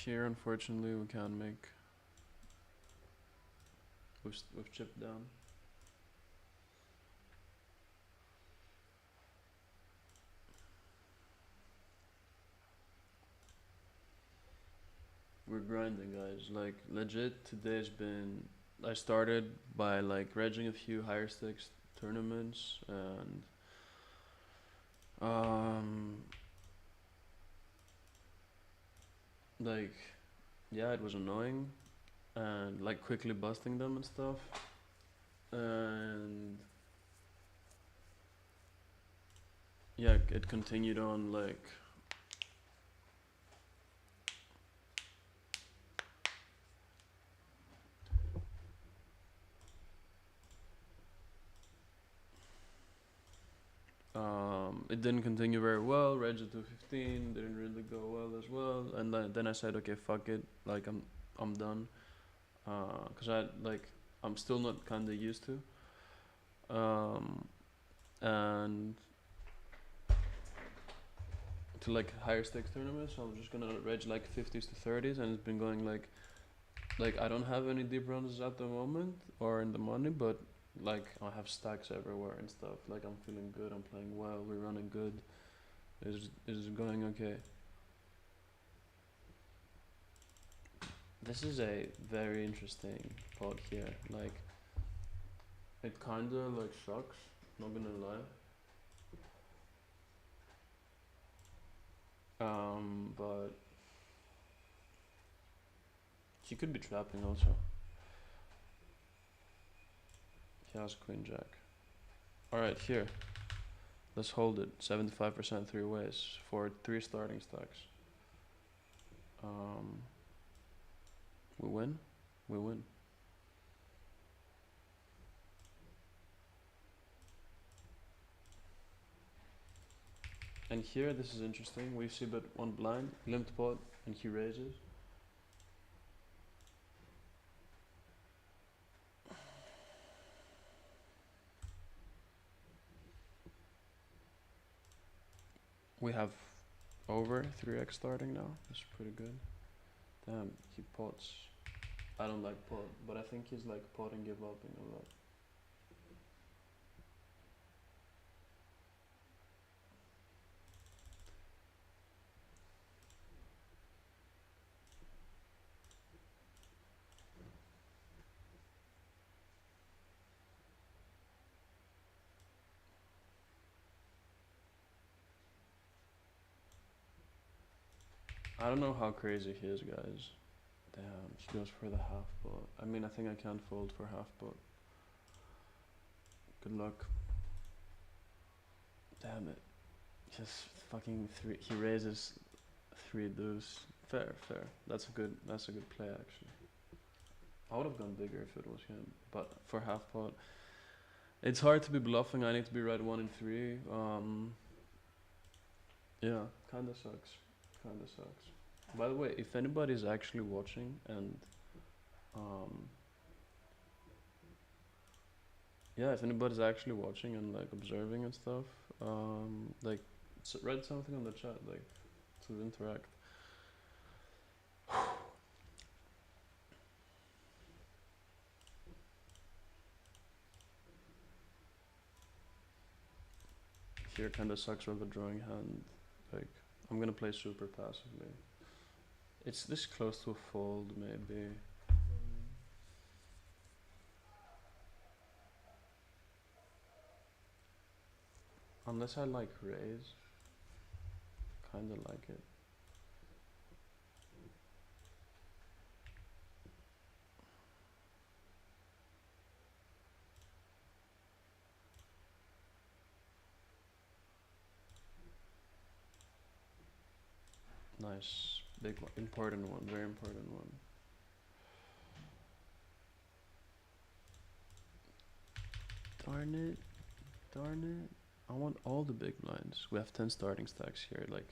here, unfortunately, we can't make. We've chipped down. We're grinding, guys. Like, legit, today's been. I started by like regging a few higher stakes tournaments and like, yeah, it was annoying and like quickly busting them and stuff. And yeah, it continued on like. It didn't continue very well. Reg at 215 didn't really go well as well. And then I said, okay, fuck it. Like I'm done. Cause I'm still not kinda used to. And to like higher stakes tournaments, I'm just gonna reg like 50s to 30s, and it's been going like I don't have any deep runs at the moment or in the money, but like I have stacks everywhere and stuff. Like I'm feeling good. I'm playing well. We're running good. Is going okay. This is a very interesting pod here. Like, it kinda like sucks. Not gonna lie. But she could be trapping also. He has Queen Jack. Alright, here. Let's hold it. 75% three ways for 3 starting stacks. We win? We win. And here, this is interesting. We see but 1 blind, limped pot, and he raises. We have over 3x starting now. That's pretty good. Damn, he pots. I don't like pot, but I think he's like potting give upping a lot. I don't know how crazy he is, guys. Damn, he goes for the half pot. I mean, I think I can't fold for half pot. Good luck. Damn it. Just fucking 3. He raises 3 deuce. Fair, fair. That's a good play actually. I would have gone bigger if it was him, but for half pot, it's hard to be bluffing. I need to be right 1 in 3. Yeah, kinda sucks. Kinda sucks. By the way, if anybody's actually watching and yeah, if anybody's actually watching and like observing and stuff, like write something on the chat, like to interact. Here kinda sucks with a drawing hand. Like I'm gonna play super passively. It's this close to a fold, maybe. Unless I like raise. Kinda like it. Nice. Big one. Important one. Very important one. Darn it. Darn it. I want all the big blinds. We have 10 starting stacks here. Like,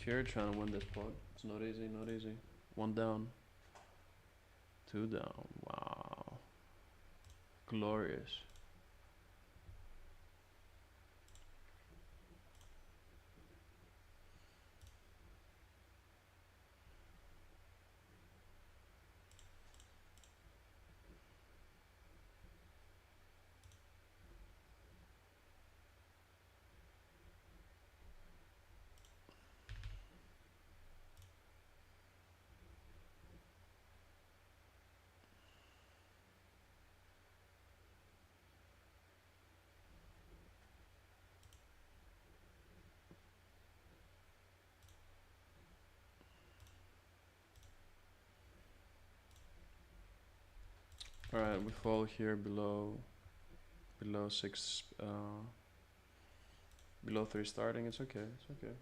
Here trying to win this pot. It's not easy, not easy. 1 down. 2 down. Wow. Glorious. Alright, we fall here below 6 below 3 starting. It's okay, it's okay.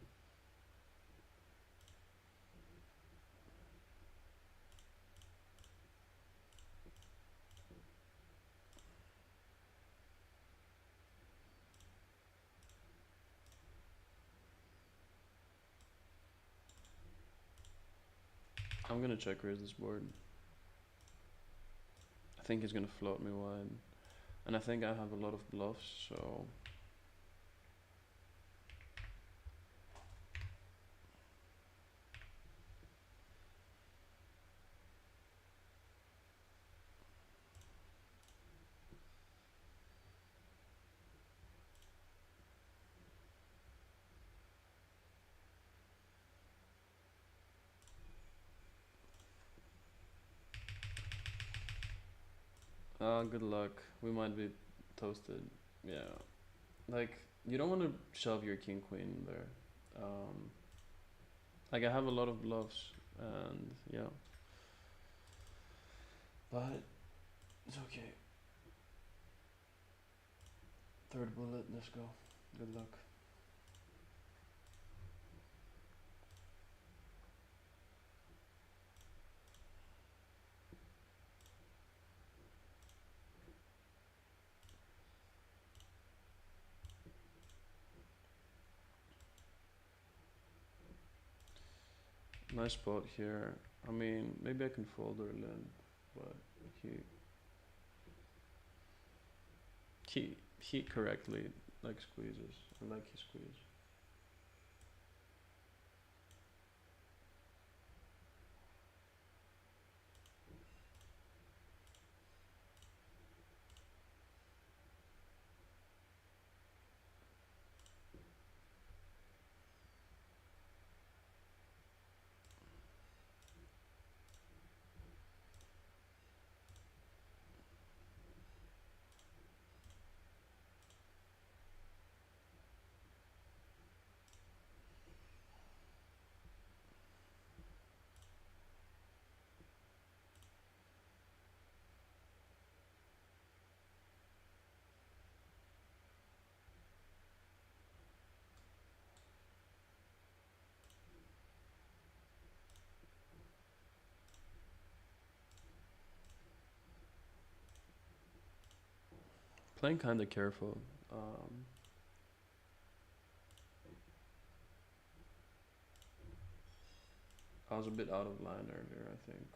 I'm gonna check raise this board. I think he's gonna float me wide. And I think I have a lot of bluffs, so good luck. We might be toasted. Yeah. Like, you don't want to shove your king queen there. Like, I have a lot of bluffs, and yeah. But it's okay. Third bullet, let's go. Good luck. Nice spot here. I mean, maybe I can fold or limp, but he correctly like squeezes. I like his squeeze. Playing kinda careful. I was a bit out of line earlier, I think.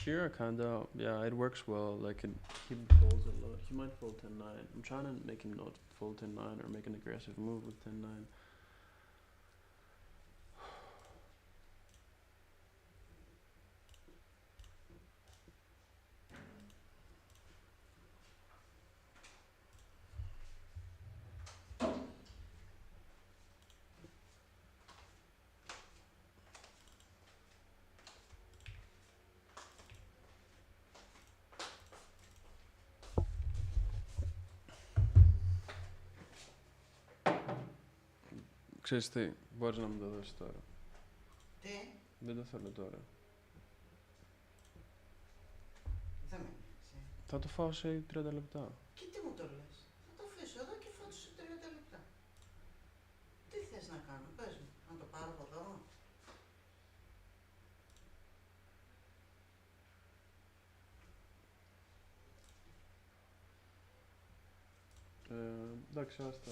Here, kinda, yeah, it works well. Like, he folds a lot. He might fold 10-9. I'm trying to make him not fold 10-9 or make an aggressive move with 10-9. Ξέρεις τι, μπορείς να μου το δώσεις τώρα. Τι, Δεν το θέλω τώρα. δεν με νοιάζει. Θα το φάω σε 30 λεπτά. Και τι μου το λες. Θα το αφήσω εδώ και φάω σε 30 λεπτά. Τι θες να κάνω, πες μου. Να το πάρω από εδώ. Εντάξει, άστα.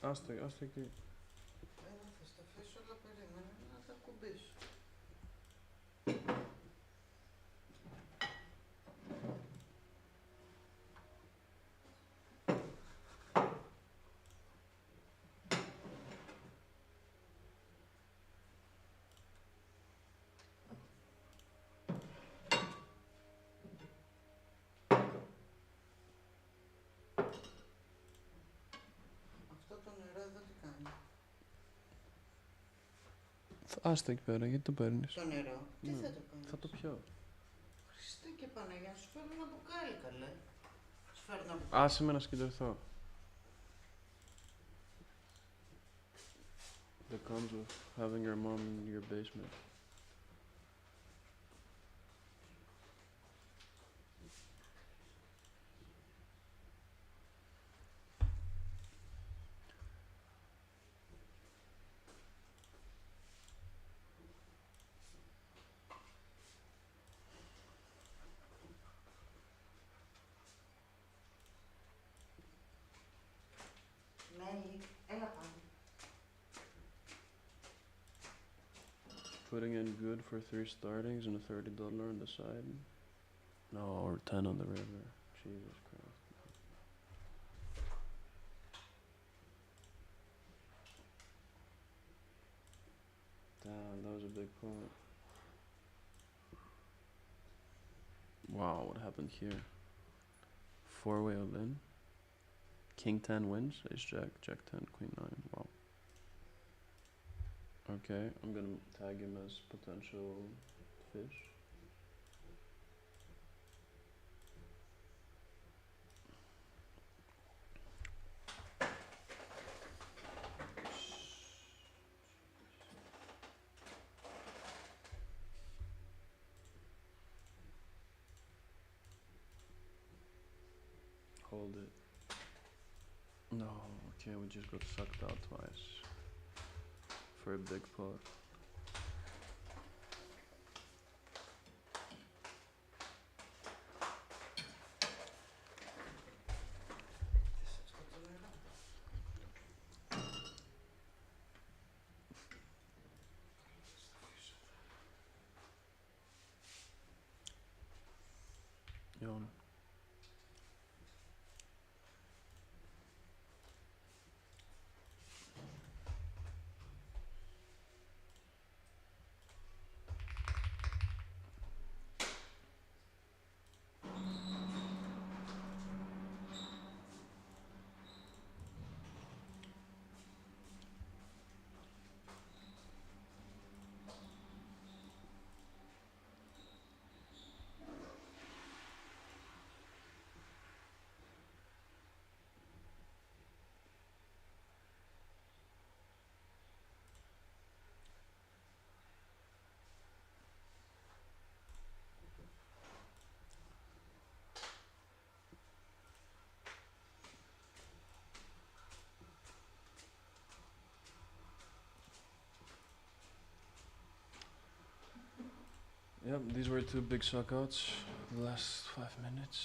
Άστα εκεί. Έλα, θα στο αφήσω, αλλά περίμενε να τα κουμπίσω. Αυτό το νερό εδώ τι κάνει. Άστα εκεί πέρα, γιατί το παίρνεις. Το νερό, τι Ναι. θα το κάνεις. Θα το πιω. Χριστέ και Παναγιά, σου φέρω ένα μπουκάλι καλέ. Σου φέρω ένα μπουκάλι. Άσε με να σκυντωθώ. That comes with having your mom in your basement. Ναι, έλα πάμε. Putting in good for 3 startings and a $30 on the side. No, or 10 on the river. Jesus Christ. Damn, that was a big pot. Wow, what happened here? 4-way all-in. King 10 wins. Ace Jack, Jack 10, Queen 9. Wow. Okay, I'm gonna tag him as potential fish. Hold it. No, okay, we just got sucked out twice. For a big pot. Αυτό το νερό. Yawn. Yep, these were 2 big suckouts the last 5 minutes.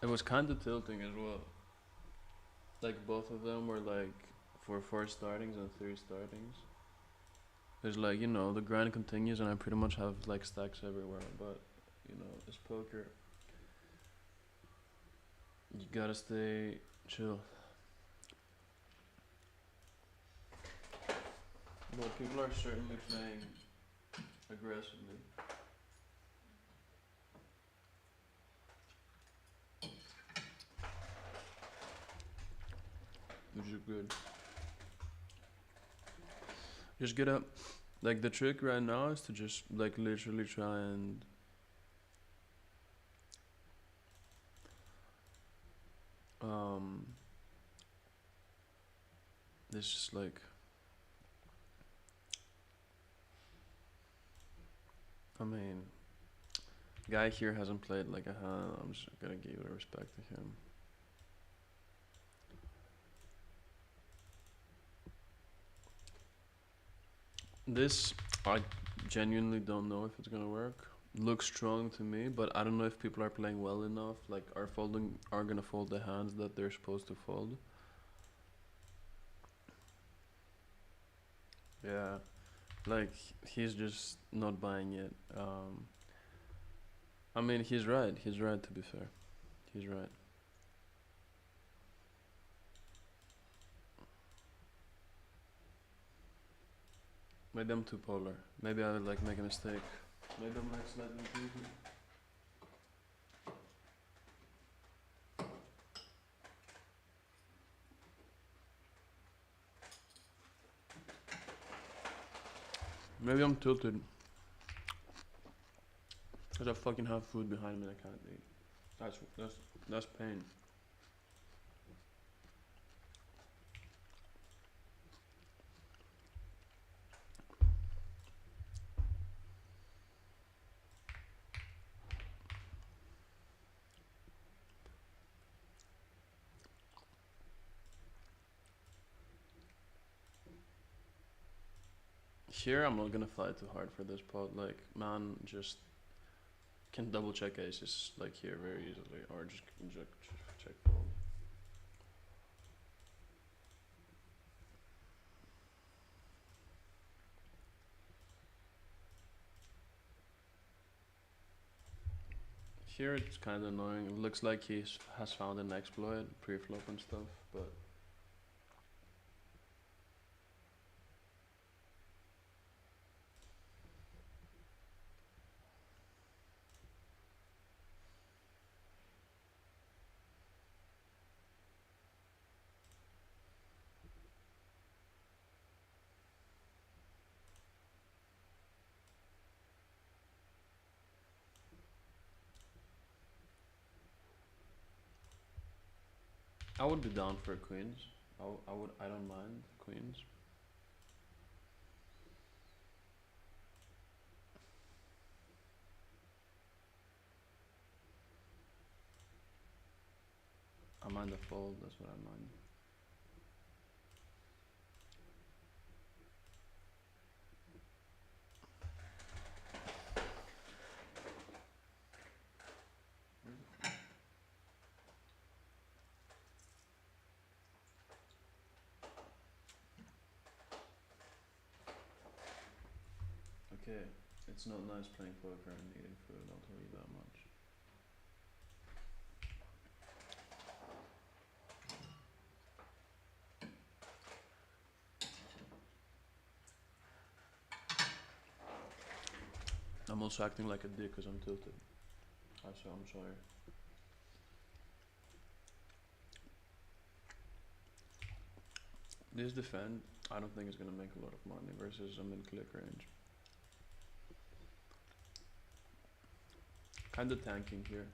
It was kind of tilting as well. Like both of them were like for 4 startings and 3 startings. There's like, you know, the grind continues and I pretty much have like stacks everywhere, but you know, it's poker. You gotta stay chill. Well, people are certainly playing aggressively. Which is good. Just get up. Like the trick right now is to just like literally try and um it's just like I mean guy here hasn't played like a hand. I'm just gonna give the respect to him. This I genuinely don't know if it's gonna work. Looks strong to me, but I don't know if people are playing well enough. Like are gonna fold the hands that they're supposed to fold. Yeah, like he's just not buying it. I mean he's right. He's right to be fair. He's right. Maybe I'm too polar. Maybe I like make a mistake. Maybe I'm like slightly too. Maybe I'm tilted. Cause I fucking have food behind me and I can't eat. That's pain. Here I'm not gonna fight too hard for this pot. Like man, just can double check aces like here very easily, or just check fold. Here it's kind of annoying. It looks like he has found an exploit pre-flop and stuff, but I would be down for queens. I don't mind queens. I mind the fold, that's what I mind. Okay, it's not nice playing poker and eating food, I'll tell you that much. I'm also acting like a dick because I'm tilted. I'm sorry. This defend, I don't think it's gonna make a lot of money versus a mid-click range. Kinda tanking here.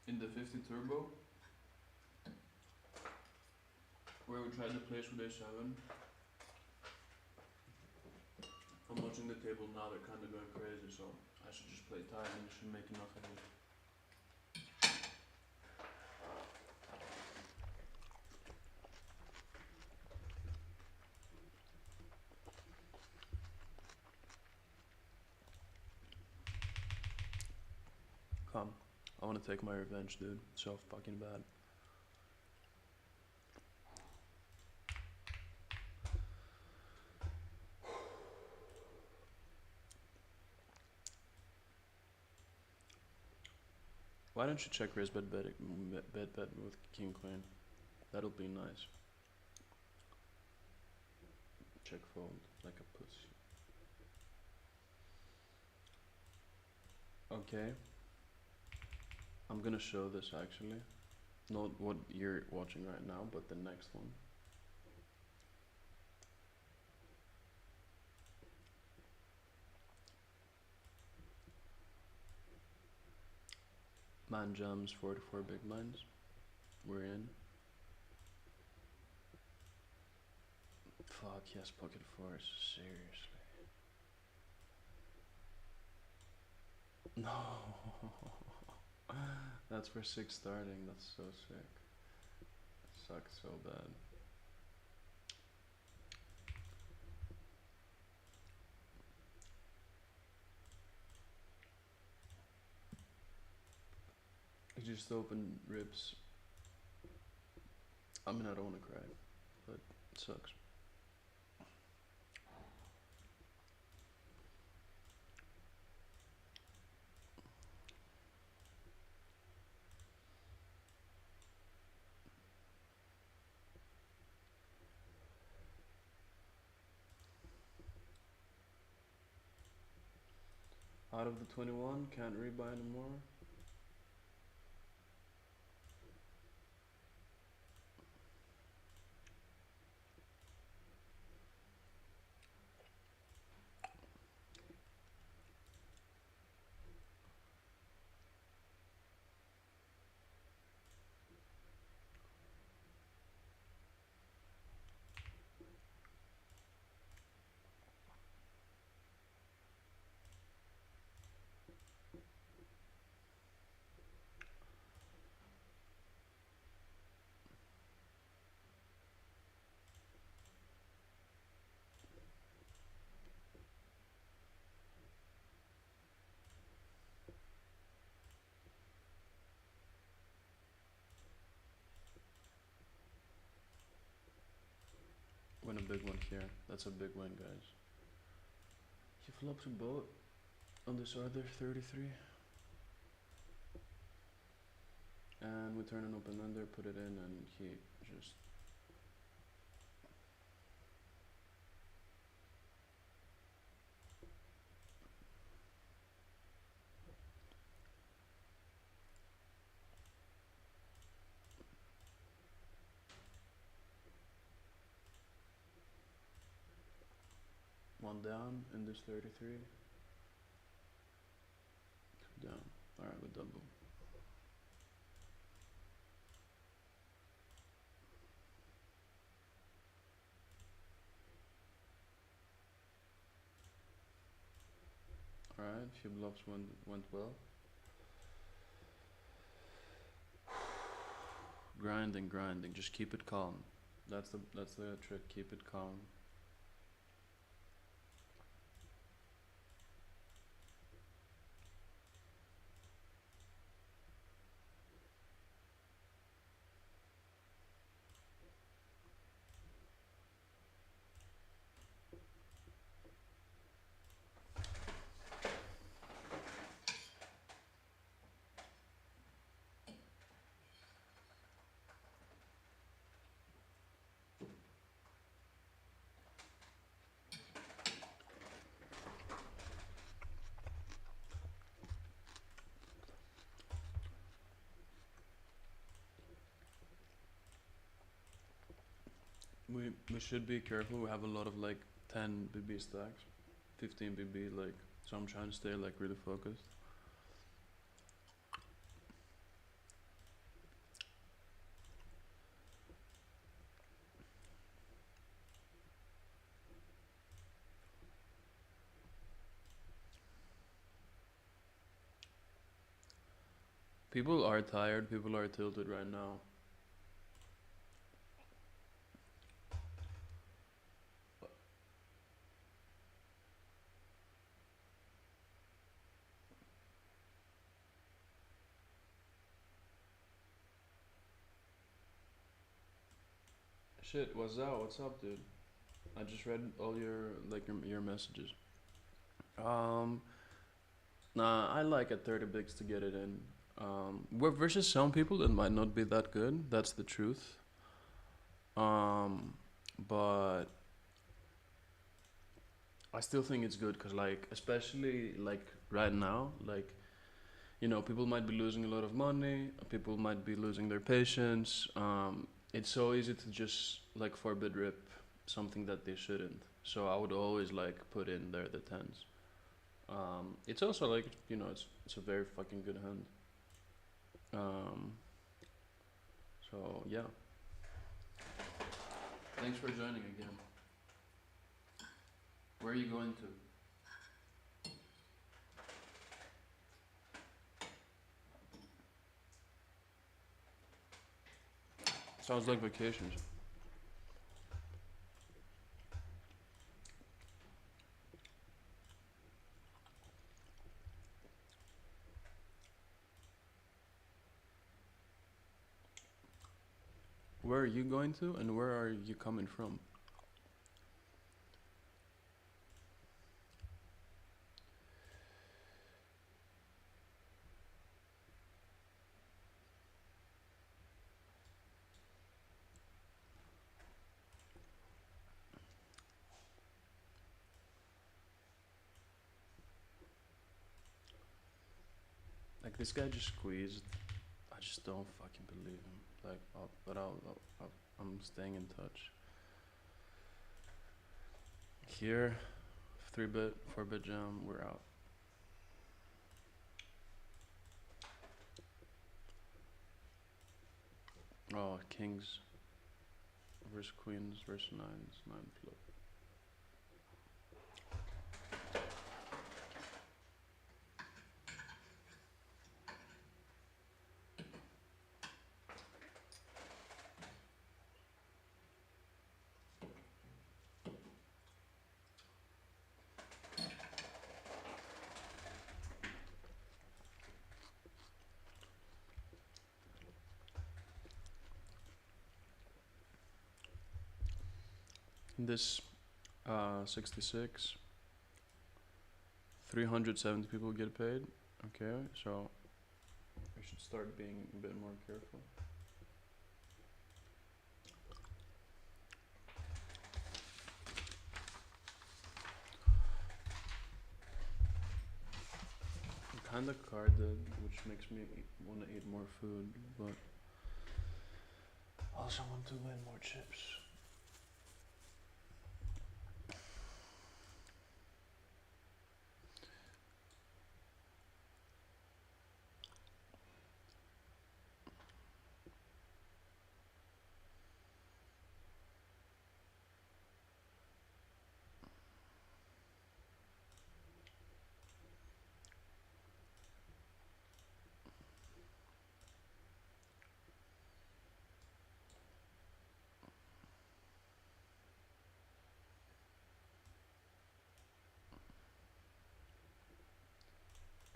In the 50 turbo, where we tried to place with A7, I'm watching the table now, they're kinda going crazy, so I should just play tight and should make enough of it. Come, I wanna take my revenge, dude. So fucking bad. Why don't you check raise bet with king queen? That'll be nice. Check fold like a pussy. Okay. I'm gonna show this actually. Not what you're watching right now, but the next one. Man jams 44 big blinds. We're in. Fuck yes, pocket fours. Seriously. No. That's for 6 starting. That's so sick. Sucks so bad. He just opened ribs. I mean, I don't want to cry, but it sucks. Out of the 21, can't rebuy anymore. Win a big one here. That's a big win, guys. He flops a boat on this other 33. And we turn an open ender, put it in, and he just... One down in this 33. Two down. Alright, we double. Alright, few bluffs went well. Grinding, grinding. Just keep it calm. That's the trick. Keep it calm. We should be careful. We have a lot of like 10 BB stacks, 15 BB, like, so I'm trying to stay like really focused. People are tired, people are tilted right now. Shit, what's up? What's up, dude? I just read all your messages. Nah, I like at 30 bigs to get it in. Versus some people it might not be that good. That's the truth. But I still think it's good because, like, especially like right now, like, you know, people might be losing a lot of money. People might be losing their patience. It's so easy to just like forbid rip something that they shouldn't. So I would always like put in there the tens. It's also like, you know, it's a very fucking good hand. Um, so yeah. Thanks for joining again. Where are you going to? Sounds like vacations. Where are you going to, and where are you coming from? Like, this guy just squeezed. I just don't fucking believe him. Like, I'm staying in touch. Here, 3-bit, 4-bit jam, we're out. Oh, kings versus queens versus nines, 9 flip. In this 66, 370 people get paid. Okay, so we should start being a bit more careful. I'm kinda carded, which makes me want to eat more food, but also want to win more chips.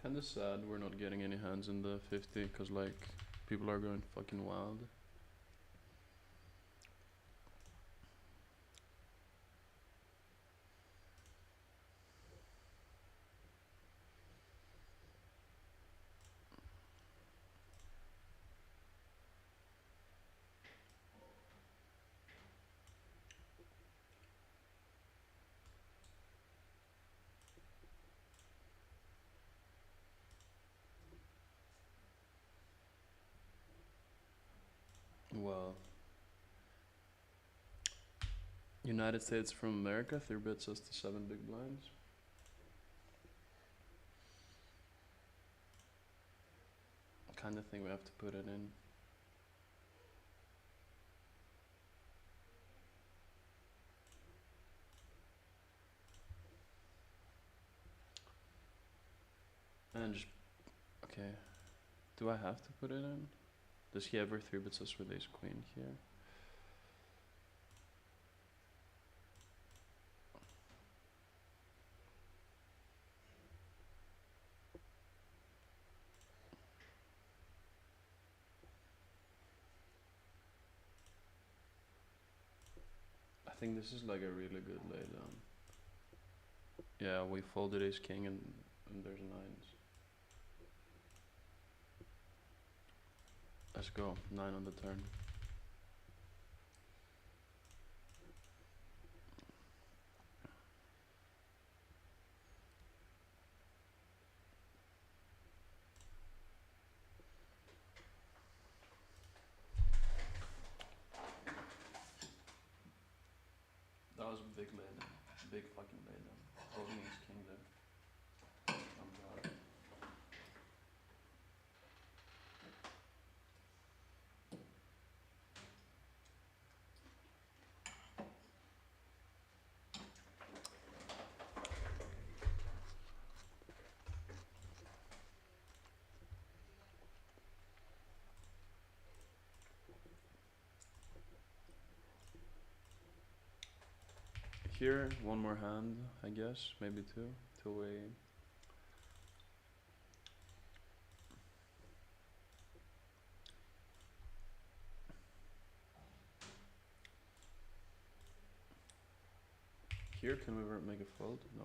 Kinda sad we're not getting any hands in the 50, cause like people are going fucking wild. Well, United States from America, 3-bit us to 7 big blinds. Kinda think we have to put it in. And just, okay. Do I have to put it in? Does he ever 3-bits us with ace queen here? I think this is like a really good laydown. Yeah, we folded ace king and there's nines. Let's go. 9 on the turn. That was a big laydown. Big fucking laydown. Holding his king there. I'm proud. Here, one more hand, I guess, maybe two, till we. Here, can we ever make a fold? No.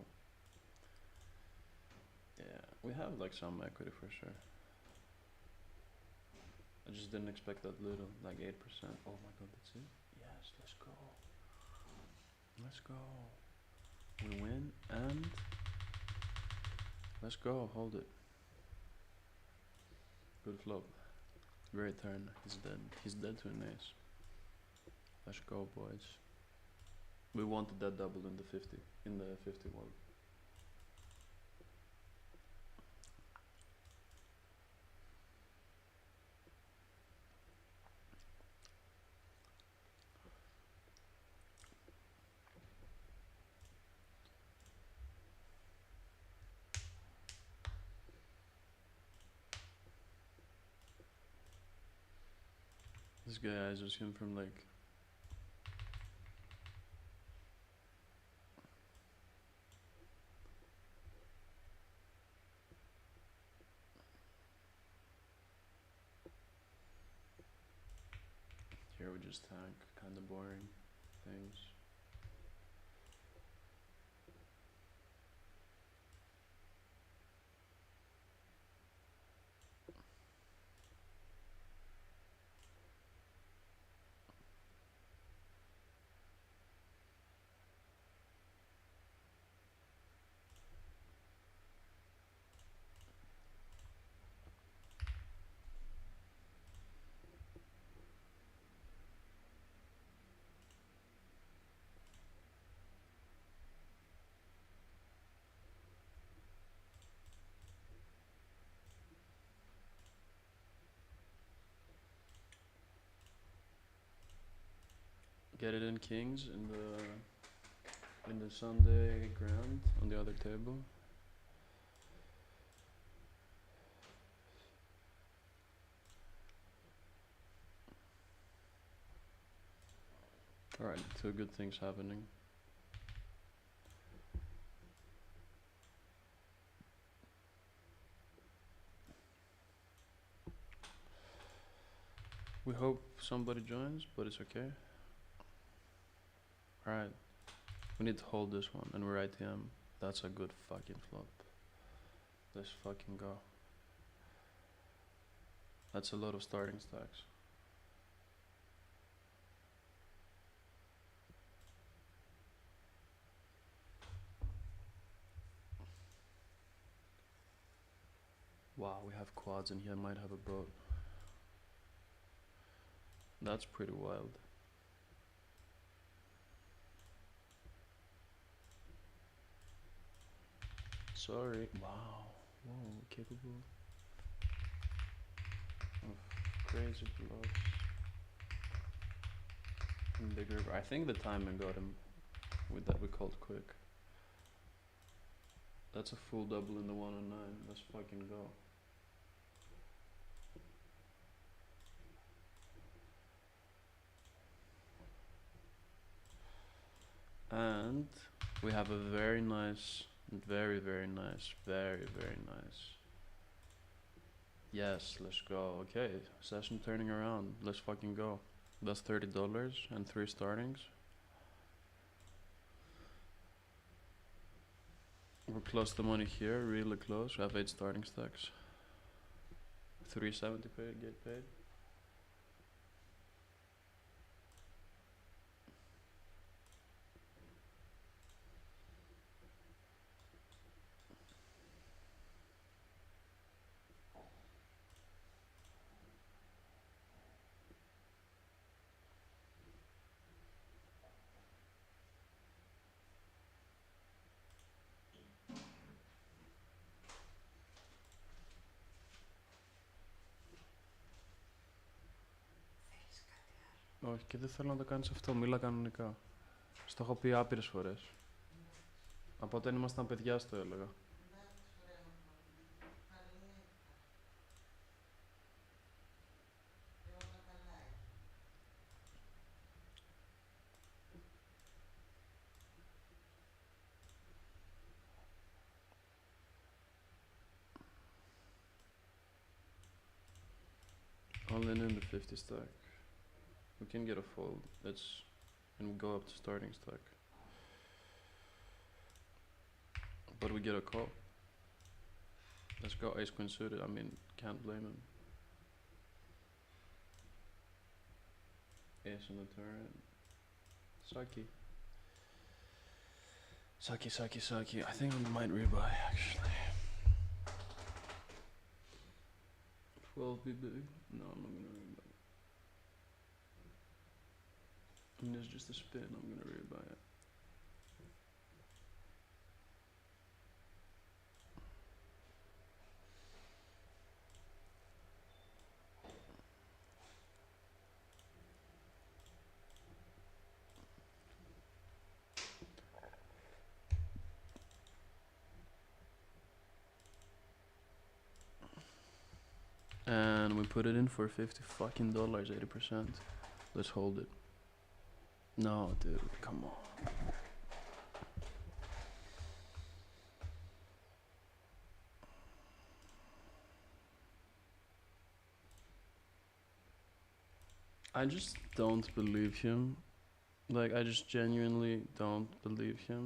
Yeah, we have like some equity for sure. I just didn't expect that little, like 8%. Oh my god, that's it? Yes, let's go. Let's go. We win and let's go, hold it. Good flop. Great turn. He's dead. He's dead to an ace. Let's go, boys. We wanted that double in the 50. In the 51. This guy I just came from like. Here we just tank, kinda boring things. Get it in kings in the Sunday grand on the other table. Alright, two good things happening. We hope somebody joins, but it's okay. Alright, we need to hold this one, and we're ITM. That's a good fucking flop. Let's fucking go. That's a lot of starting stacks. Wow, we have quads and he might have a boat. That's pretty wild. Sorry. Wow. Whoa, capable of crazy bluffs. And bigger. I think the timing got him with that we called quick. That's a full double in the 1 on 9. Let's fucking go. And we have a very nice, very nice. Yes, let's go. Okay, session turning around. Let's fucking go. That's $30 and 3 startings. We're close to the money here, really close. We have 8 starting stacks. 370 paid, get paid. Όχι, και δεν θέλω να το κάνεις αυτό, μίλα κανονικά. Στο έχω πει άπειρες φορές. Από όταν ήμασταν παιδιά στο έλεγα. All in the 50 stack. We can get a fold. And we go up to starting stack. But we get a call. Let's go ace queen suited. I mean, can't blame him. Ace on the turn. Sucky. Sucky. I think I might rebuy actually. 12 be big. No, I'm not gonna rebuy. I mean, it's just a spin. I'm gonna rebuy it. And we put it in for $50 fucking 80%. Let's hold it. No, dude, come on. I just don't believe him. Like, I just genuinely don't believe him.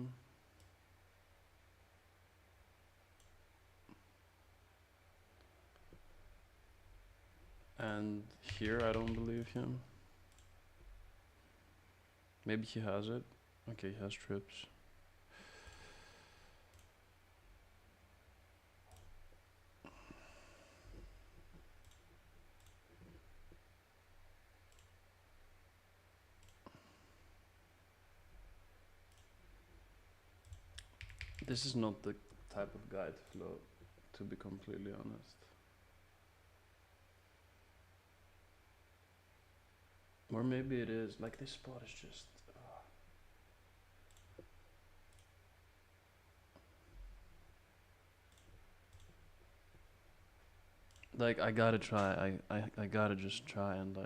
And here I don't believe him. Maybe he has it. Okay, he has trips. This is not the type of guy to float, to be completely honest. Or maybe it is. Like, this spot is just... Like, I gotta try. I gotta just try and,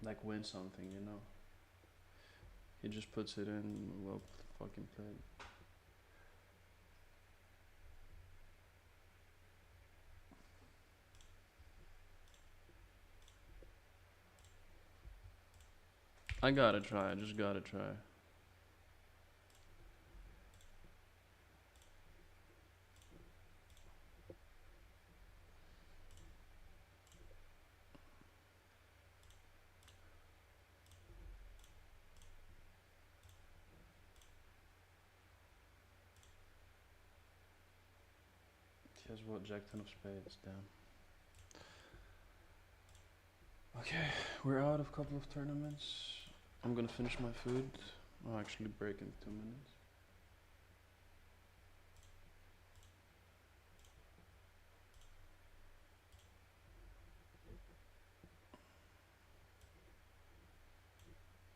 like win something, you know? He just puts it in, well fucking played. I gotta try, I just gotta try. He has what, Jack 10 of spades, damn. Okay, we're out of a couple of tournaments. I'm gonna finish my food. I'll actually break in 2 minutes.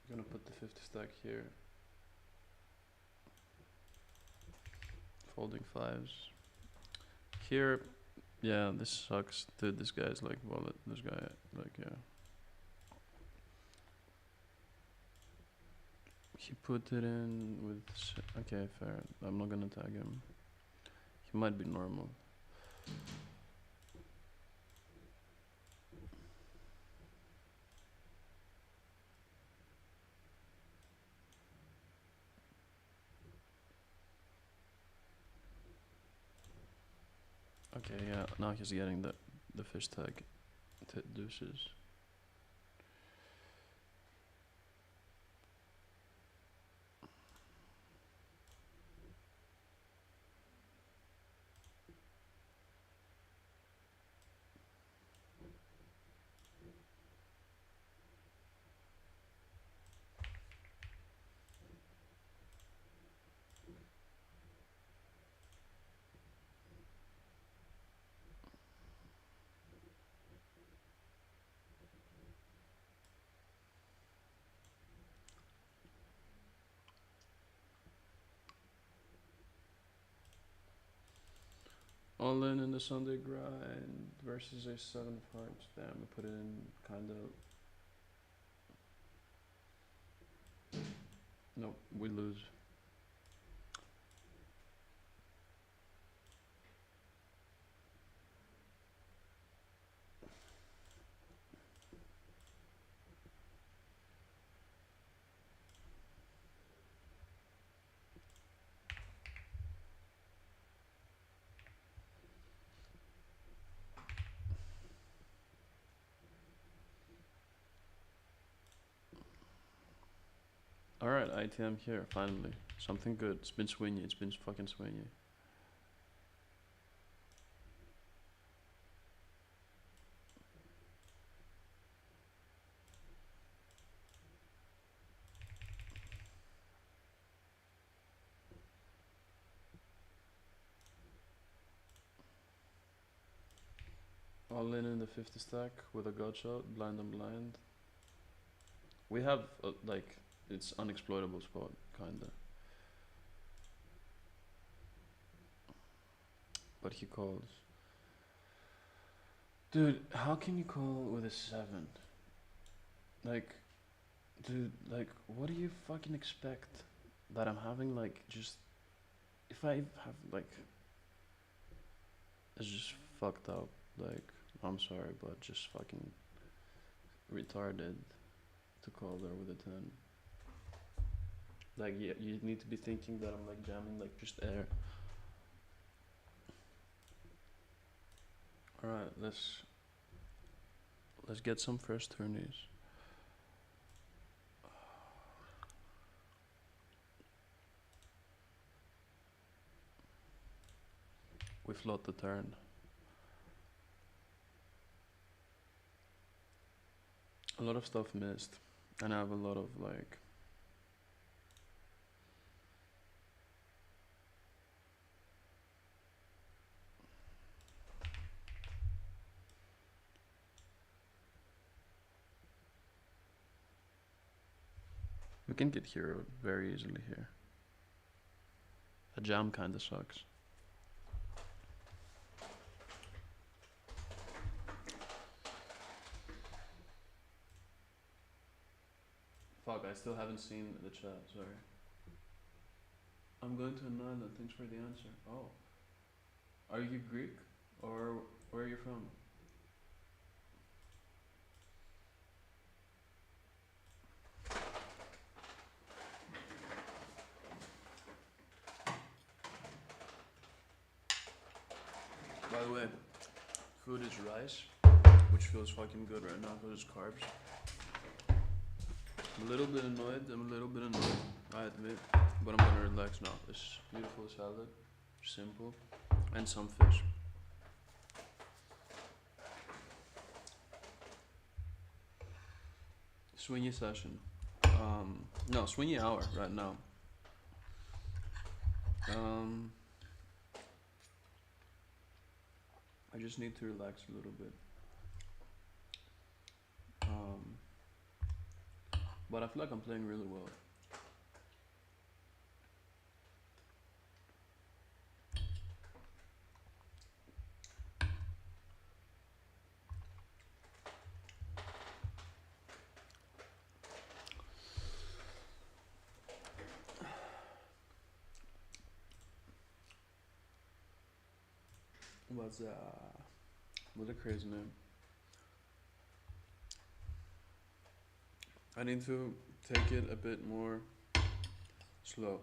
I'm gonna put the 50 stack here. Folding fives. Here, yeah, this sucks. Dude, this guy's like wallet. This guy, like, yeah. He put it in with... Okay, fair. I'm not gonna tag him. He might be normal. Okay, yeah, now he's getting the fish tag deuces. All in the Sunday grind versus a 7 of hearts. Damn, I put it in kind of. Nope, we lose. Alright, ITM here, finally. Something good. It's been swingy, it's been fucking swingy. All in the 50 stack with a gut shot, blind on blind. We have, like, it's unexploitable spot, kinda. But he calls. Dude, how can you call with a 7? Like, dude, like, what do you fucking expect? That I'm having, like, just... If I have, like... It's just fucked up. Like, I'm sorry, but just fucking... retarded to call there with a 10. Like, yeah, you need to be thinking that I'm, like, jamming, like, just air. Alright, let's get some fresh tourneys. We float the turn. A lot of stuff missed, and I have a lot of like... We can get hero very easily here. A jam kinda sucks. Fuck, I still haven't seen the chat, sorry. I'm going to an island, thanks for the answer. Oh. Are you Greek? Or where are you from? By the way, food is rice, which feels fucking good right now because it's carbs. I'm a little bit annoyed, I admit, but I'm gonna relax now. This beautiful salad, simple, and some fish. Swingy session. No, swingy hour right now. I just need to relax a little bit. But I feel like I'm playing really well. What's a crazy name? I need to take it a bit more slow.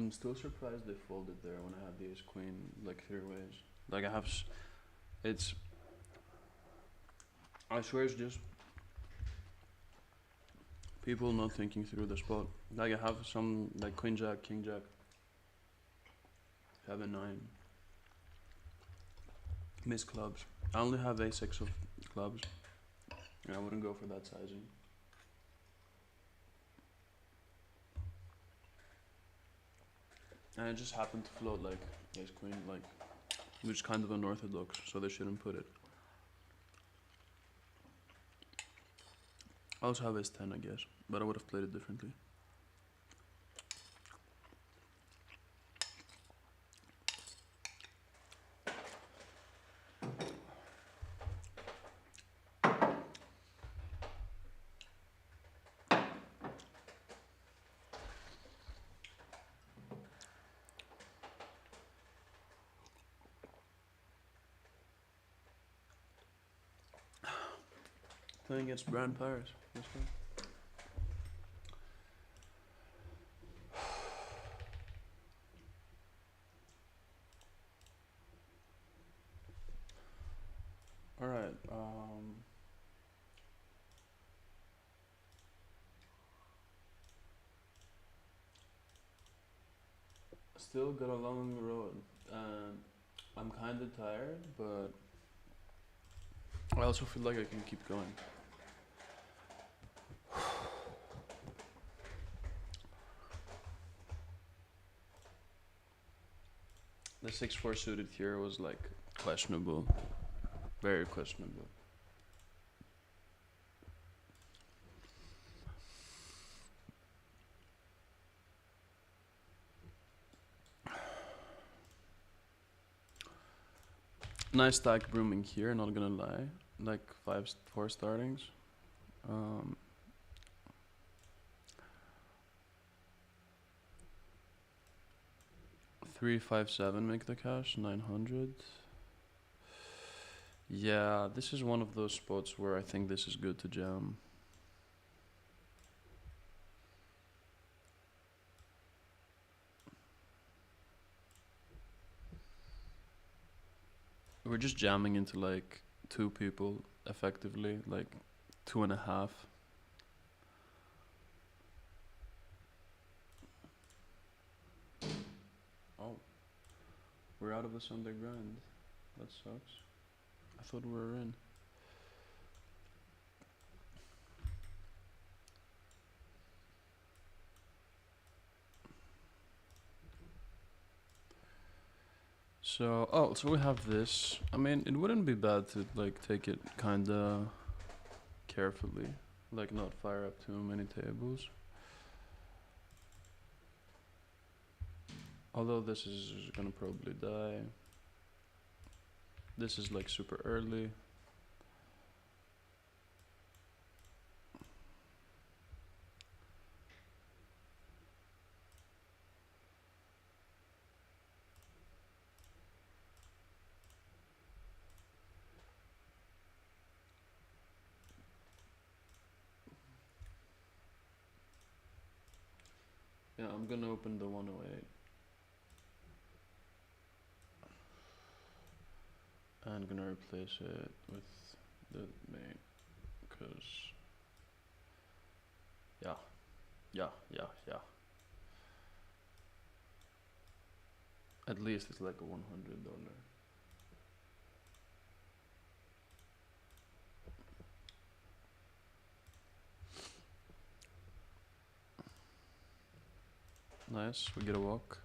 I'm still surprised they folded there when I have the ace queen like 3 ways. Like I have, it's. I swear it's just people not thinking through the spot. Like I have some like queen jack, king jack, 7-9, miss clubs. I only have a6 of clubs, and I wouldn't go for that sizing. And it just happened to float like ace queen, like which is kind of unorthodox, so they shouldn't put it. I also have ace 10, I guess, but I would have played it differently. Playing against Brand Paris. That's fine. Alright, still got a long road, and I'm kinda tired, but I also feel like I can keep going. The 6-4 suited here was like questionable, very questionable. Nice stack brooming here, not gonna lie. Like 5-4 startings. 3-5-7 make the cash, 900. Yeah, this is one of those spots where I think this is good to jam. We're just jamming into like 2 people effectively, like 2.5. Oh, we're out of the Sunday grind. That sucks. I thought we were in. So, so we have this. I mean, it wouldn't be bad to like take it kinda carefully, like not fire up too many tables. Although this is gonna probably die. This is like super early. Yeah, I'm gonna open the 108. And gonna replace it with the main, cause yeah. At least it's like a $100. Nice, we get a walk.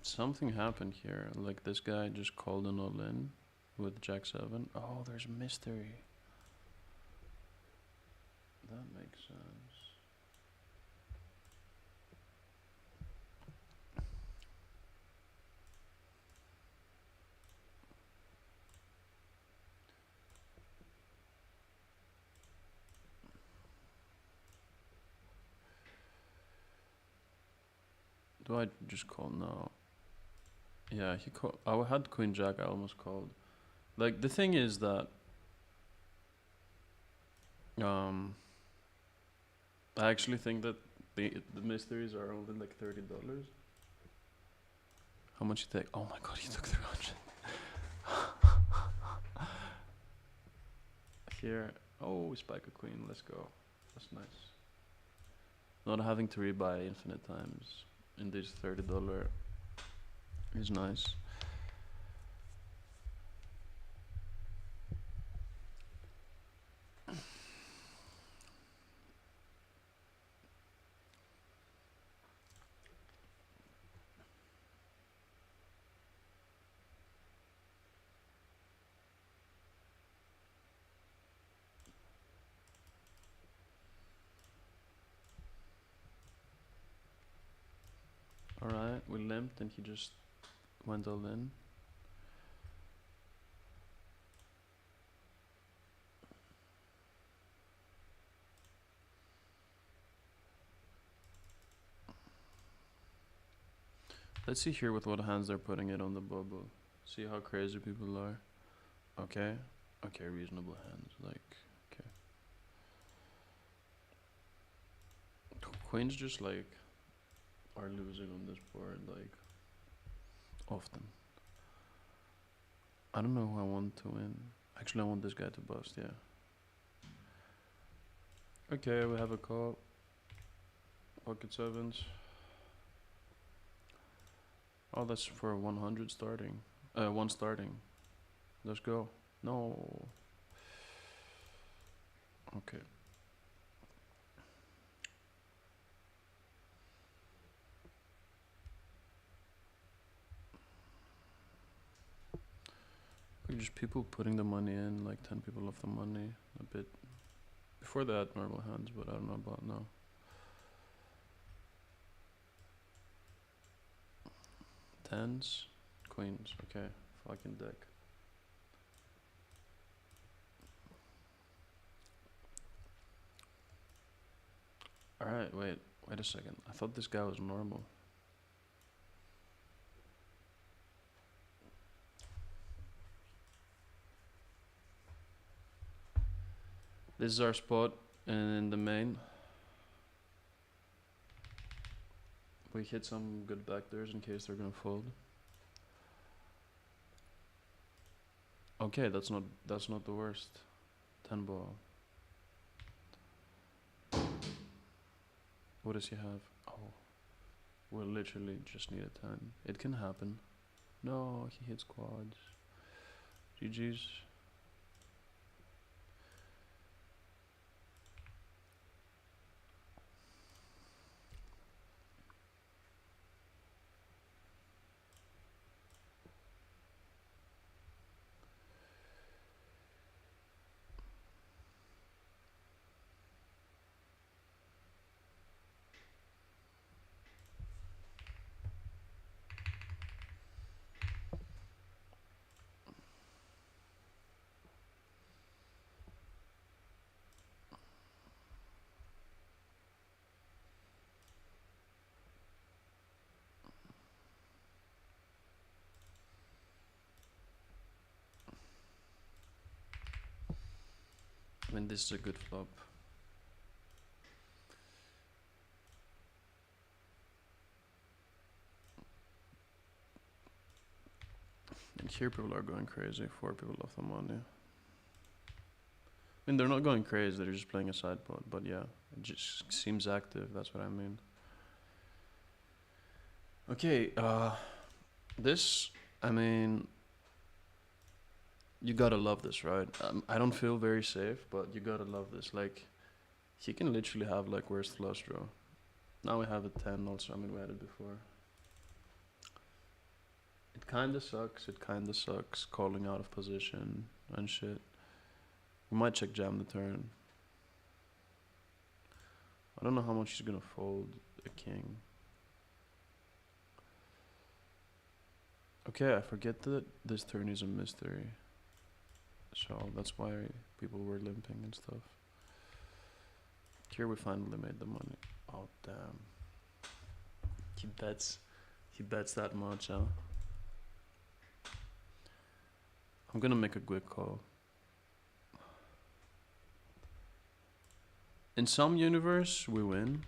Something happened here, like this guy just called an all in with Jack 7. Oh, there's a mystery. That makes sense. Do I just call now? Yeah, he called. I had Queen Jack. I almost called. Like the thing is that I actually think that the mysteries are only like $30. How much you take? Oh my god, he took 300. Here. Oh, we spike a queen. Let's go. That's nice. Not having to rebuy infinite times in this $30 is nice. Alright, we limped and he just went all in. Let's see here with what hands they're putting it on the bubble. See how crazy people are. Okay. Okay, reasonable hands. Like, okay. Queens just like are losing on this board, like often. I don't know who I want to win. Actually, I want this guy to bust, yeah. Okay, we have a call. Pocket sevens. Oh, that's for 100 starting. One starting. Let's go. No. Okay. Just people putting the money in, like 10 people off the money, a bit. Before that, normal hands, but I don't know about now. Tens, queens, okay, fucking deck. Alright, wait a second. I thought this guy was normal. This is our spot in the main. We hit some good backdoors in case they're gonna fold. Okay, that's not the worst. 10 ball. What does he have? Oh, we'll literally just need a 10. It can happen. No, he hits quads. GG's. I mean, this is a good flop. And here people are going crazy. 4 people off the money. I mean, they're not going crazy, they're just playing a sideboard, but yeah, it just seems active, that's what I mean. Okay, this, I mean, you gotta love this, right? I don't feel very safe, but you gotta love this. Like, he can literally have like worst flush draw. Now we have a 10 also, I mean, we had it before. It kinda sucks calling out of position and shit. We might check jam the turn. I don't know how much he's gonna fold a king. Okay, I forget that this turn is a mystery. So that's why people were limping and stuff. Here we finally made the money. Oh damn. He bets that much, huh? I'm gonna make a quick call. In some universe, we win,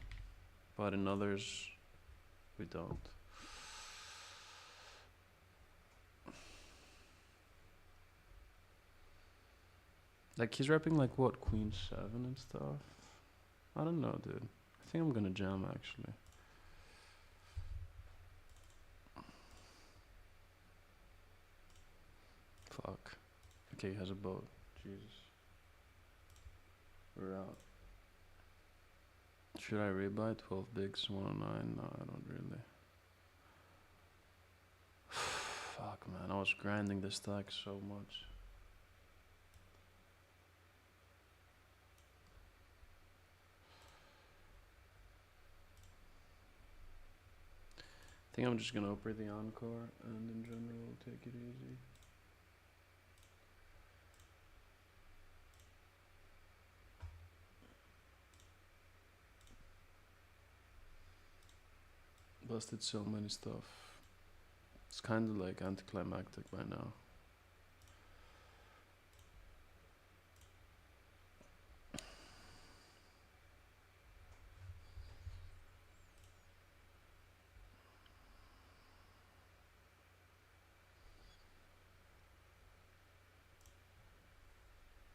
but in others, we don't. Like, he's rapping like what, Queen 7 and stuff? I don't know, dude. I think I'm gonna jam, actually. Fuck. Okay, he has a boat. Jesus. We're out. Should I rebuy 12 bigs, 109? No, I don't really. Fuck, man. I was grinding this stack so much. I think I'm just gonna operate the Encore and in general take it easy. Busted so many stuff. It's kind of like anticlimactic by now.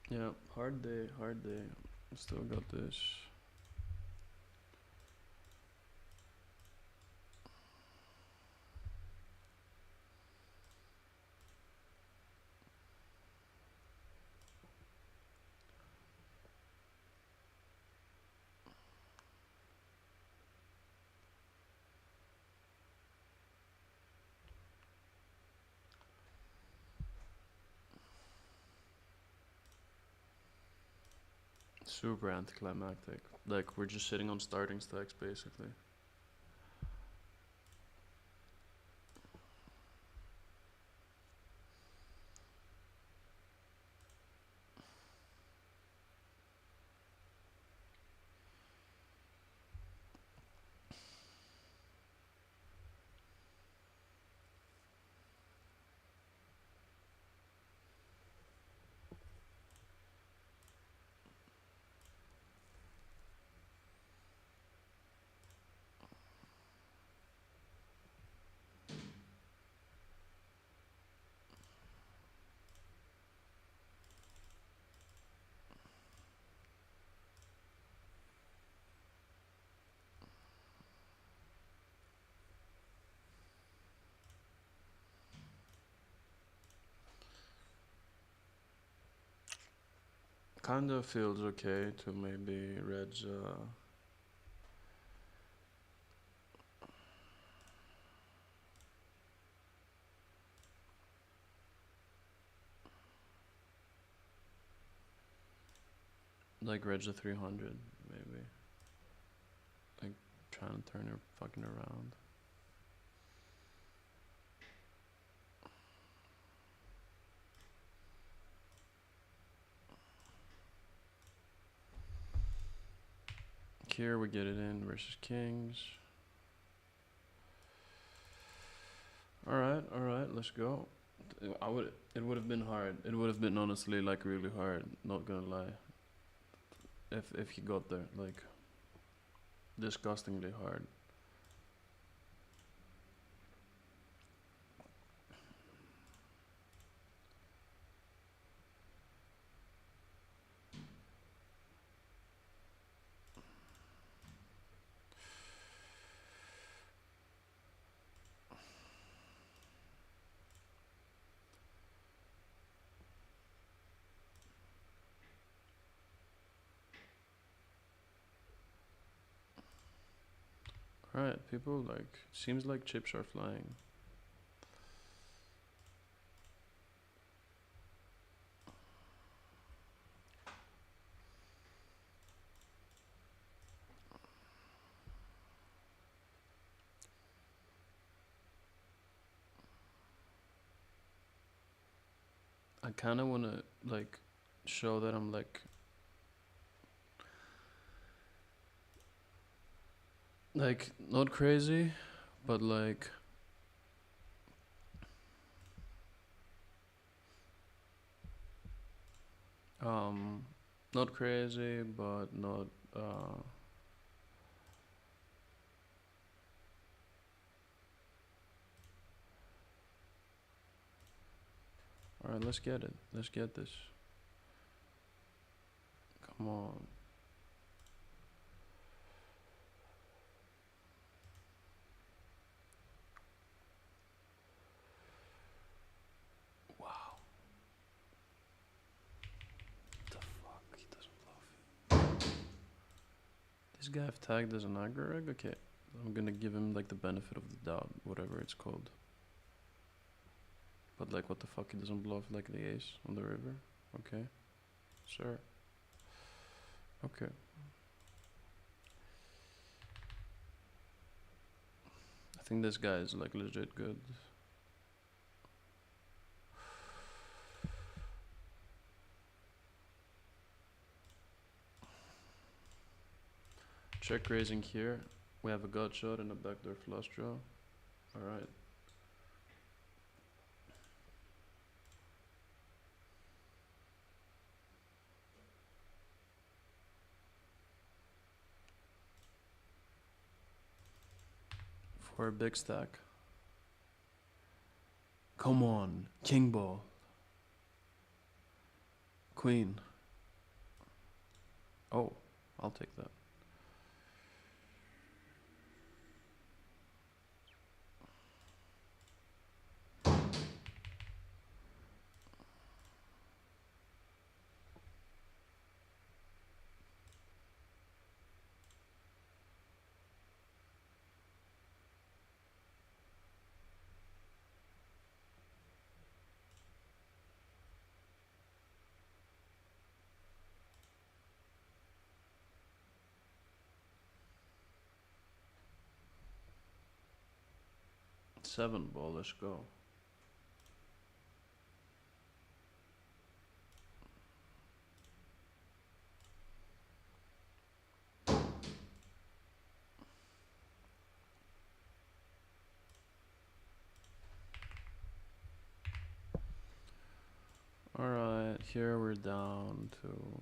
Yeah, hard day, hard day. Still got this. Super anticlimactic. Like, we're just sitting on starting stacks basically. Kinda feels okay to maybe Red's like Red's a 300 maybe. Like trying to turn her fucking around. Here we get it in versus kings. Alright, let's go. It would have been hard. It would have been honestly like really hard, not gonna lie. If he got there, like disgustingly hard. Alright, people, like, seems like chips are flying. I kinda wanna, like, show that I'm, like, not crazy, But like, not crazy, but not Alright, let's get it. Let's get this. Come on. Wow. What the fuck? He doesn't bluff. This guy I've tagged as an aggro egg? Okay. I'm gonna give him like the benefit of the doubt, whatever it's called. But like, what the fuck? He doesn't bluff like the ace on the river? Okay. Sure. Okay. I think this guy is like legit good. Check raising here. We have a gut shot and a backdoor flush draw. Alright. For a big stack. Come on. King ball. Queen. Oh, I'll take that. Seven ball, let's go. Alright, here we're down to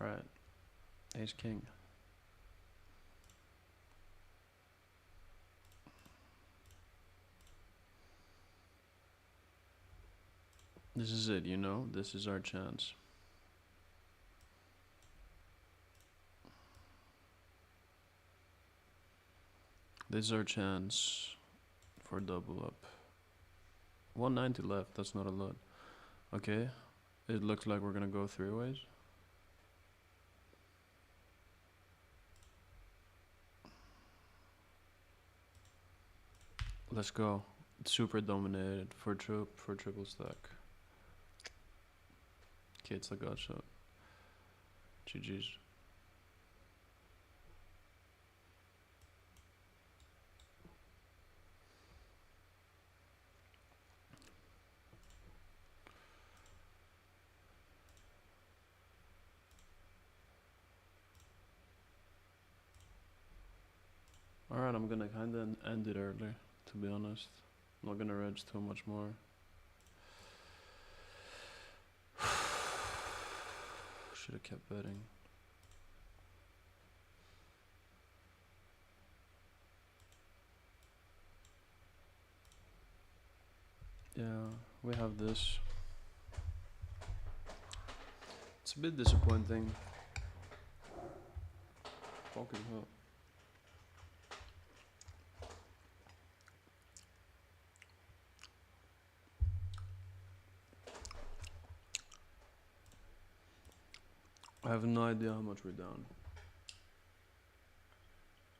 alright. Ace king. This is it, you know? This is our chance. This is our chance for double up. 190 left, that's not a lot. Okay, it looks like we're gonna go three ways. Let's go. Super dominated for triple stack. Okay, it's a gut shot. GG's. Alright, I'm gonna kinda end it early, to be honest. I'm not gonna reg too much more. Should have kept betting. Yeah, we have this. It's a bit disappointing. Fucking hell. I have no idea how much we're down.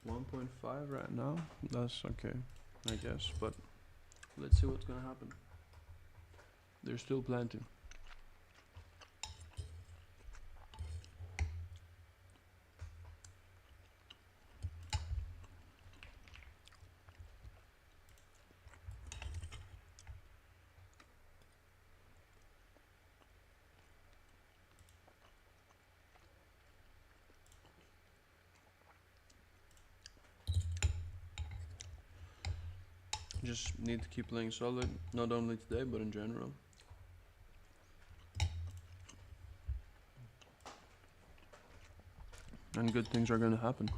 1.5 right now? That's okay, I guess, but let's see what's gonna happen. There's still plenty. Just need to keep playing solid, not only today, but in general. And good things are gonna happen.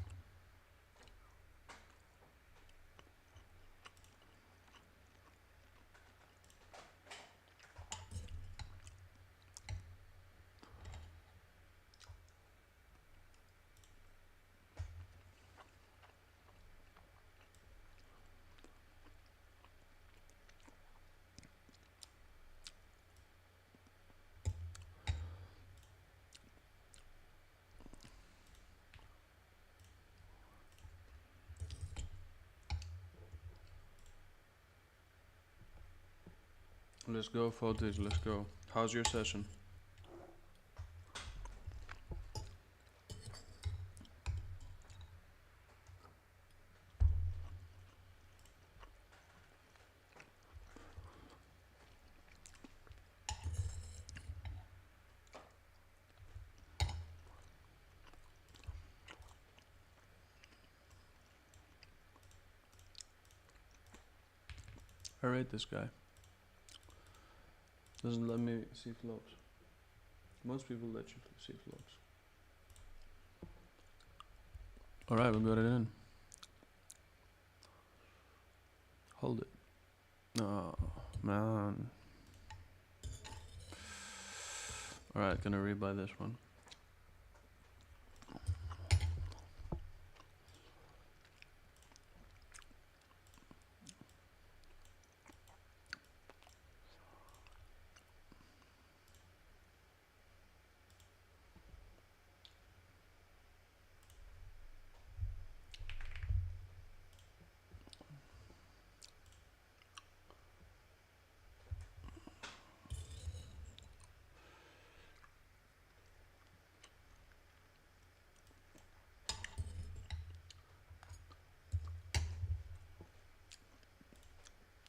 Let's go, Fotis, let's go. How's your session? I rate this guy. Doesn't let me see flops. Most people let you see flops. Alright, we got it in. Hold it. Oh, man. Alright, gonna rebuy this one.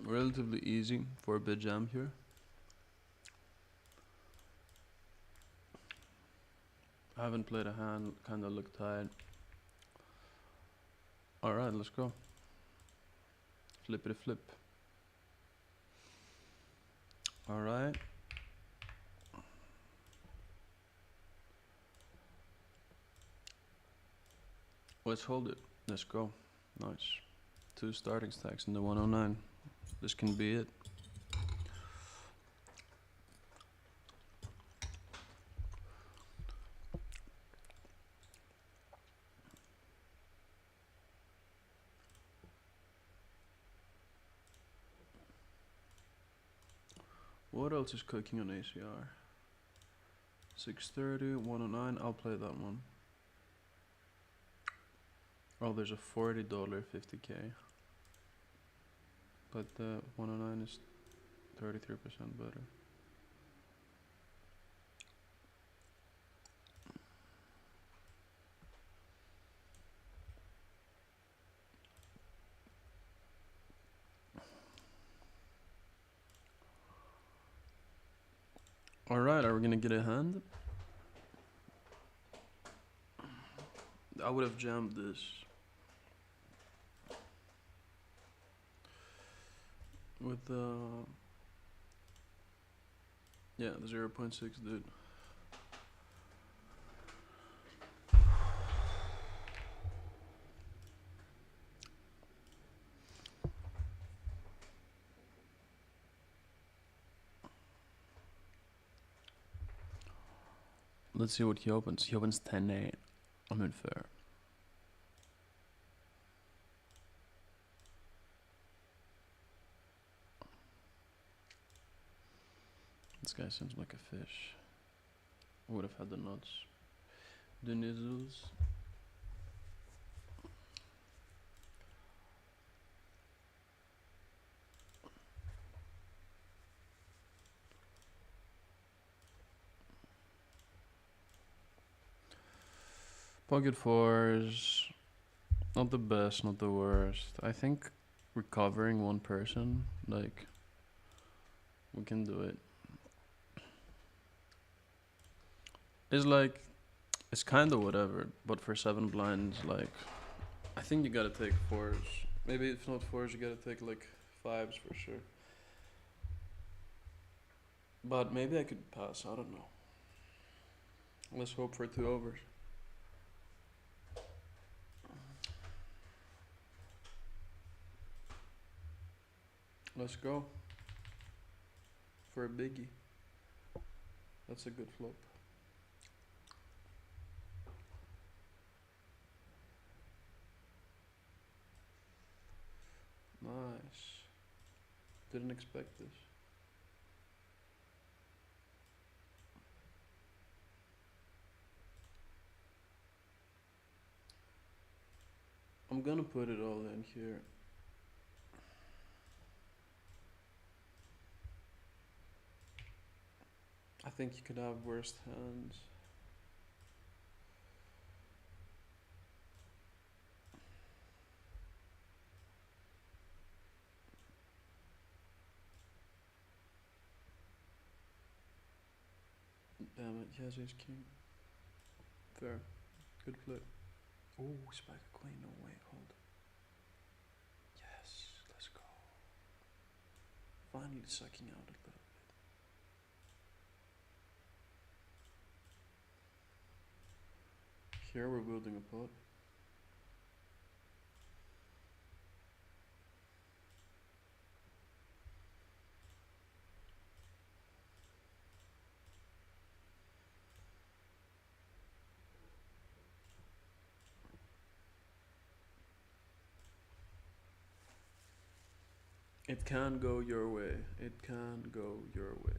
Relatively easy for a bit jam here. I haven't played a hand, kinda look tired. Alright, let's go. Flippity flip. Alright. Let's hold it. Let's go. Nice. 2 starting stacks in the 109. This can be it. What else is cooking on ACR? 630, 109, I'll play that one. Oh, there's a $40 50k. But the 109 is 33% better. Alright, are we gonna get a hand? I would have jammed this. With the... yeah, the 0.6 dude. Let's see what he opens. He opens 10-8. I'm in fair. This guy seems like a fish. Would have had the nuts. The nizzles. Pocket fours. Not the best, not the worst. I think recovering one person, like, we can do it. It's like, it's kind of whatever, but for 7 blinds, like, I think you gotta take fours. Maybe if not fours, you gotta take like 5s for sure. But maybe I could pass, I don't know. Let's hope for 2 overs. Let's go. For a biggie. That's a good flop. Nice. Didn't expect this. I'm gonna put it all in here. I think you could have worst hands. Damn it, he has ace king. Fair. Good flip. Oh, spike a queen, no way, hold. Yes, let's go. Finally sucking out a little bit. Here we're building a pot. It can go your way. It can go your way.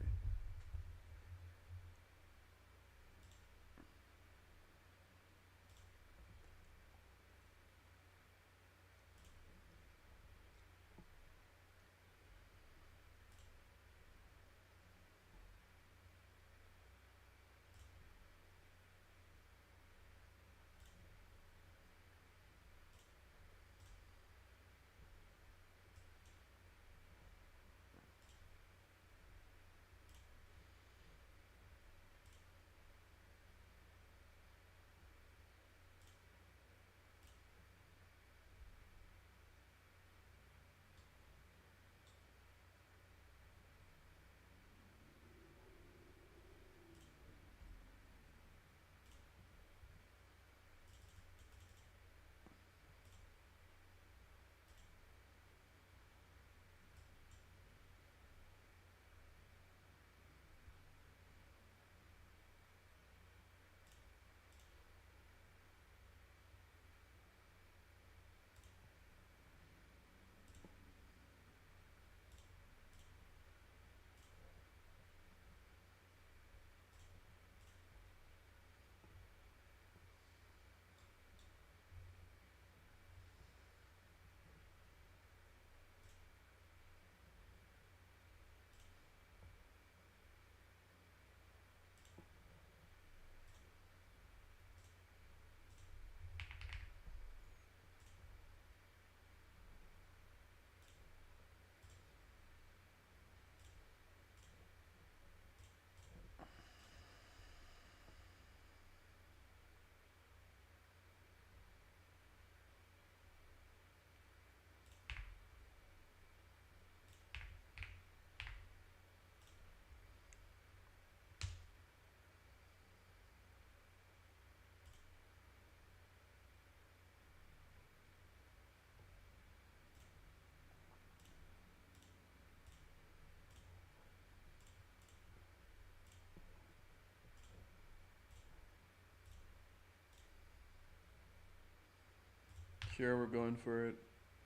Here we're going for it.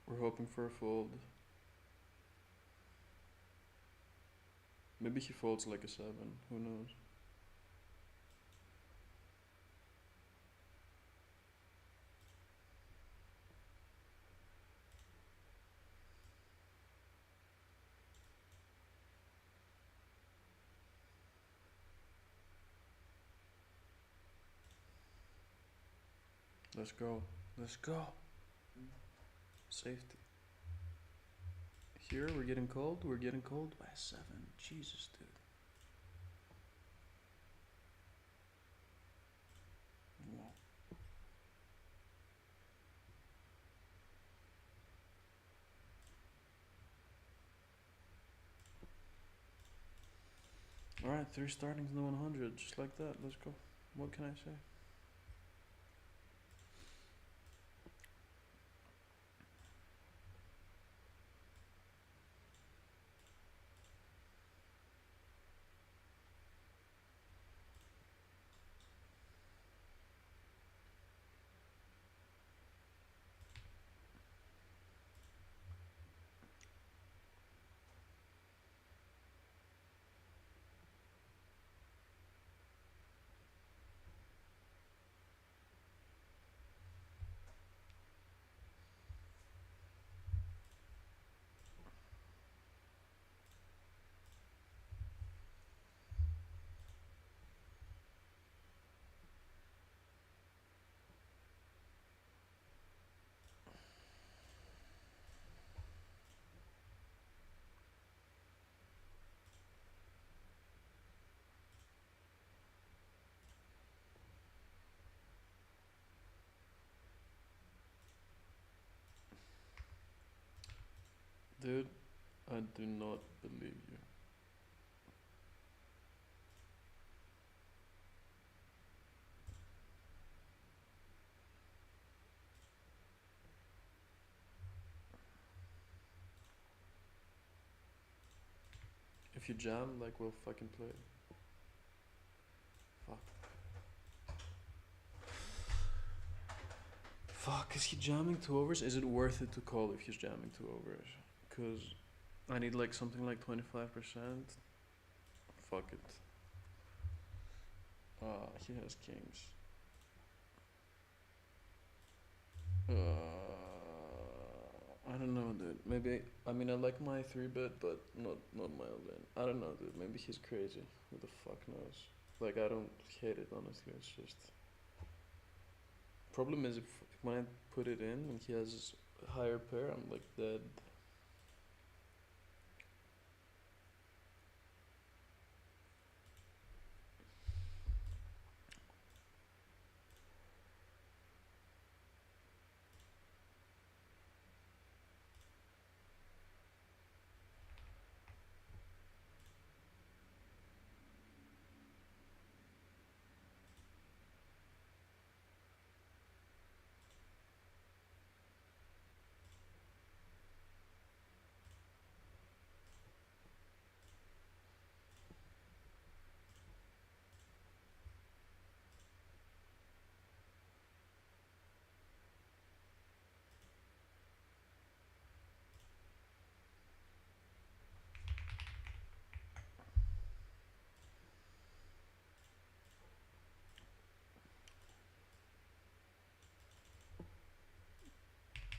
We're hoping for a fold. Maybe he folds like a 7. Who knows? Let's go. Let's go. Safety. Here we're getting cold. We're getting cold by 7. Jesus, dude. Whoa. Alright, 3 startings in the 100, just like that. Let's go. What can I say? Dude, I do not believe you. If you jam, like, we'll fucking play. Fuck. Fuck, is he jamming 2 overs? Is it worth it to call if he's jamming 2 overs? Cause I need like something like 25%. Fuck it. He has kings. I don't know, dude. Maybe, I mean, I like my 3-bet, but not my all-in. I don't know, dude. Maybe he's crazy. Who the fuck knows? Like, I don't hate it, honestly. It's just... Problem is, if when I put it in and he has a higher pair, I'm like dead.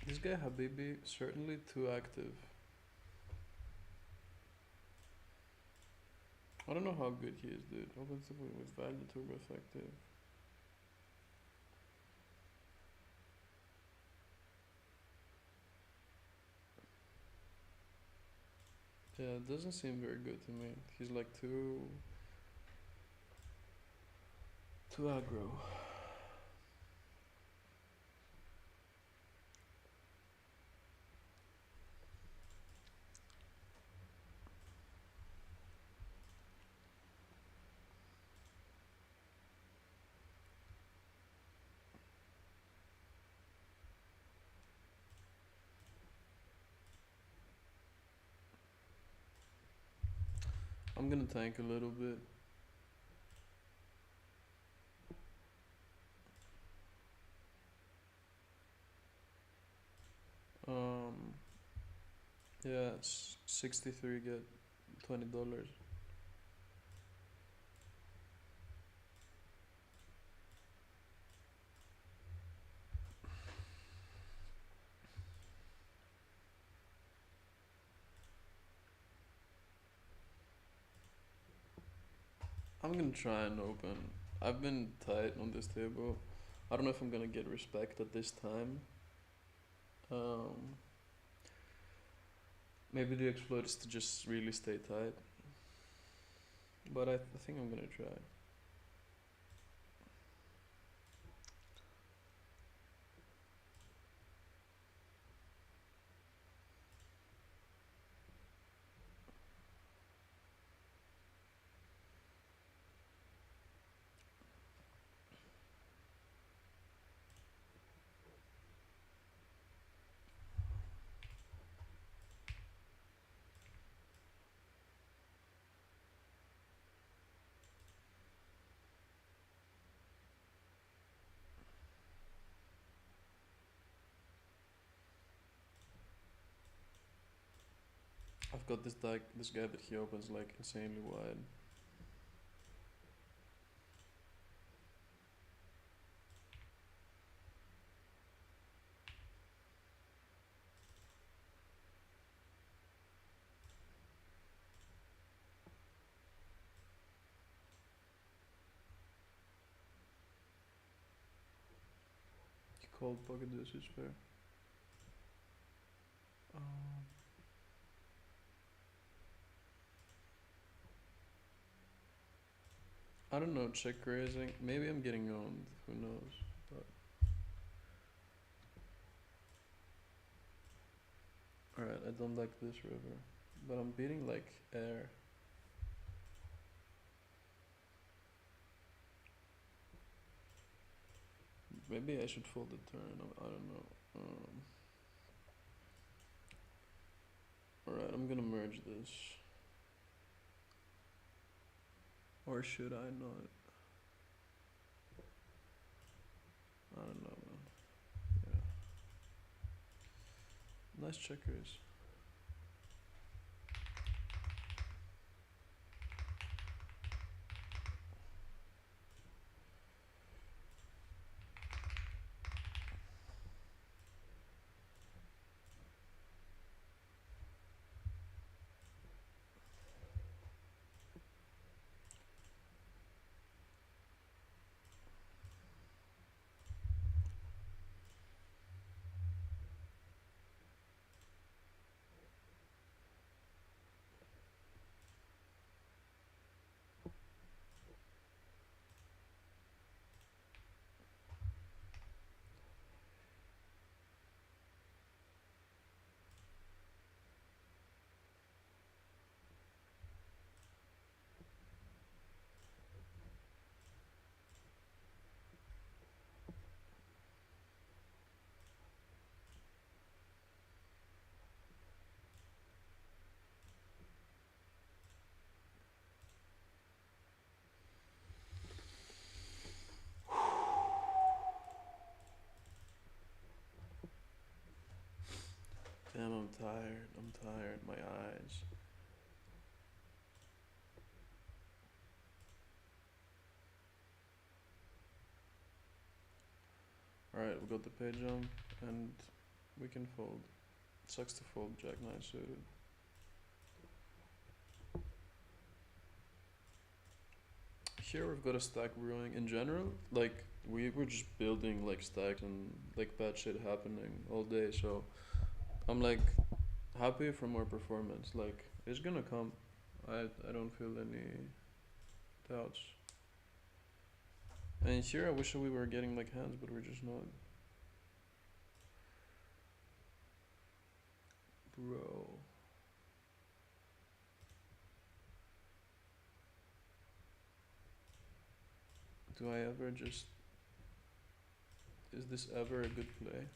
This guy Habibi, certainly too active. I don't know how good he is, dude. Offensively with value, turbo effective. Yeah, it doesn't seem very good to me. He's like too aggro. I'm gonna tank a little bit. Yeah, 63 get $20. I'm gonna try and open. I've been tight on this table. I don't know if I'm gonna get respect at this time. Um, Maybe the exploit is to just really stay tight. But I think I'm gonna try. I've got this guy, but he opens like insanely wide. He called pocket deuces fair. Um, I don't know, check raising. Maybe I'm getting owned. Who knows? But alright, I don't like this river, but I'm beating like air. Maybe I should fold the turn. I don't know. Alright, I'm gonna merge this. Or should I not? I don't know, man. Yeah. Nice checkers. Damn, I'm tired. I'm tired. My eyes. Alright, we got the pay jump and we can fold. Sucks to fold Jack 9 suited. Here we've got a stack brewing. In general, like we were just building like stacks and like bad shit happening all day, so I'm like happy from our performance. Like it's gonna come. I don't feel any doubts. And here I wish we were getting like hands, but we're just not. Bro. Do I ever just... Is this ever a good play?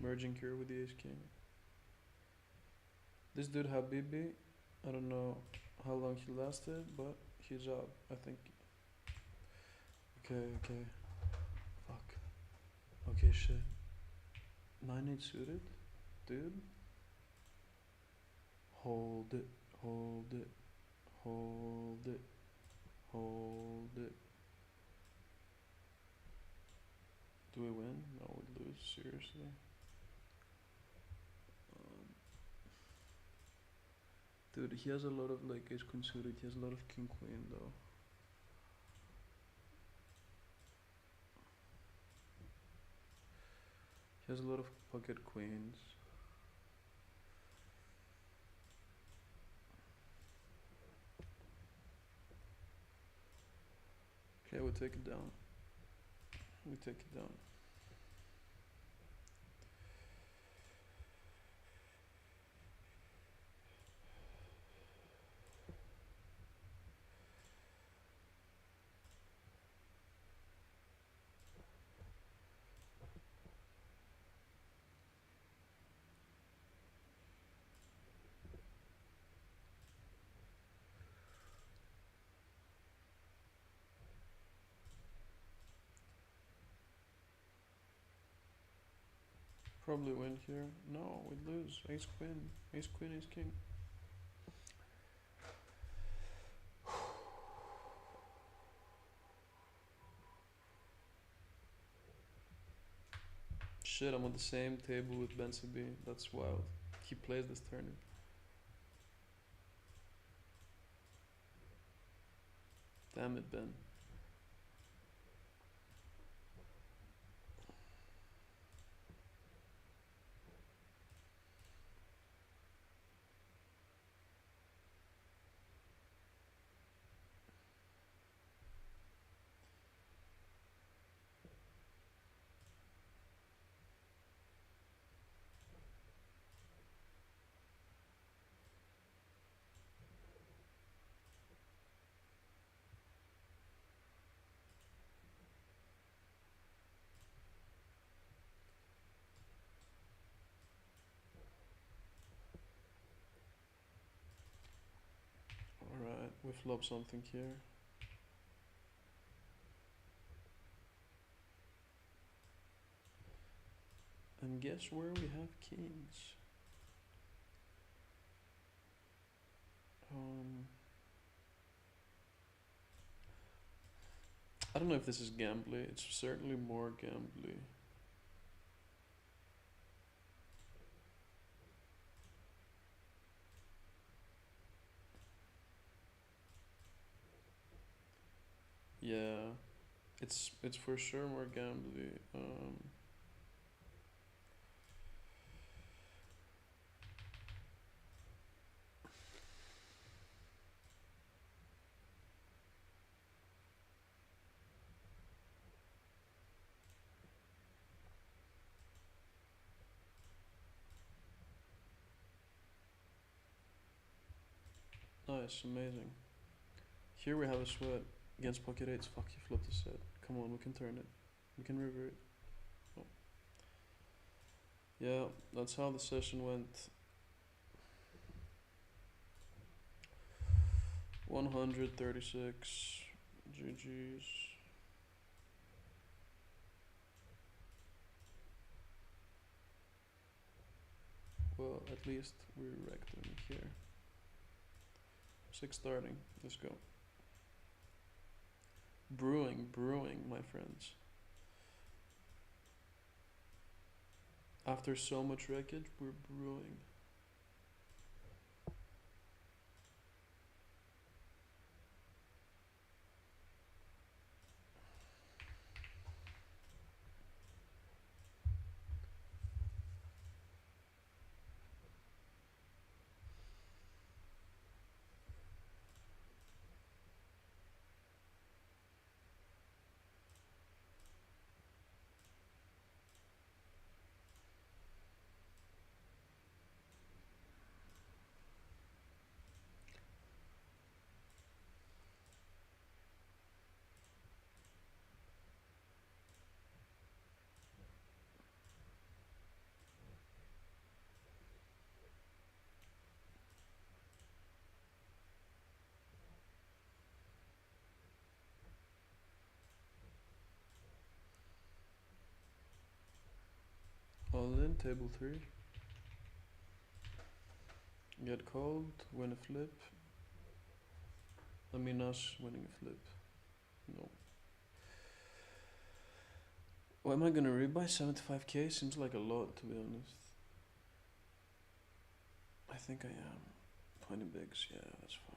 Merging here with the ace king. This dude Habibi, I don't know how long he lasted, but he's out, I think. Okay. Fuck. Okay, shit. 9-8 suited? Dude? Hold it. Do we win? No, we lose, seriously. Dude, he has a lot of like ace queen suited, he has a lot of king queen though. He has a lot of pocket queens. Okay, we take it down. Probably win here. No, we lose. Ace queen, ace king. Shit, I'm on the same table with Ben Sibi. That's wild. He plays this turn. Damn it, Ben. Alright, we flop something here. And guess where we have kings? I don't know if this is gambly. It's certainly more gambly. Yeah, it's for sure more gambly. Nice, amazing. Here we have a sweat against pocket eights. Fuck, you flipped the set. Come on, we can turn it. We can river it. Oh. Yeah, that's how the session went. 136 GG's. Well, at least we wrecked them here. 6 starting. Let's go. Brewing, my friends. After so much wreckage, we're brewing. table 3. Get called, win a flip. I mean us winning a flip. No. What am I gonna rebuy? 75k? Seems like a lot, to be honest. I think I am. 20 bigs, yeah, that's fine.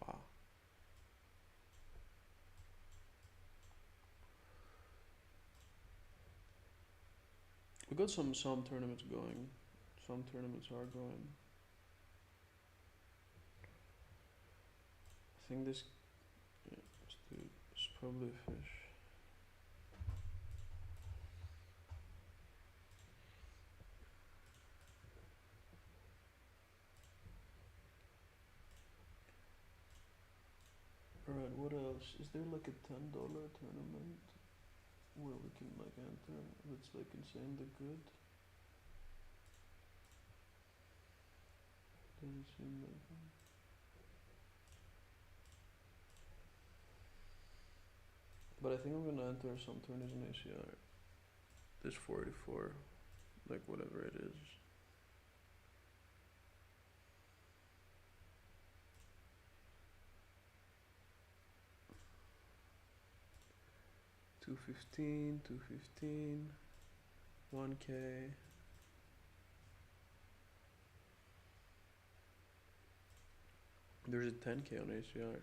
Wow. We got some tournaments going. Some tournaments are going. I think this, yeah, it's probably a fish. Alright, what else? Is there like a $10 tournament where we can like enter that's like insanely good? Doesn't seem like it. But I think I'm gonna enter some tourneys in ACR. This 44, like whatever it is. $215, $215, 1k. There's a 10k on ACR.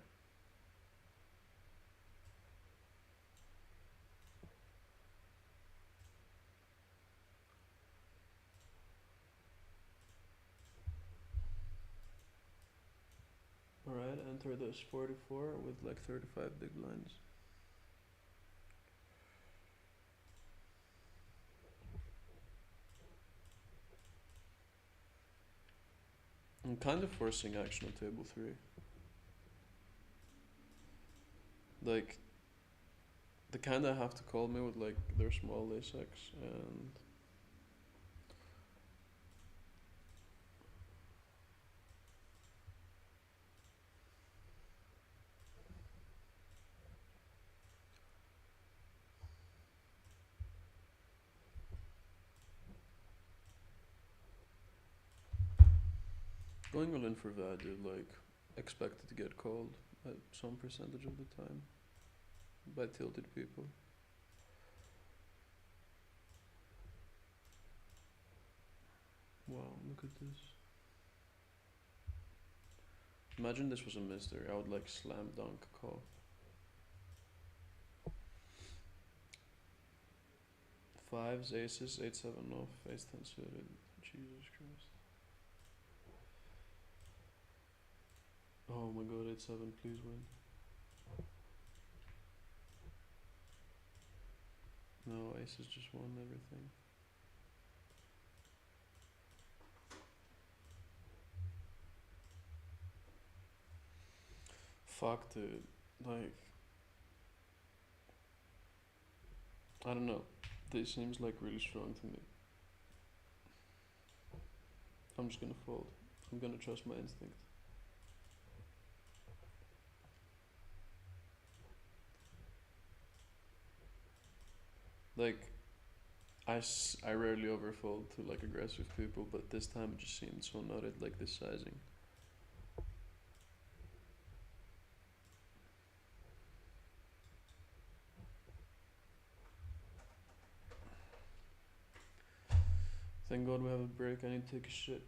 Alright, enter this 44 with like 35 big blinds. I'm kind of forcing action on table 3. Like, they kinda have to call me with like their small ace-x and going all in for value, like, expected to get called at some percentage of the time by tilted people. Wow, look at this. Imagine this was a mystery, I would like slam dunk call. Fives, aces, 8-7 off, ace-10 suited. Jesus Christ. Oh my god, 8-7, please win. No, aces just won everything. Fuck, dude. Like, I don't know. This seems like really strong to me. I'm just gonna fold. I'm gonna trust my instinct. Like, I rarely overfold to like aggressive people, but this time it just seemed so nutted, like this sizing. Thank God we have a break, I need to take a shit.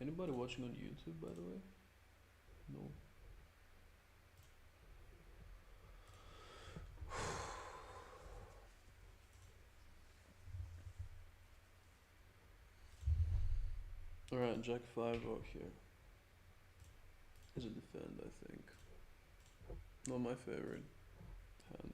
Anybody watching on YouTube, by the way? No. Alright, Jack 5 out here. Is a defend, I think. Not my favorite hand.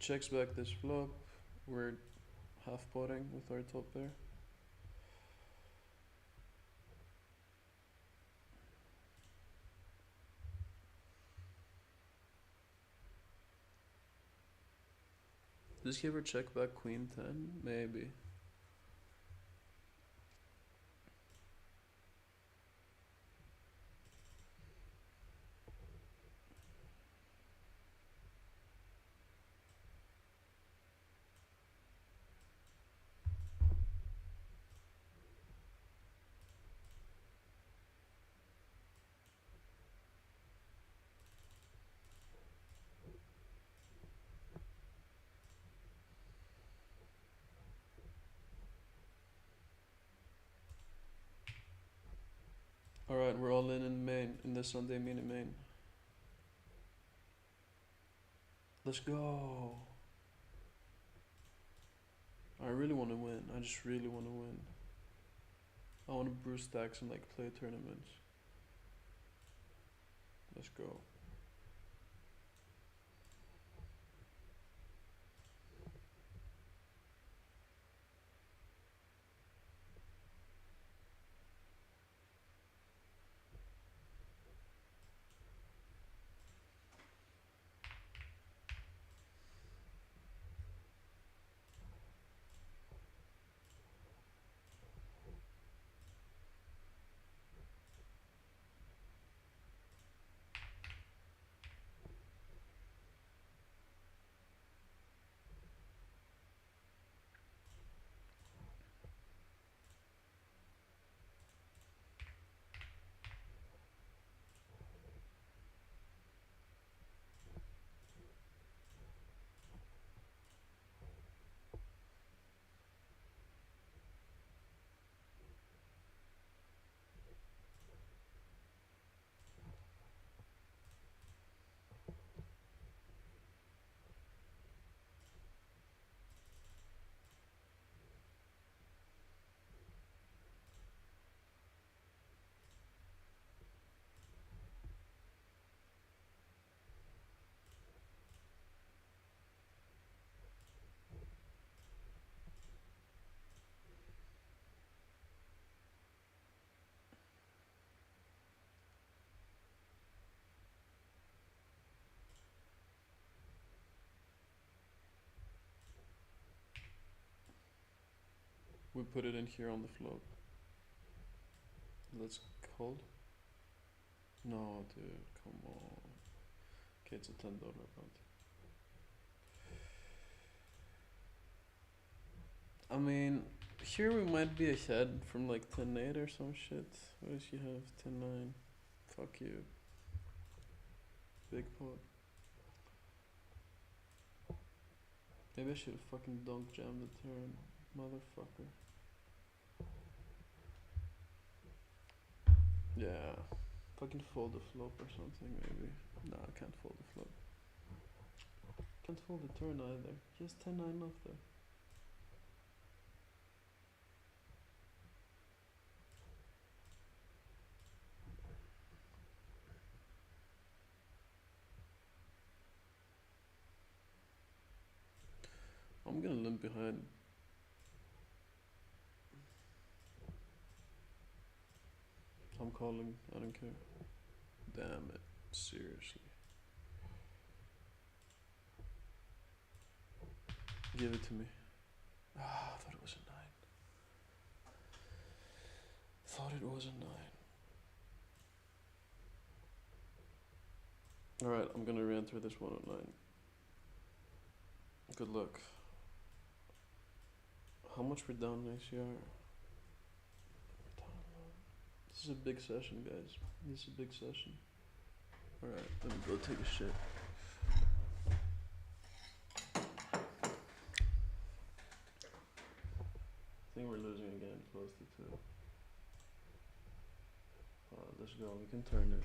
He checks back this flop. We're half potting with our top pair. Does he ever check back queen 10? Maybe. Alright, we're all in main, in the Sunday mini main. Let's go. I really want to win. I just really want to win. I want to brew stacks and like play tournaments. Let's go. We put it in here on the flop. Let's call. No, dude, come on. Okay, it's a $10 account. I mean, here we might be ahead from like 10-8 or some shit. What does he have? 10-9. Fuck you. Big pot. Maybe I should have fucking dunk jammed the turn. Motherfucker. Yeah. Fucking fold the flop or something, maybe. Nah, I can't fold the flop. Can't fold the turn either. He has 10-9 off there. I'm gonna limp behind. I'm calling, I don't care. Damn it, seriously. Give it to me. Ah, I thought it was a 9. Thought it was a 9. Alright, I'm gonna re-enter this one at 9. Good luck. How much we're down in ACR? We're down a lot. This is a big session, guys. This is a big session. Alright, let me go take a shit. I think we're losing again, close to 2. Let's go, we can turn it.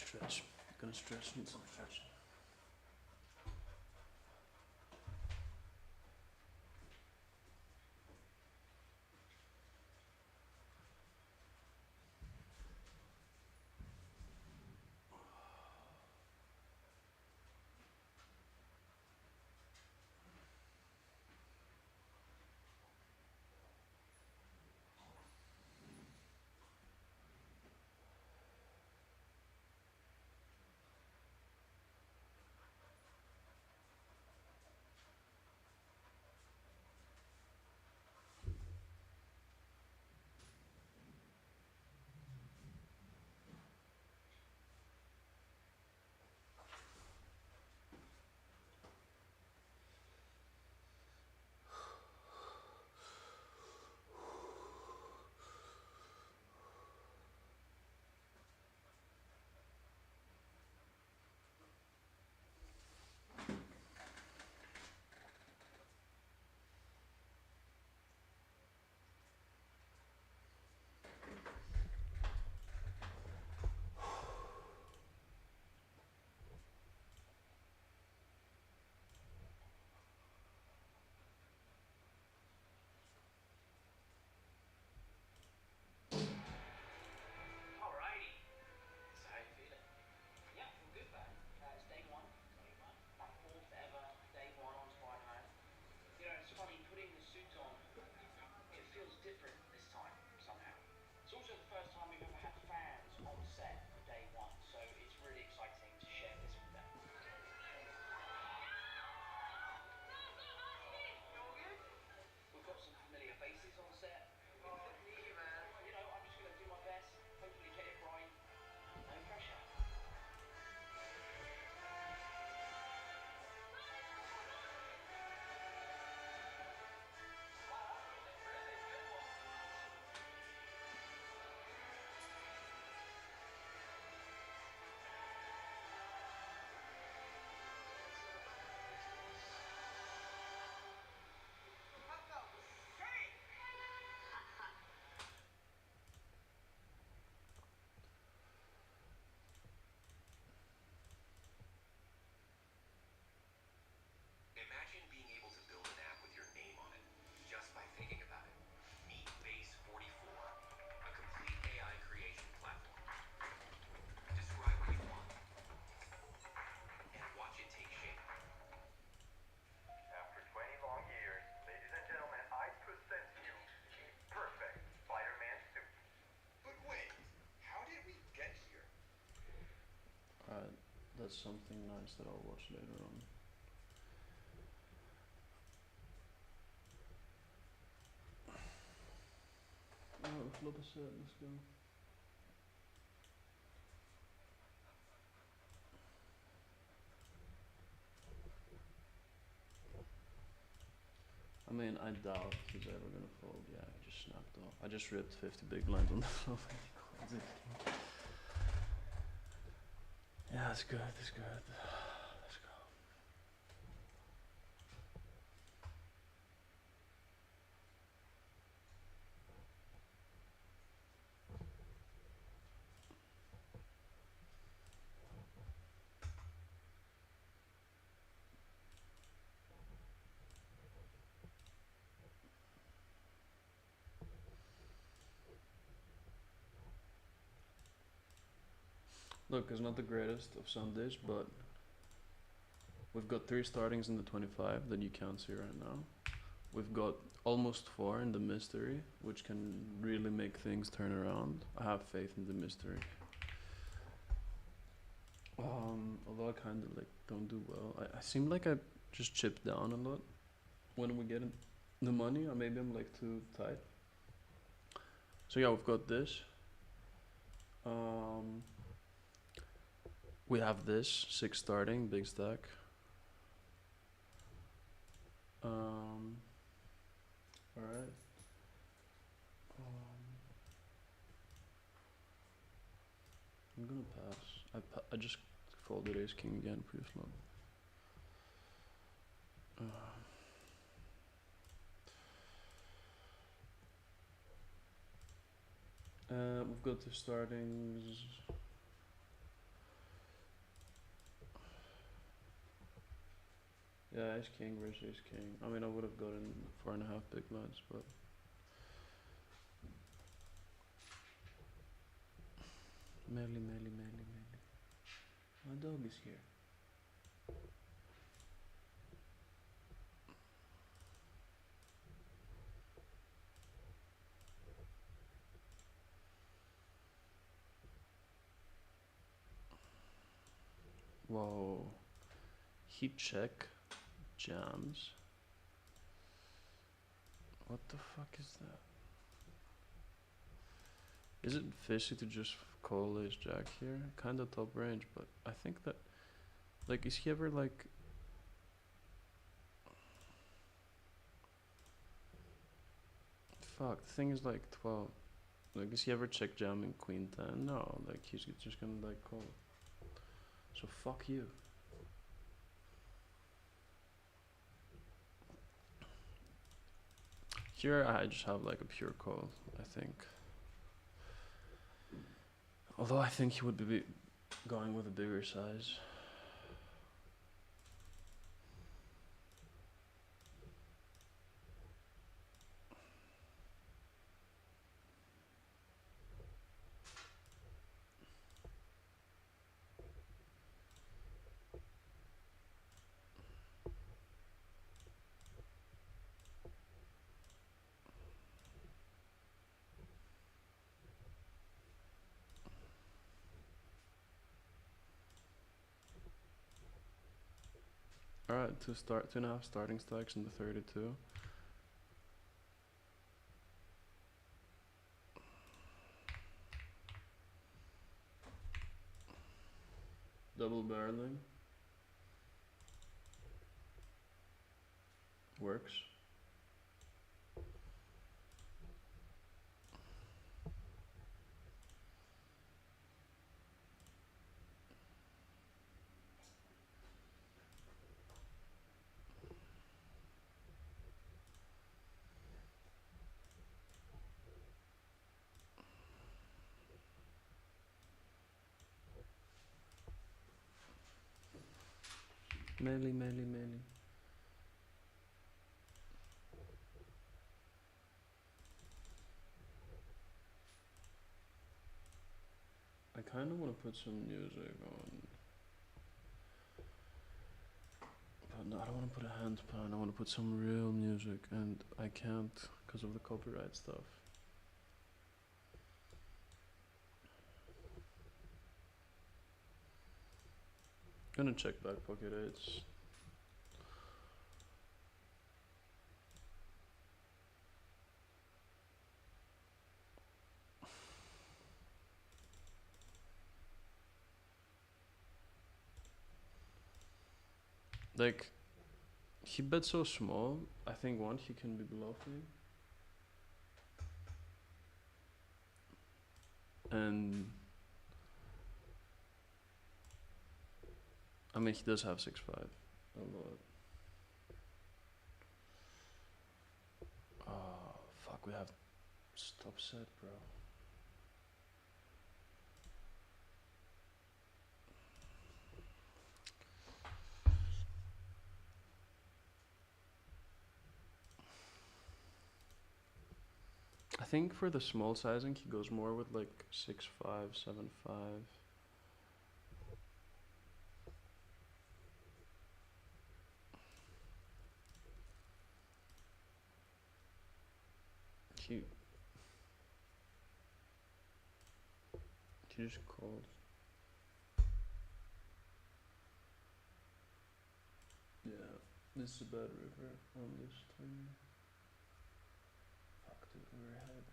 stretch. Gonna stretch. Need some stretching. Alrighty. So how you feeling? Yeah, I feel good, man. It's day one. My fourth ever day one on Spider-Man. You know, it's funny putting the suit on. It feels different this time somehow. It's also the first time we've ever had fans on set for day one, so it's really exciting to share this with them. We've got some familiar faces on set. You know, I'm just gonna do my best, hopefully get it right. No pressure. Imagine being able to build an app with your name on it, just by thinking about it. Meet Base 44, a complete AI creation platform. Describe what you want, and watch it take shape. After 20 long years, ladies and gentlemen, I present to you the perfect Spider-Man suit. But wait, how did we get here? Alright, that's something nice that I'll watch later on. Alright, flip a set, let's go. I mean, I doubt he's ever gonna fold. Yeah, he just snapped off. I just ripped 50 big blinds on the floor. Yeah, it's good, it's good. Let's go. Look, it's not the greatest of Sundays, but we've got 3 startings in the 25 that you can't see right now. We've got almost 4 in the mystery, which can really make things turn around. I have faith in the mystery. Although I kind of like don't do well. I seem like I just chip down a lot when we get the money, or maybe I'm like too tight. So yeah, we've got this. We have this 6 starting, big stack. Alright. I'm gonna pass. I just folded ace king again pre-flop. We've got the startings. Yeah, ace king versus ace king. I mean, I would have gotten 4.5 big blinds, but Melly, Melly, Melly, Melly. My dog is here. Whoa. He check jams. What the fuck is that? Is it fishy to just call ace jack here? Kinda top range, but I think that, like, is he ever like, fuck, the thing is like 12. Like, is he ever check jamming queen 10? No, like, he's just gonna like call. So fuck you. Here I just have like a pure call, I think. Although I think he would be going with a bigger size. Alright, 2.5 starting stacks in the 32. Double barreling. Works. Melly, melly, melly. I kind of want to put some music on. But no, I don't want to put a handpan. I want to put some real music, and I can't because of the copyright stuff. Gonna check back pocket eights. Like, he bet so small. I think one, he can be bluffing. And I mean, he does have 6-5 a lot. Oh, fuck, we have stop set, bro. I think for the small sizing, he goes more with like 6-5, 7-5. He just called. Yeah, this is a bad river on this turn. Fuck, dude, we're ahead.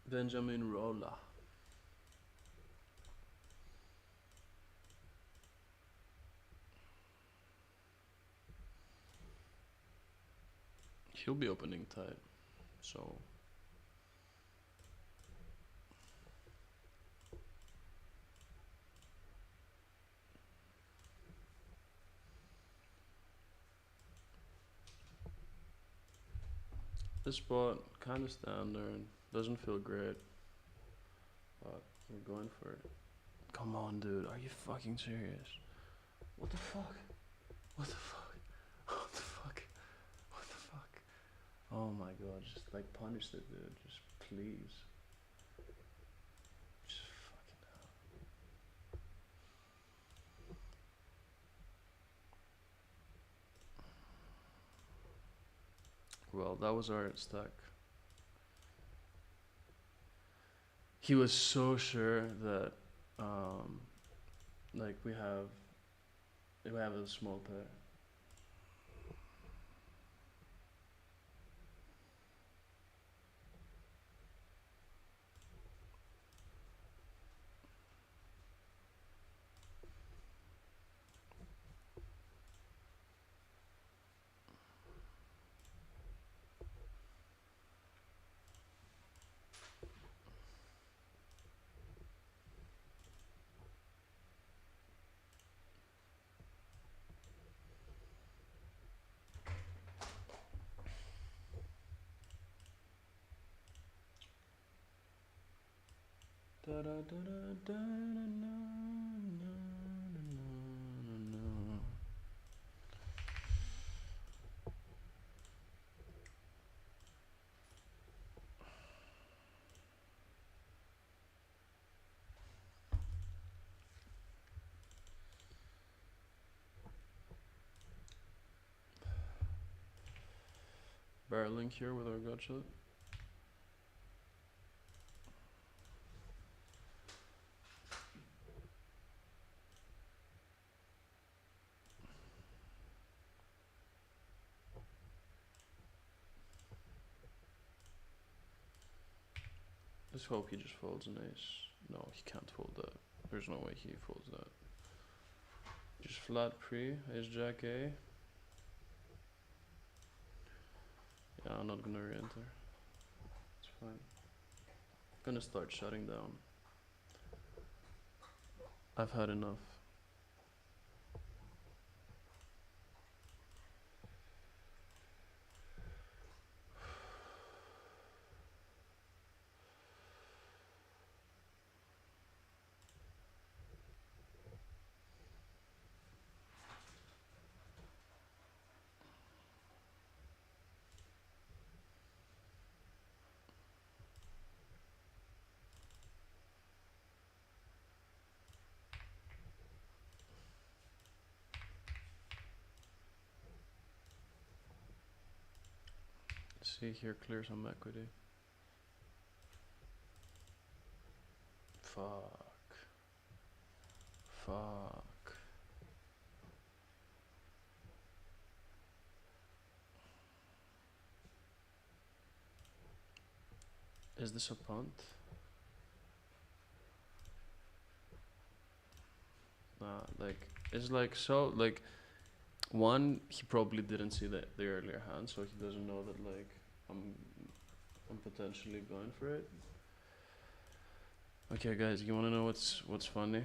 Benjamin Rolla. He'll be opening tight, so This spot kind of standard, doesn't feel great, but we're going for it. Come on, dude, are you fucking serious? What the fuck? What the fuck? What the fuck? What the fuck? Oh my god, just like punish it, dude. Just please. Just fucking hell. Well, that was our stack. He was so sure that, like we have a small pair. Da da da da da na na na na na. Barreling here with our gut shot. Let's hope he just folds an ace. No, he can't fold that. There's no way he folds that. Just flat pre, ace jack A. Yeah, I'm not gonna re-enter. It's fine. Gonna start shutting down. I've had enough. Let's see here, clear some equity. Fuck. Fuck. Is this a punt? Nah, like, it's like, so, like, one, he probably didn't see the earlier hand, so he doesn't know that, like, I'm potentially going for it. Okay, guys, you wanna know what's funny?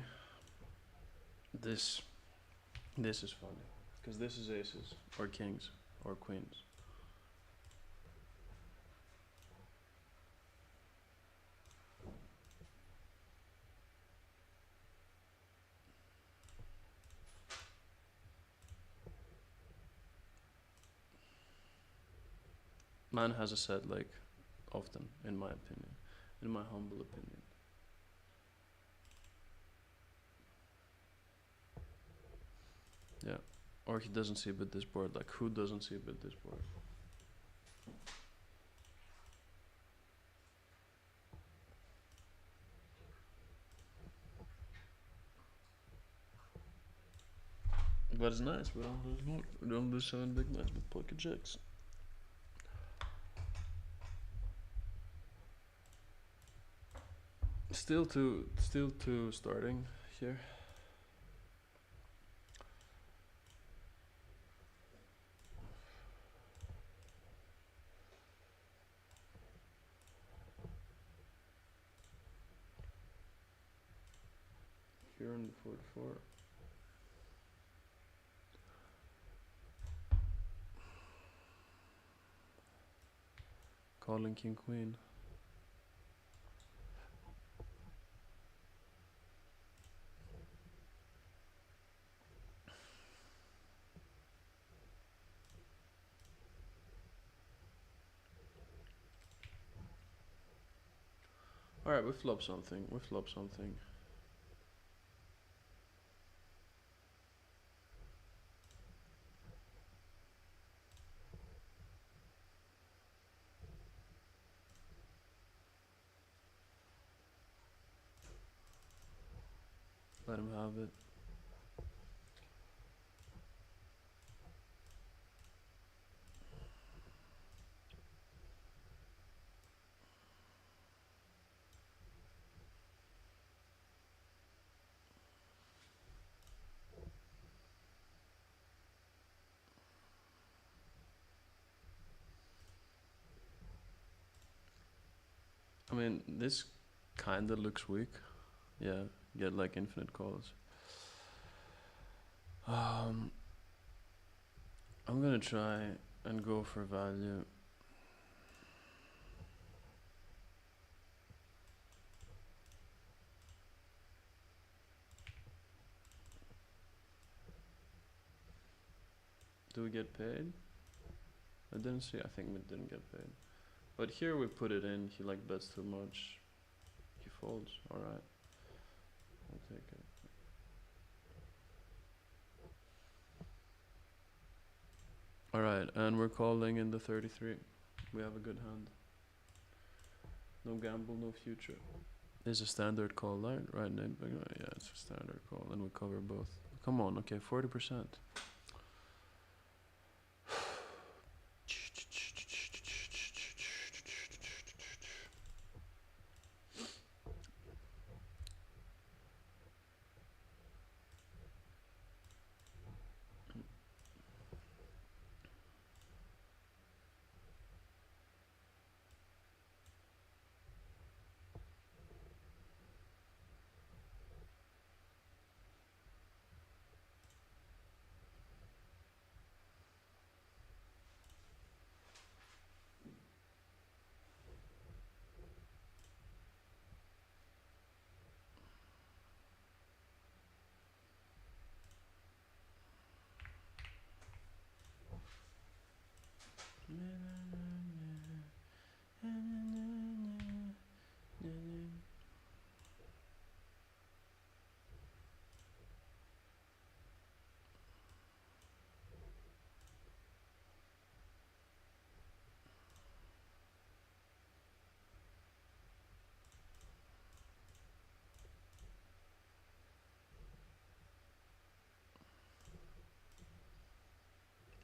This is funny, cause this is aces or kings or queens. Man has a set, like, often, in my opinion, in my humble opinion. Yeah, or he doesn't see a bit this board. Like, who doesn't see a bit this board? But it's nice. We don't lose 7 big blinds with pocket jacks. Still two starting here. Here on the 4-4. Calling king queen. Alright, we flop something. We flop something. Let him have it. I mean, this kinda looks weak. Yeah, get like infinite calls. I'm gonna try and go for value. Do we get paid? I didn't see. I think we didn't get paid. But here we put it in. He like bets too much. He folds. All right. I'll take it. All right, and we're calling in the 33. We have a good hand. No gamble, no future. It's a standard call, right? Right, Nate? Yeah, it's a standard call, and we cover both. Come on, okay, 40%.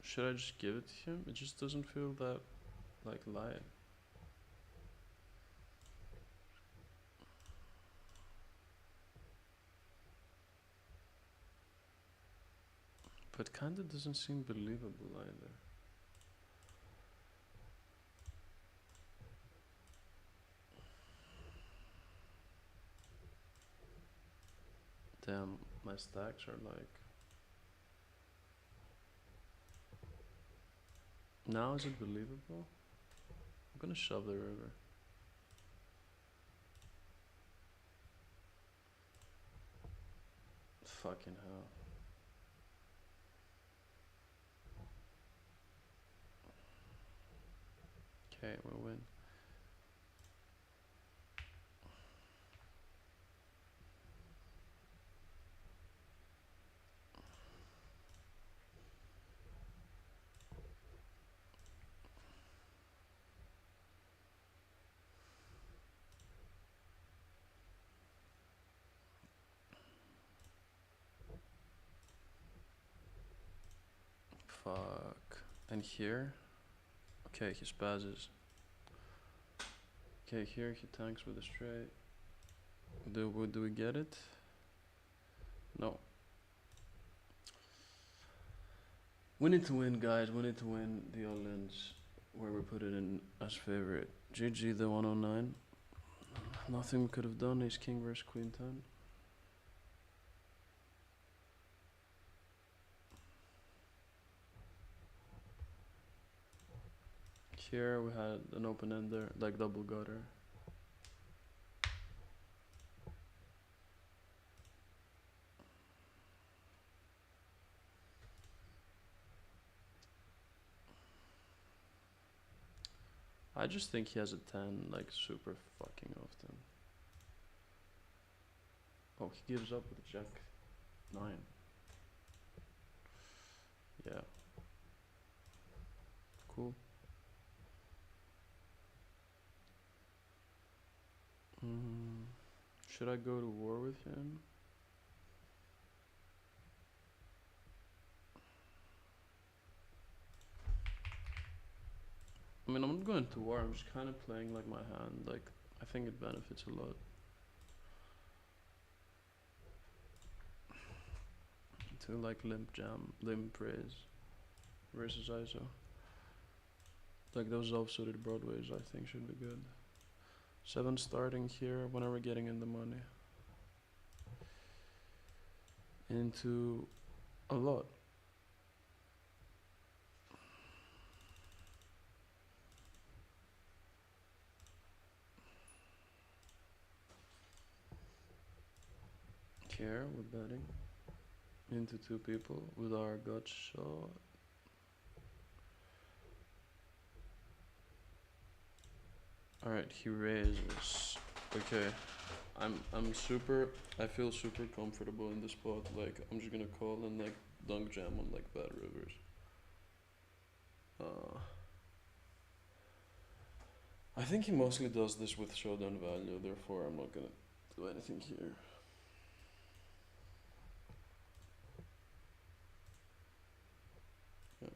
Should I just give it to him? It just doesn't feel that like light. But kinda doesn't seem believable either. Damn, my stacks are like. Now is it believable? I'm gonna shove the river. Fucking hell. Okay, we win. Fuck. And here? Okay, he spazzes. Okay, here he tanks with a straight. Do we get it? No. We need to win, guys. We need to win the all-ins where we put it in as favorite. GG the 109. Nothing we could have done. Ace king versus queen 10. Here we had an open ender, like double gutter. I just think he has a 10 like super fucking often. Oh, he gives up with jack 9. Yeah. Cool. Should I go to war with him? I mean, I'm not going to war, I'm just kind of playing like my hand, like, I think it benefits a lot. To like limp raise versus ISO. Like those offsuited broadways I think should be good. 7 starting here whenever getting in the money. Into a lot. Here we're betting into 2 people with our gut shot. Alright, he raises. Okay. I feel super comfortable in this spot. Like I'm just gonna call and like dunk jam on like bad rivers. I think he mostly does this with showdown value, therefore I'm not gonna do anything here. Yeah.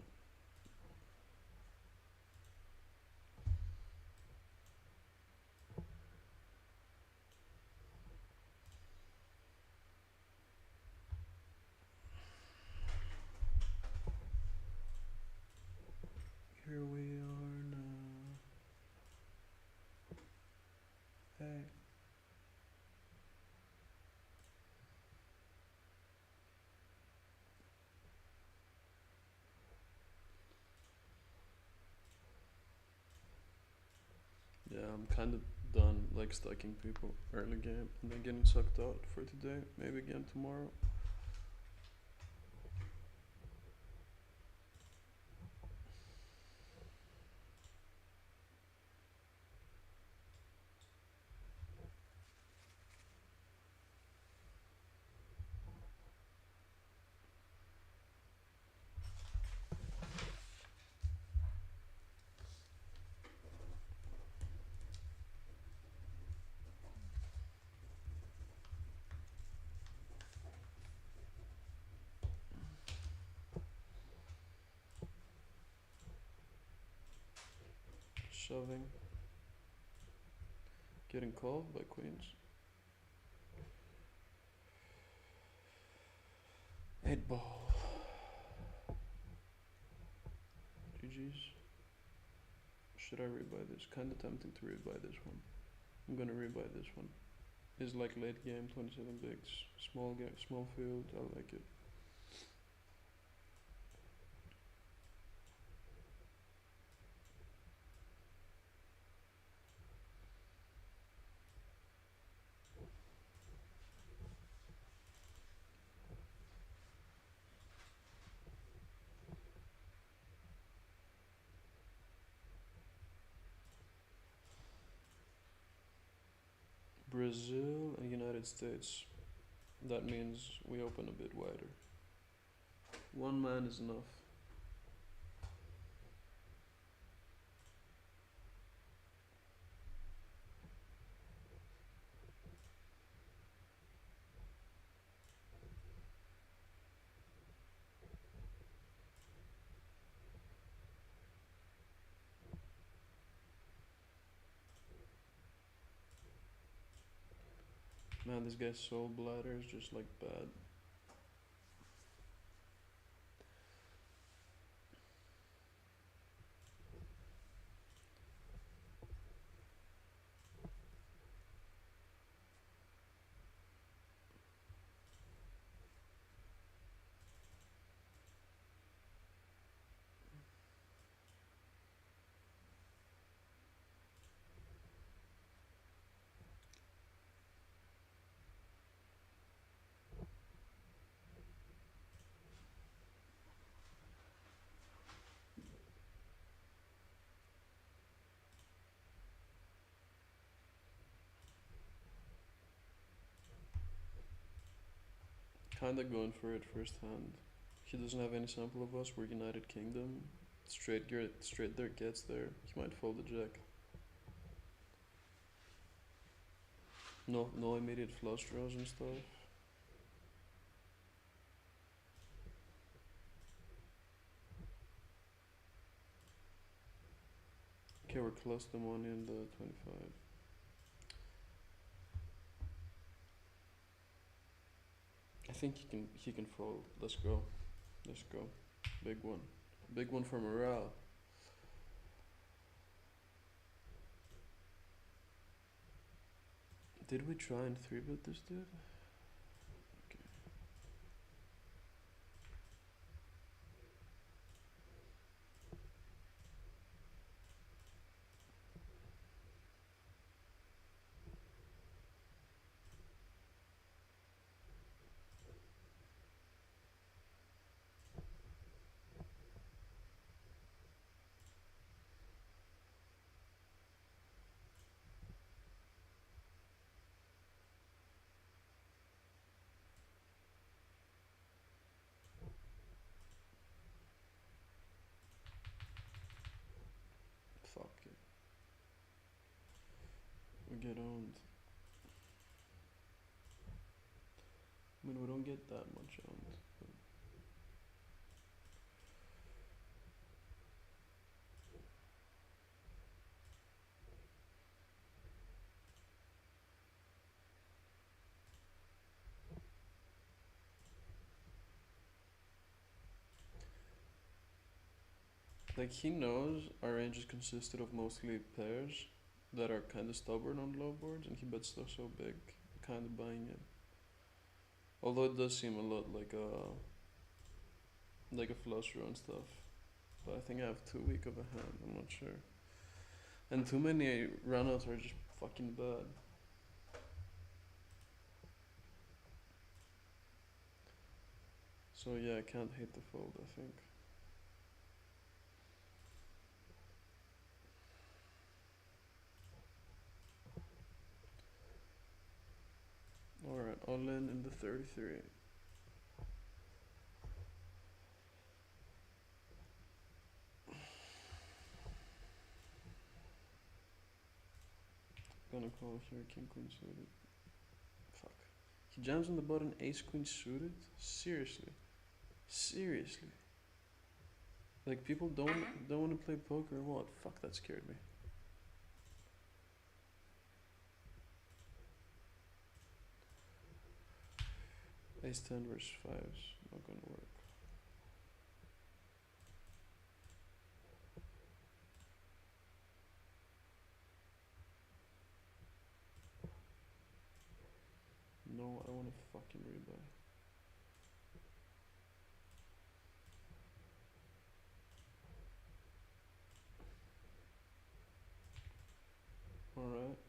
Here we are now. Hey. Yeah, I'm kind of done like stacking people early game and then getting sucked out for today. Maybe again tomorrow. Shoving. Getting called by queens. 8 ball. GG's. Should I rebuy this? Kinda tempting to rebuy this one. I'm gonna rebuy this one. It's like late game, 27 bigs. Small game, small field, I like it. Brazil and United States. That means we open a bit wider. 1 man is enough. Man, this guy's soul bladder is just like bad. kinda going for it firsthand. He doesn't have any sample of us. We're United Kingdom. Straight there gets there. He might fold the jack. No immediate flush draws and stuff. Okay, we're close to money in the 25. I think he can fold. Let's go. Big one. Big one for morale. Did we try and 3-bet this dude? Okay. Fuck it. We get owned. I mean, we don't get that much owned. But like, he knows our range is consisted of mostly pairs that are kind of stubborn on low boards, and he bets stuff so big, kind of buying it. Although it does seem a lot like a flush draw and stuff, but I think I have too weak of a hand. I'm not sure, and too many runouts are just fucking bad. So yeah, I can't hate the fold, I think. Alright, all in the 33. Gonna call here king queen suited. Fuck. He jams on the button ace queen suited? Seriously. Like, people don't want to play poker or what? Fuck, that scared me. Ace 10 versus 5s, not gonna work. No, I wanna fucking rebuy. Alright.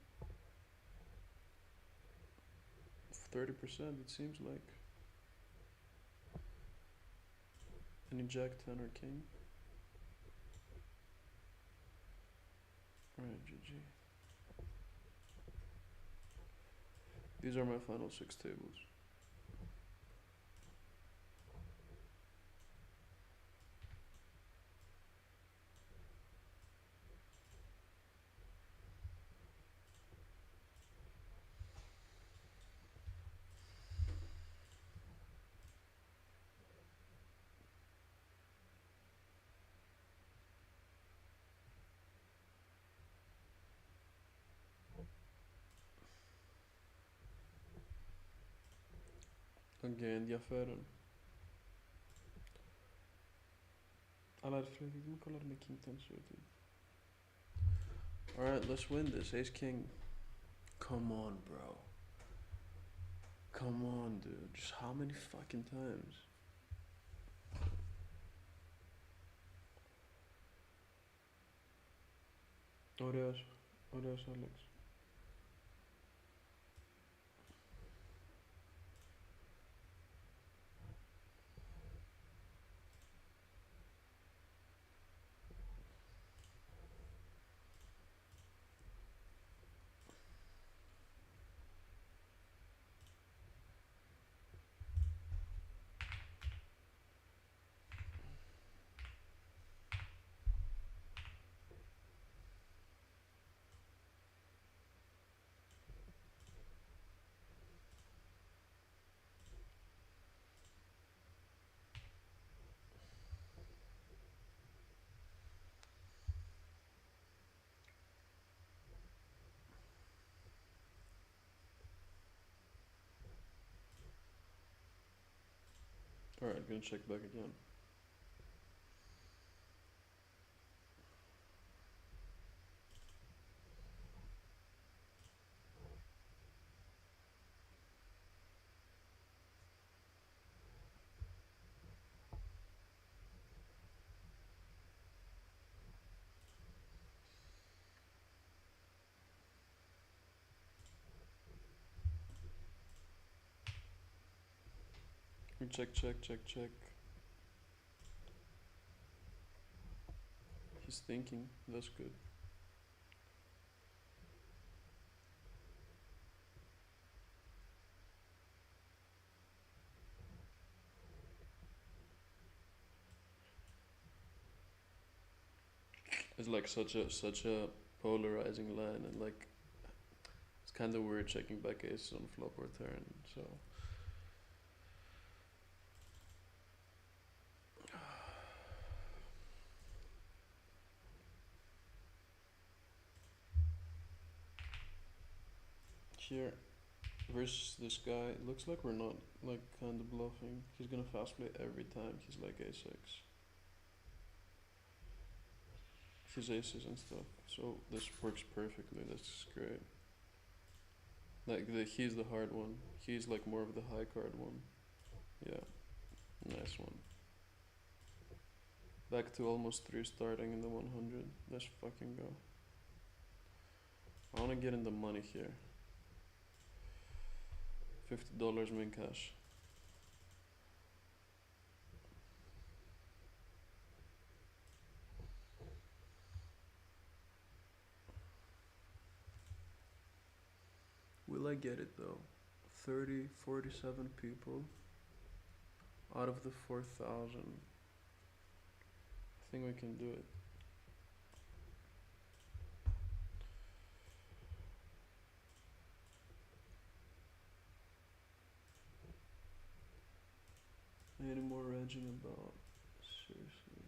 30% it seems like. Any jack, 10 or king? Alright, GG. These are my final 6 tables. Okay, ενδιαφέρον. Αλλά ρε φίλε, γιατί μου κολλάρει με king 10 suited. Alright, let's win this. Ace king. Come on, bro. Come on, dude. Just how many fucking times? Ωραίος Alex. Alright, gonna check back again. Check, check, check, check. He's thinking. That's good. It's like such a polarizing line, and like it's kind of weird checking back aces on flop or turn. So here versus this guy, it looks like we're not like kind of bluffing. He's gonna fast play every time. He's like a6. His aces and stuff. So this works perfectly. That's great. Like he's the hard one. He's like more of the high card one. Yeah, nice one. Back to almost 3 starting in the 100. Let's fucking go. I wanna get in the money here. $50 min cash. Will I get it though? 47 people out of the 4,000. I think we can do it. Any more raging about? Seriously.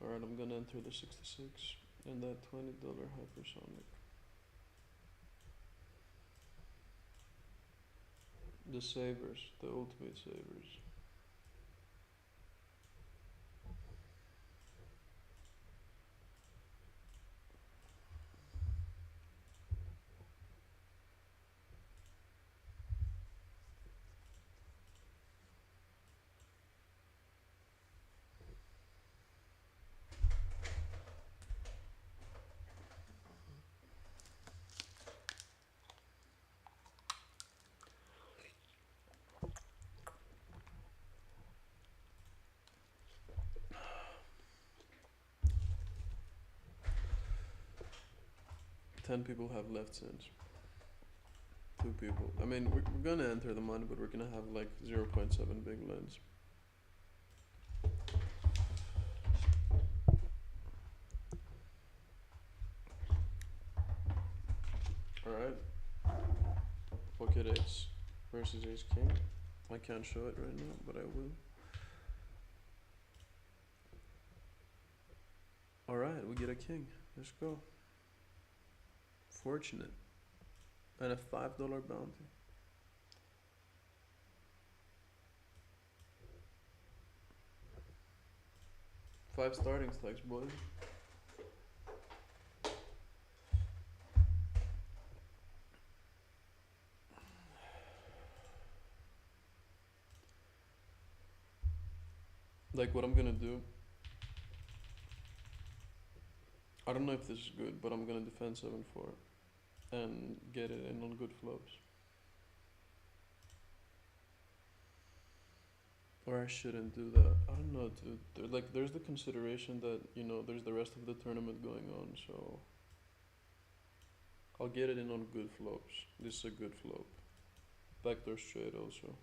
Alright, I'm gonna enter the 66 and that $20 hypersonic. The savers, the ultimate savers. Ten people have left since. 2 people. I mean, we're gonna enter the money, but we're gonna have like 0.7 big blinds. Alright. Pocket ace versus ace king. I can't show it right now, but I will. Alright, we get a king. Let's go. Fortunate. And a $5 bounty. Five starting stacks, boys. Like what I'm gonna do, I don't know if this is good, but I'm gonna defend 7-4 and get it in on good flops. Or I shouldn't do that. I don't know, dude. There's the consideration that, you know, there's the rest of the tournament going on, so I'll get it in on good flops. This is a good flop. Backdoor straight also.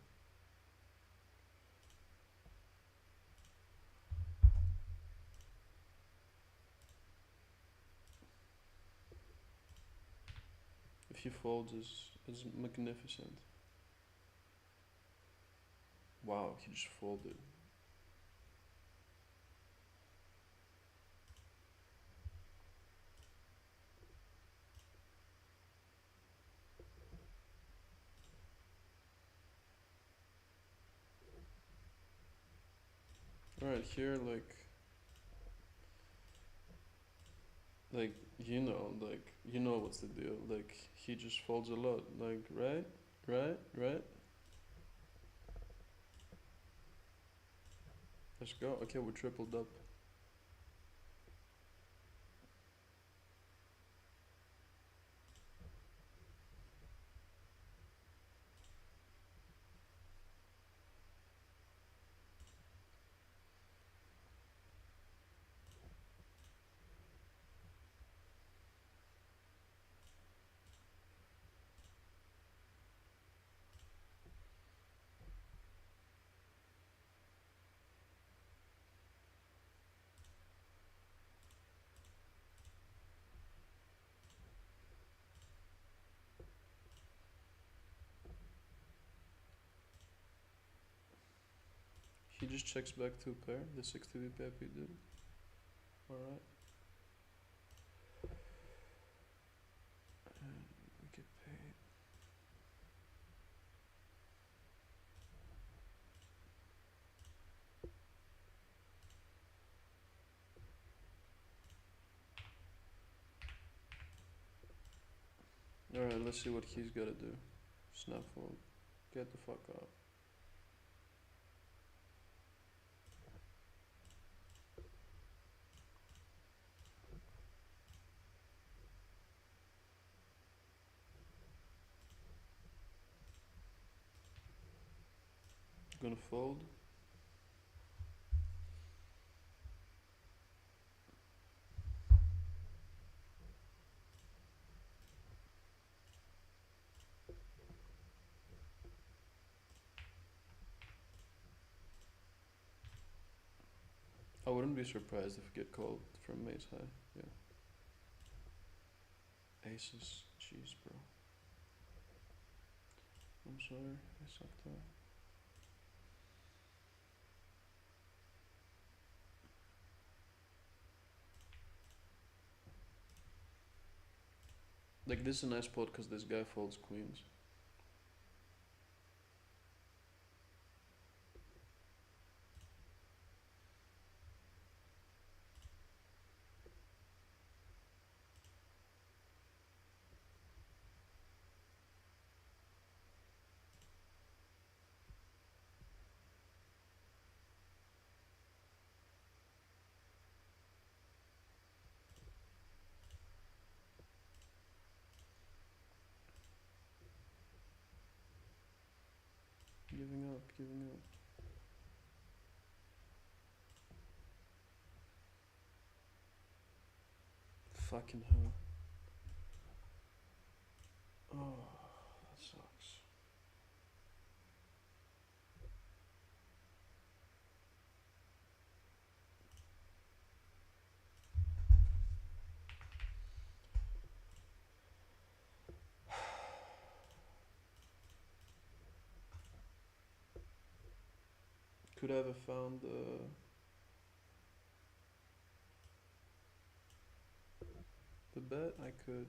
If he folds is magnificent. Wow, he just folded. Alright, here, like, you know what's the deal. Like, he just folds a lot. Like, right? Right? Let's go. Okay, we tripled up. He just checks back two pair, the 60 VP did. Alright. And we get paid. Alright, let's see what he's gotta do. Snap fold. Get the fuck out. Gonna fold. I wouldn't be surprised if we get called from Mace High. Yeah. Aces. Jeez, bro. I'm sorry. I sucked up. Like, this is a nice spot because this guy folds queens. Giving up, giving up. Fucking hell. Oh, that sucks. Could I have found the bet? I could.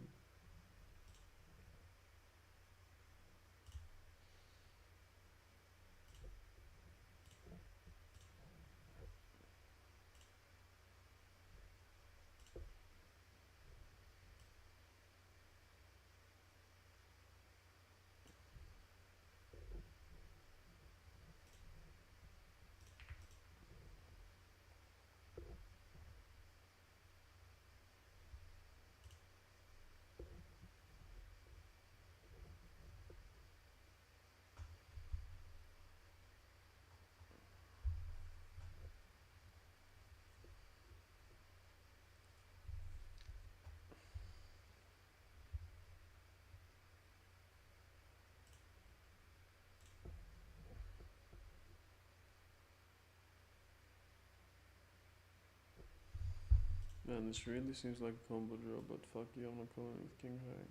Man, this really seems like a combo draw, but fuck you, I'm not calling with king high.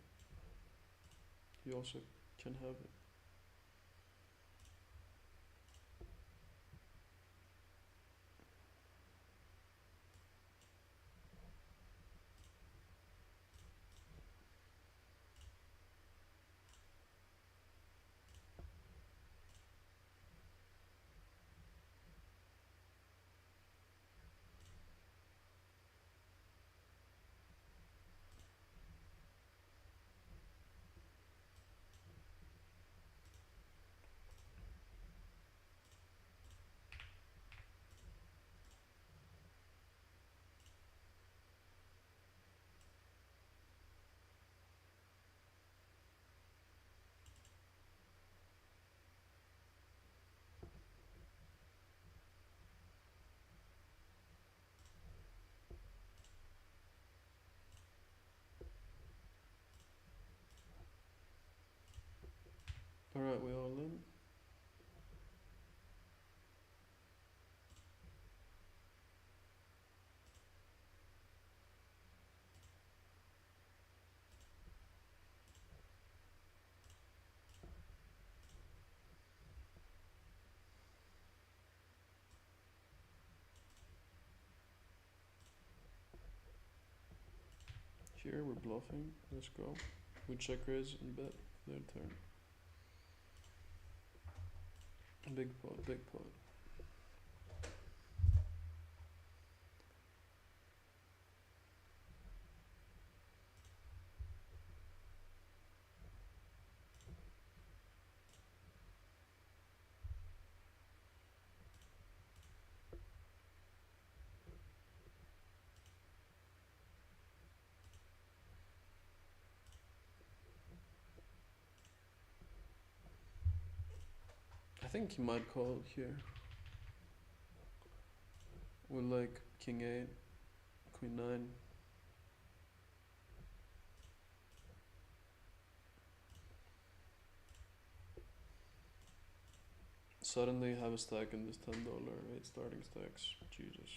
He also can have it. Alright, we all in? Here we're bluffing. Let's go. We check raise and bet their turn. Big pot, big pot. I think he might call here. With like king 8, queen 9. Suddenly have a stack in this $10, 8 starting stacks. Jesus.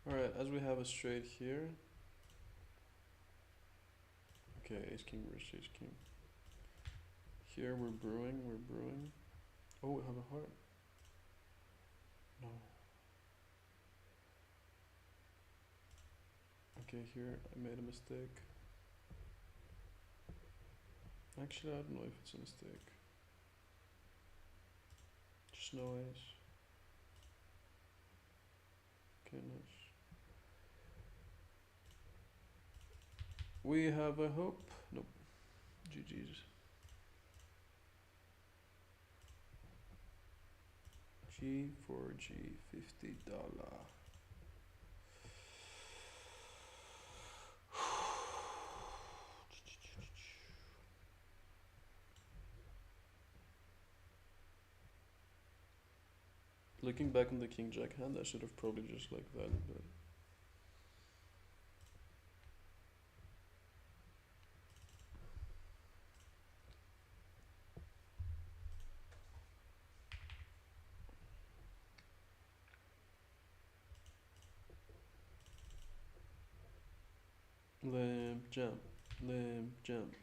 Alright, as we have a straight here. Okay, ace king versus ace king. Here we're brewing, Oh, we have a heart. No. Okay, here I made a mistake. Actually, I don't know if it's a mistake. Just no ace. Okay, nice. We have a hope. Nope. GG's. G for G, $50. Looking back on the king jack hand, I should have probably just like value bet. Limp jump, limp jump.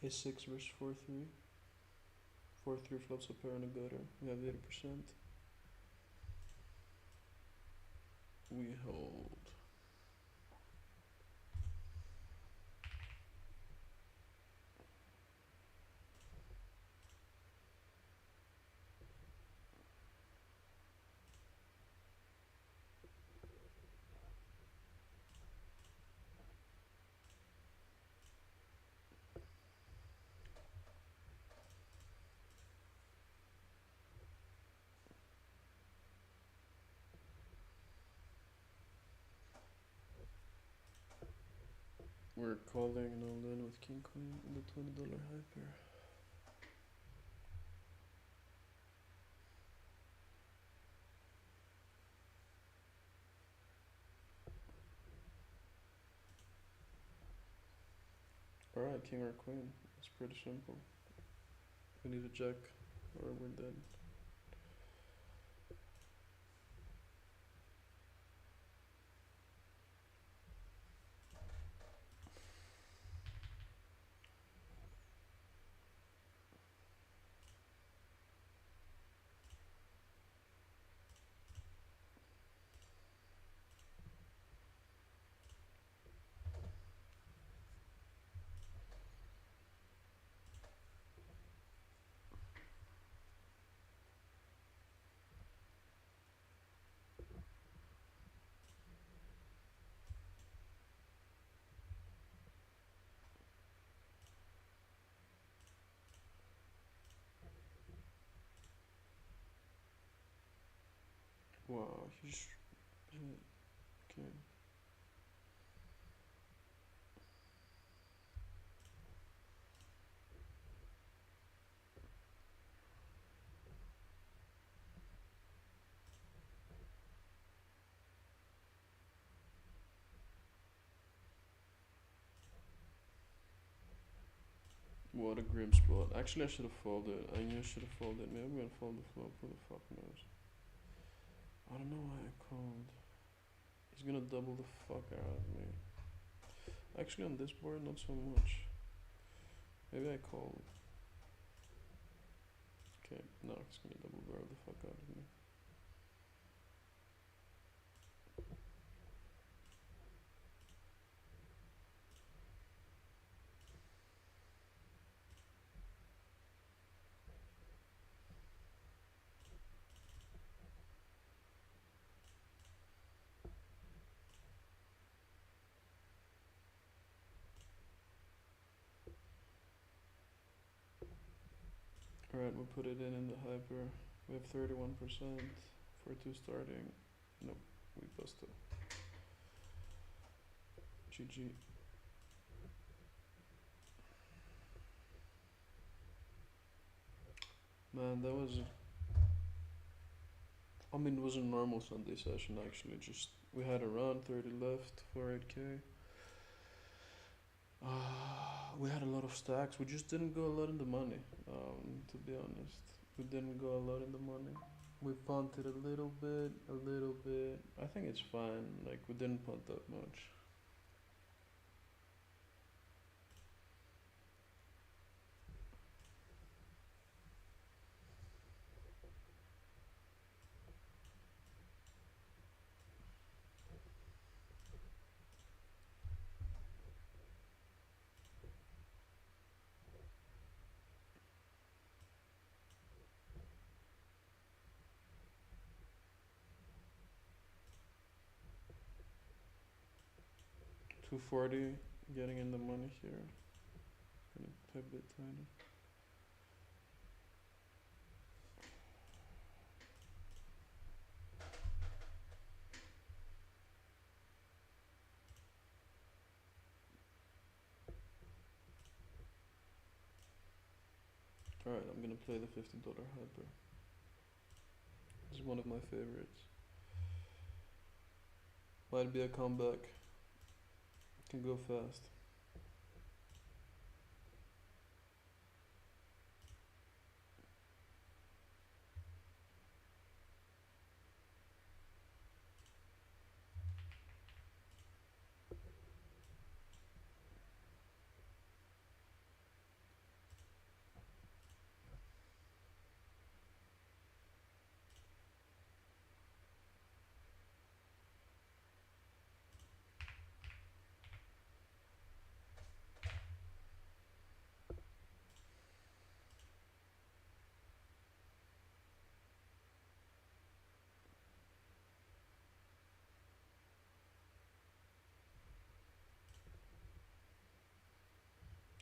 A6 versus 4-3. 4-3 flops a pair and a gutter. We have 80%. We hold. We're calling an all in with king queen in the $20 hyper. Alright, king or queen. It's pretty simple. We need a jack or we're dead. Wow, he's okay. What a grim spot. Actually, I should have folded. I knew I should have folded. Maybe I'm gonna fold the flop. Who the fuck knows? I don't know why I called. He's gonna double the fuck out of me. Actually, on this board, not so much. Maybe I called. Okay, no, he's gonna double barrel the fuck out of me. Alright, we'll put it in the hyper. We have 31% for 2 starting. Nope, we busted. GG. Man, that was. I mean, it was a normal Sunday session actually. Just we had around 30 left for 8k. We had a lot of stacks. We just didn't go a lot in the money. To be honest, we didn't go a lot in the money. We punted a little bit. I think it's fine. Like we didn't punt that much. $240, getting in the money here. Gonna play a bit tighter. Alright, I'm gonna play the $50 hyper. This is one of my favorites. Might be a comeback. Can go fast.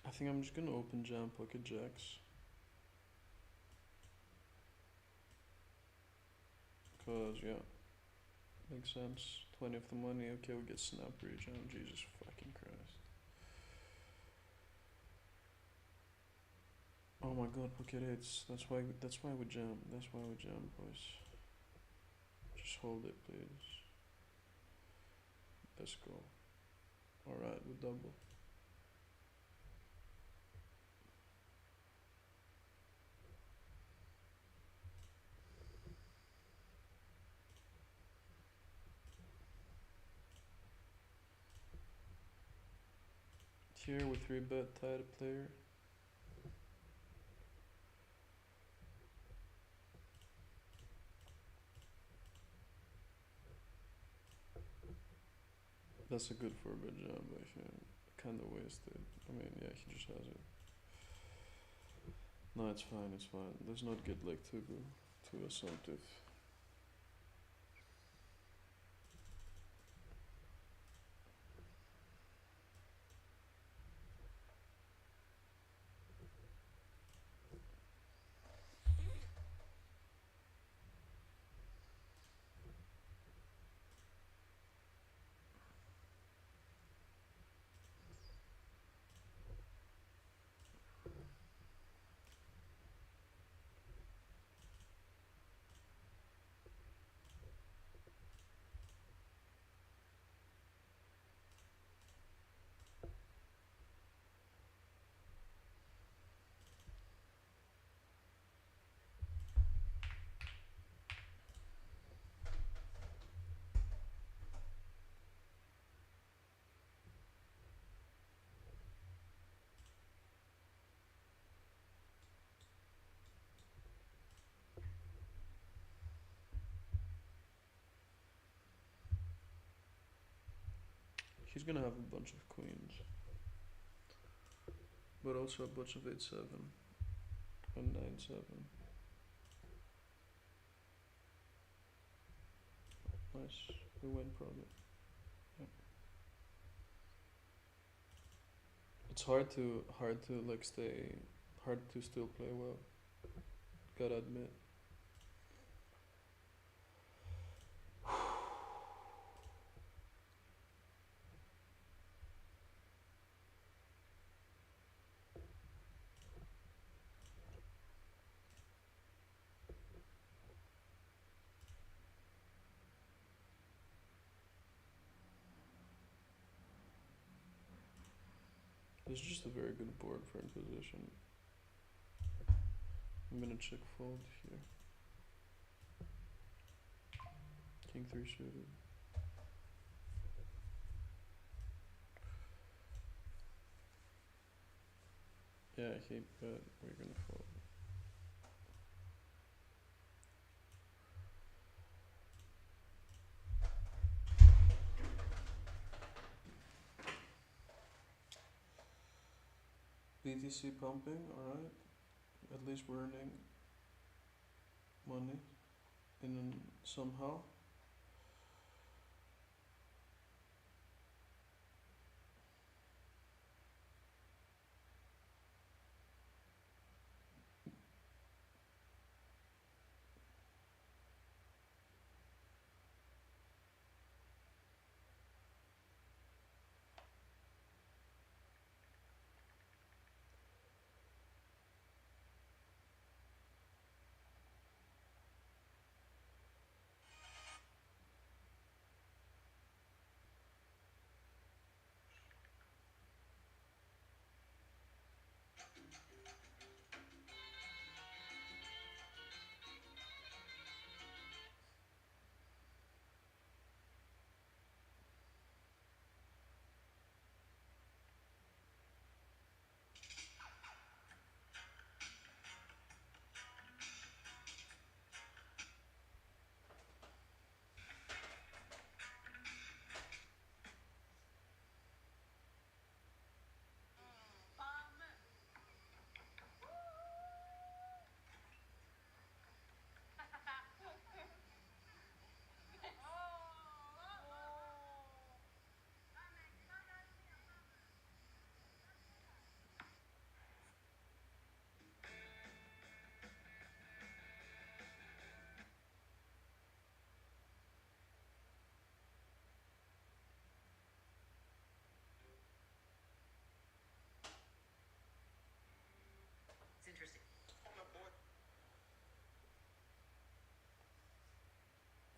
I think I'm just gonna open jam pocket jacks. Cause yeah, makes sense. 20 of the money. Okay, we get snap rejam. Jesus fucking Christ. Oh my god, pocket eights. That's why we jam. That's why we jam, boys. Just hold it, please. Let's go. Alright, we double. Here we 3-bet, tied a player. That's a good 4-bet jam, but kinda wasted. I mean, yeah, he just has it. No, it's fine, it's fine. Let's not get like too assumptive. He's gonna have a bunch of queens. But also a bunch of 8-7 and 9-7. Nice. We win probably. Yep. It's hard to like hard to still play well. Gotta admit. This is just a very good board for in position. I'm gonna check fold here. King 3 suited. Yeah, he bet. We're gonna fold. BTC pumping, alright. At least we're earning money somehow.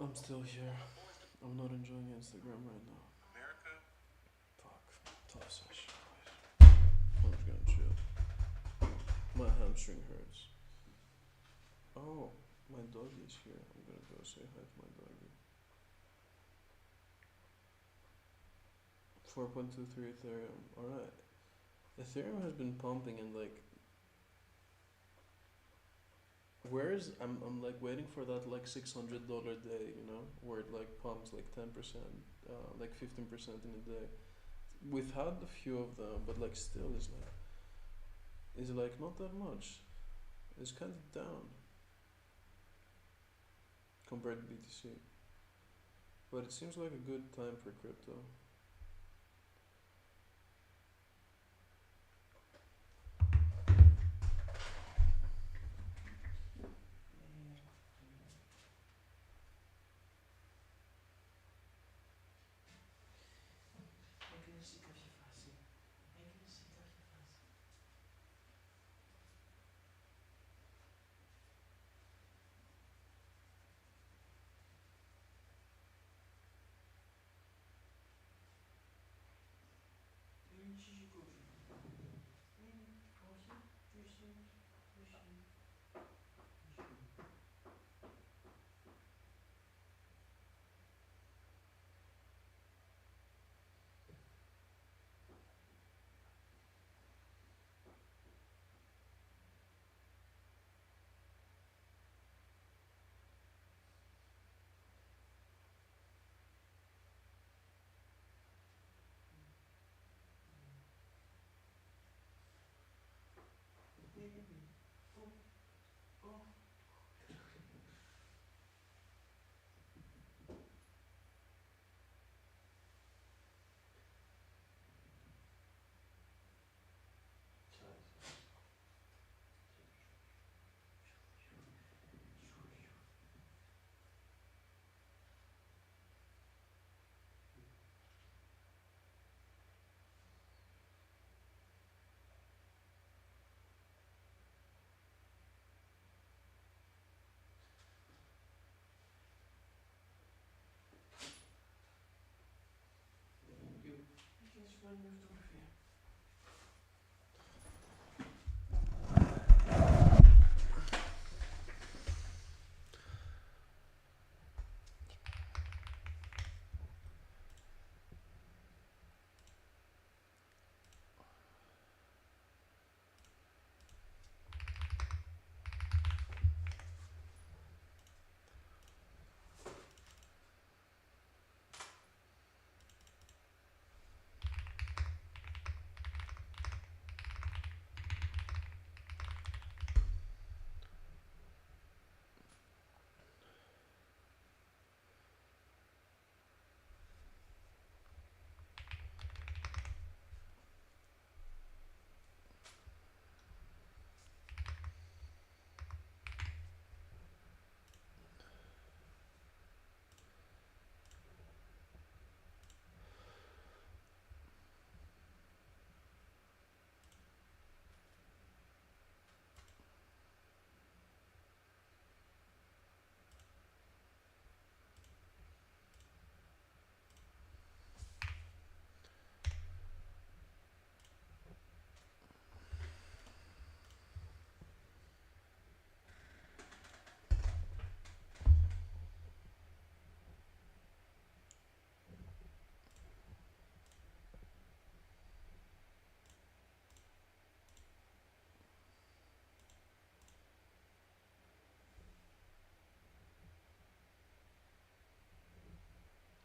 I'm still here. I'm not enjoying Instagram right now. America? Fuck. Tough session. I'm just gonna chill. My hamstring hurts. Oh, my doggy's here. I'm gonna go say hi to my doggy. 4.23 Ethereum. Alright. Ethereum has been pumping and like I'm like waiting for that like $600 day, you know, where it like pumps like 10%, like 15% in a day. We've had a few of them, but like still is like not that much. It's kind of down compared to BTC. But it seems like a good time for crypto.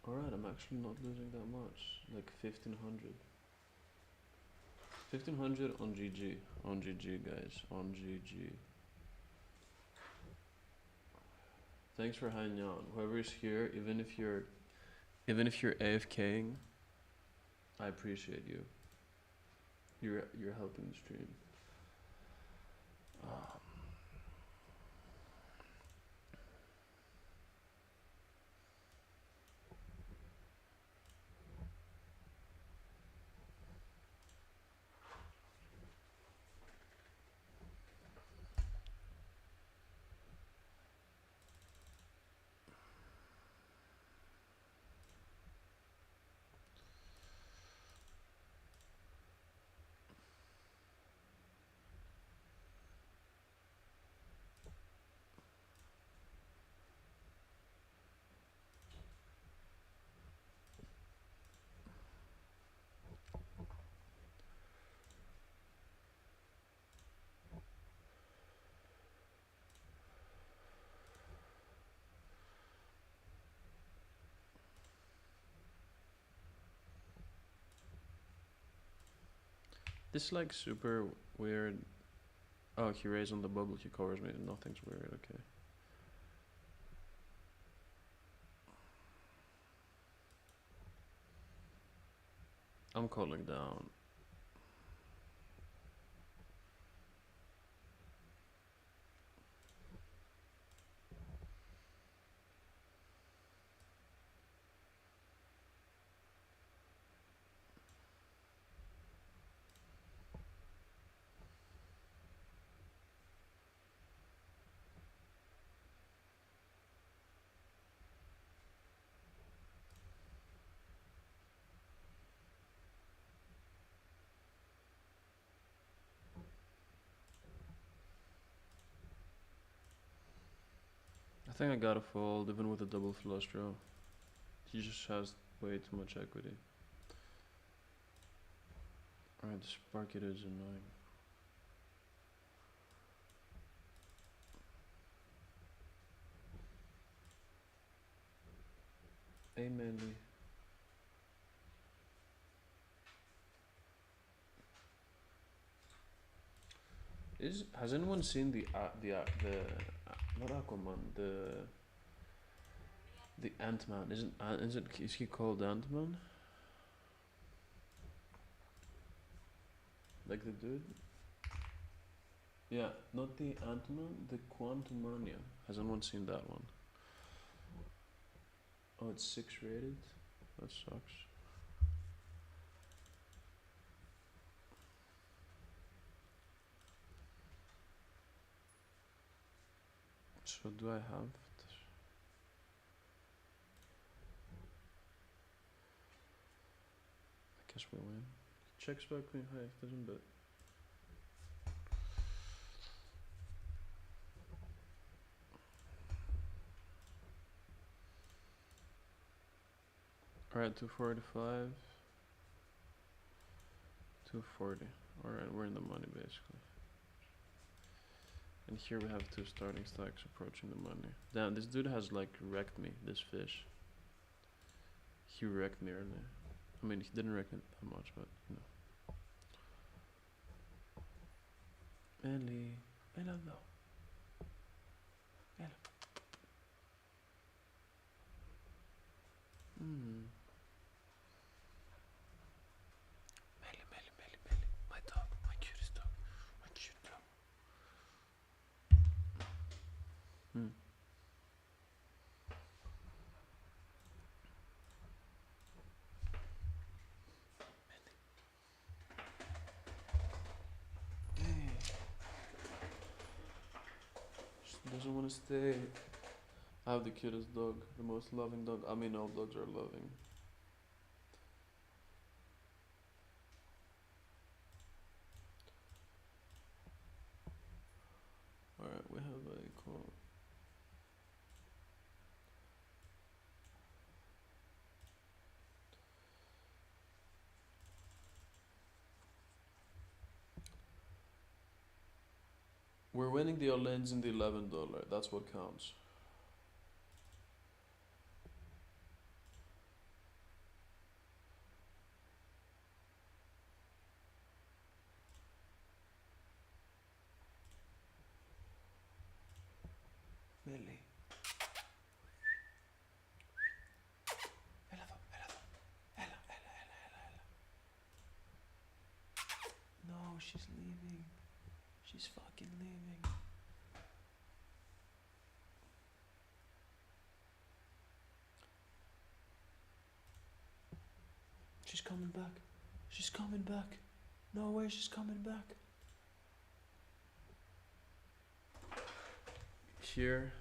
Alright, I'm actually not losing that much. Like 1500. 1500 on GG. On GG, guys. On GG. Thanks for hanging out. Whoever's here, even if you're AFKing, I appreciate you. You're helping the stream. This like super weird. Oh, he raised on the bubble, he covers me. Nothing's weird, okay. I'm calling down. I think I gotta fold even with a double flush draw. He just has way too much equity. Alright, the spark it is annoying. Hey Mandy. Has anyone seen not Aquaman, the Ant-Man? Is he called Ant-Man? Like the dude? Yeah, not the Ant-Man, the Quantumania. Has anyone seen that one? Oh, it's 6 rated? That sucks. So do I have this? I guess we win. Checks back queen high, doesn't bet. Alright, 245. 240. Alright, we're in the money basically. And here we have 2 starting stacks approaching the money. Damn, this dude has like wrecked me, this fish. He wrecked me earlier. I mean, he didn't wreck it that much, but you know. Ellie, hello. Hello. Melly, my dog, my cutest dog, my cute dog. Hey. She doesn't want to stay. I have the cutest dog, the most loving dog. I mean, all dogs are loving. Alright, we have a call. We're winning the all-ins in the $11. That's what counts. Millie. Ella. No, she's leaving. She's fucking leaving. She's coming back. She's coming back. No way, she's coming back. Here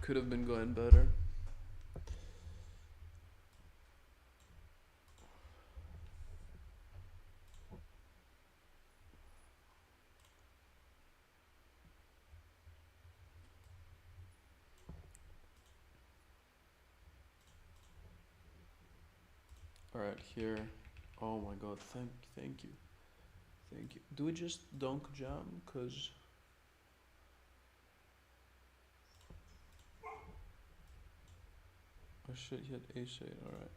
could have been going better. Alright, here. Oh my god, thank you. Thank you. Do we just dunk jam? Cause oh shit, he had ace-8, alright.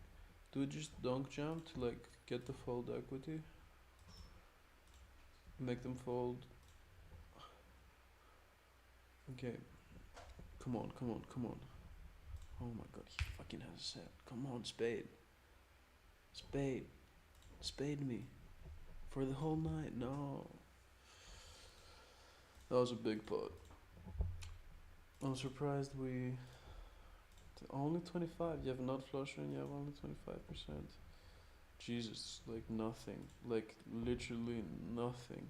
Do we just dunk jam to like get the fold equity? Make them fold. Okay. Come on, come on, come on. Oh my god, he fucking has a set. Come on, spade. Spade. Spade me. For the whole night. No. That was a big pot. I'm surprised we... Only 25. You have not flusher and you have only 25%. Jesus, like nothing. Like literally nothing.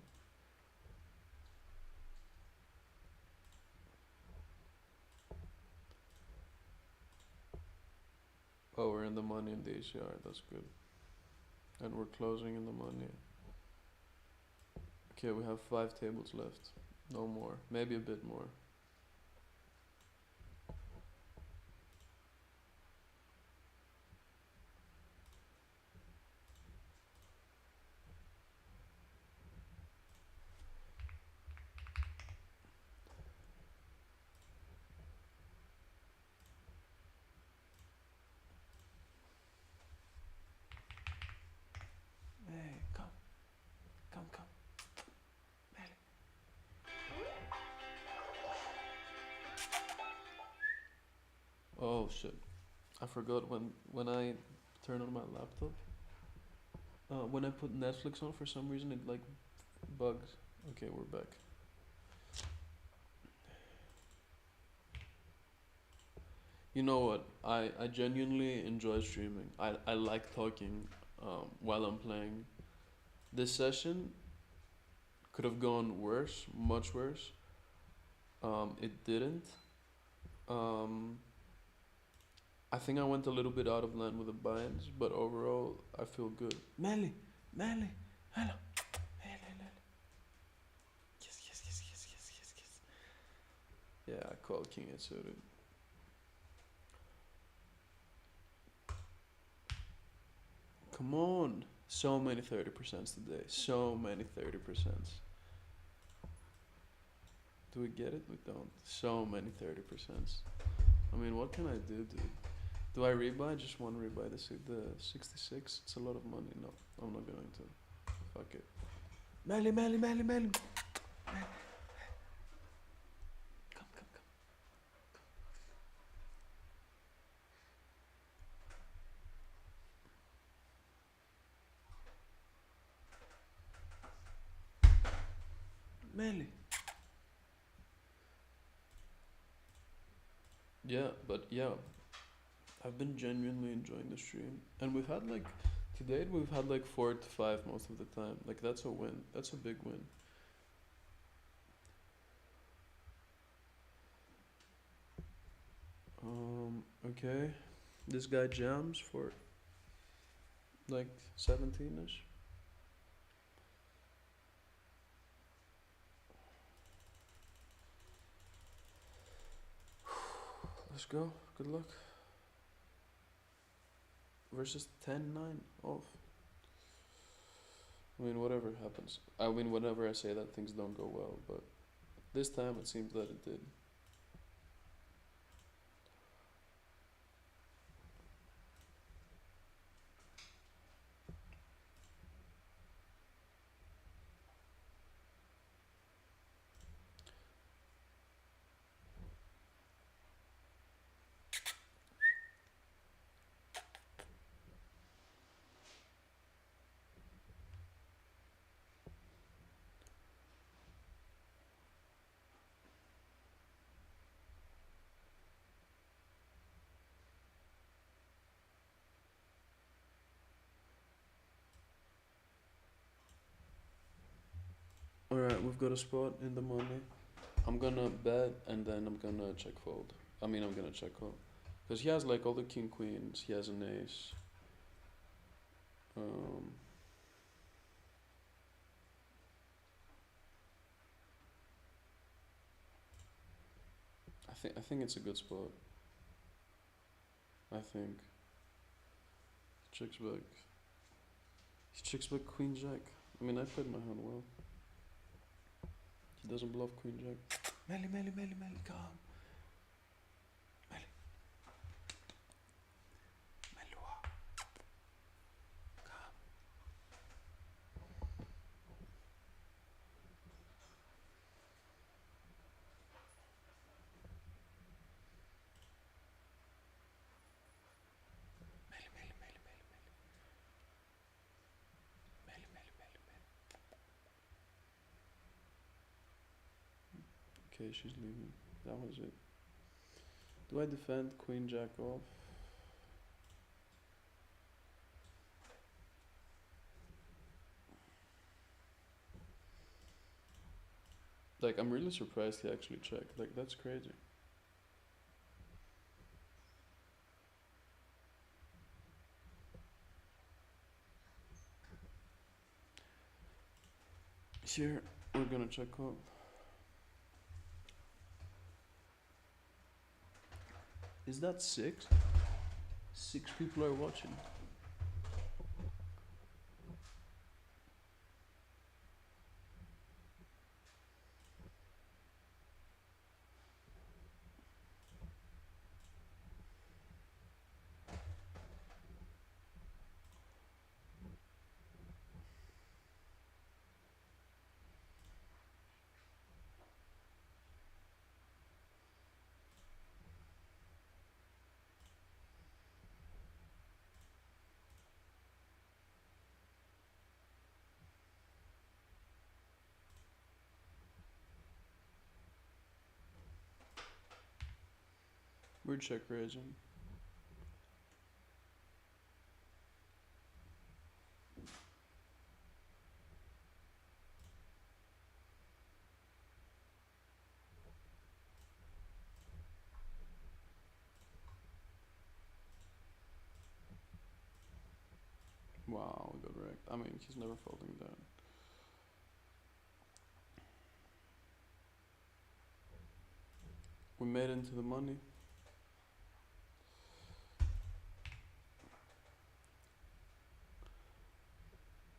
Oh, we're in the money in the ACR. That's good. And we're closing in the money. Okay, we have 5 tables left. No more. Maybe a bit more. Hey, come. Come, come. Oh shit. I forgot when I turn on my laptop. When I put Netflix on, for some reason it like bugs. Okay, we're back. You know what? I genuinely enjoy streaming. I like talking while I'm playing. This session could have gone worse, much worse. It didn't. I think I went a little bit out of line with the binds, but overall I feel good. Melly, Melly, hello, hello. Yes, yes, yes, yes, yes, yes, yes. Yeah, I called king it suited. Come on, so many 30% today. So many 30%. Do we get it? We don't. So many 30%. I mean, what can I do, dude? Do I rebuy? Just one rebuy the 66? It's a lot of money. No, I'm not going to. Fuck it. Melly, Melly, Melly, Melly. Come, come, come. Melly. Yeah, but yeah, I've been genuinely enjoying the stream, and we've had like, to date we've had like 4 to 5 most of the time. Like that's a win. That's a big win. Okay, this guy jams for like 17ish. Let's go. Good luck. Versus 10-9 off. I mean, whatever happens. I mean, whenever I say that, things don't go well, but this time it seems that it did. Alright, we've got a spot in the money. I'm gonna bet and then I'm gonna check fold. I mean, I'm gonna check call. Because he has like all the king queens, he has an ace. I think it's a good spot. I think. Checks back. He checks back queen jack. I mean, I played my hand well. He doesn't bluff queen jack. Melly, Melly, Melly, Melly, come. Melly. Melua. Come. Okay, she's leaving. That was it. Do I defend queen jack off? Like, I'm really surprised he actually checked. Like, that's crazy. Here, we're gonna check up. Is that 6? 6 people are watching. We're check raising. Wow, we got wrecked. I mean, he's never folding that. We made into the money.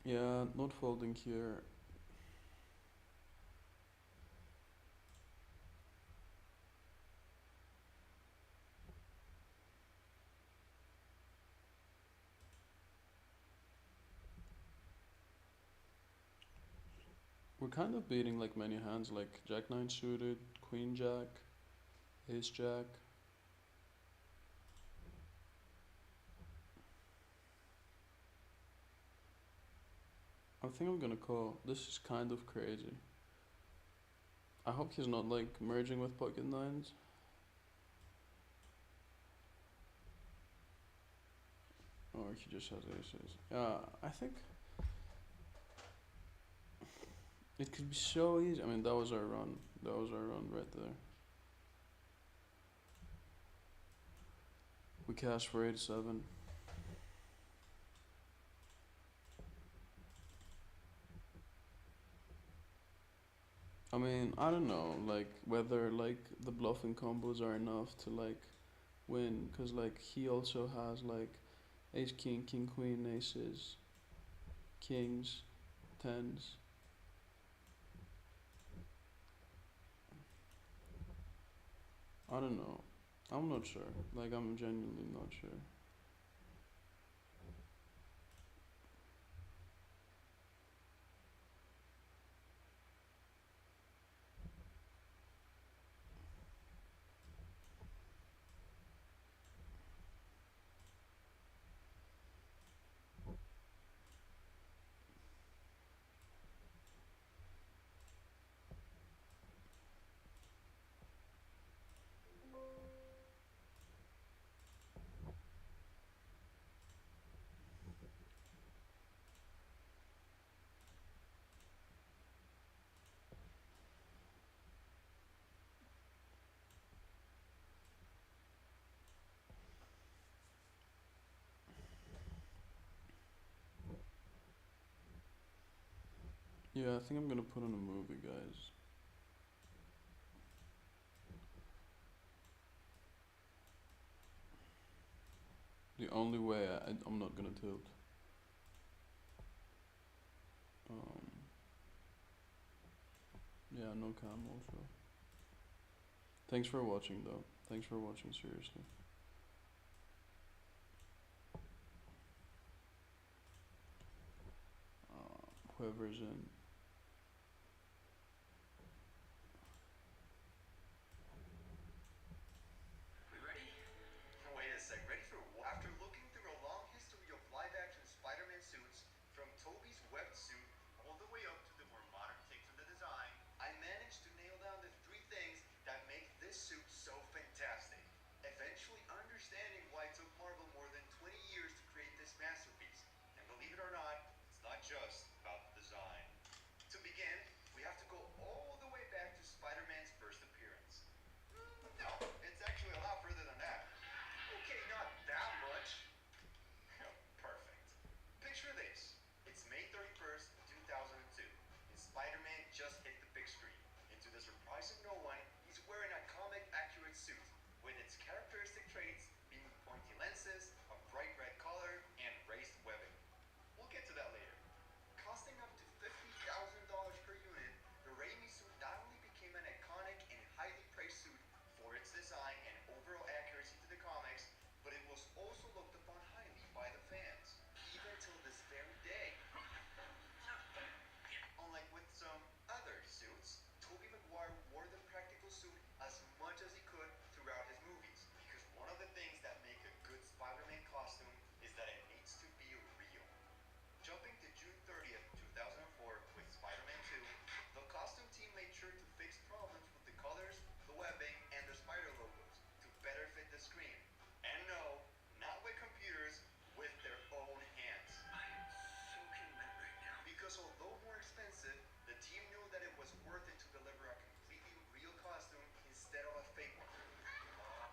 Yeah, not folding here. We're kind of beating like many hands, like jack 9 suited, queen jack, ace jack. I think I'm gonna call. This is kind of crazy. I hope he's not like merging with pocket nines. Or he just has aces. I think it could be so easy. I mean, that was our run. That was our run right there. We cashed for 87. I mean, I don't know, like whether like the bluffing combos are enough to like win, cause like he also has like ace king, king queen, aces, kings, tens. I don't know. I'm not sure. Like I'm genuinely not sure. Yeah, I think I'm gonna put on a movie, guys. The only way I'm not gonna tilt. Um, yeah, no cam also. Thanks for watching though. Thanks for watching, seriously. Whoever's in. We ready? Wait a sec, ready for what? After looking through a long history of live-action Spider-Man suits, from Tobey's webbed suit all the way up to the more modern takes on the design, I managed to nail down the 3 things screen. And no, not with computers, with their own hands. I am soaking wet right now. Because although more expensive, the team knew that it was worth it to deliver a completely real costume instead of a fake one.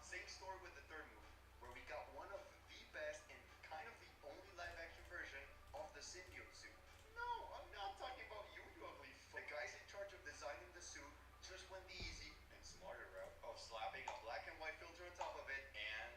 Same story with the third movie, where we got one of the best and kind of the only live action version of the symbiote suit. No, I'm not talking about you, you ugly The guys in charge of designing the suit just went the easy and smarter route of slapping a black and white filter on top of it and...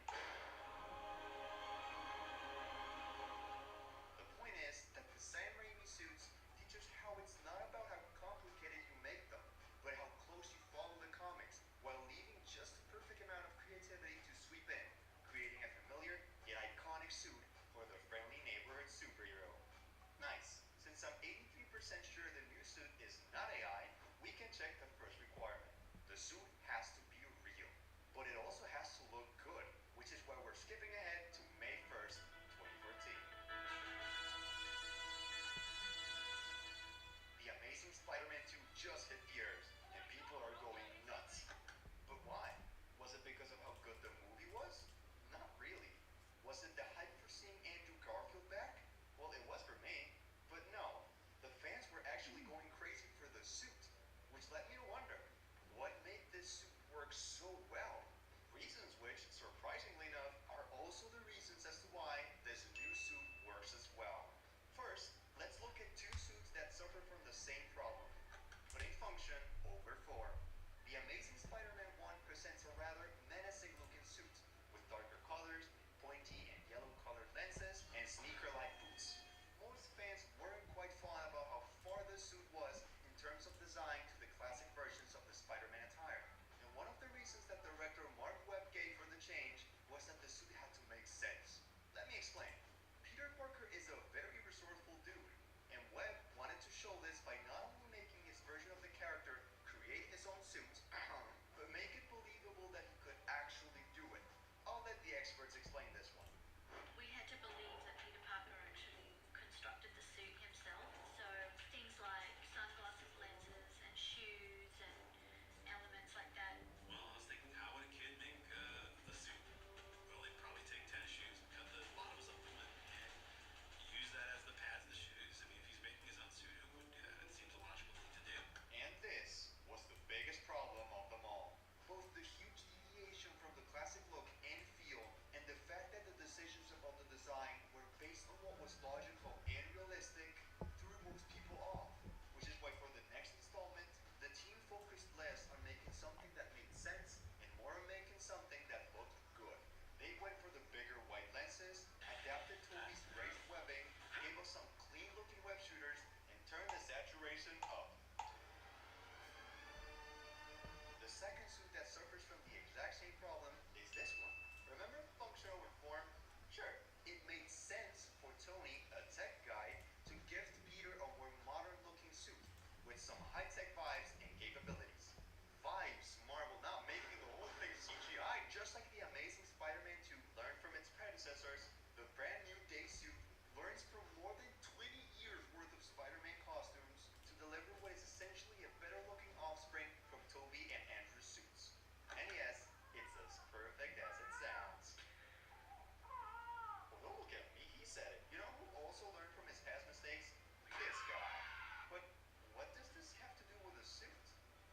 The point is that the Sam Raimi suits teach us how it's not about how complicated you make them, but how close you follow the comics, while leaving just the perfect amount of creativity to sweep in, creating a familiar yet iconic suit for the friendly neighborhood superhero. Nice. Since I'm 83% sure the new suit is not AI, we can check the first requirement. The suit has to be real, but it also has to look good, which is why we're skipping ahead to May 1st, 2014. The Amazing Spider-Man 2 just hit theaters, and people are going nuts. But why? Was it because of how good the movie was? Not really. Was it the hype for seeing Andrew Garfield back? Well, it was for me, but no. The fans were actually going crazy for the suit, which led me to wonder, what made this suit work so well? Reasons which, surprisingly enough, are also the reasons as to why this new suit works as well. First, let's look at two suits that suffer from the same problem, but in function over form. The Amazing Spider-Man 1 presents a rather menacing looking suit, with darker colors, pointy and yellow colored lenses, and sneaker-like boots. Most fans weren't quite fond about how far the suit was in terms of design to the classic versions of the Spider-Man attire. And one of the reasons that director Mark Webb gave for the change was that the suit had to make sense. Let me explain. Peter Parker is a very resourceful dude, and Webb wanted to show this by not only making his version of the character create his own suit, but make it believable that he could actually do it. I'll let the experts explain this one. We had to believe that Peter Parker actually constructed the suit himself, so things like sunglasses, lenses, and shoes, and elements like that. Well, I was thinking, how would a kid make a suit? Well, they'd probably take tennis shoes and cut the bottoms of them and use that as the pads of the shoes. I mean, if he's making his own suit, who wouldn't do that? It seems a logical thing to do. And this was the biggest problem of them all. Both the huge deviation from the classic look and feel, and the fact that the decisions about the design were based on what was logical and realistic, threw most people off. Which is why for the next installment, the team focused less on making something that made sense and more on making something that looked good. They went for the bigger white lenses, adapted Tobey's raised webbing, gave us some clean looking web shooters, and turned the saturation up. The second suit that suffers from the exact same problem is this one. Remember function over form? Sure, it made sense for Tony, a tech guy, to gift Peter a more modern looking suit with some high-tech vibes and capabilities. Vibes, Marvel not making the whole thing CGI, just like the Amazing Spider-Man 2 learned from its predecessors. The brand new Day suit learns from more than 20 years worth of Spider-Man costumes to deliver what is essentially a better looking offspring from Tobey and Andrew's suits. And yes, it's as perfect as it sounds. Well, don't look at me, he said it. You know who also learned from his past mistakes? This guy. But what does this have to do with a suit?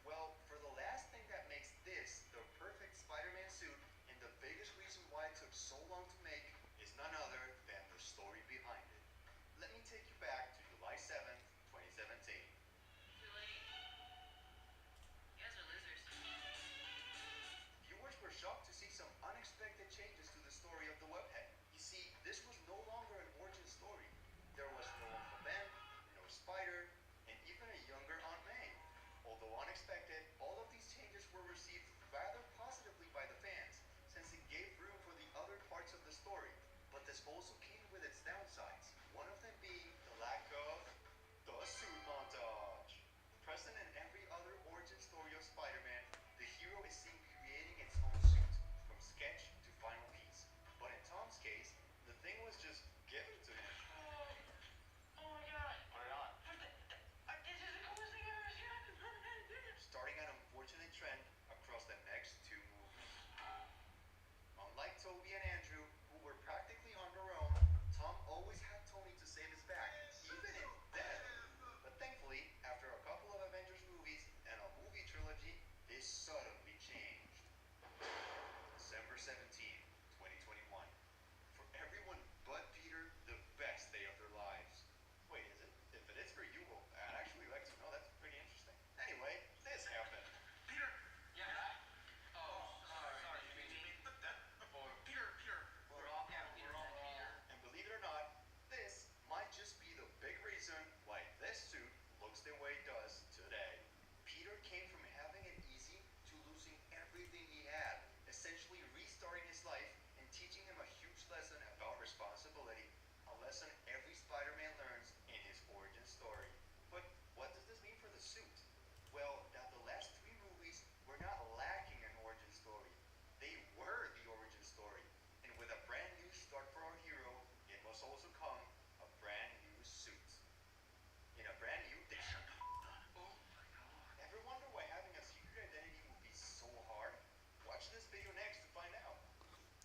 Well, for the last thing that makes this the perfect Spider-Man suit, and the biggest reason why it took so long to make, is none other than the story behind it. Let me take you back to July 7th, 2017. Too late. You guys are losers. Viewers were shocked to see some unexpected changes to the story of the webhead. You see, this was no longer an origin story. There was no Uncle Ben, no Spider, and even a younger Aunt May. Although unexpected, all of these changes were received rather positively by the fans, since it gave room for the other parts of the story. But this also came with its downsides, one of them being the lack of the suit montage. Present in every other origin story of Spider-Man, the hero is seen creating its own suit, from sketch to final piece. But in Tom's case, the thing was just given to him. Oh my god. Put it on. This is the coolest thing I've ever seen. Starting an unfortunate trend across the next two movies.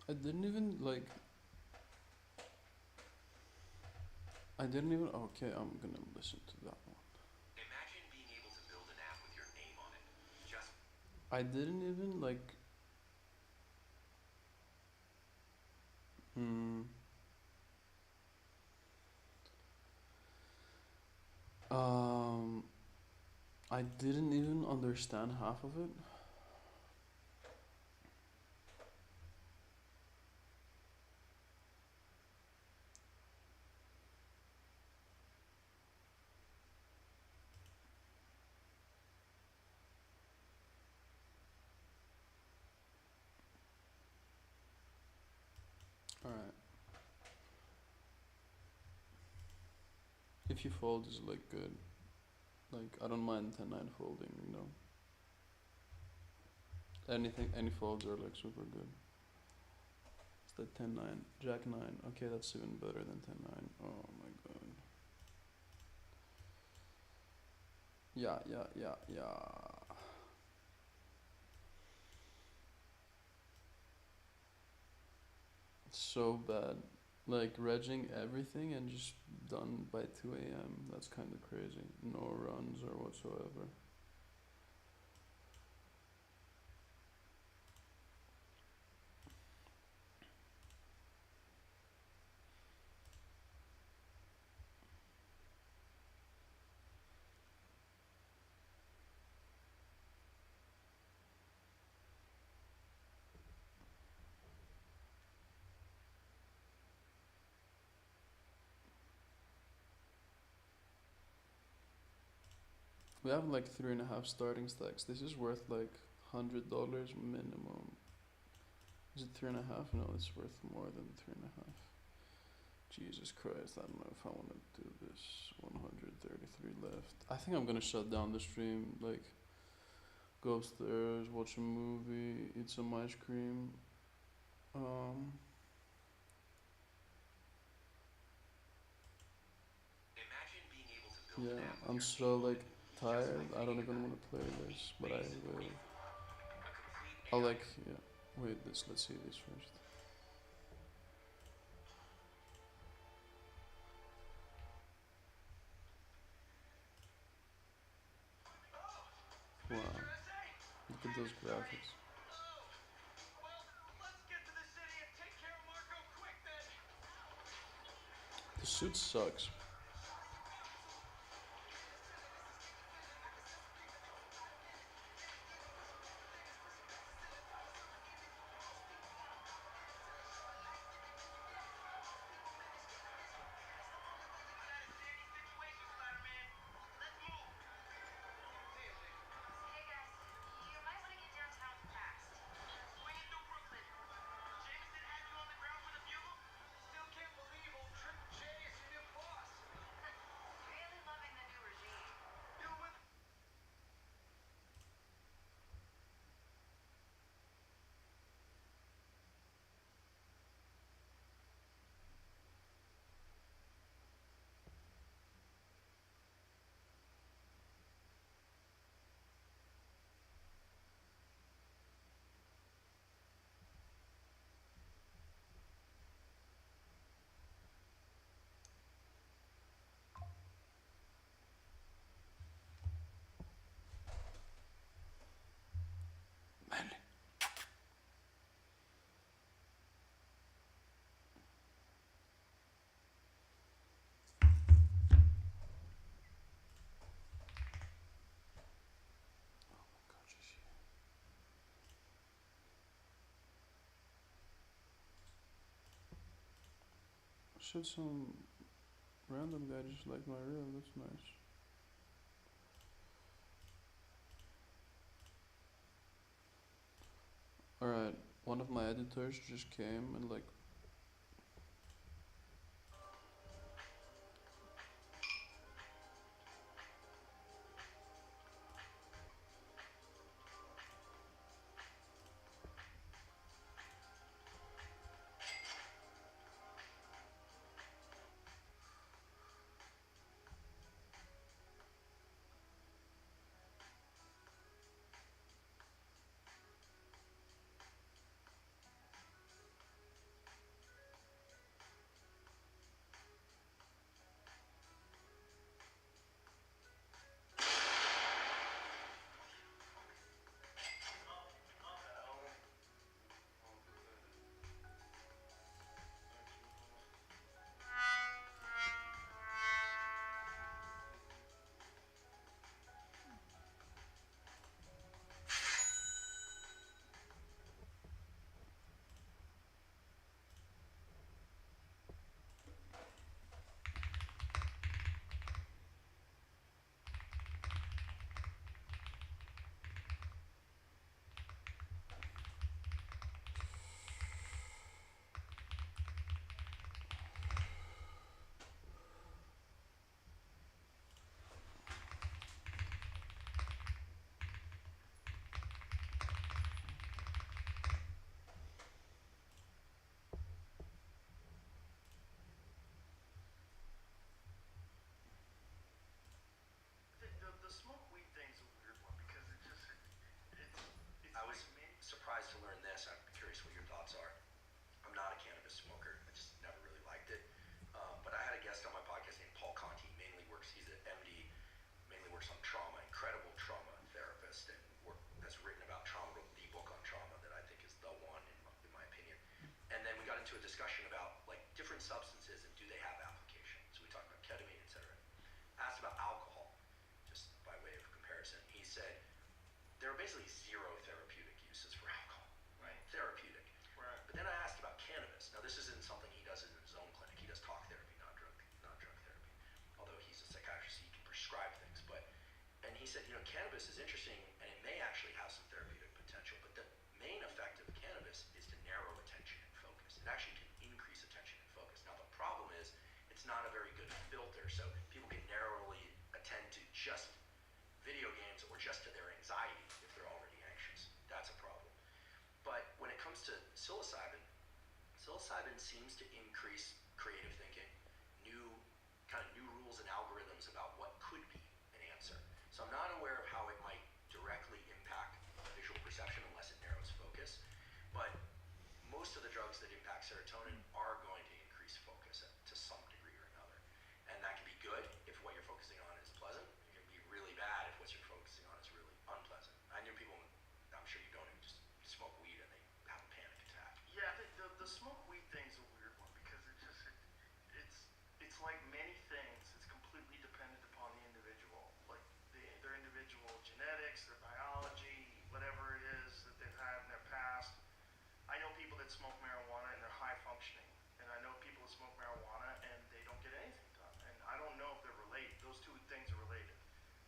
I didn't even like. I didn't even. Okay, I'm gonna listen to that one. Imagine being able to build an app with your name on it. Just I didn't even like. Hmm. Um. I didn't even understand half of it. Alright. If you fold is like good. Like I don't mind 10-9 folding, you know. Any folds are like super good. It's the 10-9, Jack 9. Okay, that's even better than 10-9. Oh my god. Yeah. It's so bad. Like regging everything and just done by 2 a.m. That's kind of crazy. No runs or whatsoever. We have like 3.5 starting stacks. This is worth like $100 minimum. Is it 3.5? No, it's worth more than 3.5. Jesus Christ, I don't know if I want to do this. 133 left. I think I'm gonna shut down the stream. Like, go upstairs, watch a movie, eat some ice cream. imagine being able to build an Yeah, app with I'm your so name on like it. tired. I don't even want to play this, but I Base will. 44, a complete I'll AI like, yeah. Wait, let's see this first. Wow, look at those graphics. The suit sucks. Hey guys, you might want to get downtown fast. Swing it through Brooklyn. Jameson had you on the ground for the bugle? Still can't believe old Triple J is your new boss. Really loving the new regime. You with Should some random guy just like my reel? That's nice. Alright, one of my editors just came and like discussion about like different substances and do they have application. So we talked about ketamine, etc. Asked about alcohol, just by way of comparison. He said there are basically zero therapeutic uses for alcohol, right? Therapeutic. Right. But then I asked about cannabis. Now this isn't something he does in his own clinic. He does talk therapy, not drug therapy. Although he's a psychiatrist, he can prescribe things. And he said, cannabis is interesting and it may actually have some therapeutic potential, but the main effect of cannabis is to narrow attention and focus. It actually can increase attention and focus. Now the problem is it's not a very good filter, so people can narrowly attend to just video games or just to their anxiety if they're already anxious. That's a problem. But when it comes to psilocybin seems to increase creative thinking, new rules and algorithms about what could be an answer. So I'm not aware of how it might directly impact visual perception unless it narrows focus. But most of the drugs that impact serotonin are going to increase focus to some degree or another. And that can be good if what you're focusing on is pleasant. It can be really bad if what you're focusing on is really unpleasant. I knew people, I'm sure you don't, who just smoke weed and they have a panic attack. Yeah, the smoke weed thing's a weird one because it's like many things. It's completely dependent upon the individual, like their individual genetics, their biology, whatever it is that they've had in their past. I know people that smoke marijuana and they're high functioning, and I know people that smoke marijuana and they don't get anything done. And I don't know if they're related. Those two things are related.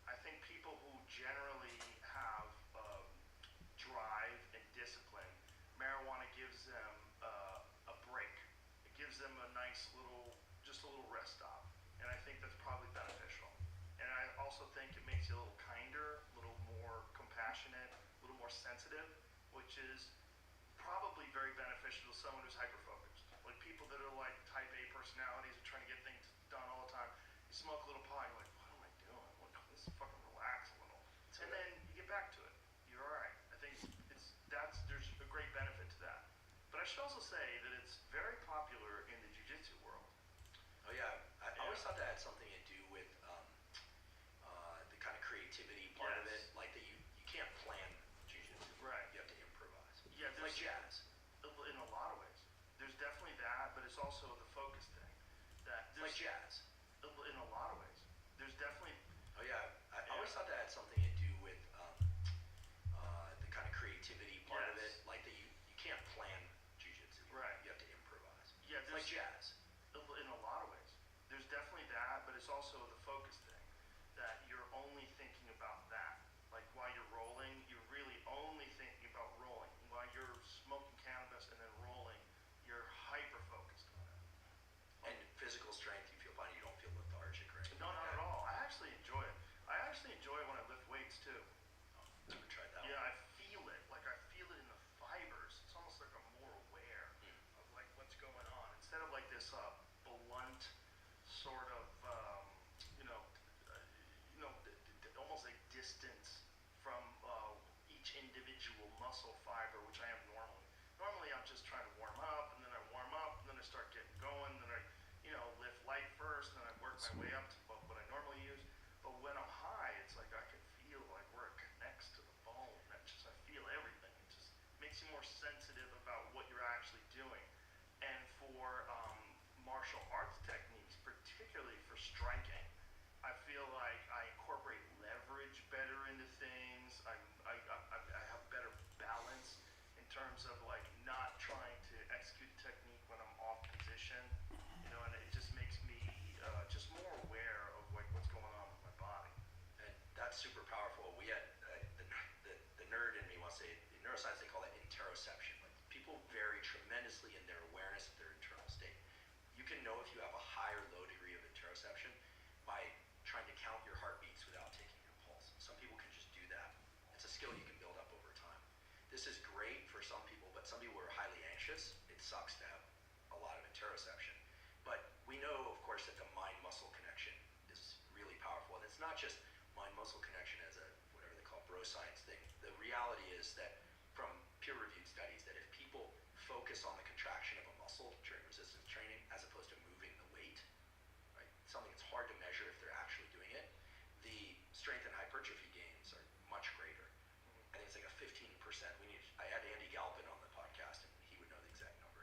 I think people who generally have drive and discipline, marijuana gives them a break. It gives them a nice just a little rest stop. And I think that's probably beneficial. And I also think it makes you a little kinder, a little more compassionate, a little more sensitive, which is probably very beneficial to someone who's hyper-focused. Like people that are like type A personalities and trying to get things done all the time. You smoke a little pot, you're like, what am I doing? Let's fucking relax a little. And then you get back to it. You're all right. I think there's a great benefit to that. But I should also say that it's very popular in the jiu-jitsu world. Oh yeah, I always thought that had something to do with the kind of creativity part of it. Yes. Like that you can't plan jiu-jitsu. Right. You have to improvise. Yeah, It's like jazz. In a lot of ways. There's definitely that, but it's also the focus thing. It's like jazz. In a lot of ways. There's definitely Oh yeah, I always thought that had something to do with the kind of creativity part of it. Yes. Like that you can't plan jiu-jitsu. Right. You have to improvise. Yeah, It's like jazz. in a lot of ways. There's definitely that, but it's also the focus thing. That you're only thinking about that. Like while you're rolling, you're really only thinking about rolling. While you're smoking cannabis and then rolling, you're hyper focused on it. And physical strength, you feel fine. You don't feel lethargic, right? No, not at all. I actually enjoy it. I actually enjoy it when I lift weights too. Oh, never tried that Yeah, one. I feel it. Like I feel it in the fibers. It's almost like I'm more aware of like what's going on instead of like this blunt sort of almost like distance from each individual muscle fiber, which I am normally. Normally I'm just trying to warm up, and then I warm up, and then I start getting going, then I lift light first, then I work my way up to what I normally use. But when I'm high, it's like I can feel like where it connects to the bone. I feel everything. It just makes you more sensitive about what you're actually doing. And for martial arts techniques, particularly for striking, I feel like I incorporate leverage better into things. I have better balance in terms of like not trying to execute the technique when I'm off position. And it just makes me just more aware of like what's going on with my body. And that's super powerful. We had the nerd in me wants to say, in neuroscience they call it interoception. Like people vary tremendously in their awareness of their internal state. You can know if you have a high or low degree of interoception by trying to count your heartbeats without taking your pulse. Some people can just do that. It's a skill you can build up over time. This is great for some people, but some people are highly anxious. It sucks to have a lot of interoception. But we know, of course, that the mind-muscle connection is really powerful. And it's not just mind-muscle connection as a, whatever they call bro science thing. The reality is that from peer-reviewed studies that if people focus on the contraction of a muscle during resistance training as opposed to moving the weight, right, something that's hard to measure if they're actually doing it, the strength and hypertrophy gains are much greater. I think it's like a 15%. I had Andy Galpin on the podcast, and he would know the exact number.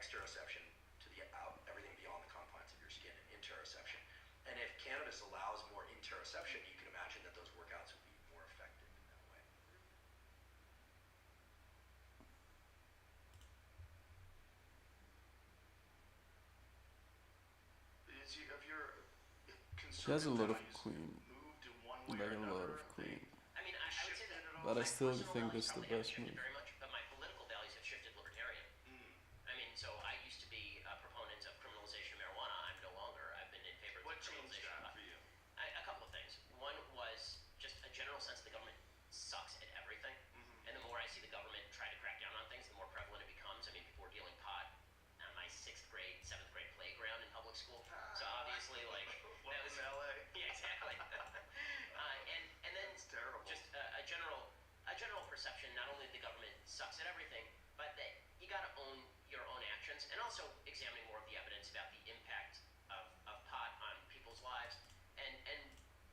exteroception to the everything beyond the confines of your skin, and interoception. And if cannabis allows more interoception, you can imagine that those workouts would be more effective in that way. Of your She has a lot of values queen, moved in one way like or a lot another? of queen. I mean, I would say that But I my still personal think values this is the probably haven't best shifted move. very much, but my political values have shifted libertarian. I mean, so I used to be a proponent of criminalization of marijuana. I'm no longer. I've been in favor of What changed criminalization. that for you? A couple of things. One was just a general sense that the government sucks at everything. And the more I see the government try to crack down on things, the more prevalent it becomes. I mean, people were dealing pot on my 6th grade, 7th grade playground in public school. So obviously, like, that was LA. yeah, exactly. And then It's terrible. just a general perception, not only that the government sucks at everything, but that you got to own your own actions, and also examining more of the evidence about the impact of pot on people's lives. And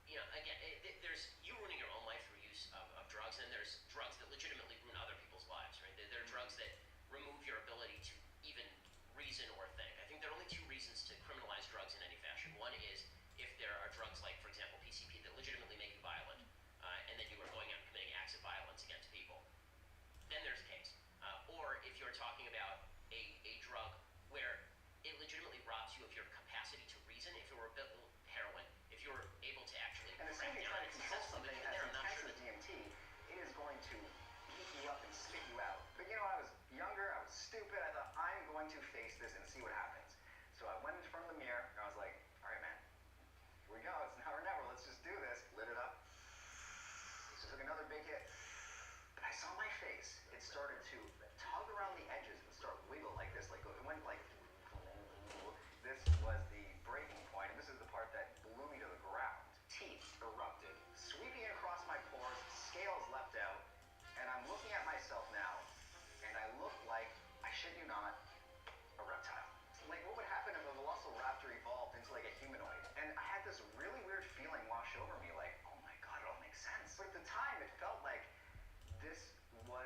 you know, again, there's you ruining your own life through use of drugs, and there's drugs that legitimately ruin other people's lives, right? There are drugs that remove your ability to even reason or think. I think there are only 2 reasons to criminalize drugs in any fashion. One is if there are drugs like, for example, PCP that legitimately make you violent, and then you are going out and committing acts of violence against people. Then there's a case. Or if you're talking about a drug where it legitimately robs you of your capacity to reason, if it were heroin, if you were able to actually And as soon crack as you down try on to it control successfully, something then as I'm not intense sure as that DMT, it is going to heat you up and spit you out. But you know, I was younger, I was stupid, I thought, I'm going to face this and see what happens. So I went in front of the mirror, and I was like, all right, man, here we go, it's now or never, let's just do this. Lit it up. Just took another big hit. But I saw my face, it started to tug around the edges and start wiggle like this, like it went like, this was the breaking point, and this is the part that blew me to the ground. Teeth erupted, sweeping across my pores, scales leapt out, and I'm looking at myself now, and I look like, I shit you not, a reptile. Like, what would happen if a velociraptor evolved into like a humanoid? And I had this really weird feeling wash over me, like, oh my god, it all makes sense. But at the time, it felt like this what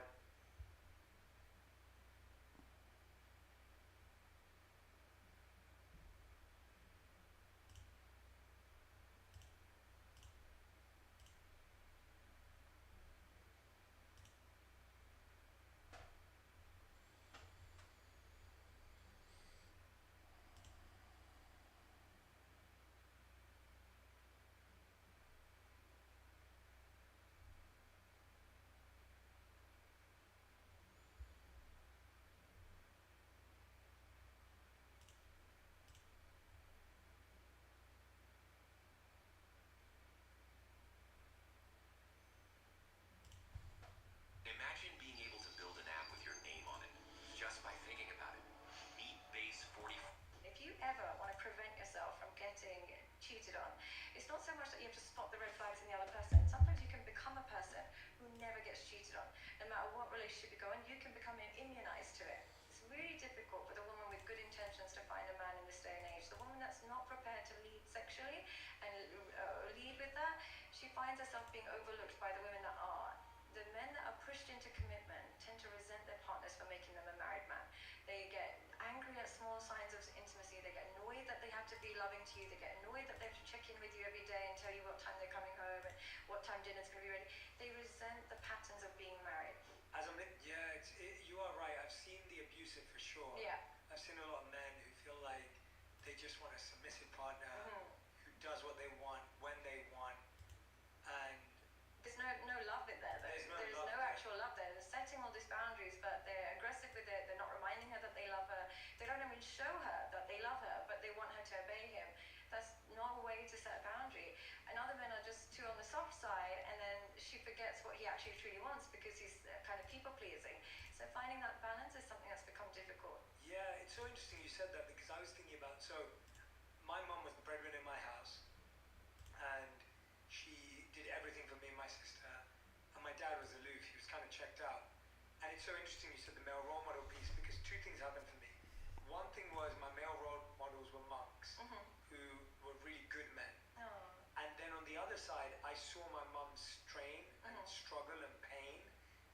Imagine being able to build an app with your name on it just by thinking about it. Meet Base 44. If you ever want to prevent yourself from getting cheated on, it's not so much that you have to spot the red flags in the other person. Sometimes you can become a person who never gets cheated on. No matter what relationship you go in, you can become immunized to it. It's really difficult for the woman with good intentions to find a man in this day and age. The woman that's not prepared to lead sexually and lead with that, she finds herself being overlooked by the women that are. The men that are pushed into commitment tend to resent their partners for making them a married man. They get angry at small signs of intimacy. They get annoyed that they have to be loving to you. They get annoyed that they have to check in with you every day and tell you what time they're coming home and what time dinner's going to be ready. They resent the patterns of being married. You are right. I've seen the abusive for sure. Yeah. I've seen a lot of men who feel like they just want a submissive partner who does what they want when they want, and There's no love in there, though. There's no There's love no there. actual love there. They're setting all these boundaries, but they're aggressive with it. They're not reminding her that they love her. They don't even show her that they love her, but they want her to obey him. That's not a way to set a boundary. And other men are just too on the soft side, and then she forgets what he actually truly wants because he's kind of people-pleasing. So finding that balance is something that's become difficult. yeah, it's so interesting you said that because I was thinking about, so my mum was the breadwinner in my house, and she did everything for me and my sister, and my dad was aloof. He was kind of checked out. And it's so interesting you said the male role model piece because 2 things happened for me. One thing was my male role models were monks who were really good men. Oh. And then on the other side, I saw my mum strain and struggle and pain,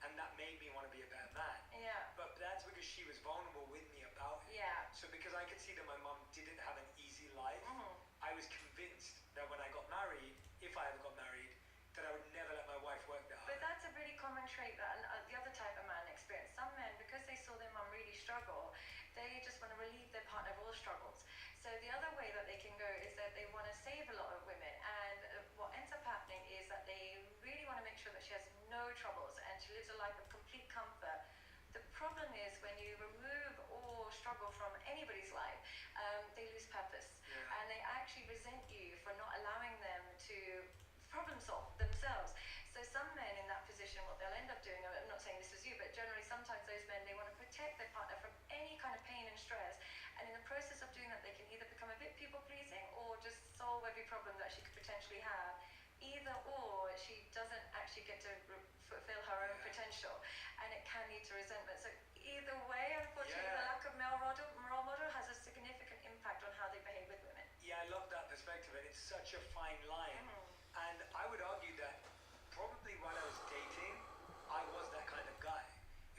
and that made me want to be a better man. Yeah. But that's because she was vulnerable with me about it. Yeah. So because I could see that my mum didn't have an easy life, I was convinced that when I got married, if I ever got married, that I would never let my wife work that hard. But that's a really common trait that the other type of man experience. Some men, because they saw their mum really struggle, they just want to relieve their partner of all struggles. So the other way that they can go is that they want to save a lot of women, and what ends up happening is that they really want to make sure that she has no troubles and she lives a life of complete comfort. The problem is when you remove all struggle from anybody's life, they lose purpose, and they actually resent you for not allowing them to problem solve themselves. So some men in that position, what they'll end up doing, I'm not saying this is you, but generally sometimes those men, they want to protect their partner from any kind of pain and stress, and in the process of doing that, they can either become a bit people-pleasing or just solve every problem that she could potentially have. Either or, she doesn't actually get to fulfill her own potential, and it can lead to resentment. So either way, unfortunately, the lack of role model has a significant impact on how they behave with women. Yeah, I love that perspective, and it's such a fine line. And I would argue that probably while I was dating, I was that kind of guy.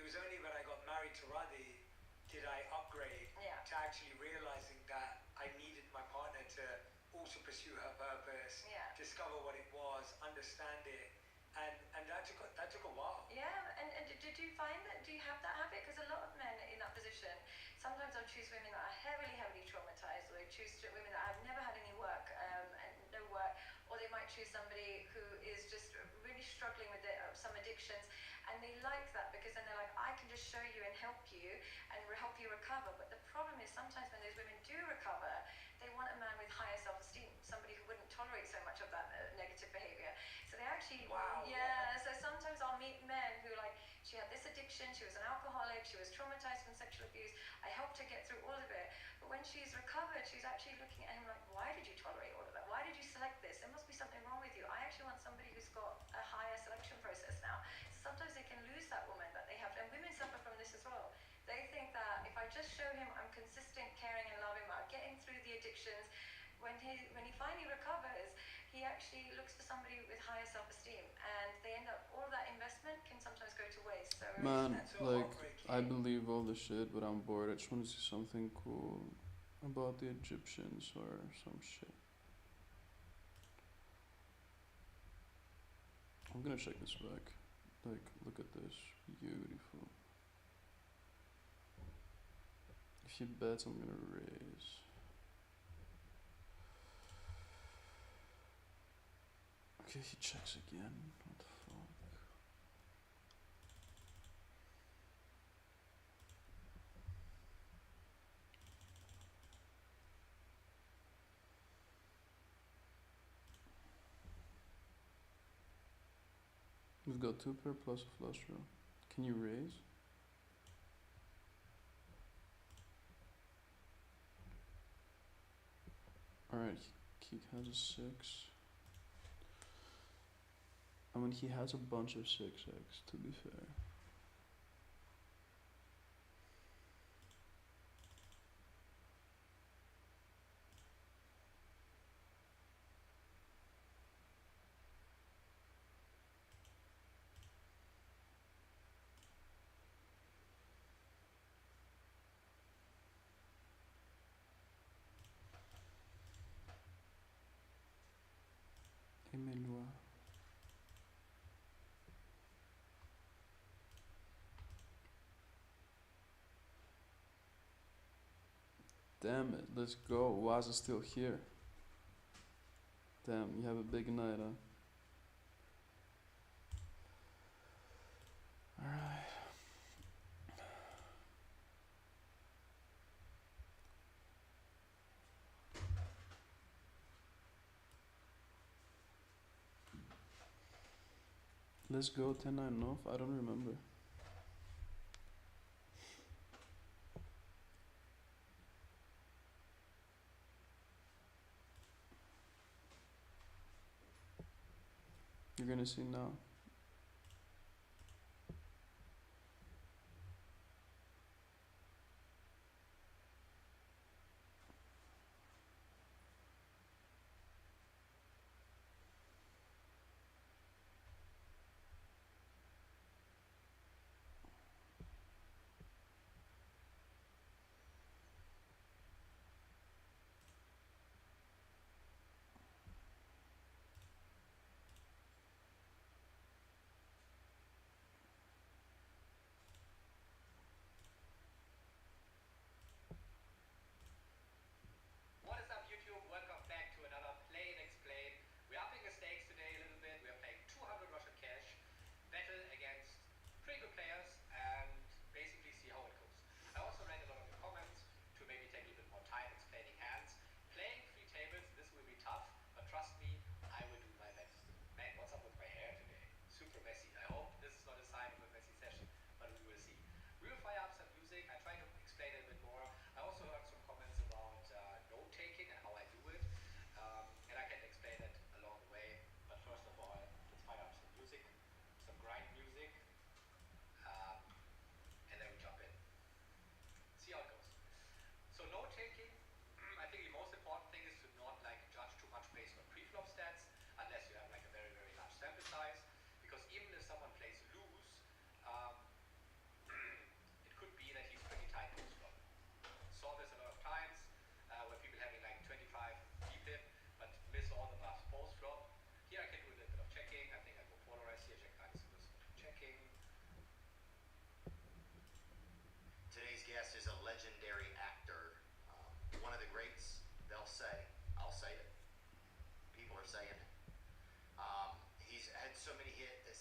It was only when I got married to Radhi did I upgrade to actually realizing that I needed my partner to also pursue her purpose, discover what it was, understand it, and that took a while. Yeah, and did you find that, do you have that habit? Because a lot of men in that position, sometimes they'll choose women that are heavily traumatized, or they choose women that have never had any work, and no work, or they might choose somebody who is just really struggling with some addictions, and they like that because then they're like, I can just show you and help you and help you recover. But the problem is sometimes when those women do recover, they want a man with higher self-esteem, somebody who wouldn't tolerate so much of that negative behavior. So they actually, so sometimes I'll meet men who like, she had this addiction, she was an alcoholic, she was traumatized from sexual abuse, I helped her get through all of it, but when she's recovered, she's actually looking at him like, why did you tolerate all of that? Why did you select this? There must be something wrong with you. I actually want somebody who's got a higher selection process now. So sometimes they can lose that woman that they have, and women suffer from this as well. They think that if I just show him I'm consistent, caring and loving, I'm getting through the addictions, when he finally recovers, he actually looks for somebody with higher self-esteem, and they end up, all of that investment can sometimes go to waste. So Man, like, I believe all the shit, but I'm bored. I just want to see something cool about the Egyptians or some shit. I'm gonna check this back. Like, look at this. Beautiful. If he bets, I'm gonna raise. Okay, he checks again. What the fuck? We've got 2 pair plus a flush draw. Can you raise? Alright, he has a 6. I mean, he has a bunch of 6x, to be fair. Emmanuel. Damn it, let's go. Waza still here. Damn, you have a big night, huh? Alright. Let's go 10-9 off. I don't remember. You're gonna see now.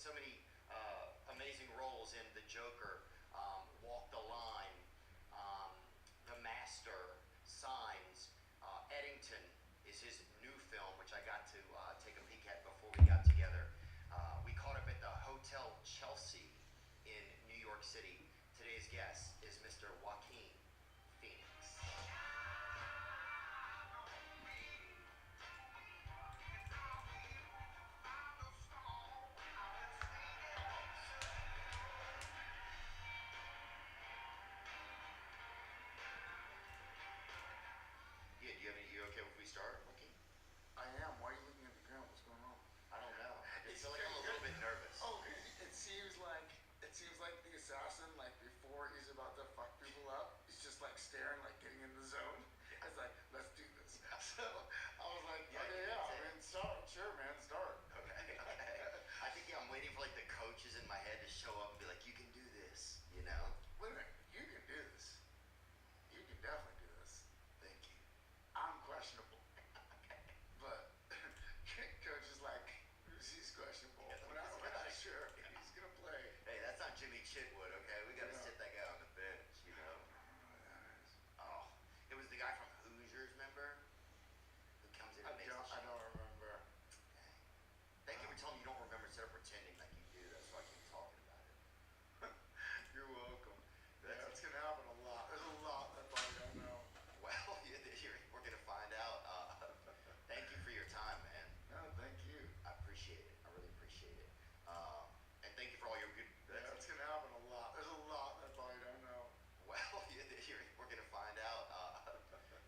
so many amazing roles in The Joker, Walk the Line, The Master, Signs. Eddington is his new film, which I got to take a peek at before we got together. We caught up at the Hotel Chelsea in New York City. Today's guest is Mr. Joaquin Phoenix. Yeah, do you have any? You okay if we start, Joaquin? I am. Why are you looking at the ground? What's going on? I don't know. I just feel like I'm a little bit nervous. Oh, it seems like the assassin, like before he's about to fuck people up, he's just like staring, like getting in the zone. It's like, let's do this. So I was like, I mean, start, sure, man, start. Okay. I think I'm waiting for like the coaches in my head to show up and be like, you can do this, you know? Wait a minute, you can do this. You can definitely do this. Thank you. I'm questionable. But coach is like, he's questionable. We're not sure he's gonna play. Hey, that's not Jimmy Chitwood, okay? We gotta sit that guy on the bench, you know? Oh, it was the guy from Hoosiers, remember? Who comes in and makes the I don't remember. Thank you for telling me you don't remember instead of pretending like you do. That's why I keep talking about it. You're welcome. Yeah, it's gonna happen a lot. There's a lot that I don't know. Well, we're gonna find out. Thank you for your time, man. No, thank you. I appreciate it. I really appreciate it. And thank you for all your good. Yeah, it's gonna happen a lot. There's a lot that I don't know. Well, we're gonna find out.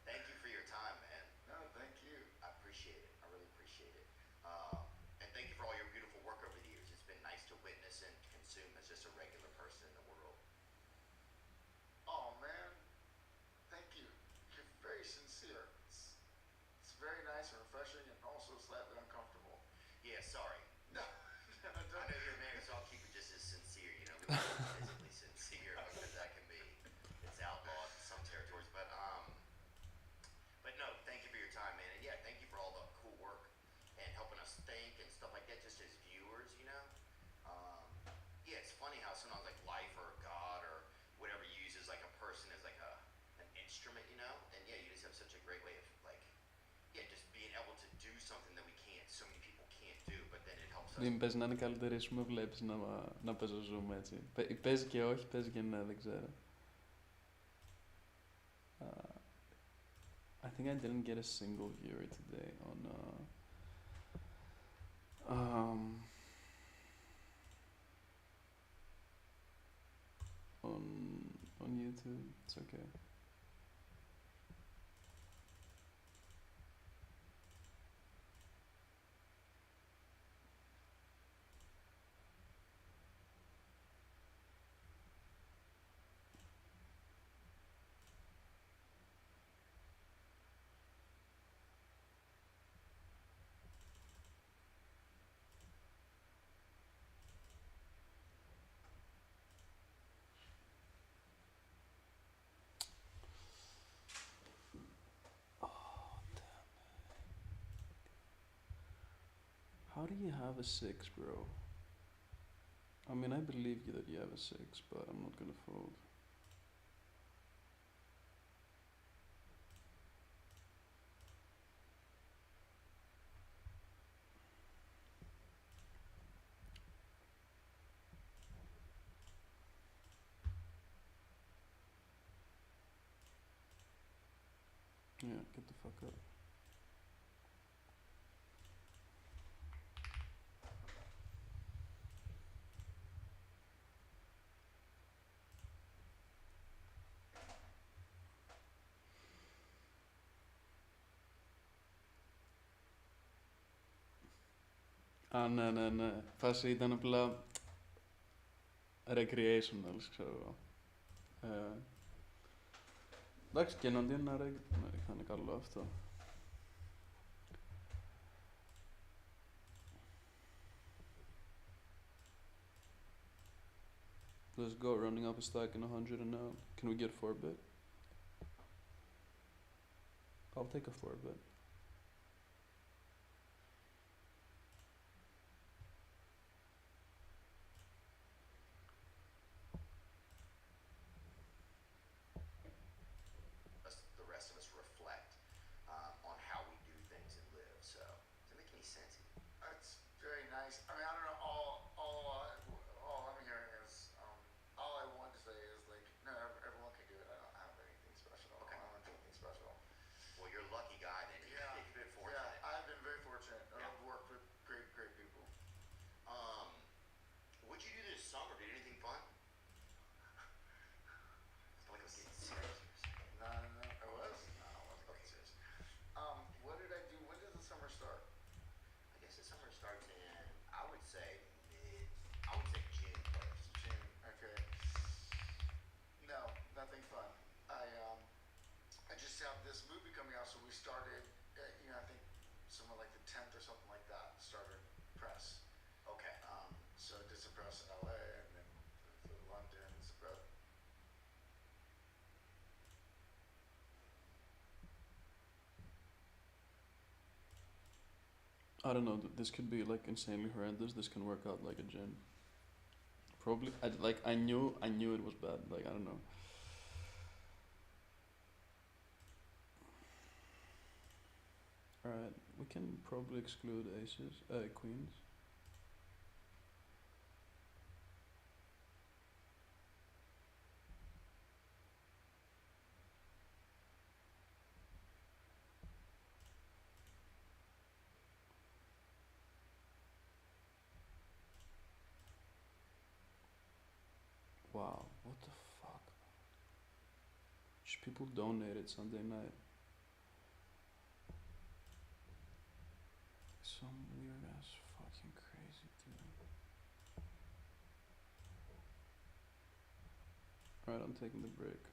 Thank you for your time, man. No, thank you. I appreciate it. I really appreciate it. And thank you for all your beautiful work over the years. It's been nice to witness and consume as just a regular person in the world. Oh man, thank you. You're very sincere. It's very nice and refreshing, and also slightly uncomfortable. Yeah, sorry. No, I know you're married, so I'll keep it just as sincere. You know, we don't have to be physically sincere because that can be it's outlawed in some territories. But no, thank you for your time, man. And yeah, thank you for all the cool work and helping us think and stuff like that, just as viewers, you know. Yeah, it's funny how sometimes like life or God or whatever uses like a person as like an instrument, you know. And yeah, you just have such a great way of like just being able to do something that so many people can't do, but then it helps us. Δεν παίζει να είναι καλύτερη, ας πούμε, βλέπεις να παίζω zoom έτσι. Παίζει και όχι, παίζει και ναι, δεν ξέρω. I think I didn't get a single viewer today on YouTube. It's okay. How do you have a 6, bro? I mean, I believe you that you have a 6, but I'm not gonna fold. Yeah, get the fuck up. Α, ναι. Φάση ήταν απλά recreational, ξέρω εγώ. Εντάξει, και εναντίον να θα είναι καλό αυτό. Let's go, running up a stack in 100 and out. Can we get 4-bit? I'll take a 4-bit. this movie coming out, so we started, I think somewhere like the 10th or something like that, started press. Okay. So did some press in LA and then flew to London, some press. I don't know. This could be like insanely horrendous. This can work out like a gin. Probably. I knew it was bad. Like I don't know. All right, we can probably exclude aces, queens. Wow, what the fuck? People donated Sunday night. Some weird ass fucking crazy dude. Alright, I'm taking the break.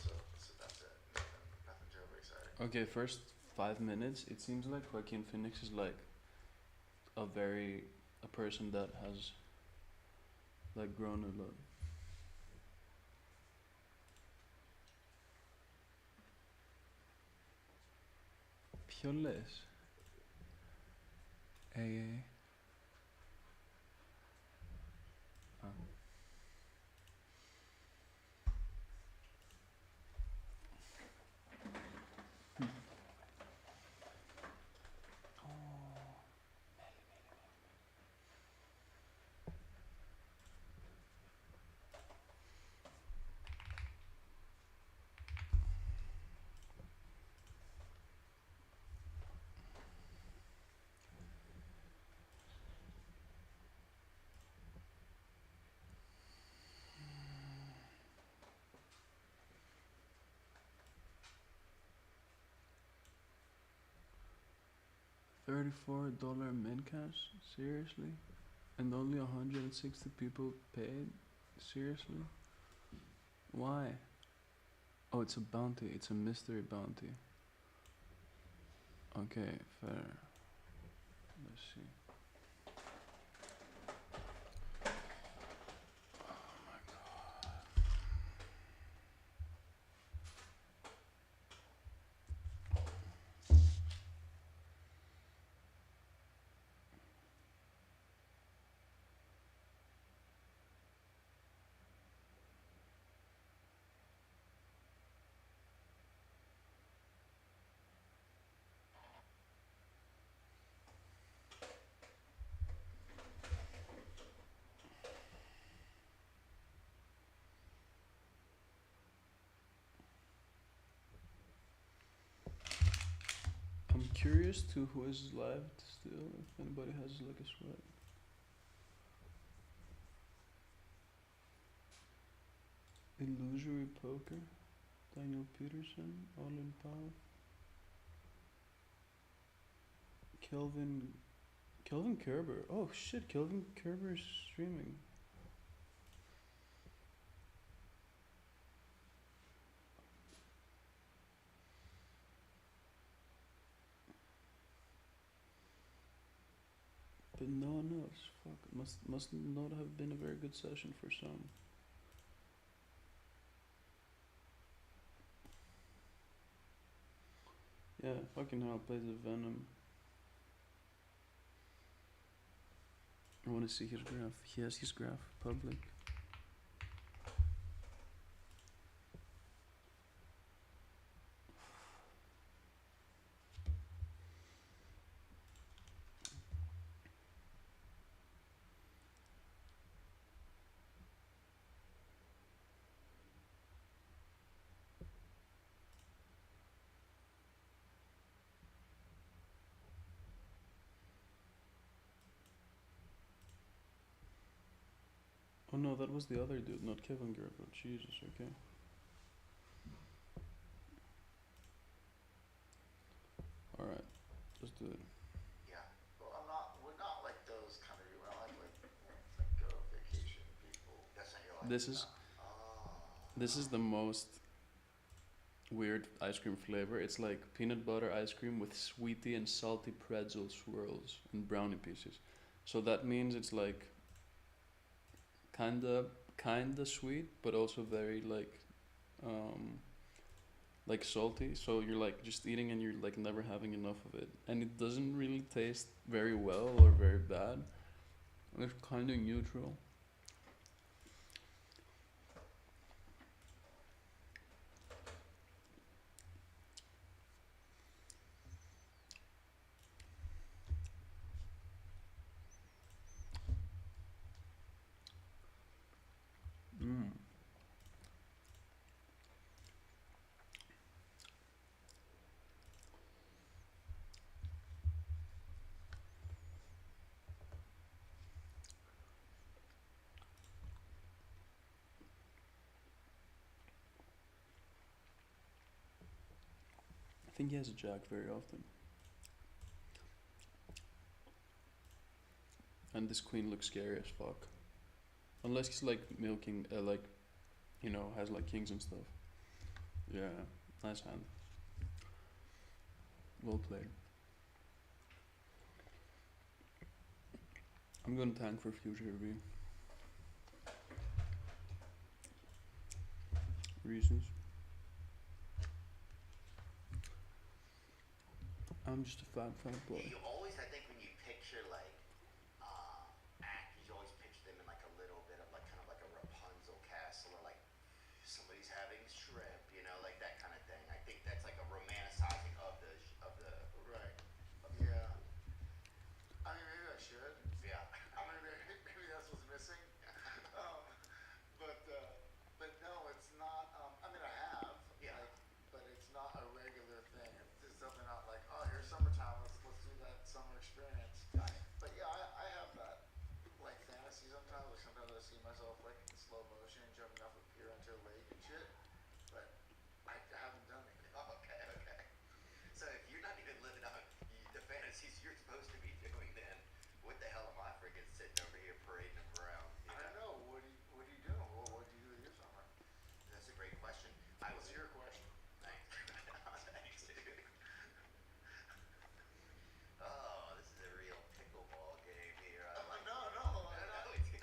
So that's it. Nothing terribly exciting. Okay, first 5 minutes. It seems like Joaquin Phoenix is like a person that has like grown a lot. Ποιο λες? AA. $34 min cash? Seriously? And only 160 people paid? Seriously? Why? Oh, it's a bounty. It's a mystery bounty. Okay, fair. Let's see. curious to who is live still, if anybody has like a sweat. Illusory Poker, Daniel Peterson, All in Power, Kelvin Kerber. Oh shit, Kelvin Kerber is streaming. But no one else. Fuck. Must not have been a very good session for some. Yeah, fucking hell, plays a Venom. I wanna see his graph. He has his graph public. Oh no, that was the other dude, not Kevin Gerber. Jesus, okay. Alright, let's do it. Yeah. Well, we're not like those kind of people. I like go vacation people. That's not your life. This is the most weird ice cream flavor. It's like peanut butter ice cream with sweetie and salty pretzel swirls and brownie pieces. So that means it's kinda sweet, but also very like salty. So you're like just eating and you're like never having enough of it, and it doesn't really taste very well or very bad. It's kind of neutral. Mm. I think he has a jack very often. And this queen looks scary as fuck. Unless he's like milking, has like kings and stuff. Yeah, nice hand. Well played. I'm gonna tank for future review. Reasons. I'm just a fat boy. You always, I think, when you picture like actors, you always picture them in like a little bit of like kind of like a Rapunzel castle, or like somebody's having shrimp, like that kind of thing. I think that's like a romanticizing of the Right. Yeah. I mean, maybe I should. Yeah. I mean, maybe that's what's missing. Um, but no, it's not. I mean, I have. Yeah. But it's not a regular thing. It's just something not like, oh, here's summertime. Let's do that summer experience. Got it. But yeah, I have that like fantasy sometimes. Like sometimes I see myself like in slow motion jumping off a pier into a lake and shit. But I haven't done it yet. Oh, okay. So if you're not even living out the fantasies you're supposed to be doing, then what the hell am I freaking sitting over here parading them around? I know. What do you do? What do you do with your summer? That's a great question. What's your question? Thanks. Thanks, dude. Oh, this is a real pickleball game here. I like No, it's good.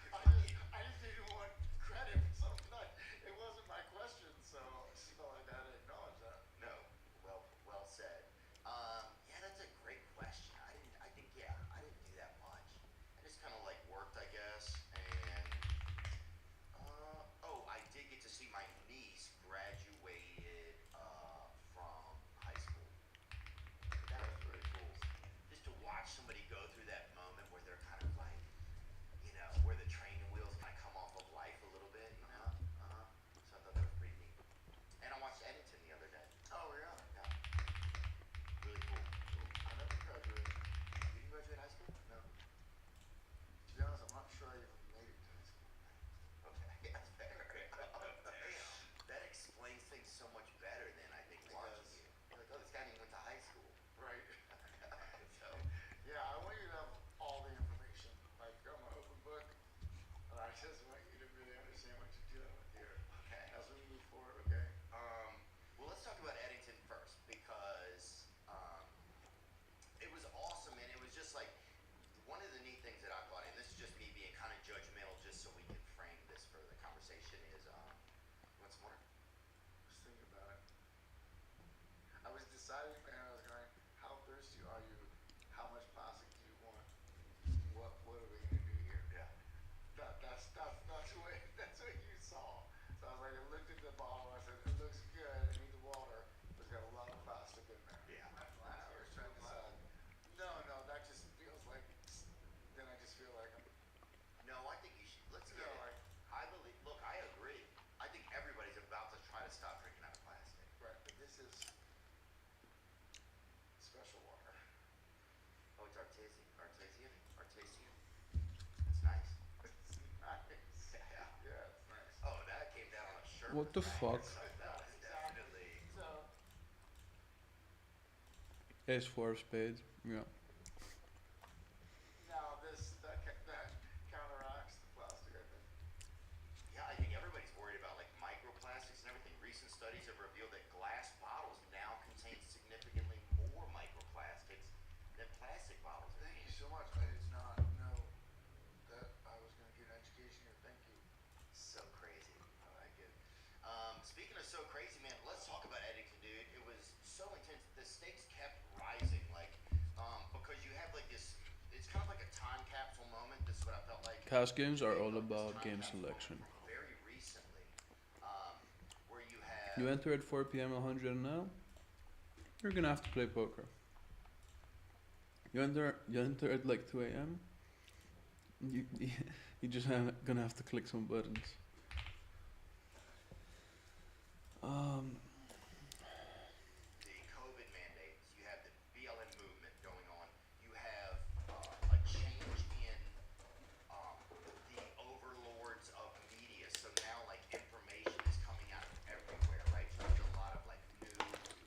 I just didn't want credit for something. It wasn't my question, so I had to acknowledge that. No, well said. Yeah, that's a great question. I didn't do that much. I just kind of like worked, I guess, and I did get to see my niece deciding in my head, I was going, how thirsty are you? How much plastic do you want? What are we gonna do here? Yeah. That's what you saw. So I was like, I looked at the bottle, I said, it looks good, I need the water, but it's got a lot of plastic in there. Yeah. And I was trying to decide, no, that just feels like, then I just feel like I'm, No, I think you should. Let's you get know, it. like, I believe. Look, I agree. I think everybody's about to try to stop drinking out of plastic. right, but this is special water. Oh, it's artesian. It's nice. It's nice. Yeah. Yeah, it's nice. Oh, that came down on a shirt. What the fuck? That was definitely. So, Ace 4 of spades. Yeah. now that counteracts the plastic, I think. Yeah, I think everybody's worried about like microplastics and everything. Recent studies have revealed that glass bottles now contain significantly more microplastics than plastic bottles. Thank you so much. I did not know that I was going to get an education here. Thank you. So crazy. I like it. Speaking of so crazy, man, let's talk about Eddington, dude. It was so intense. The stakes kept rising, like, because you have like this. It's kind of like a time capsule moment. This is what I felt like. Cast games are all This about time game capsule selection. moment from very recently, where you have. You enter at 4 p.m. 100 now, you're gonna have to play poker. You enter at like 2 a.m. You just gonna have to click some buttons. The COVID mandates, you have the BLM movement going on, you have a change in the overlords of media. So now like information is coming out of everywhere, right? So there's a lot of like new,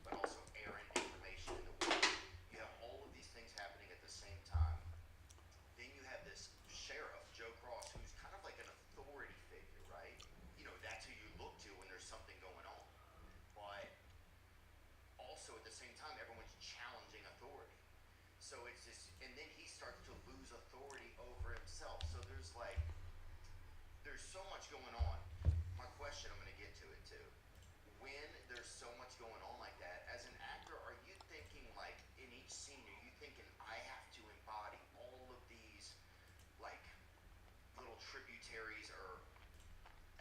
but also errant information in the world. You have all of these things happening at the same time. Then you have this sheriff, Joe Cross, who's kind of like an authority figure, right? You know, that's who you look to when there's something going on. But also at the same time, everyone's challenging authority. So it's this, and then he starts to lose authority over himself. So there's so much going on. My question, I'm going to get to it too. When there's so much going on like that, as an actor, are you thinking like in each scene, are you thinking I have to embody all of these like little tributaries or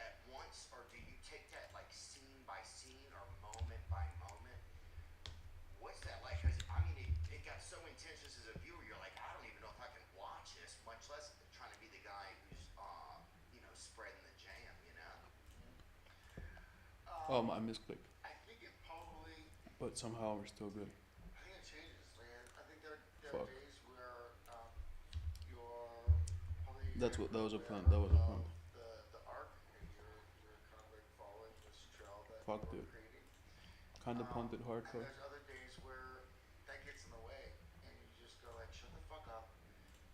at once, or do you take that like scene by scene or moment by moment? What's that like? Because I mean, it got so intense just as a viewer. You're like, I don't even know if I can watch this, much less trying to be the guy who's, spreading the jam. Oh, I misclicked. I think it probably, But somehow we're still good. I think it changes. Like, I think there are Fuck. days where you're probably That was a aware punt. That was a of punt. the arc, and you're kind of like following this trail that Fuck, you're dude. creating. Kinda punted And hardcore. there's other days where that gets in the way, and you just go like, shut the fuck up,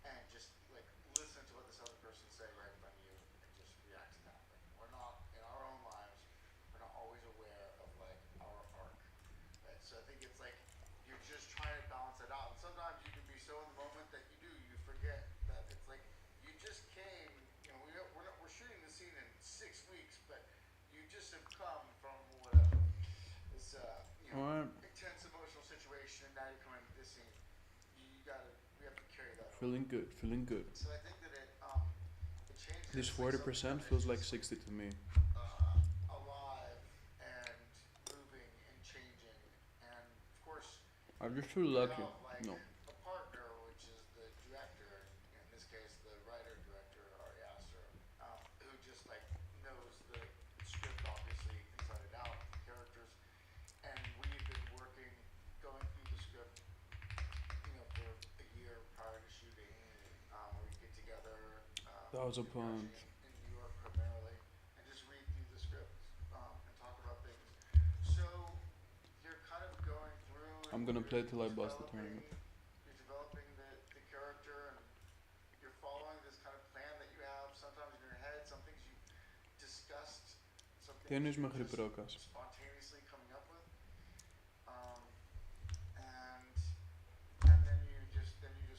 and just like listen to what this other person's saying right in front of you, and just react to that. Like, we're not in our own lives, we're not always aware of like our arc. Right? So I think it's like you're just trying to balance it out, and sometimes you can be so in the moment that you forget that it's like you just came. You know, we're shooting the scene in 6 weeks, but you just have come from whatever. This Alright. intense emotional situation, and now you're coming to this scene. We have to carry that over. Feeling good. Feeling good. So I think that it changes. This It's like 40% something feels that's like just, 60 to me. alive and moving and changing, and of course I'm just too you lucky. have like No. a partner, which is the director, in this case the writer-director Ari Aster, who just like knows the script obviously inside and out, the characters, and we've been going through the script, for a year prior to shooting. We get together. That was a we're punt. actually in New York primarily, and just read through the script and talk about things. So you're kind of going through. I'm and gonna play you're till I bust the developing- tournament. You're developing the character, and you're following this kind of plan that you have. Sometimes in your head, some things you discussed, some things Tienes you're mejor just brocas. spontaneously coming up with, and then you just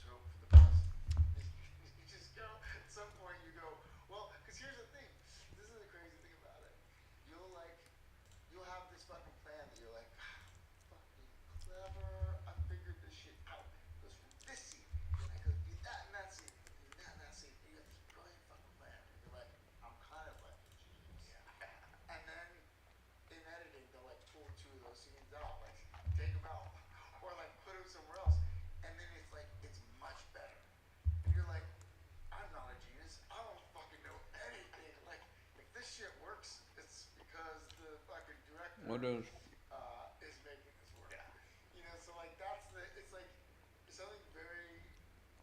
hope for the best. You just go. At some point, you go. Well, because here's the thing. This is the crazy thing about it. You'll have this fucking plan that you're like, fucking What curve else? is making this work. Yeah. You know, so like that's the it's like there's something very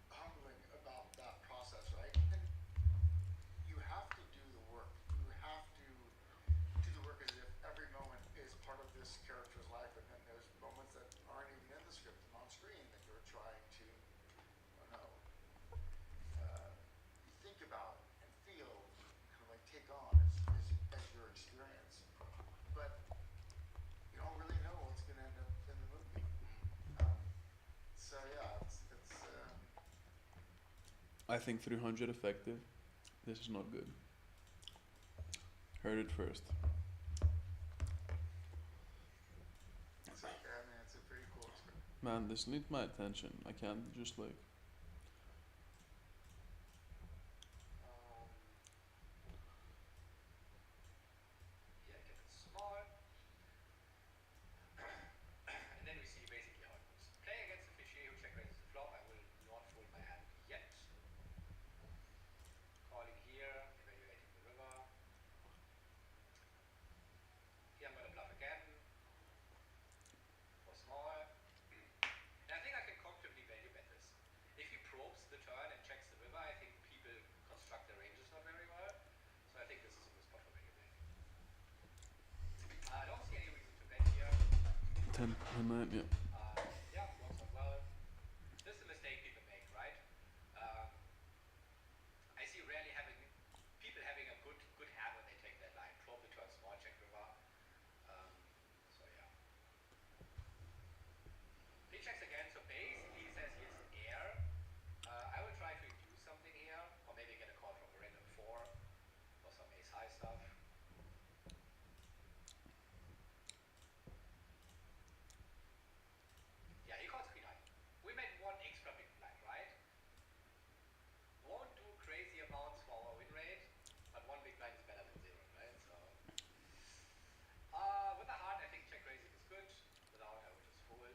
humbling about that process, right? And you have to do the work. You have to do the work as if every moment is part of this character's life, and then there's moments that aren't even in the script and on screen that you're trying to, I don't know, uh, think about and feel and kind of like take on as your experience. But you don't really know what's going to end up in the movie. Um, so yeah, it's. I think 300 effective. This is not good. Heard it first. It's okay. I mean, it's a pretty cool experience. Man, this needs my attention. I can't just like. Um, yeah, keep it small. And then we see basically how it goes. Playing against the fichier who check raises the flop, I will not fold my hand yet. Calling here, evaluating the river. Here I'm gonna bluff again for small. And I think I can comfortably value bet this. If he probes the turn and checks the river, I think people construct their ranges not very well. So I think this is a good spot for value betting. I don't see any reason to bet here. 10 and 9, yeah. Yeah, works out well. This is a mistake people make, right? I see rarely people having a good hand when they take that line. Probe the turn small, check river. So yeah. He checks again, so basically he says he has air. I will try to induce something here, or maybe get a call from a random 4, or some ace high stuff. Yeah, he calls queen high. We made one extra big blind, right? Won't do crazy amounts for our win rate, but one big blind is better than 0, right? So, with a heart, I think check raising is good. Without, I would just fold.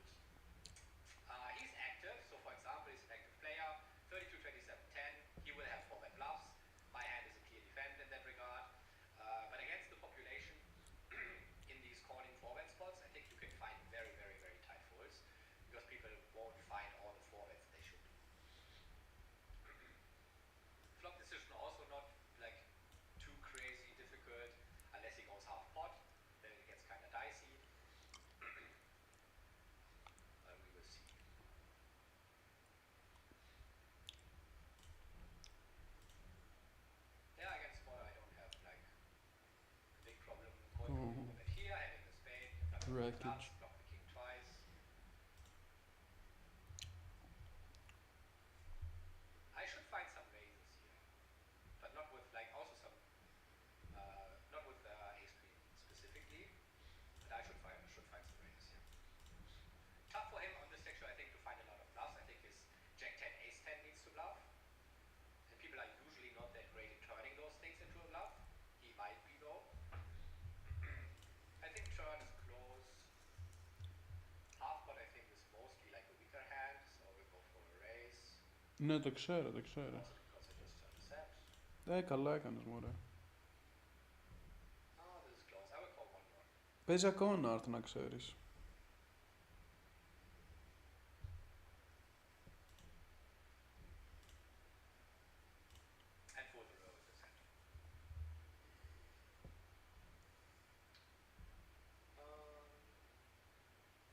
He's active, so for example, he's an active player. 32, 27, 10. He will have 4-bet bluffs. My hand is a clear defend in that regard. But against the population, in these calling 4-bet spots, I think you can find very, very, very tight folds because people won't find all the 4-bets they should. Flop decision also not like too crazy difficult unless he goes half pot. Then it gets kind of dicey. We will see. Yeah, against smaller I don't have like a big problem. Calling from the bet here, having the spade, bluffing the clubs, Wreckage. block the king twice. I should find some raises here, but not with like also some, not with ace queen specifically, but I should find some raises here. Tough for him on this texture, I think, to find a lot of bluffs. I think his jack 10, ace 10 needs to bluff, and people are usually not that great in turning those things into a bluff. He might be though. I think turn is close. Half pot I think is mostly like a weaker hand, so we'll go for a raise. Ναι, το ξέρω, το ξέρω. Also because I just turned a set. Καλά έκανες, μωρέ. Oh, this is close. I will call one more. Παίζει ακόμα να έρθει να ξέρεις. And fold the river with this hand.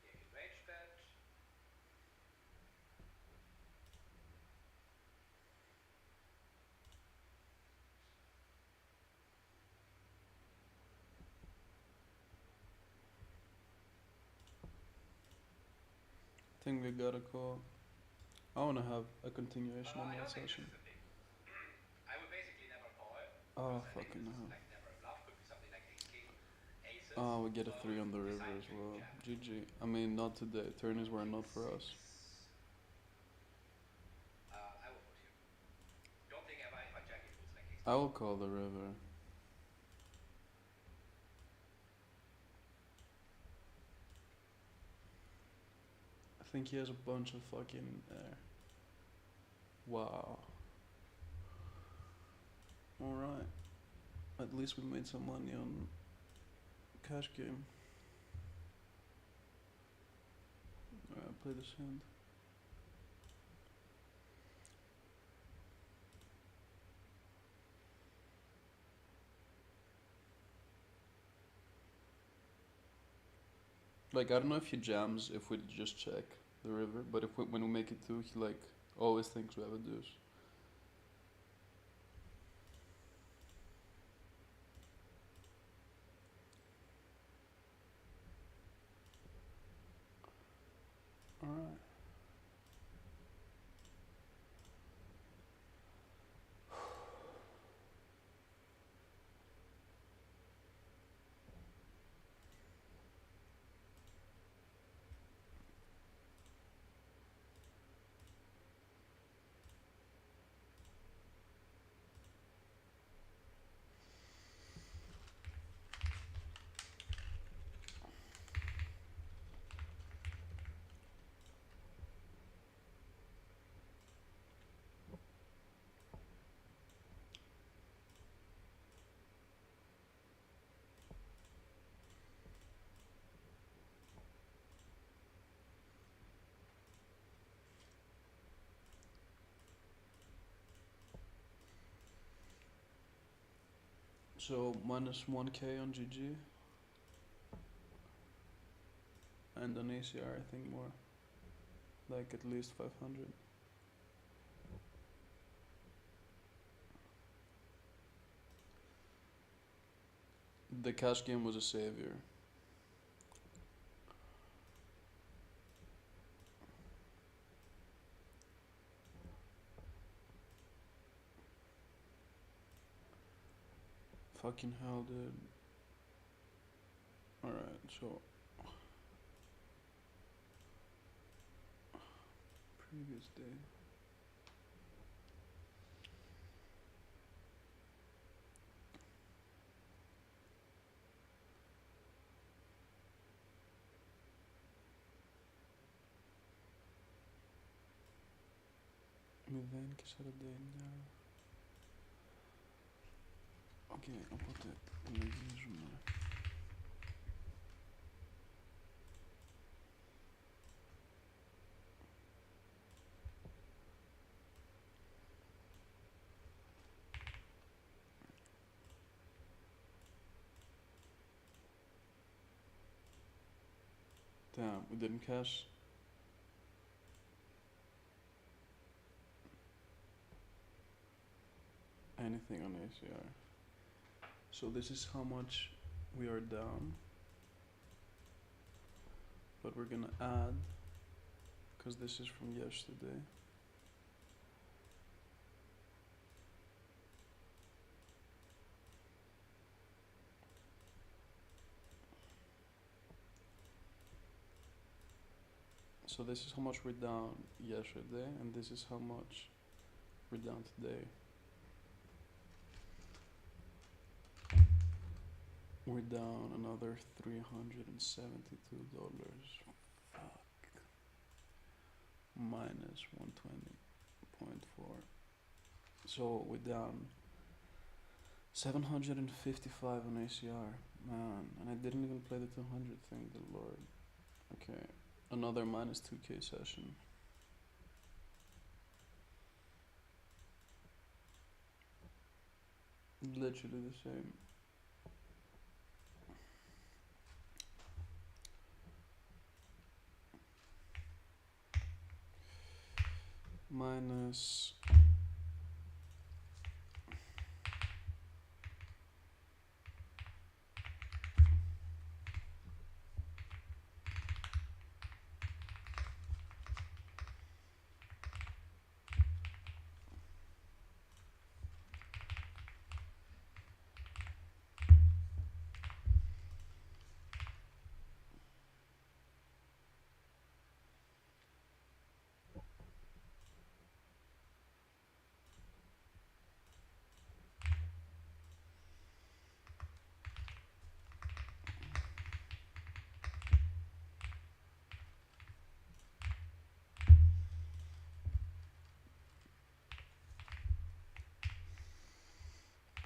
Yeah, can range bet. I think we gotta call. I wanna have a continuation on I that don't think session. this is the thing. I would basically never call. Oh, Because I think fucking this is hell. like never a bluff. Could be something like ace king, aces. Oh, we get a So 3 on the we river decide as to well. jam. GG. I mean, not today. Tourneys were not for us. I will put here. Don't think ever if I jack it was like ace I will call the river. I think he has a bunch of fucking air. Wow. Alright. At least we made some money on cash game. Play this hand. Like, I don't know if he jams if we just check the river, but if when we make it 2, he like always thinks we have a deuce. Alright. So minus 1k on GG. And on ACR I think more. Like at least 500. The cash game was a savior. Fucking hell, dude. Alright, so previous day. Μηδέν και 49. Οκ, οπότε λογίζουμε. Damn, we didn't cash. Anything on ACR. So this is how much we are down. But we're gonna add, because this is from yesterday. So this is how much we're down yesterday, and this is how much we're down today. We're down another $372. Fuck. Minus 120.4. So we're down 755 on ACR. Man, and I didn't even play the 200 thing, good lord. Okay, another minus 2k session. Literally the same. Minus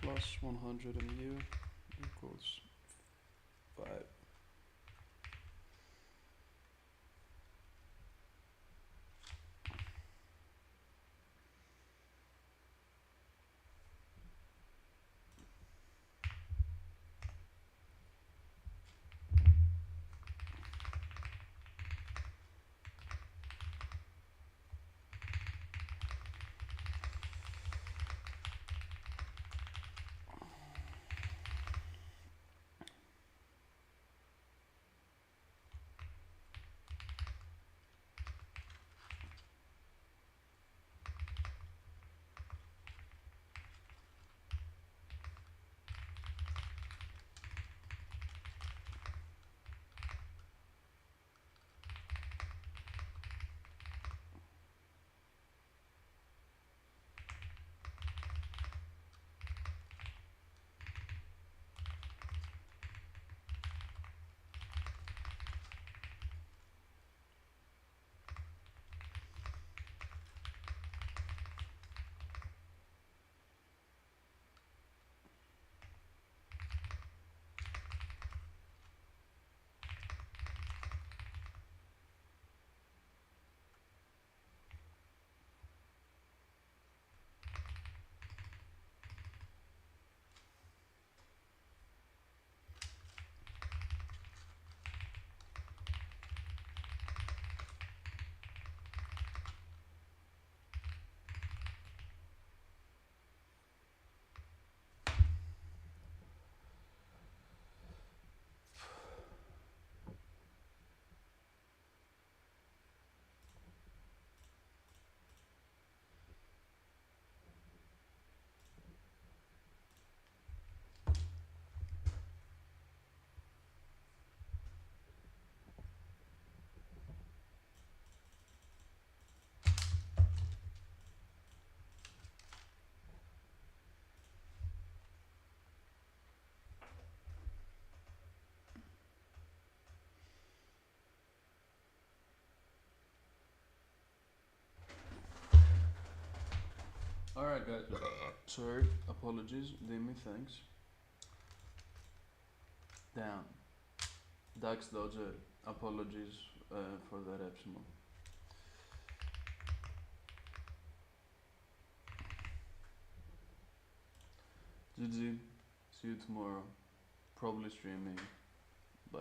plus 100 MU equals 5. Alright, guys. Sorry, apologies. Demi, thanks. Damn. Dax Dodger, apologies for the ρέψιμο. GG. See you tomorrow. Probably streaming. Bye.